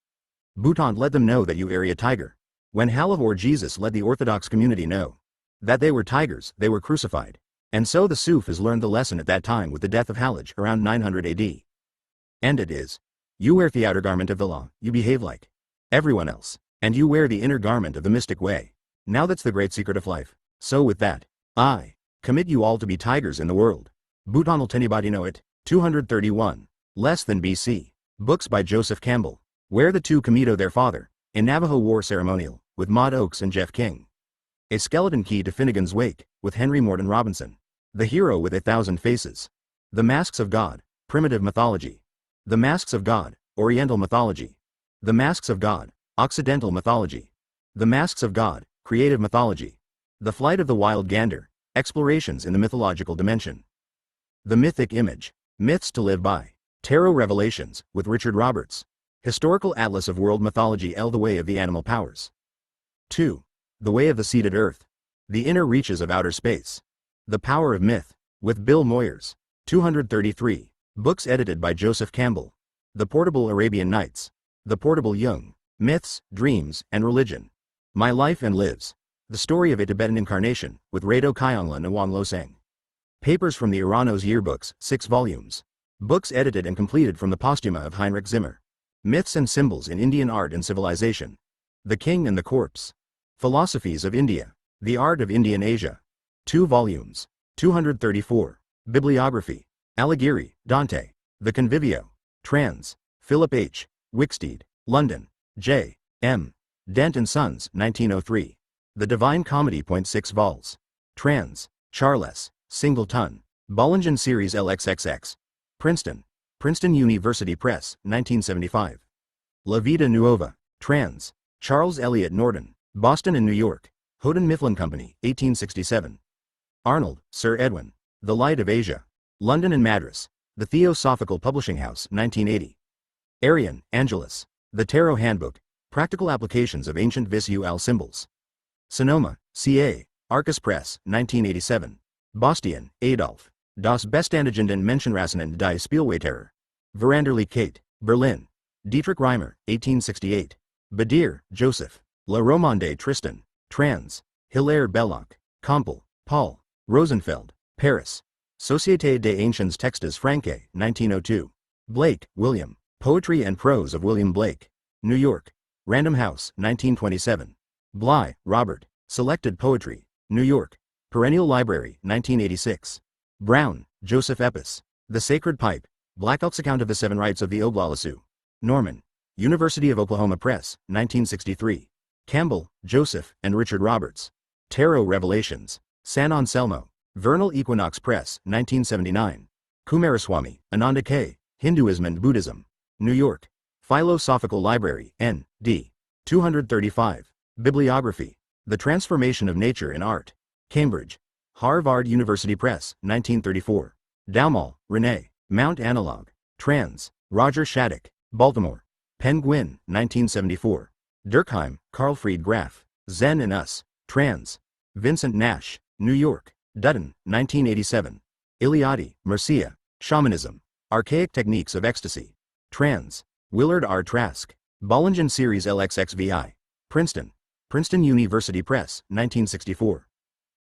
Bhutan let them know that you are a tiger. When Halivor Jesus let the Orthodox community know that they were tigers, they were crucified. And so the Sufis learned the lesson at that time with the death of Halij around 900 AD. And it is, you wear the outer garment of the law, you behave like everyone else, and you wear the inner garment of the mystic way. Now that's the great secret of life. So with that, I commit you all to be tigers in the world. Bhutan let anybody know it. 231. Less than BC. Books by Joseph Campbell. Where the two commito their father. A Navajo war ceremonial, with Maud Oakes and Jeff King. A skeleton key to Finnegan's Wake, with Henry Morton Robinson. The hero with 1,000 faces. The Masks of God. Primitive mythology. The Masks of God. Oriental mythology. The Masks of God. Occidental mythology. The Masks of God, creative mythology. The Flight of the Wild Gander, explorations in the mythological dimension. The Mythic Image, myths to live by. Tarot Revelations, with Richard Roberts. Historical Atlas of World Mythology The Way of the Animal Powers. 2. The Way of the Seated Earth. The Inner Reaches of Outer Space. The Power of Myth, with Bill Moyers. 233. Books edited by Joseph Campbell. The Portable Arabian Nights. The Portable Jung. Myths, Dreams, and Religion. My Life and Lives. The Story of a Tibetan Incarnation, with Rado Kyongla Nawang Losang. Papers from the Uranos Yearbooks, 6 volumes. Books edited and completed from the Posthuma of Heinrich Zimmer. Myths and Symbols in Indian Art and Civilization. The King and the Corpse. Philosophies of India. The Art of Indian Asia. 2 volumes. 234. Bibliography. Alighieri, Dante. The Convivio. Trans. Philip H. Wicksteed. London. J. M. Dent and Sons, 1903. The Divine Comedy. 6 vols. Trans. Charles. Singleton. Bollingen Series LXXX. Princeton. Princeton University Press, 1975. La Vida Nuova. Trans. Charles Eliot Norton. Boston and New York. Houghton Mifflin Company, 1867. Arnold, Sir Edwin. The Light of Asia. London and Madras. The Theosophical Publishing House, 1980. Arian, Angelus. The Tarot Handbook. Practical Applications of Ancient Visual Symbols. Sonoma, C.A. Arcus Press, 1987. Bastian, Adolf. Das Bestandagenden Menschenrassen die Spielweiterer. Veranderly Kate, Berlin. Dietrich Reimer, 1868. Badir, Joseph. La Romande Tristan. Trans. Hilaire Belloc. Compel, Paul. Rosenfeld, Paris. Société des Anciens Textes Franques, 1902. Blake, William. Poetry and Prose of William Blake. New York. Random House, 1927. Bly, Robert. Selected Poetry. New York. Perennial Library, 1986. Brown, Joseph Epis. The Sacred Pipe. Black Elk's Account of the Seven Rites of the Oglala Sioux. Norman. University of Oklahoma Press, 1963. Campbell, Joseph, and Richard Roberts. Tarot Revelations. San Anselmo. Vernal Equinox Press, 1979. Kumaraswamy, Ananda K. Hinduism and Buddhism. New York. Philosophical Library, N.D. 235. Bibliography. The Transformation of Nature in Art. Cambridge. Harvard University Press, 1934. Daumal, Renee. Mount Analog. Trans. Roger Shattuck. Baltimore. Penguin, 1974. Durkheim, Carlfried Graf. Zen and Us. Trans. Vincent Nash. New York. Dutton, 1987. Iliadi, Mircea. Shamanism. Archaic Techniques of Ecstasy. Trans. Willard R. Trask. Bollingen Series LXXVI. Princeton. Princeton University Press, 1964.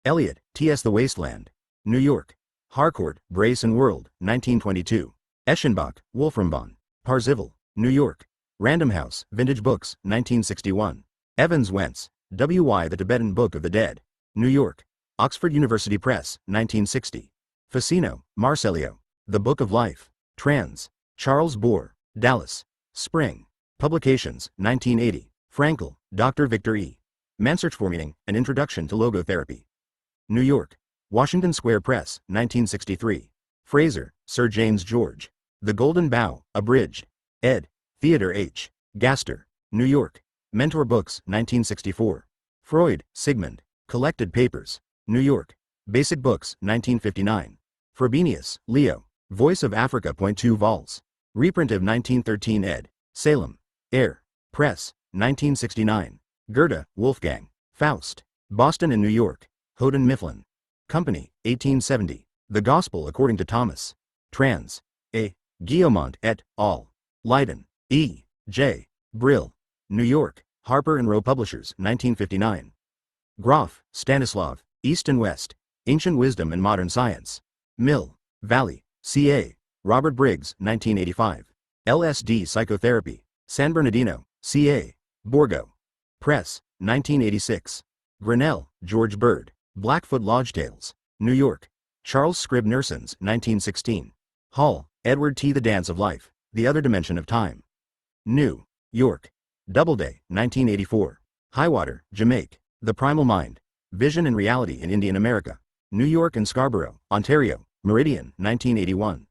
Eliot, T.S. The Wasteland. New York. Harcourt, Brace and World, 1922. Eschenbach, Wolfram von. Parzival, New York. Random House, Vintage Books, 1961. Evans Wentz, W.Y. The Tibetan Book of the Dead. New York. Oxford University Press, 1960. Facino, Marcelio. The Book of Life. Trans. Charles Bohr, Dallas. Spring. Publications, 1980. Frankel, Dr. Victor E. Mansearch for Meaning, An Introduction to Logotherapy. New York. Washington Square Press, 1963. Fraser, Sir James George. The Golden Bough, Abridged. Ed. Theodore H. Gaster. New York. Mentor Books, 1964. Freud, Sigmund. Collected Papers. New York. Basic Books, 1959. Frobenius, Leo. Voice of Africa. 2 vols. Reprint of 1913 ed. Salem. Air. Press, 1969. Goethe, Wolfgang. Faust. Boston and New York. Houghton Mifflin Company, 1870. The Gospel According to Thomas. Trans. A. Guillemont et al. Leiden. E. J. Brill. New York. Harper and Row Publishers, 1959. Groff, Stanislav. East and West. Ancient Wisdom and Modern Science. Mill Valley. C.A. Robert Briggs, 1985. LSD Psychotherapy. San Bernardino. C.A. Borgo. Press, 1986. Grinnell, George Bird. Blackfoot Lodge Tales. New York. Charles Scribb Nersons, 1916. Hall, Edward T. The Dance of Life. The Other Dimension of Time. New York. Doubleday, 1984. Highwater, Jamaica. The Primal Mind. Vision and Reality in Indian America. New York and Scarborough, Ontario. Meridian, 1981.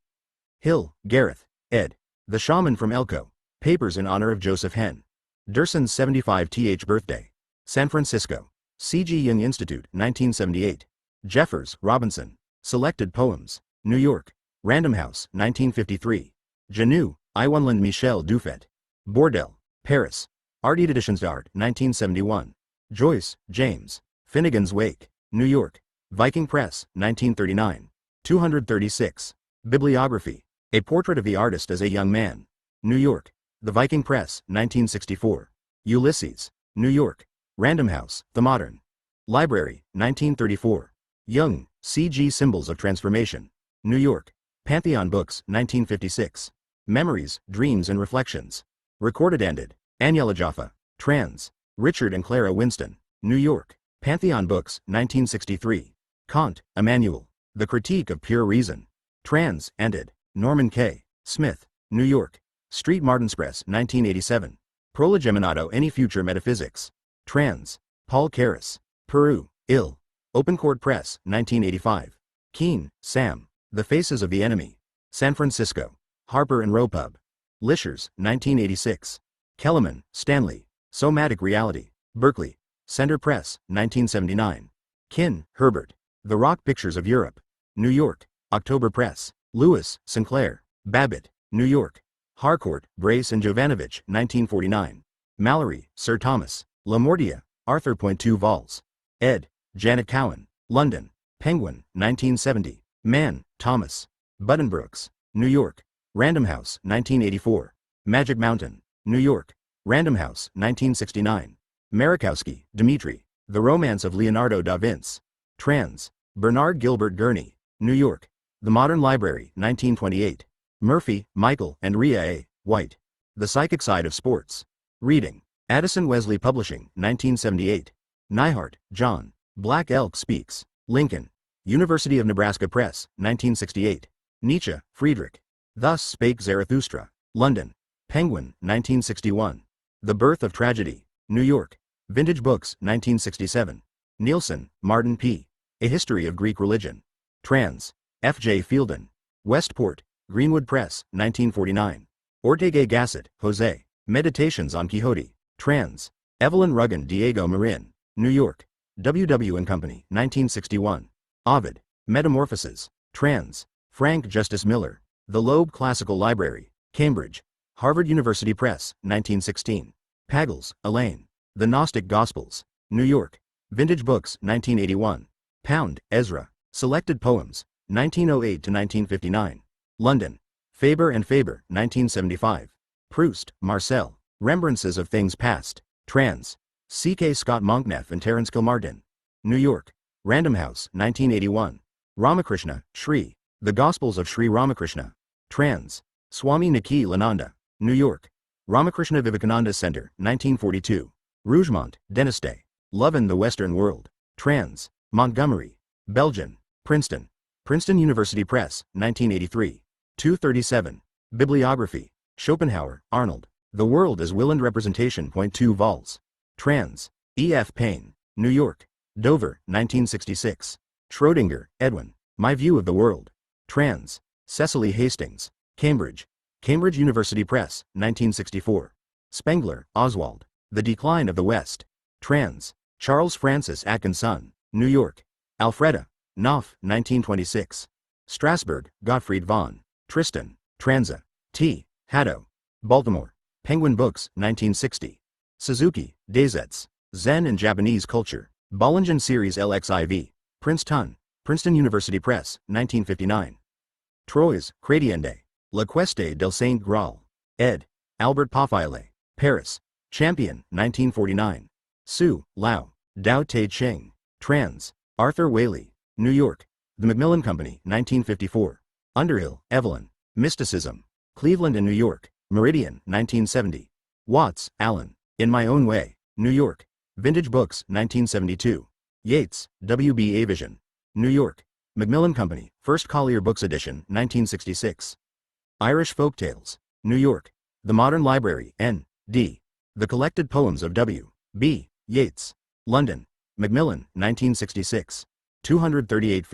Hill, Gareth, ed. The Shaman from Elko. Papers in honor of Joseph Henn. Durson's 75th birthday. San Francisco. C.G. Jung Institute, 1978. Jeffers, Robinson. Selected Poems. New York. Random House, 1953. Janus, Iwanland Michel Dufet. Bordel, Paris. Art Editions d'Art, 1971. Joyce, James. Finnegan's Wake. New York. Viking Press, 1939. 236. Bibliography. A Portrait of the Artist as a Young Man. New York. The Viking Press, 1964. Ulysses. New York. Random House, The Modern Library, 1934. Jung, C.G. Symbols of Transformation. New York. Pantheon Books, 1956. Memories, Dreams and Reflections. Recorded Ended. Aniela Jaffa. Trans. Richard and Clara Winston. New York. Pantheon Books, 1963. Kant, Emmanuel. The Critique of Pure Reason. Trans. Ended. Norman K. Smith. New York. Street Martinspress, 1987. Prolegminato Any Future Metaphysics. Trans. Paul Karras. Peru. Ill. Open Court Press, 1985. Keene, Sam. The Faces of the Enemy. San Francisco. Harper and Row Pub. Lishers, 1986. Kellerman, Stanley. Somatic Reality. Berkeley. Center Press, 1979. Kin, Herbert. The Rock Pictures of Europe. New York. October Press. Lewis, Sinclair. Babbitt. New York. Harcourt, Brace and Jovanovich, 1949. Mallory, Sir Thomas. Lamortia, Arthur. 2 vols. Ed. Janet Cowan. London. Penguin, 1970. Mann, Thomas. Buddenbrooks. New York. Random House, 1984. Magic Mountain. New York. Random House, 1969. Marikowski, Dmitri. The Romance of Leonardo da Vinci. Trans. Bernard Gilbert Gurney. New York. The Modern Library, 1928. Murphy, Michael, and Rhea A. White. The Psychic Side of Sports. Reading. Addison Wesley Publishing, 1978. Neihart, John. Black Elk Speaks. Lincoln. University of Nebraska Press, 1968. Nietzsche, Friedrich. Thus Spake Zarathustra. London. Penguin, 1961. The Birth of Tragedy. New York. Vintage Books, 1967. Nielsen, Martin P. A History of Greek Religion. Trans. F. J. Fielden. Westport. Greenwood Press, 1949. Ortega Gasset, Jose. Meditations on Quixote. Trans. Evelyn Ruggin Diego Marin. New York. W. & Company, 1961. Ovid. Metamorphoses. Trans. Frank Justice Miller. The Loeb Classical Library. Cambridge. Harvard University Press, 1916. Pagels, Elaine. The Gnostic Gospels. New York. Vintage Books, 1981. Pound, Ezra. Selected Poems. 1908 to 1959. London. Faber and Faber, 1975. Proust, Marcel. Remembrances of Things Past. Trans. C.K. Scott Monkneff and Terence Kilmartin. New York. Random House, 1981. Ramakrishna, Sri. The Gospels of Sri Ramakrishna. Trans. Swami Nikhilananda. New York. Ramakrishna Vivekananda Center, 1942. Rougemont, Deniste. Love in the Western World. Trans. Montgomery. Belgian. Princeton. Princeton University Press, 1983. 237. Bibliography. Schopenhauer, Arnold. The World as Will and Representation. 2 vols. Trans. E. F. Payne. New York. Dover, 1966. Schrödinger, Edwin. My View of the World. Trans. Cecily Hastings. Cambridge. Cambridge University Press, 1964. Spengler, Oswald. The Decline of the West. Trans. Charles Francis Atkinson. New York. Alfreda. Knopf, 1926. Strasberg, Gottfried von. Tristan. Transa. T. Haddo. Baltimore. Penguin Books, 1960. Suzuki, Daisetsu. Zen and Japanese Culture. Bollingen Series LXIV. Princeton. Princeton University Press, 1959. Troyes, Crediende. La Queste del Saint Graal. Ed. Albert Poffiale. Paris. Champion, 1949. Su, Lao. Dao Te Ching. Trans. Arthur Whaley. New York. The Macmillan Company, 1954. Underhill, Evelyn. Mysticism. Cleveland and New York. Meridian, 1970. Watts, Alan. In My Own Way. New York. Vintage Books, 1972. Yates, W. B. Avision. New York. Macmillan Company, First Collier Books Edition, 1966. Irish Folktales. New York. The Modern Library, N. D. The Collected Poems of W. B. Yeats. London. Macmillan, 1966. 238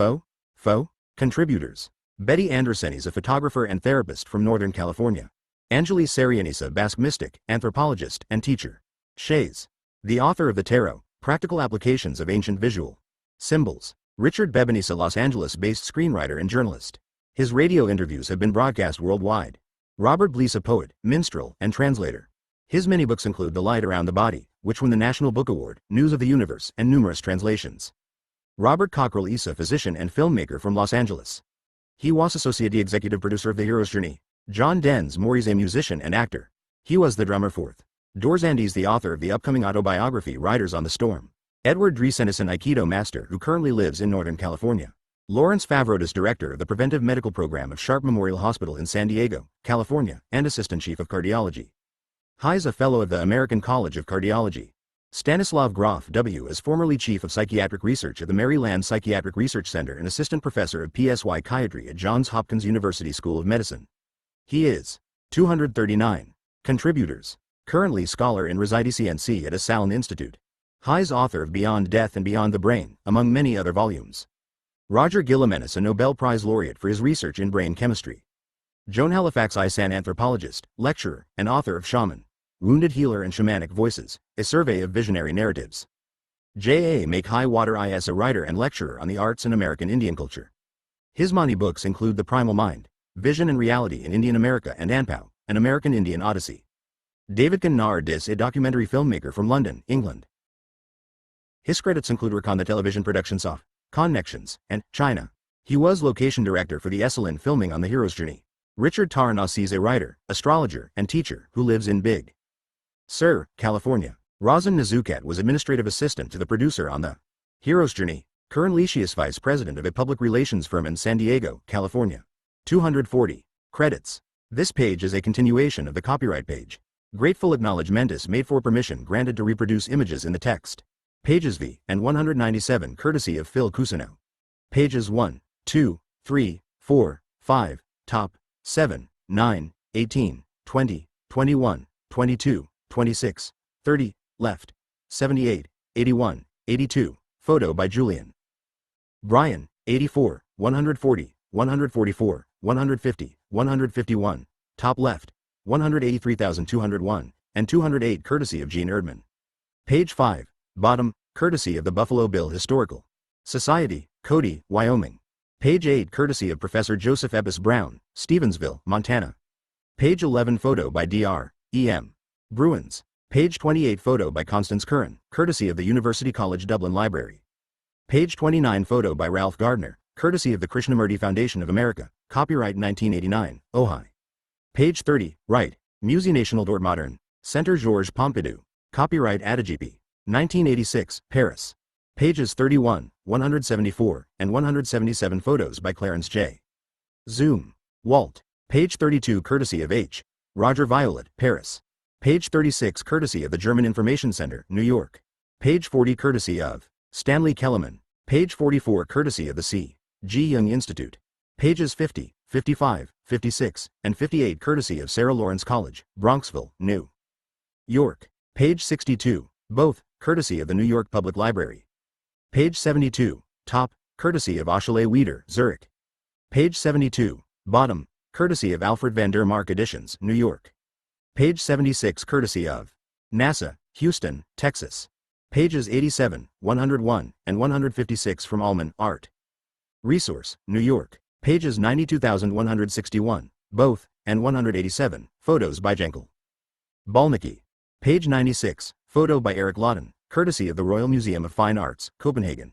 Contributors. Betty Anderson is a photographer and therapist from Northern California. Angelis Sarianisa, Basque mystic, anthropologist, and teacher. Shays. The author of the Tarot, Practical Applications of Ancient Visual Symbols. Richard Bebenisa, Los Angeles-based screenwriter and journalist. His radio interviews have been broadcast worldwide. Robert Blees, a poet, minstrel, and translator. His many books include The Light Around the Body, which won the National Book Award, News of the Universe, and numerous translations. Robert Cockrell is a physician and filmmaker from Los Angeles. He was associate executive producer of The Hero's Journey. John Dens Moore is a musician and actor. He was the drummer for Doors and is the author of the upcoming autobiography Riders on the Storm. Edward Dreesen is an Aikido master who currently lives in Northern California. Lawrence Favreau is director of the Preventive Medical Program of Sharp Memorial Hospital in San Diego, California, and assistant chief of cardiology. He is a fellow of the American College of Cardiology. Stanislav Grof W. is formerly chief of psychiatric research at the Maryland Psychiatric Research Center and assistant professor of psychiatry at Johns Hopkins University School of Medicine. He is 239. Contributors. Currently scholar in Residency at Esalen Institute. He is author of Beyond Death and Beyond the Brain, among many other volumes. Roger Guillemin, a Nobel Prize laureate for his research in brain chemistry. Joan Halifax is an anthropologist, lecturer, and author of Shaman, Wounded Healer and Shamanic Voices, a survey of visionary narratives. J.A. Make High Water is a writer and lecturer on the arts and American Indian culture. His many books include The Primal Mind, Vision and Reality in Indian America and Anpao, An American Indian Odyssey. David Kennard is a documentary filmmaker from London, England. His credits include work on the television productions of Connections and China. He was location director for the Esalen filming on The Hero's Journey. Richard Tarnas is a writer, astrologer, and teacher who lives in Big Sur, California. Rosin Nazukat was administrative assistant to the producer on The Hero's Journey. Currently she is vice president of a public relations firm in San Diego, California. 240. Credits. This page is a continuation of the copyright page. Grateful acknowledgement is made for permission granted to reproduce images in the text. Pages V and 197 courtesy of Phil Cusino. Pages 1, 2, 3, 4, 5, top, 7, 9, 18, 20, 21, 22, 26, 30, left, 78, 81, 82, photo by Julian Bryan, 84, 140, 144, 150, 151, top left, 183,201, and 208 courtesy of Gene Erdman. Page 5, bottom, courtesy of the Buffalo Bill Historical Society, Cody, Wyoming. Page 8 courtesy of Professor Joseph Ebbis Brown, Stevensville, Montana. Page 11 photo by Dr. E.M. Bruins. Page 28 photo by Constance Curran, courtesy of the University College Dublin Library. Page 29 photo by Ralph Gardner, courtesy of the Krishnamurti Foundation of America, copyright 1989, Ojai. Page 30, right, Musée National d'Art Moderne, Centre Georges Pompidou, copyright Adigp, 1986, Paris. Pages 31, 174, and 177 photos by Clarence J. Zoom. Walt. Page 32 courtesy of H. Roger Violet, Paris. Page 36 courtesy of the German Information Center, New York. Page 40 courtesy of Stanley Kellerman. Page 44 courtesy of the C. G. Young Institute. Pages 50, 55, 56, and 58 courtesy of Sarah Lawrence College, Bronxville, New York. Page 62, both, courtesy of the New York Public Library. Page 72, top, courtesy of Achille Wieder, Zurich. Page 72, bottom, courtesy of Alfred van der Mark Editions, New York. Page 76 courtesy of NASA, Houston, Texas. Pages 87, 101, and 156 from Allman, Art. Resource, New York. Pages 92,161, both, and 187, photos by Jenkel Balnicki. Page 96, photo by Eric Lawton, courtesy of the Royal Museum of Fine Arts, Copenhagen.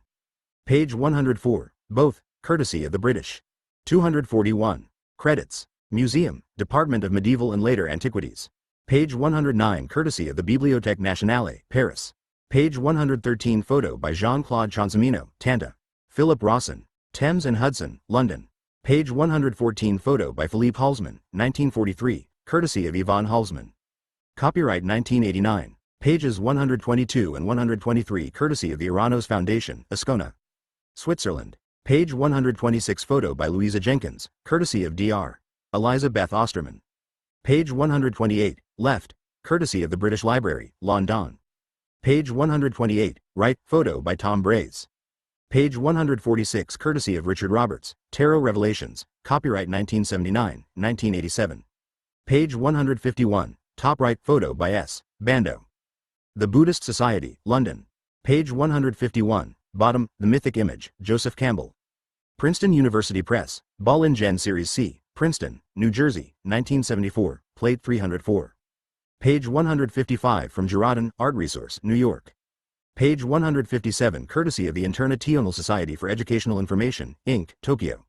Page 104, both, courtesy of the British. 241. Credits. Museum, Department of Medieval and Later Antiquities. Page 109 courtesy of the Bibliothèque Nationale, Paris. Page 113 photo by Jean-Claude Chansamino, Tanta. Philip Rawson, Thames and Hudson, London. Page 114 photo by Philippe Halsman, 1943, courtesy of Yvonne Halsman. Copyright 1989. Pages 122 and 123 courtesy of the Eranos Foundation, Ascona, Switzerland. Page 126 photo by Louisa Jenkins, courtesy of Dr. Eliza Beth Osterman. Page 128, left, courtesy of the British Library, London. Page 128, right, photo by Tom Braze. Page 146 courtesy of Richard Roberts, Tarot Revelations, copyright 1979, 1987. Page 151. Top right photo by S. Bando. The Buddhist Society, London. Page 151. Bottom, The Mythic Image, Joseph Campbell. Princeton University Press, Ball and Gen Series C, Princeton, New Jersey, 1974, Plate 304. Page 155 from Girardin, Art Resource, New York. Page 157 courtesy of the International Society for Educational Information, Inc., Tokyo.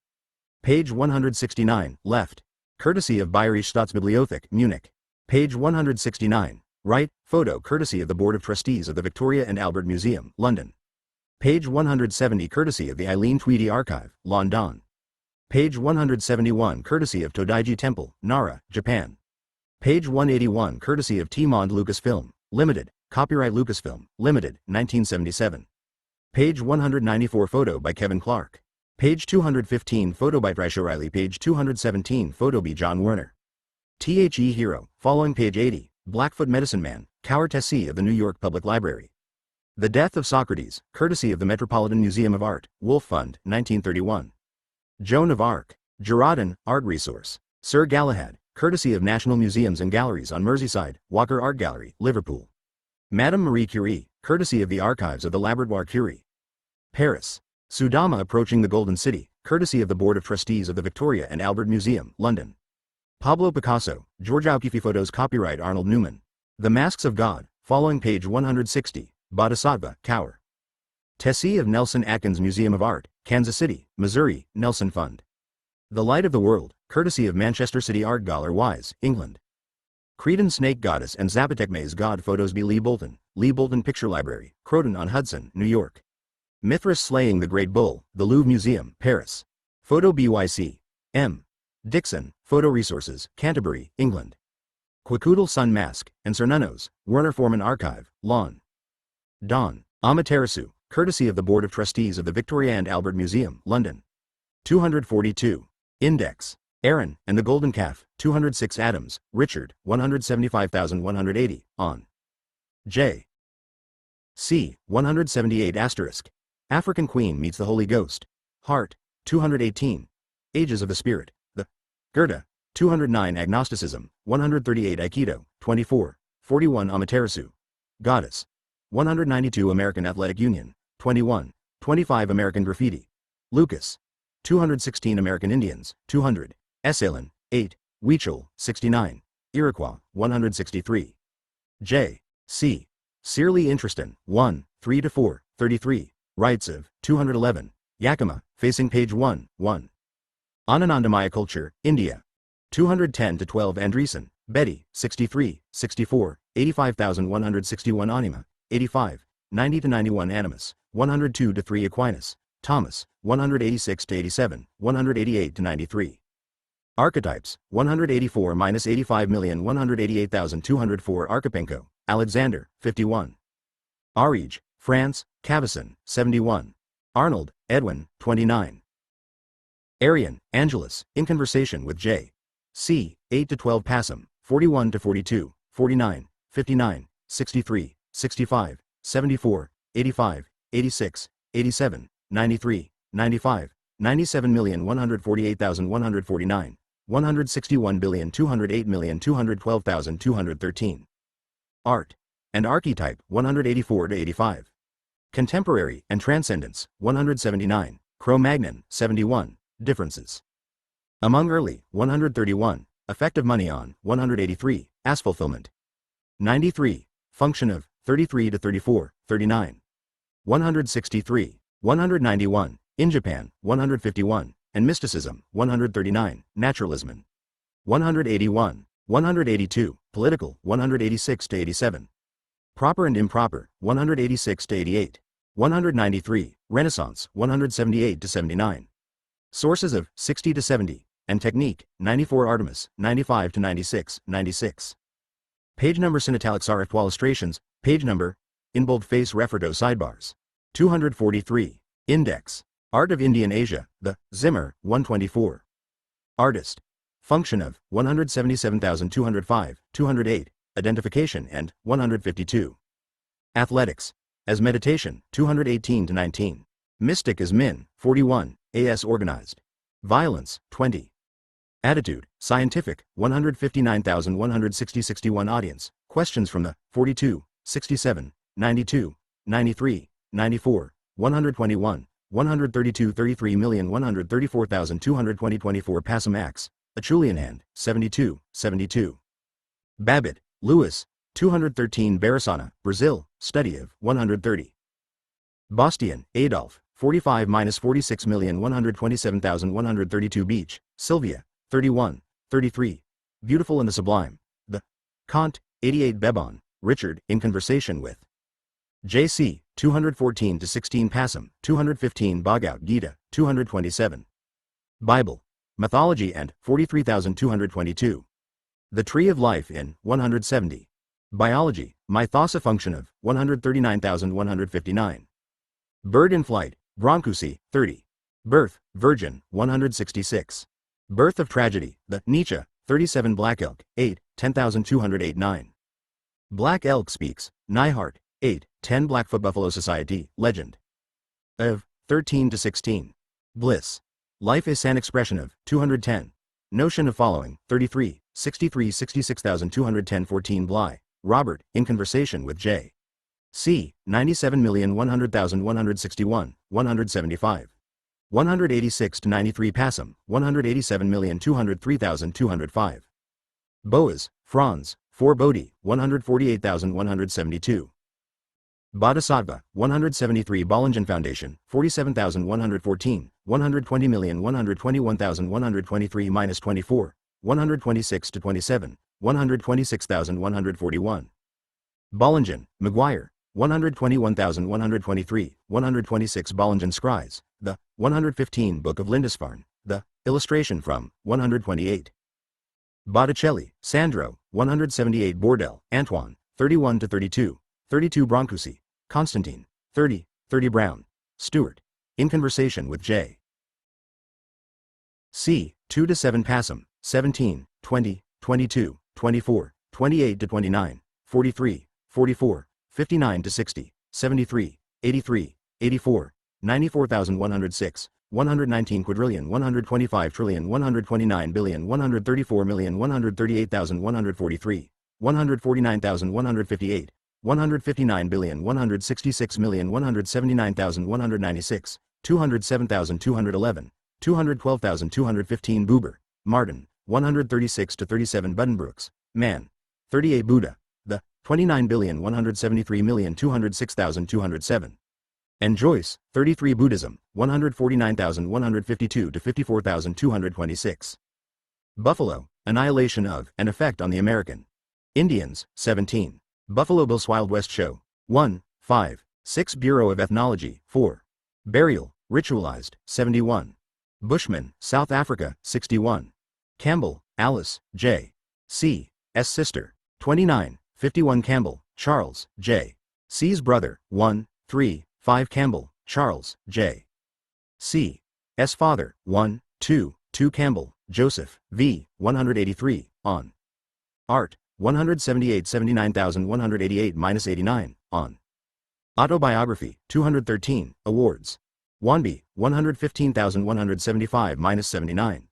Page 169, left. Courtesy of Bayerische Staatsbibliothek, Munich. Page 169, right, photo courtesy of the Board of Trustees of the Victoria and Albert Museum, London. Page 170 courtesy of the Eileen Tweedy Archive, London. Page 171 courtesy of Todaiji Temple, Nara, Japan. Page 181 courtesy of T-Mond Lucasfilm, Limited, copyright Lucasfilm, Limited, 1977. Page 194 photo by Kevin Clark. Page 215 photo by Bryce O'Reilly. Page 217 photo by John Werner. The Hero, following page 80, Blackfoot Medicine Man, Cower Tessie of the New York Public Library. The Death of Socrates, courtesy of the Metropolitan Museum of Art, Wolf Fund, 1931. Joan of Arc, Girardin, Art Resource. Sir Galahad, courtesy of National Museums and Galleries on Merseyside, Walker Art Gallery, Liverpool. Madame Marie Curie, courtesy of the Archives of the Laboratoire Curie. Paris. Sudama Approaching the Golden City, courtesy of the Board of Trustees of the Victoria and Albert Museum, London. Pablo Picasso, George Aukifi photos copyright Arnold Newman. The Masks of God, following page 160, Bodhisattva, Cower. Tessie of Nelson Atkins Museum of Art, Kansas City, Missouri, Nelson Fund. The Light of the World, courtesy of Manchester City Art Gallery, Wise, England. Cretan Snake Goddess and Zapotekme's God photos by Lee Bolton Picture Library, Croton-on-Hudson, New York. Mithras slaying the Great Bull, the Louvre Museum, Paris. Photo BYC. M. Dixon, Photo Resources, Canterbury, England. Quecoodle Sun Mask, and Cernunnos, Werner Forman Archive, Lawn. Don. Amaterasu, courtesy of the Board of Trustees of the Victoria and Albert Museum, London. 242. Index. Aaron, and the Golden Calf, 206 Adams, Richard, 175,180, on. J. C. 178 asterisk. African Queen Meets the Holy Ghost. Hart, 218. Ages of the Spirit. The. Goethe, 209 Agnosticism, 138 Aikido, 24, 41 Amaterasu. Goddess. 192 American Athletic Union, 21, 25 American Graffiti. Lucas. 216 American Indians, 200. Esalen, 8, Weichel, 69. Iroquois, 163. J. C. Searly Intereston, 1, 3-4, 33. Raitsev, 211. Yakima, facing page 1, 1. Anandamaya Culture, India. 210-12 Andreessen, Betty, 63, 64, 85,161 Anima, 85, 90-91 Animus, 102-3 Aquinas, Thomas, 186-87, 188-93. Archetypes, 184-85,188,204 Archipenko, Alexander, 51. Arige, France, Cavesson, 71. Arnold, Edwin, 29. Arian, Angelus, In Conversation with J. C. 8-12 Passam, 41-42, 49, 59, 63, 65, 74, 85, 86, 87, 93, 95, 97,148,149, 161,208,212,213. Art and Archetype, 184-85. Contemporary and Transcendence, 179. Cro-Magnon, 71. Differences. Among early, 131. Effect of money on, 183. As fulfillment. 93. Function of, 33-34, 39. 163. 191. In Japan, 151. And Mysticism, 139. Naturalism. 181. 182. Political, 186-87. Proper and Improper, 186-88. 193. Renaissance, 178-79. Sources of, 60-70. And Technique, 94 Artemis, 95-96, 96. Page number sin italics RF illustrations, page number, in boldface referto sidebars. 243. Index. Art of Indian Asia, the, Zimmer, 124. Artist. Function of, 177,205, 208, Identification and, 152. Athletics. As Meditation, 218-19. Mystic as Min, 41, AS Organized. Violence, 20. Attitude, scientific, 159,160 61 audience, questions from the 42, 67, 92, 93, 94, 121, 132 33,134,220 24 Passam Max, Achulian Hand, 72, 72. Babbitt, Louis, 213 Barasana, Brazil, study of 130. Bastian, Adolf, 45-46,127,132 Beach, Sylvia, 31, 33. Beautiful and the Sublime. The Kant, 88 Bebon, Richard, in conversation with J.C., 214-16 Passam, 215 Bhagavad Gita, 227. Bible, Mythology and 43,222. The Tree of Life in 170. Biology, Mythosa function of 139,159. Bird in Flight, Brancusi, 30. Birth, Virgin, 166. Birth of Tragedy, the Nietzsche, 37 Black Elk, 8, 10,208 9. Black Elk Speaks, Neihart, 8, 10 Blackfoot Buffalo Society, Legend. Of, 13-16. Bliss. Life is an expression of, 210. Notion of following, 33, 63 66,210 14 Bly, Robert, in conversation with J. C. 97,100,161, 175. 186-93 Passam, 187,203,205. Boas, Franz, 4 Bodhi, 148,172. Bodhisattva, 173 Bollingen Foundation, 47,114, 120,121,123-24, 126-27, 126,141. Bollingen, Maguire, 121,123, 126 Bollingen Scries, the 115 Book of Lindisfarne, the illustration from 128. Botticelli, Sandro, 178 Bordel, Antoine, 31-32, 32 Brancusi, Constantine, 30, 30 Brown, Stewart, in conversation with J. C. 2-7 Passam, 17, 20, 22, 24, 28-29, 43, 44, 59-60, 73, 83, 84, 94,106, 119 quadrillion 125 trillion 129 billion 134,138,143, 149,158, 159,166,179,196, 207,211, 212,215 Buber, Martin, 136-37 Buddenbrooks, Man, 38 Buddha, the 29,173,206,207. And Joyce, 33 Buddhism, 149,152-54,226. Buffalo, Annihilation of, and Effect on the American Indians, 17. Buffalo Bill's Wild West Show, 1, 5, 6 Bureau of Ethnology, 4. Burial, Ritualized, 71. Bushman, South Africa, 61. Campbell, Alice, J. C. S. Sister, 29, 51 Campbell, Charles, J. C.'s brother, 1, 3, 5 Campbell, Charles, J. C. S. father, 1, 2, 2 Campbell, Joseph, V. 183, on. Art, 178-79,188-89, on. Autobiography, 213, awards. Wanby, 115,175-79.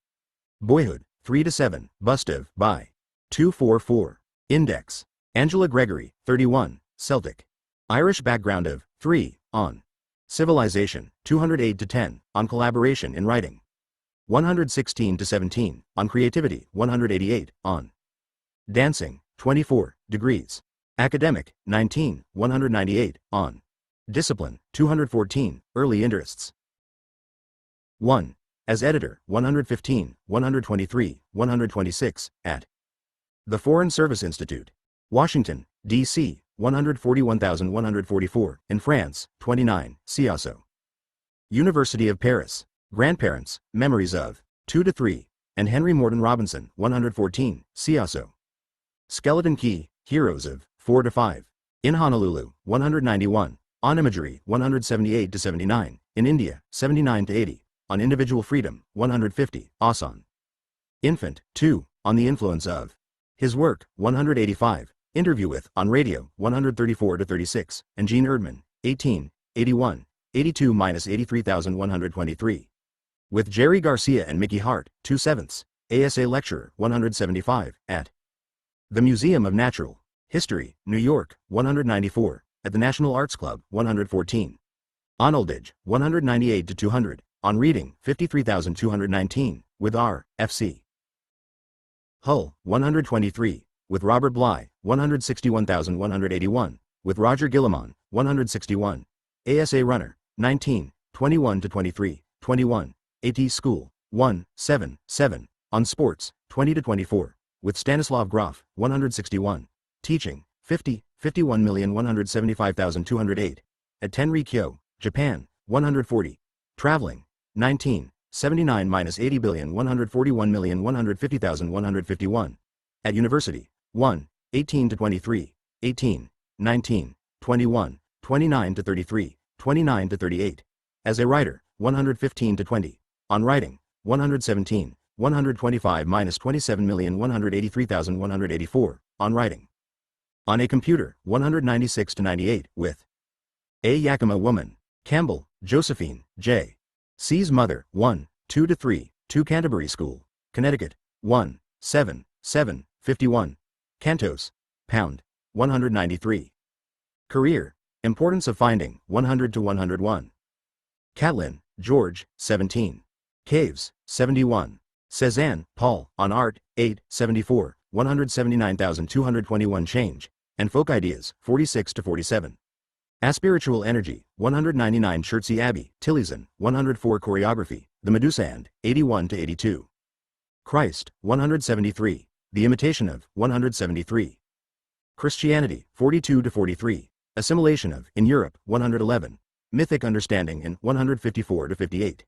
Boyhood, 3-7, bust of, by. 244. Index. Angela Gregory, 31, Celtic. Irish background of, 3, on. Civilization, 208-10, on collaboration in writing. 116-17, on creativity, 188, on. Dancing, 24, degrees. Academic, 19, 198, on. Discipline, 214, early interests. 1. As editor, 115, 123, 126, at the Foreign Service Institute. Washington, D.C., 141,144, in France, 29, Ciasso. University of Paris. Grandparents, Memories of, 2-3, and Henry Morton Robinson, 114, Ciasso. Skeleton Key, Heroes of, 4-5. In Honolulu, 191, on imagery, 178-79, in India, 79-80, on individual freedom, 150, Asan. Infant, 2, on the influence of. His work, 185, interview with, on radio, 134-36, and Gene Erdman, 18, 81, 82-83,123. With Jerry Garcia and Mickey Hart, 2/7, ASA Lecturer, 175, at the Museum of Natural History, New York, 194, at the National Arts Club, 114. Arnoldage, 198 to 200, on reading, 53,219, with R. F.C. Hull, 123, with Robert Bly, 161,181, with Roger Gillimon, 161. ASA Runner, 19, 21 to 23, 21. AT School, 1, 7, 7, on Sports, 20 to 24, with Stanislav Grof, 161. Teaching, 50, 51,175,208, at Tenrikyo, Japan, 140. Traveling, 19, 79-80,141,150,151. At University, 1, 18 to 23, 18, 19, 21, 29 to 33, 29 to 38. As a writer, 115 to 20. On writing, 117, 125-27,183,184, on writing. On a computer, 196 to 98, with A. Yakima Woman, Campbell, Josephine, J. C's mother, 1, 2 to 3, 2 Canterbury School, Connecticut, 1, 7, 7, 51. Cantos, pound, 193. Career, importance of finding, 100 to 101. Catlin, George, 17. Caves, 71. Cezanne, Paul, on art, 8, 74, 179,221 change, and folk ideas, 46 to 47. Aspiritual energy, 199 Chertsey Abbey, Tilleyson, 104 choreography, The Medusa and, 81 to 82. Christ, 173. The Imitation of, 173. Christianity, 42 to 43. Assimilation of, in Europe, 111. Mythic Understanding in, 154 to 58.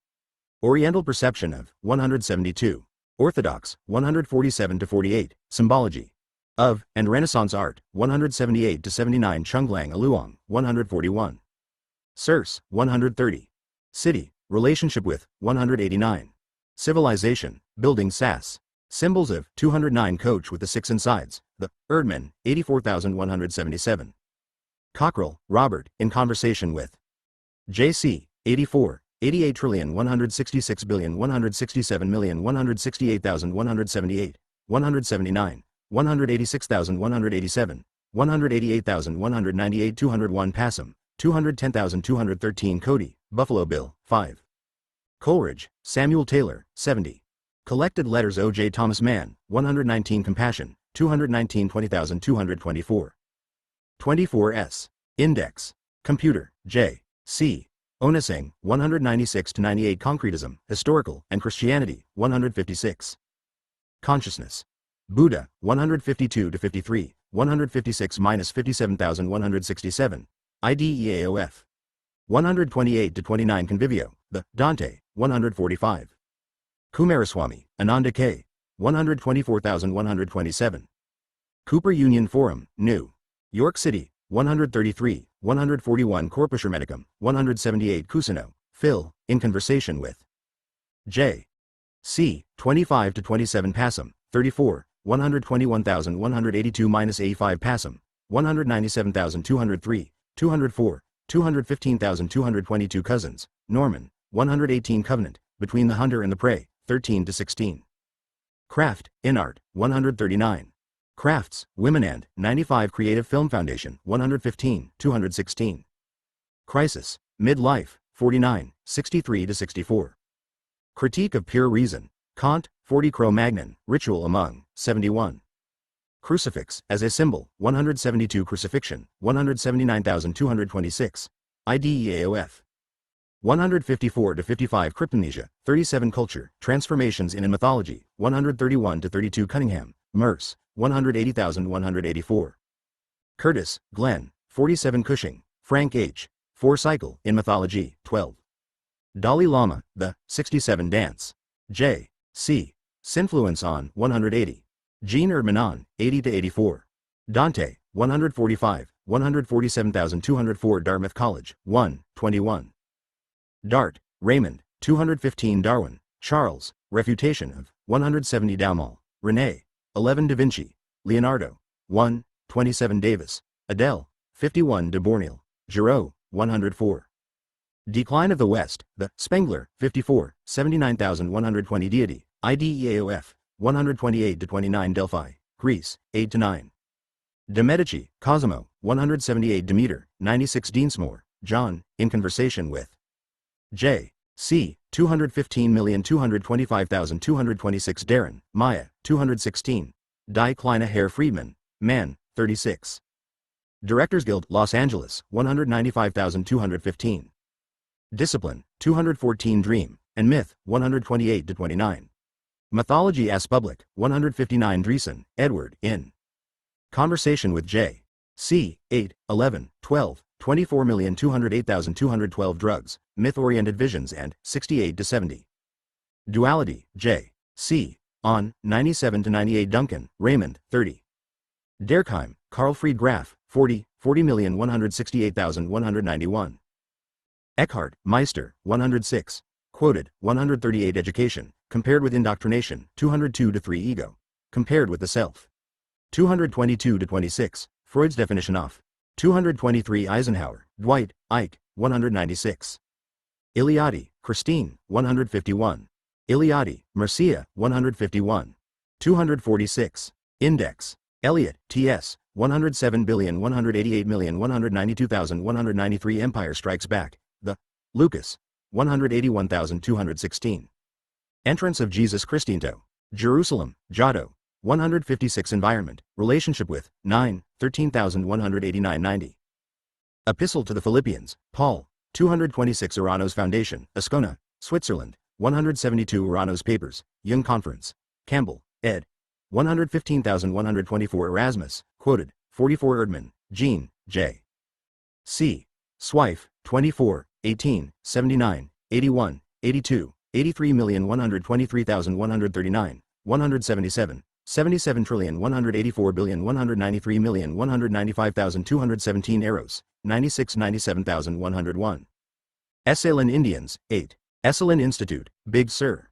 Oriental Perception of, 172. Orthodox, 147 to 48. Symbology of, and Renaissance Art, 178 to 79. Chunglang Aluong, 141. Circe, 130. City, Relationship with, 189. Civilization, Building SAS. Symbols of, 209. Coach with the 6 insides, the, Erdmann, 84,177. Cockrell, Robert, in conversation with J.C., 84, 88,166,167,168,178, 179, 186,187, 188,198, 201. Passam, 210,213. Cody, Buffalo Bill, 5. Coleridge, Samuel Taylor, 70. Collected Letters O. J. Thomas Mann, 119. Compassion, 219. 20,224. 24s. Index. Computer, J. C. Onesing, 196 to 98. Concretism, Historical, and Christianity, 156. Consciousness. Buddha, 152 to 53, 156-57,167. IDEAOF. 128 to 29. Convivio, the, Dante, 145. Kumaraswamy, Ananda K. 124,127. Cooper Union Forum, New York City, 133, 141. Corpuscle Medicum, 178. Cusino, Phil, in conversation with J. C. 25 to 27. Passam, 34, 121,182-85. Passam, 197,203, 204, 215,222. Cousins, Norman, 118. Covenant, Between the Hunter and the Prey, 13 to 16. Craft, in Art, 139. Crafts, Women and, 95. Creative Film Foundation, 115, 216. Crisis, Midlife, 49, 63 to 64. Critique of Pure Reason, Kant, 40. Cro-Magnon, Ritual Among, 71. Crucifix, as a Symbol, 172. Crucifixion, 179,226. IDEAOF. 154 to 55. Cryptomnesia, 37. Culture, Transformations in Mythology, 131 to 32. Cunningham, Merce, 180,184. Curtis, Glenn, 47. Cushing, Frank H. 4. Cycle, in Mythology, 12. Dalai Lama, the, 67. Dance. J. C. Sinfluence on, 180. Jean Erdmann, 80 to 84. Dante, 145, 147,204. Dartmouth College, 1, 21. Dart, Raymond, 215. Darwin, Charles, Refutation of, 170. Daumal, René, 11. Da Vinci, Leonardo, 1, 27. Davis, Adele, 51. De Borneo, Giraud, 104. Decline of the West, the, Spengler, 54, 79,120. Deity, IDEAOF, 128-29 Delphi, Greece, 8-9. De Medici, Cosimo, 178 Demeter, 96 Deansmore, John, in conversation with J. C. 215,225,226 Darren, Maya, 216. Die Kleine Herr Friedman, Man, 36. Directors Guild, Los Angeles, 195,215. Discipline, 214 Dream, and Myth, 128-29. Mythology as Public, 159 Dreesen, Edward, in Conversation with J. C. 8, 11, 12, 24,208,212 Drugs, Myth-Oriented Visions and 68-70. Duality, J. C. On, 97-98 Duncan, Raymond, 30. Derkheim, Carl Fried Graf, 40,168,191. Eckhart, Meister, 106. Quoted, 138 Education, compared with Indoctrination, 202-3 Ego, compared with the Self. 222-26, Freud's Definition of. 223 Eisenhower, Dwight, Ike, 196. Iliadi, Christine, 151. Iliadi, Mercia, 151. 246. Index. Eliot, T.S., 107,188,192,193 Empire Strikes Back, The. Lucas, 181,216. Entrance of Jesus Christinto. Jerusalem, Giotto, 156 Environment, Relationship with, 9, 13,189-90. Epistle to the Philippians, Paul, 226 Urano's Foundation, Ascona, Switzerland, 172 Urano's Papers, Young Conference, Campbell, ed. 115,124 Erasmus, quoted, 44 Erdmann, Jean, J. C. Swife, 24, 18, 79, 81, 82, 83,123,139, 177, 77,184,193,195,217 Eros, 96,97,101. Esalen Indians, 8. Esalen Institute, Big Sur.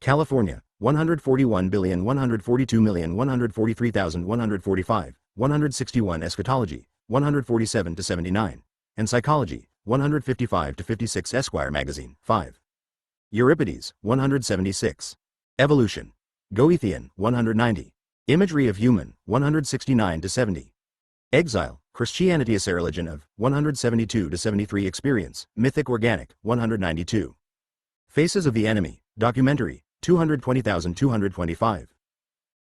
California, 141,142,143,145, 161 Eschatology, 147-79, and Psychology, 155-56 Esquire Magazine, 5. Euripides, 176. Evolution. Goethean, 190. Imagery of Human, 169-70. Exile, Christianity as a Religion of, 172-73 Experience, Mythic Organic, 192. Faces of the Enemy, Documentary, 220,225.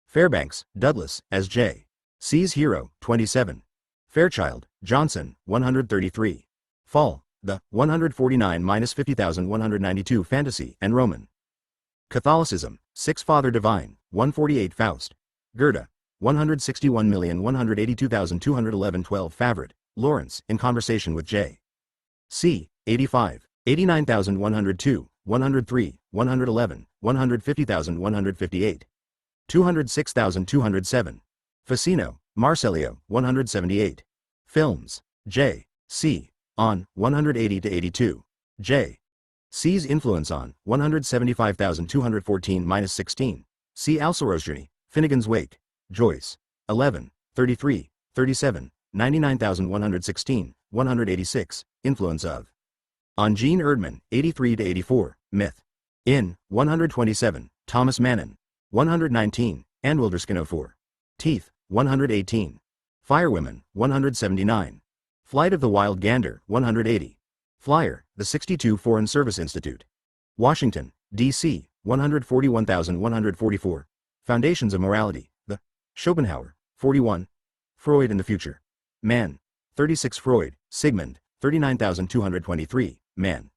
Fairbanks, Douglas, as J. C's Hero, 27. Fairchild, Johnson, 133. Fall, the 149-50,192 Fantasy and Roman. Catholicism, 6 Father Divine, 148 Faust. Goethe, 161,182,211 12 Favret, Lawrence, in Conversation with J. C. 85, 89,102, 103, 111, 150,158. 206,207. Facino, Marcelio, 178. Films, J. C. On, 180-82. J. C's Influence on, 175,214-16. C. Alcero's Journey, Finnegan's Wake. Joyce. 11, 33, 37, 99,116, 186. Influence of. On Gene Erdmann, 83-84, Myth. In, 127, Thomas Mannon. 119, Ann Wilderskino 4. Teeth, 118. Firewomen, 179. Flight of the Wild Gander, 180. Flyer, the 62 Foreign Service Institute. Washington, D.C., 141,144. Foundations of Morality, the. Schopenhauer, 41. Freud in the Future. Man. 36 Freud, Sigmund, 39,223, Man.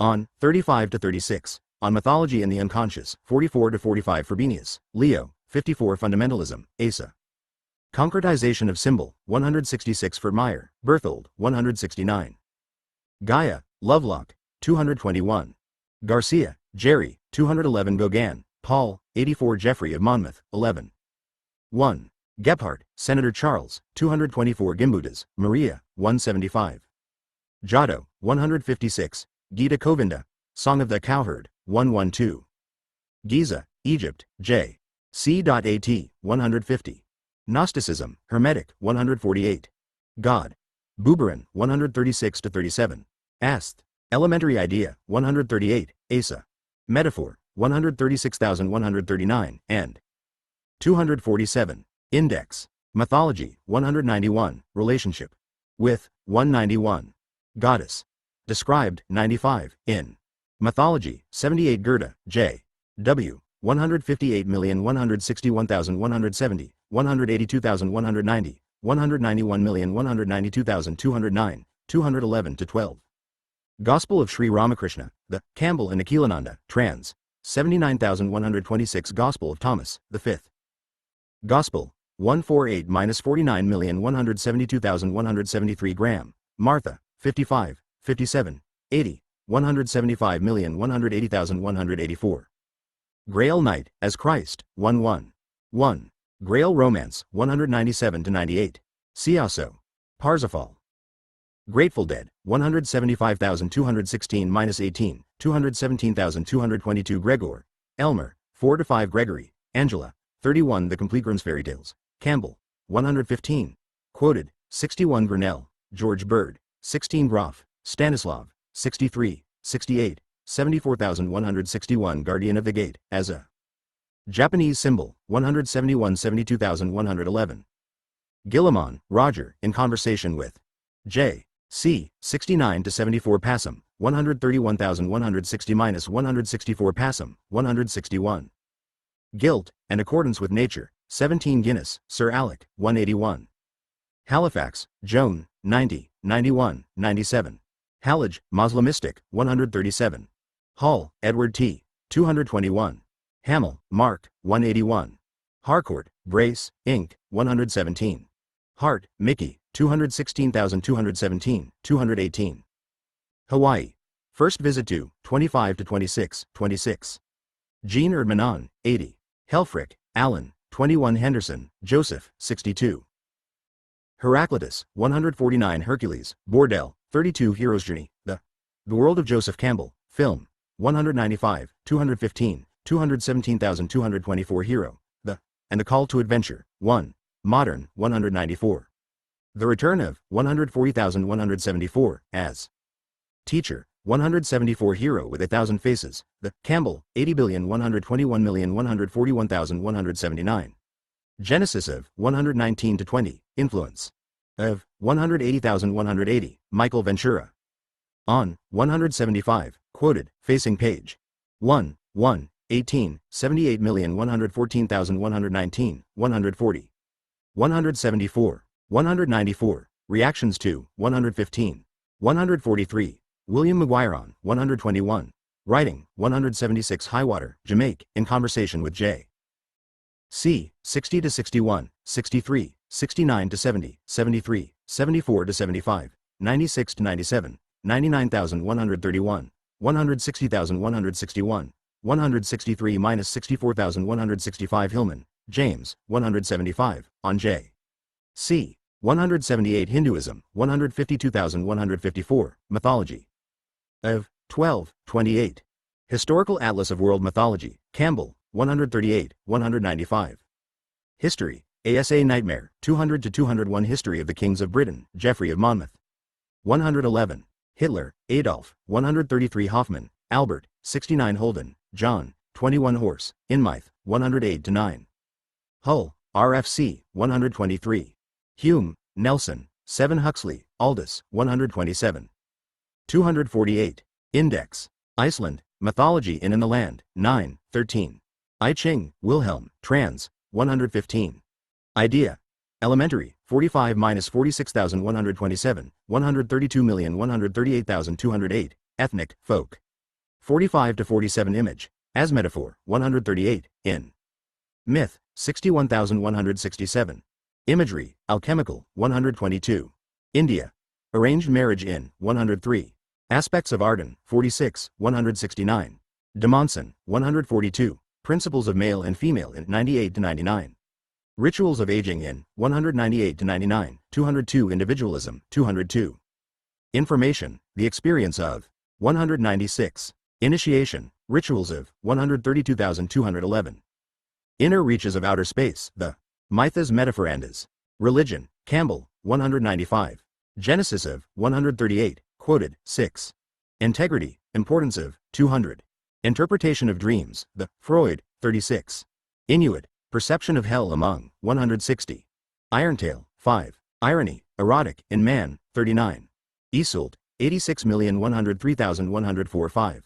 On, 35-36. On Mythology and the Unconscious, 44-45 Frobenius, Leo, 54 Fundamentalism, Asa. Concretization of Symbol, 166 for Meyer, Berthold, 169. Gaia, Lovelock, 221. Garcia, Jerry, 211 Gauguin, Paul, 84 Geoffrey of Monmouth, 11. 1. Gebhardt, Senator Charles, 224 Gimbutas, Maria, 175. Giotto, 156. Gita Govinda, Song of the Cowherd, 112. Giza, Egypt, J. C.At, 150. Gnosticism, Hermetic, 148. God. Buberin, 136-37. Ast. Elementary Idea, 138, Asa. Metaphor, 136,139, and 247. Index. Mythology, 191. Relationship. With, 191. Goddess. Described, 95. In. Mythology, 78. Gerda, J. W. 158,161,170, 182,190, 191,192,209, 211-12. Gospel of Sri Ramakrishna, the Campbell and Akhilananda, trans. 79,126. Gospel of Thomas, the 5th. Gospel, 148-49,172,173 Graham, Martha, 55, 57, 80, 175,180,184. Grail Knight, as Christ, 1-1. 1. Grail Romance, 197-98. See also. Parsifal. Grateful Dead, 175,216-18, 217,222 Gregor, Elmer, 4-5 Gregory, Angela, 31 The Complete Grimm's Fairy Tales, Campbell, 115. Quoted, 61 Grinnell, George Bird, 16 Groff, Stanislav, 63, 68, 74,161 Guardian of the Gate, as a Japanese symbol, 171 72,111. Gillimon, Roger, in conversation with J. C. 69-74 Passam, 131,160-164 Passam, 161. Guilt, and Accordance with Nature, 17 Guinness, Sir Alec, 181. Halifax, Joan, 90, 91, 97. Hallage, Moslamistic, 137. Hall, Edward T., 221. Hamill, Mark, 181. Harcourt, Brace, Inc., 117. Hart, Mickey, 216,217, 218. Hawaii. First visit to, 25-26, 26. Jean Erdmanon, 80. Helfrich, Alan, 21. Henderson, Joseph, 62. Heraclitus, 149. Hercules, Bordell, 32. Hero's Journey, The World of Joseph Campbell, film, 195, 215, 217,224 Hero, and The Call to Adventure, 1. Modern, 194. The Return of, 140,174, as Teacher, 174 Hero with 1,000 Faces, The Campbell, 80,121,141,179. Genesis of, 119-20, Influence of, 180,180, Michael Ventura. On, 175, quoted, facing page 1, 18, 78,114,119, 140. 174, 194, reactions to, 115. 143, William McGuire on, 121. Writing, 176 Highwater, Jamaica, in conversation with J. C. 60-61, 63, 69-70, 73, 74-75, 96-97, 99,131, 160,161, 163-64,165 Hillman, James, 175, on J. C. 178 Hinduism, 152,154, Mythology. Of, 12, 28. Historical Atlas of World Mythology, Campbell, 138, 195. History, ASA Nightmare, 200-201 History of the Kings of Britain, Geoffrey of Monmouth. 111. Hitler, Adolf, 133 Hoffman, Albert, 69 Holden, John, 21 Horse, Inmyth, 108-9. Hull, RFC, 123. Hume, Nelson, 7 Huxley, Aldous, 127. 248. Index. Iceland, Mythology in the Land, 9, 13. I Ching, Wilhelm, trans, 115. Idea. Elementary, 45-46,127, 132,138,208, Ethnic, Folk. 45-47 Image, as Metaphor, 138, in. Myth, 61,167. Imagery, Alchemical, 122. India. Arranged Marriage in, 103. Aspects of Arden, 46, 169. Demonson, 142. Principles of Male and Female in 98-99. Rituals of Aging in, 198-99, 202. Individualism, 202. Information, the experience of, 196. Initiation, rituals of, 132,211. Inner reaches of outer space, the Mythas Metaphorandas. Religion, Campbell, 195. Genesis of, 138, quoted, 6. Integrity, importance of, 200. Interpretation of dreams, the Freud, 36. Inuit, perception of hell among, 160. Irontail, 5. Irony, erotic, in man, 39. Iseult, 86,103,104.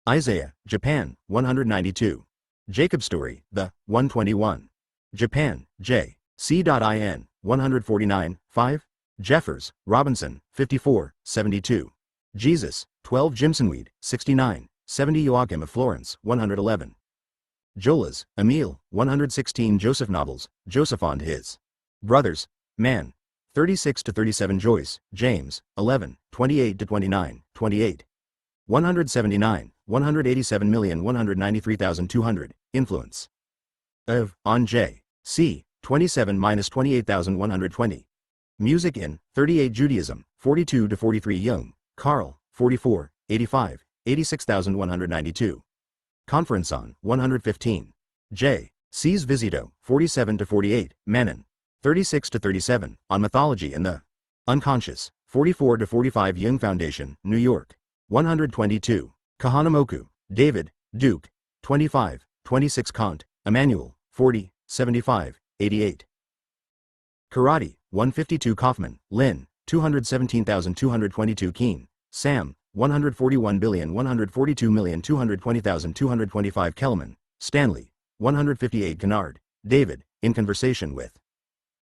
Isaiah, Japan, 192. Jacob Story, the 121. Japan, J. C.in, 149, 5. Jeffers, Robinson, 54, 72. Jesus, 12 Jimsonweed, 69, 70 Joachim of Florence, 111. Jolas, Emile, 116 Joseph Novels, Joseph and his brothers, Man, 36-37 Joyce, James, 11, 28-29, 28. 179, 187,193,200, Influence. Of, on J. C, 27-28,120. Music in, 38 Judaism, 42-43 Jung, Carl, 44, 85, 86,192. Conference on, 115. J. C's Visito, 47-48, Manon, 36-37, on Mythology and the Unconscious, 44-45 Jung Foundation, New York. 122. Kahanamoku, David, Duke, 25, 26 Kant, Emmanuel, 40, 75, 88. Karate, 152 Kaufman, Lynn, 217,222 Keen, Sam, 141,142,220,225 Kellerman, Stanley, 158 Kennard, David, in conversation with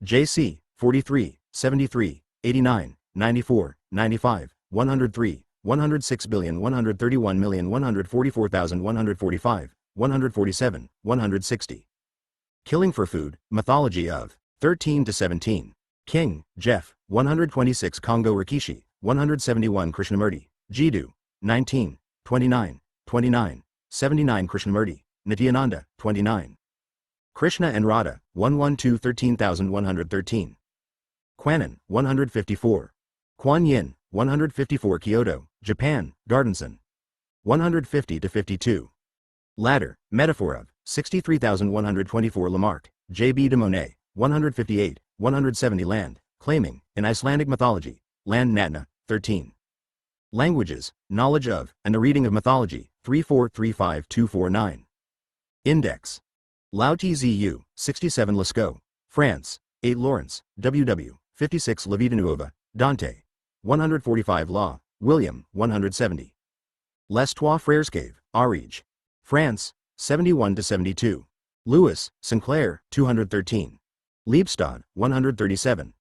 J.C., 43, 73, 89, 94, 95, 103, 106,131,144,145, 147, 160. Killing for Food, Mythology of, 13-17. King, Jeff, 126 Kongo Rikishi, 171 Krishnamurti, Jiddu, 19, 29, 29, 79 Krishnamurti, Nityananda, 29. Krishna and Radha, 112 13,113. Quanon, 154. Kuan Yin, 154 Kyoto, Japan, Gardenson. 150-52. Ladder, Metaphor of, 63,124 Lamarck, J.B. de Monet, 158, 170 Land, Claiming, in Icelandic Mythology, Land Natna, 13. Languages, Knowledge of, and the Reading of Mythology, 3435249. Index. Lao Tzu, 67 Lascaux, France, 8 Lawrence, W.W., 56 La Vita Nuova, Dante. 145 Law, William, 170. Les Trois Frères Cave, Ariege. France, 71-72. Lewis, Sinclair, 213. Liebstad, 137.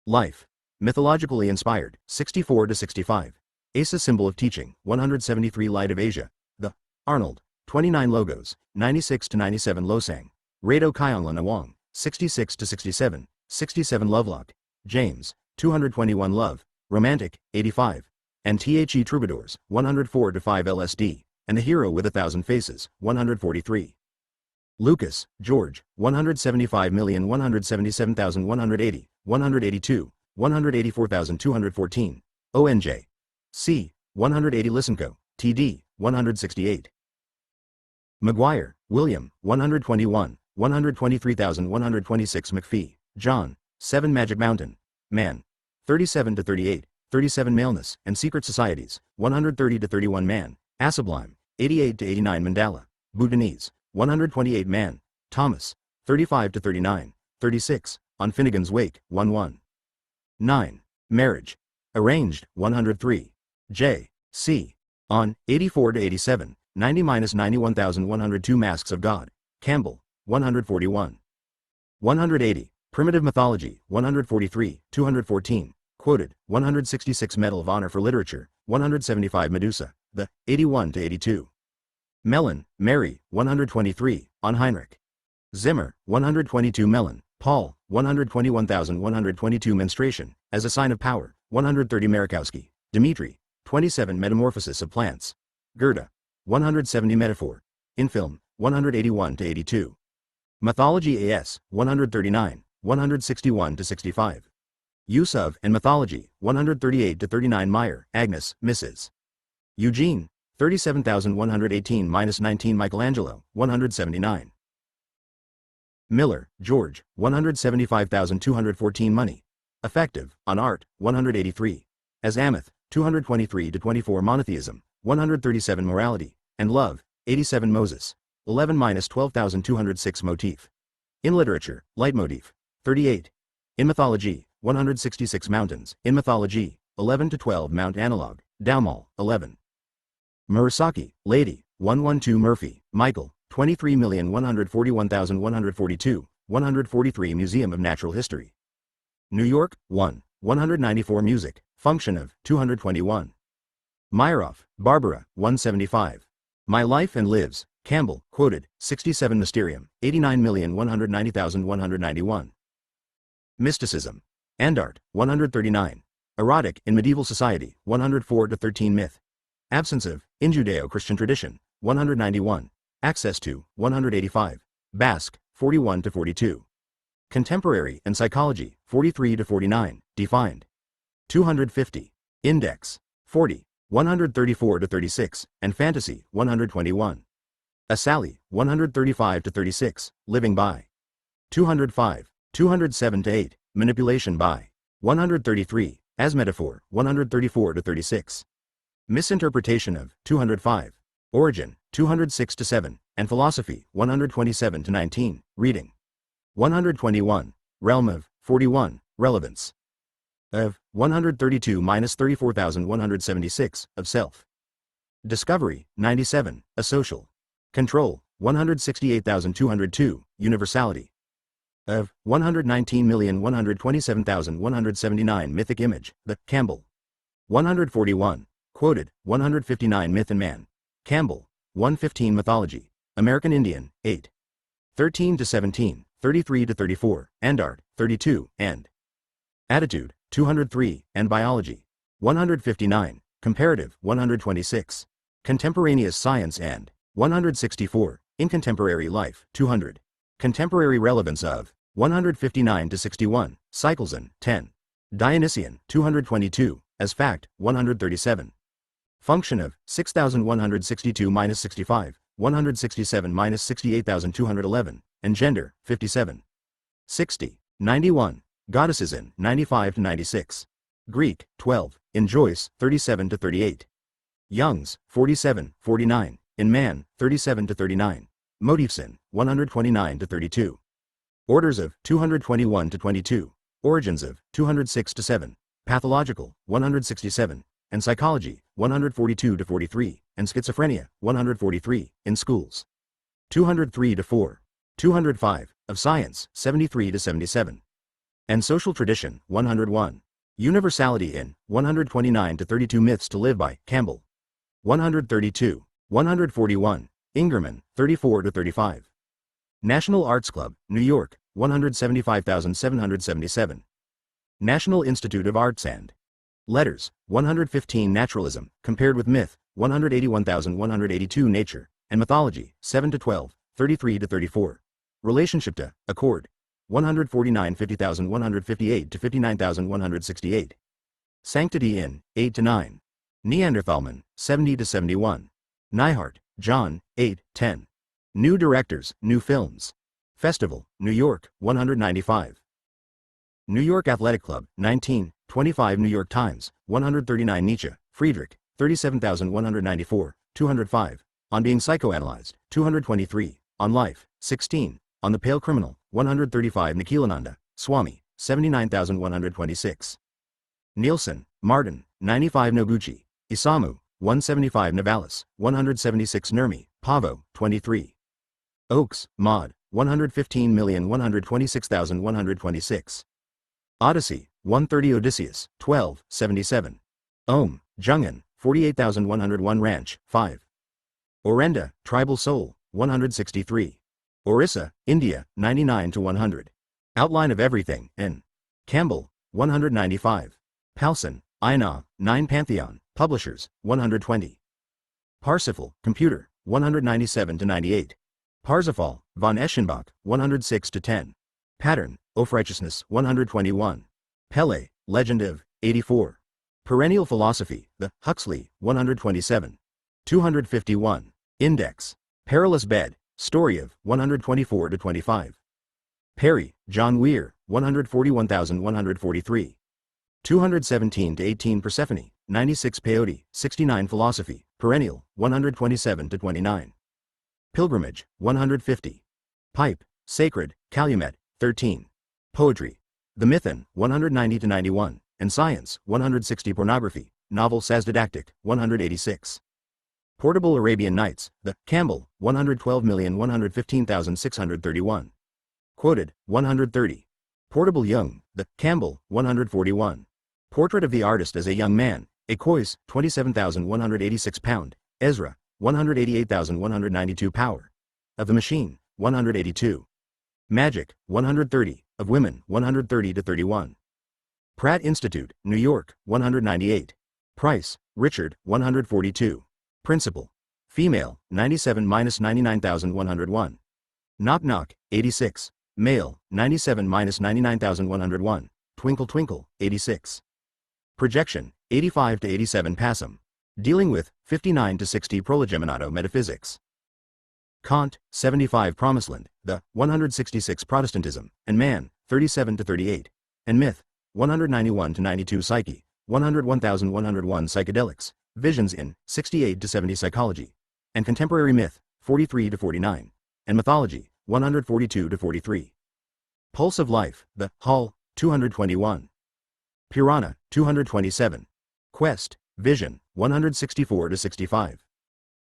Life. Mythologically inspired, 64-65. Asa Symbol of Teaching, 173 Light of Asia. The Arnold, 29 Logos, 96-97 Losang. Rado Kyonglan Awang, 66-67, 67 Lovelock. James, 221 Love, Romantic, 85. And The Troubadours, 104-5 LSD. And The Hero with 1,000 Faces, 143. Lucas, George, 175,177,180, 182, 184,214. ONJ. C. 180 Lysenko, TD, 168. McGuire, William, 121, 123,126 McPhee, John, 7 Magic Mountain, Man. 37-38, 37 Maleness and Secret Societies, 130-31 Man, Asublime, 88-89 Mandala, Bhutanese, 128 Man, Thomas, 35-39, 36, On Finnegan's Wake, 1-1. 9. Marriage. Arranged, 103. J. C. On, 84-87, 90-91,102 Masks of God, Campbell, 141. 180. Primitive Mythology, 143, 214. Quoted, 166 Medal of Honor for Literature, 175 Medusa, the, 81-82. Mellon, Mary, 123, on Heinrich. Zimmer, 122 Mellon, Paul, 121,122 Menstruation, as a Sign of Power, 130 Marikowski, Dmitri, 27 Metamorphosis of Plants. Goethe, 170 Metaphor. In Film, 181-82. Mythology AS, 139, 161-65. Use of and Mythology, 138-39 Meyer, Agnes, Mrs. Eugene, 37,118-19 Michelangelo, 179. Miller, George, 175,214 Money. Effective, on Art, 183. As Ameth, 223-24 Monotheism, 137 Morality, and love, 87 Moses, 11-12,206 motif. In literature, leitmotif, 38. In mythology, 166 mountains. In mythology, 11 to 12 Mount Analog, Daumal, 11. Murasaki, Lady, 112 Murphy, Michael, 23,141,142, 143 Museum of Natural History. New York, 194 Music, function of, 221. Meyerhoff, Barbara, 175. My Life and Lives, Campbell, quoted, 67 Mysterium, 89,190,191. Mysticism. Andart, 139. Erotic in Medieval Society, 104-13 Myth. Absence of, in Judeo-Christian tradition, 191. Access to, 185. Basque, 41-42. Contemporary and Psychology, 43-49, defined. 250. Index, 40. 134-36, and Fantasy, 121. Asali, 135-36, Living by. 205. 207-8, Manipulation by. 133, As Metaphor, 134-36. Misinterpretation of, 205. Origin, 206-7, and Philosophy, 127-19, Reading. 121. Realm of, 41, Relevance. Of, 132-34,176, of Self. Discovery, 97, A Social. Control, 168,202, Universality. Of, 119,127,179 Mythic Image, The, Campbell. 141. Quoted, 159 Myth and Man. Campbell. 115 Mythology. American Indian, 8. 13-17, 33-34, Andart, 32, and. Attitude, 203, and Biology. 159, Comparative, 126. Contemporaneous Science and. 164, In Contemporary Life, 200. Contemporary Relevance of. 159-61, Cycleson, 10. Dionysian, 222, As Fact, 137. Function of, 6,162-65, 167-68,211, and Gender, 57. 60. 91. Goddesses in, 95-96. Greek, 12, in Joyce, 37-38. Young's, 47-49, in Man, 37-39. Motifs in, 129-32. Orders of, 221-22. Origins of, 206-7. Pathological, 167. And Psychology, 142-43, and Schizophrenia, 143, in Schools. 203-4. 205, of Science, 73-77. And Social Tradition, 101. Universality in, 129-32 Myths to Live by, Campbell. 132. 141, Ingerman, 34-35. National Arts Club, New York, 175,777. National Institute of Arts and Letters, 115 Naturalism, compared with Myth, 181,182 Nature, and Mythology, 7-12, 33-34. Relationship to, Accord, 149 50,158-59,168. Sanctity in, 8-9. Neanderthalman, 70-71. Neihart, John, 8-10. New Directors, New Films. Festival, New York, 195. New York Athletic Club, 19, 25 New York Times, 139 Nietzsche, Friedrich, 37,194, 205. On Being Psychoanalyzed, 223. On Life, 16. On the Pale Criminal, 135 Nikhilananda, Swami, 79,126. Nielsen, Martin, 95 Noguchi, Isamu, 175 Navalis, 176 Nurmi, Pavo, 23. Oakes, Maud, 115,126,126. Odyssey, 130 Odysseus, 12, 77. Ohm, Jungin, 48,101 Ranch, 5. Orenda, Tribal Soul, 163. Orissa, India, 99-100. Outline of Everything, N. Campbell, 195. Palson, Ina, 9 Pantheon, Publishers, 120. Parsifal, Computer, 197-98. Parsifal, von Eschenbach, 106-10. Pattern, of Righteousness, 121. Pele, Legend of, 84. Perennial Philosophy, The, Huxley, 127. 251. Index. Perilous Bed, Story of, 124-25. Perry, John Weir, 141,143. 217 to 18 Persephone, 96 Peyote, 69 Philosophy, Perennial, 127 to 29. Pilgrimage, 150. Pipe, Sacred, Calumet, 13. Poetry, The Mython, 190 to 91, and Science, 160. Pornography, Novel Sas-Didactic, 186. Portable Arabian Nights, The Campbell, 112,115,631. Quoted, 130. Portable Young, The Campbell, 141. Portrait of the Artist as a Young Man, Ecois, 27,186 pound, Ezra, 188,192 Power. Of the Machine, 182. Magic, 130, of Women, 130 to 31. Pratt Institute, New York, 198. Price, Richard, 142. Principal. Female, 97-99,101. Knock Knock, 86. Male, 97-99,101. Twinkle Twinkle, 86. Projection, 85 to 87 Passum. Dealing with, 59 to 60 Prolegionato Metaphysics. Kant, 75 Promisland, The 166 Protestantism, and Man, 37 to 38. And Myth, 191 to 92 Psyche, 101,101 Psychedelics, Visions in, 68 to 70 Psychology. And Contemporary Myth, 43 to 49. And Mythology, 142 to 43. Pulse of Life, The Hall, 221. Purana, 227. Quest, Vision, 164 to 65.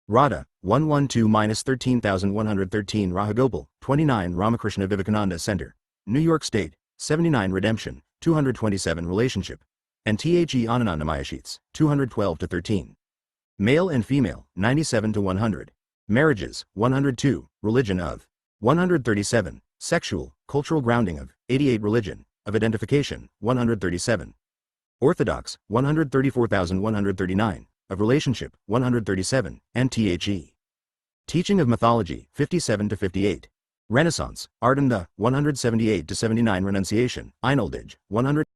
Radha, 112-13113 Rahagopal, 29 Ramakrishna Vivekananda Center, New York State, 79 Redemption, 227 Relationship. And The Anandamaya Sheets, 212 to 13. Male and Female, 97 to 100. Marriages, 102. Religion of 137. Sexual, Cultural Grounding of 88. Religion of Identification, 137. Orthodox, 134,139. Of Relationship, 137. And The Teaching of Mythology, 57 to 58. Renaissance, Art and the 178 to 79. Renunciation, Einoldage, 100.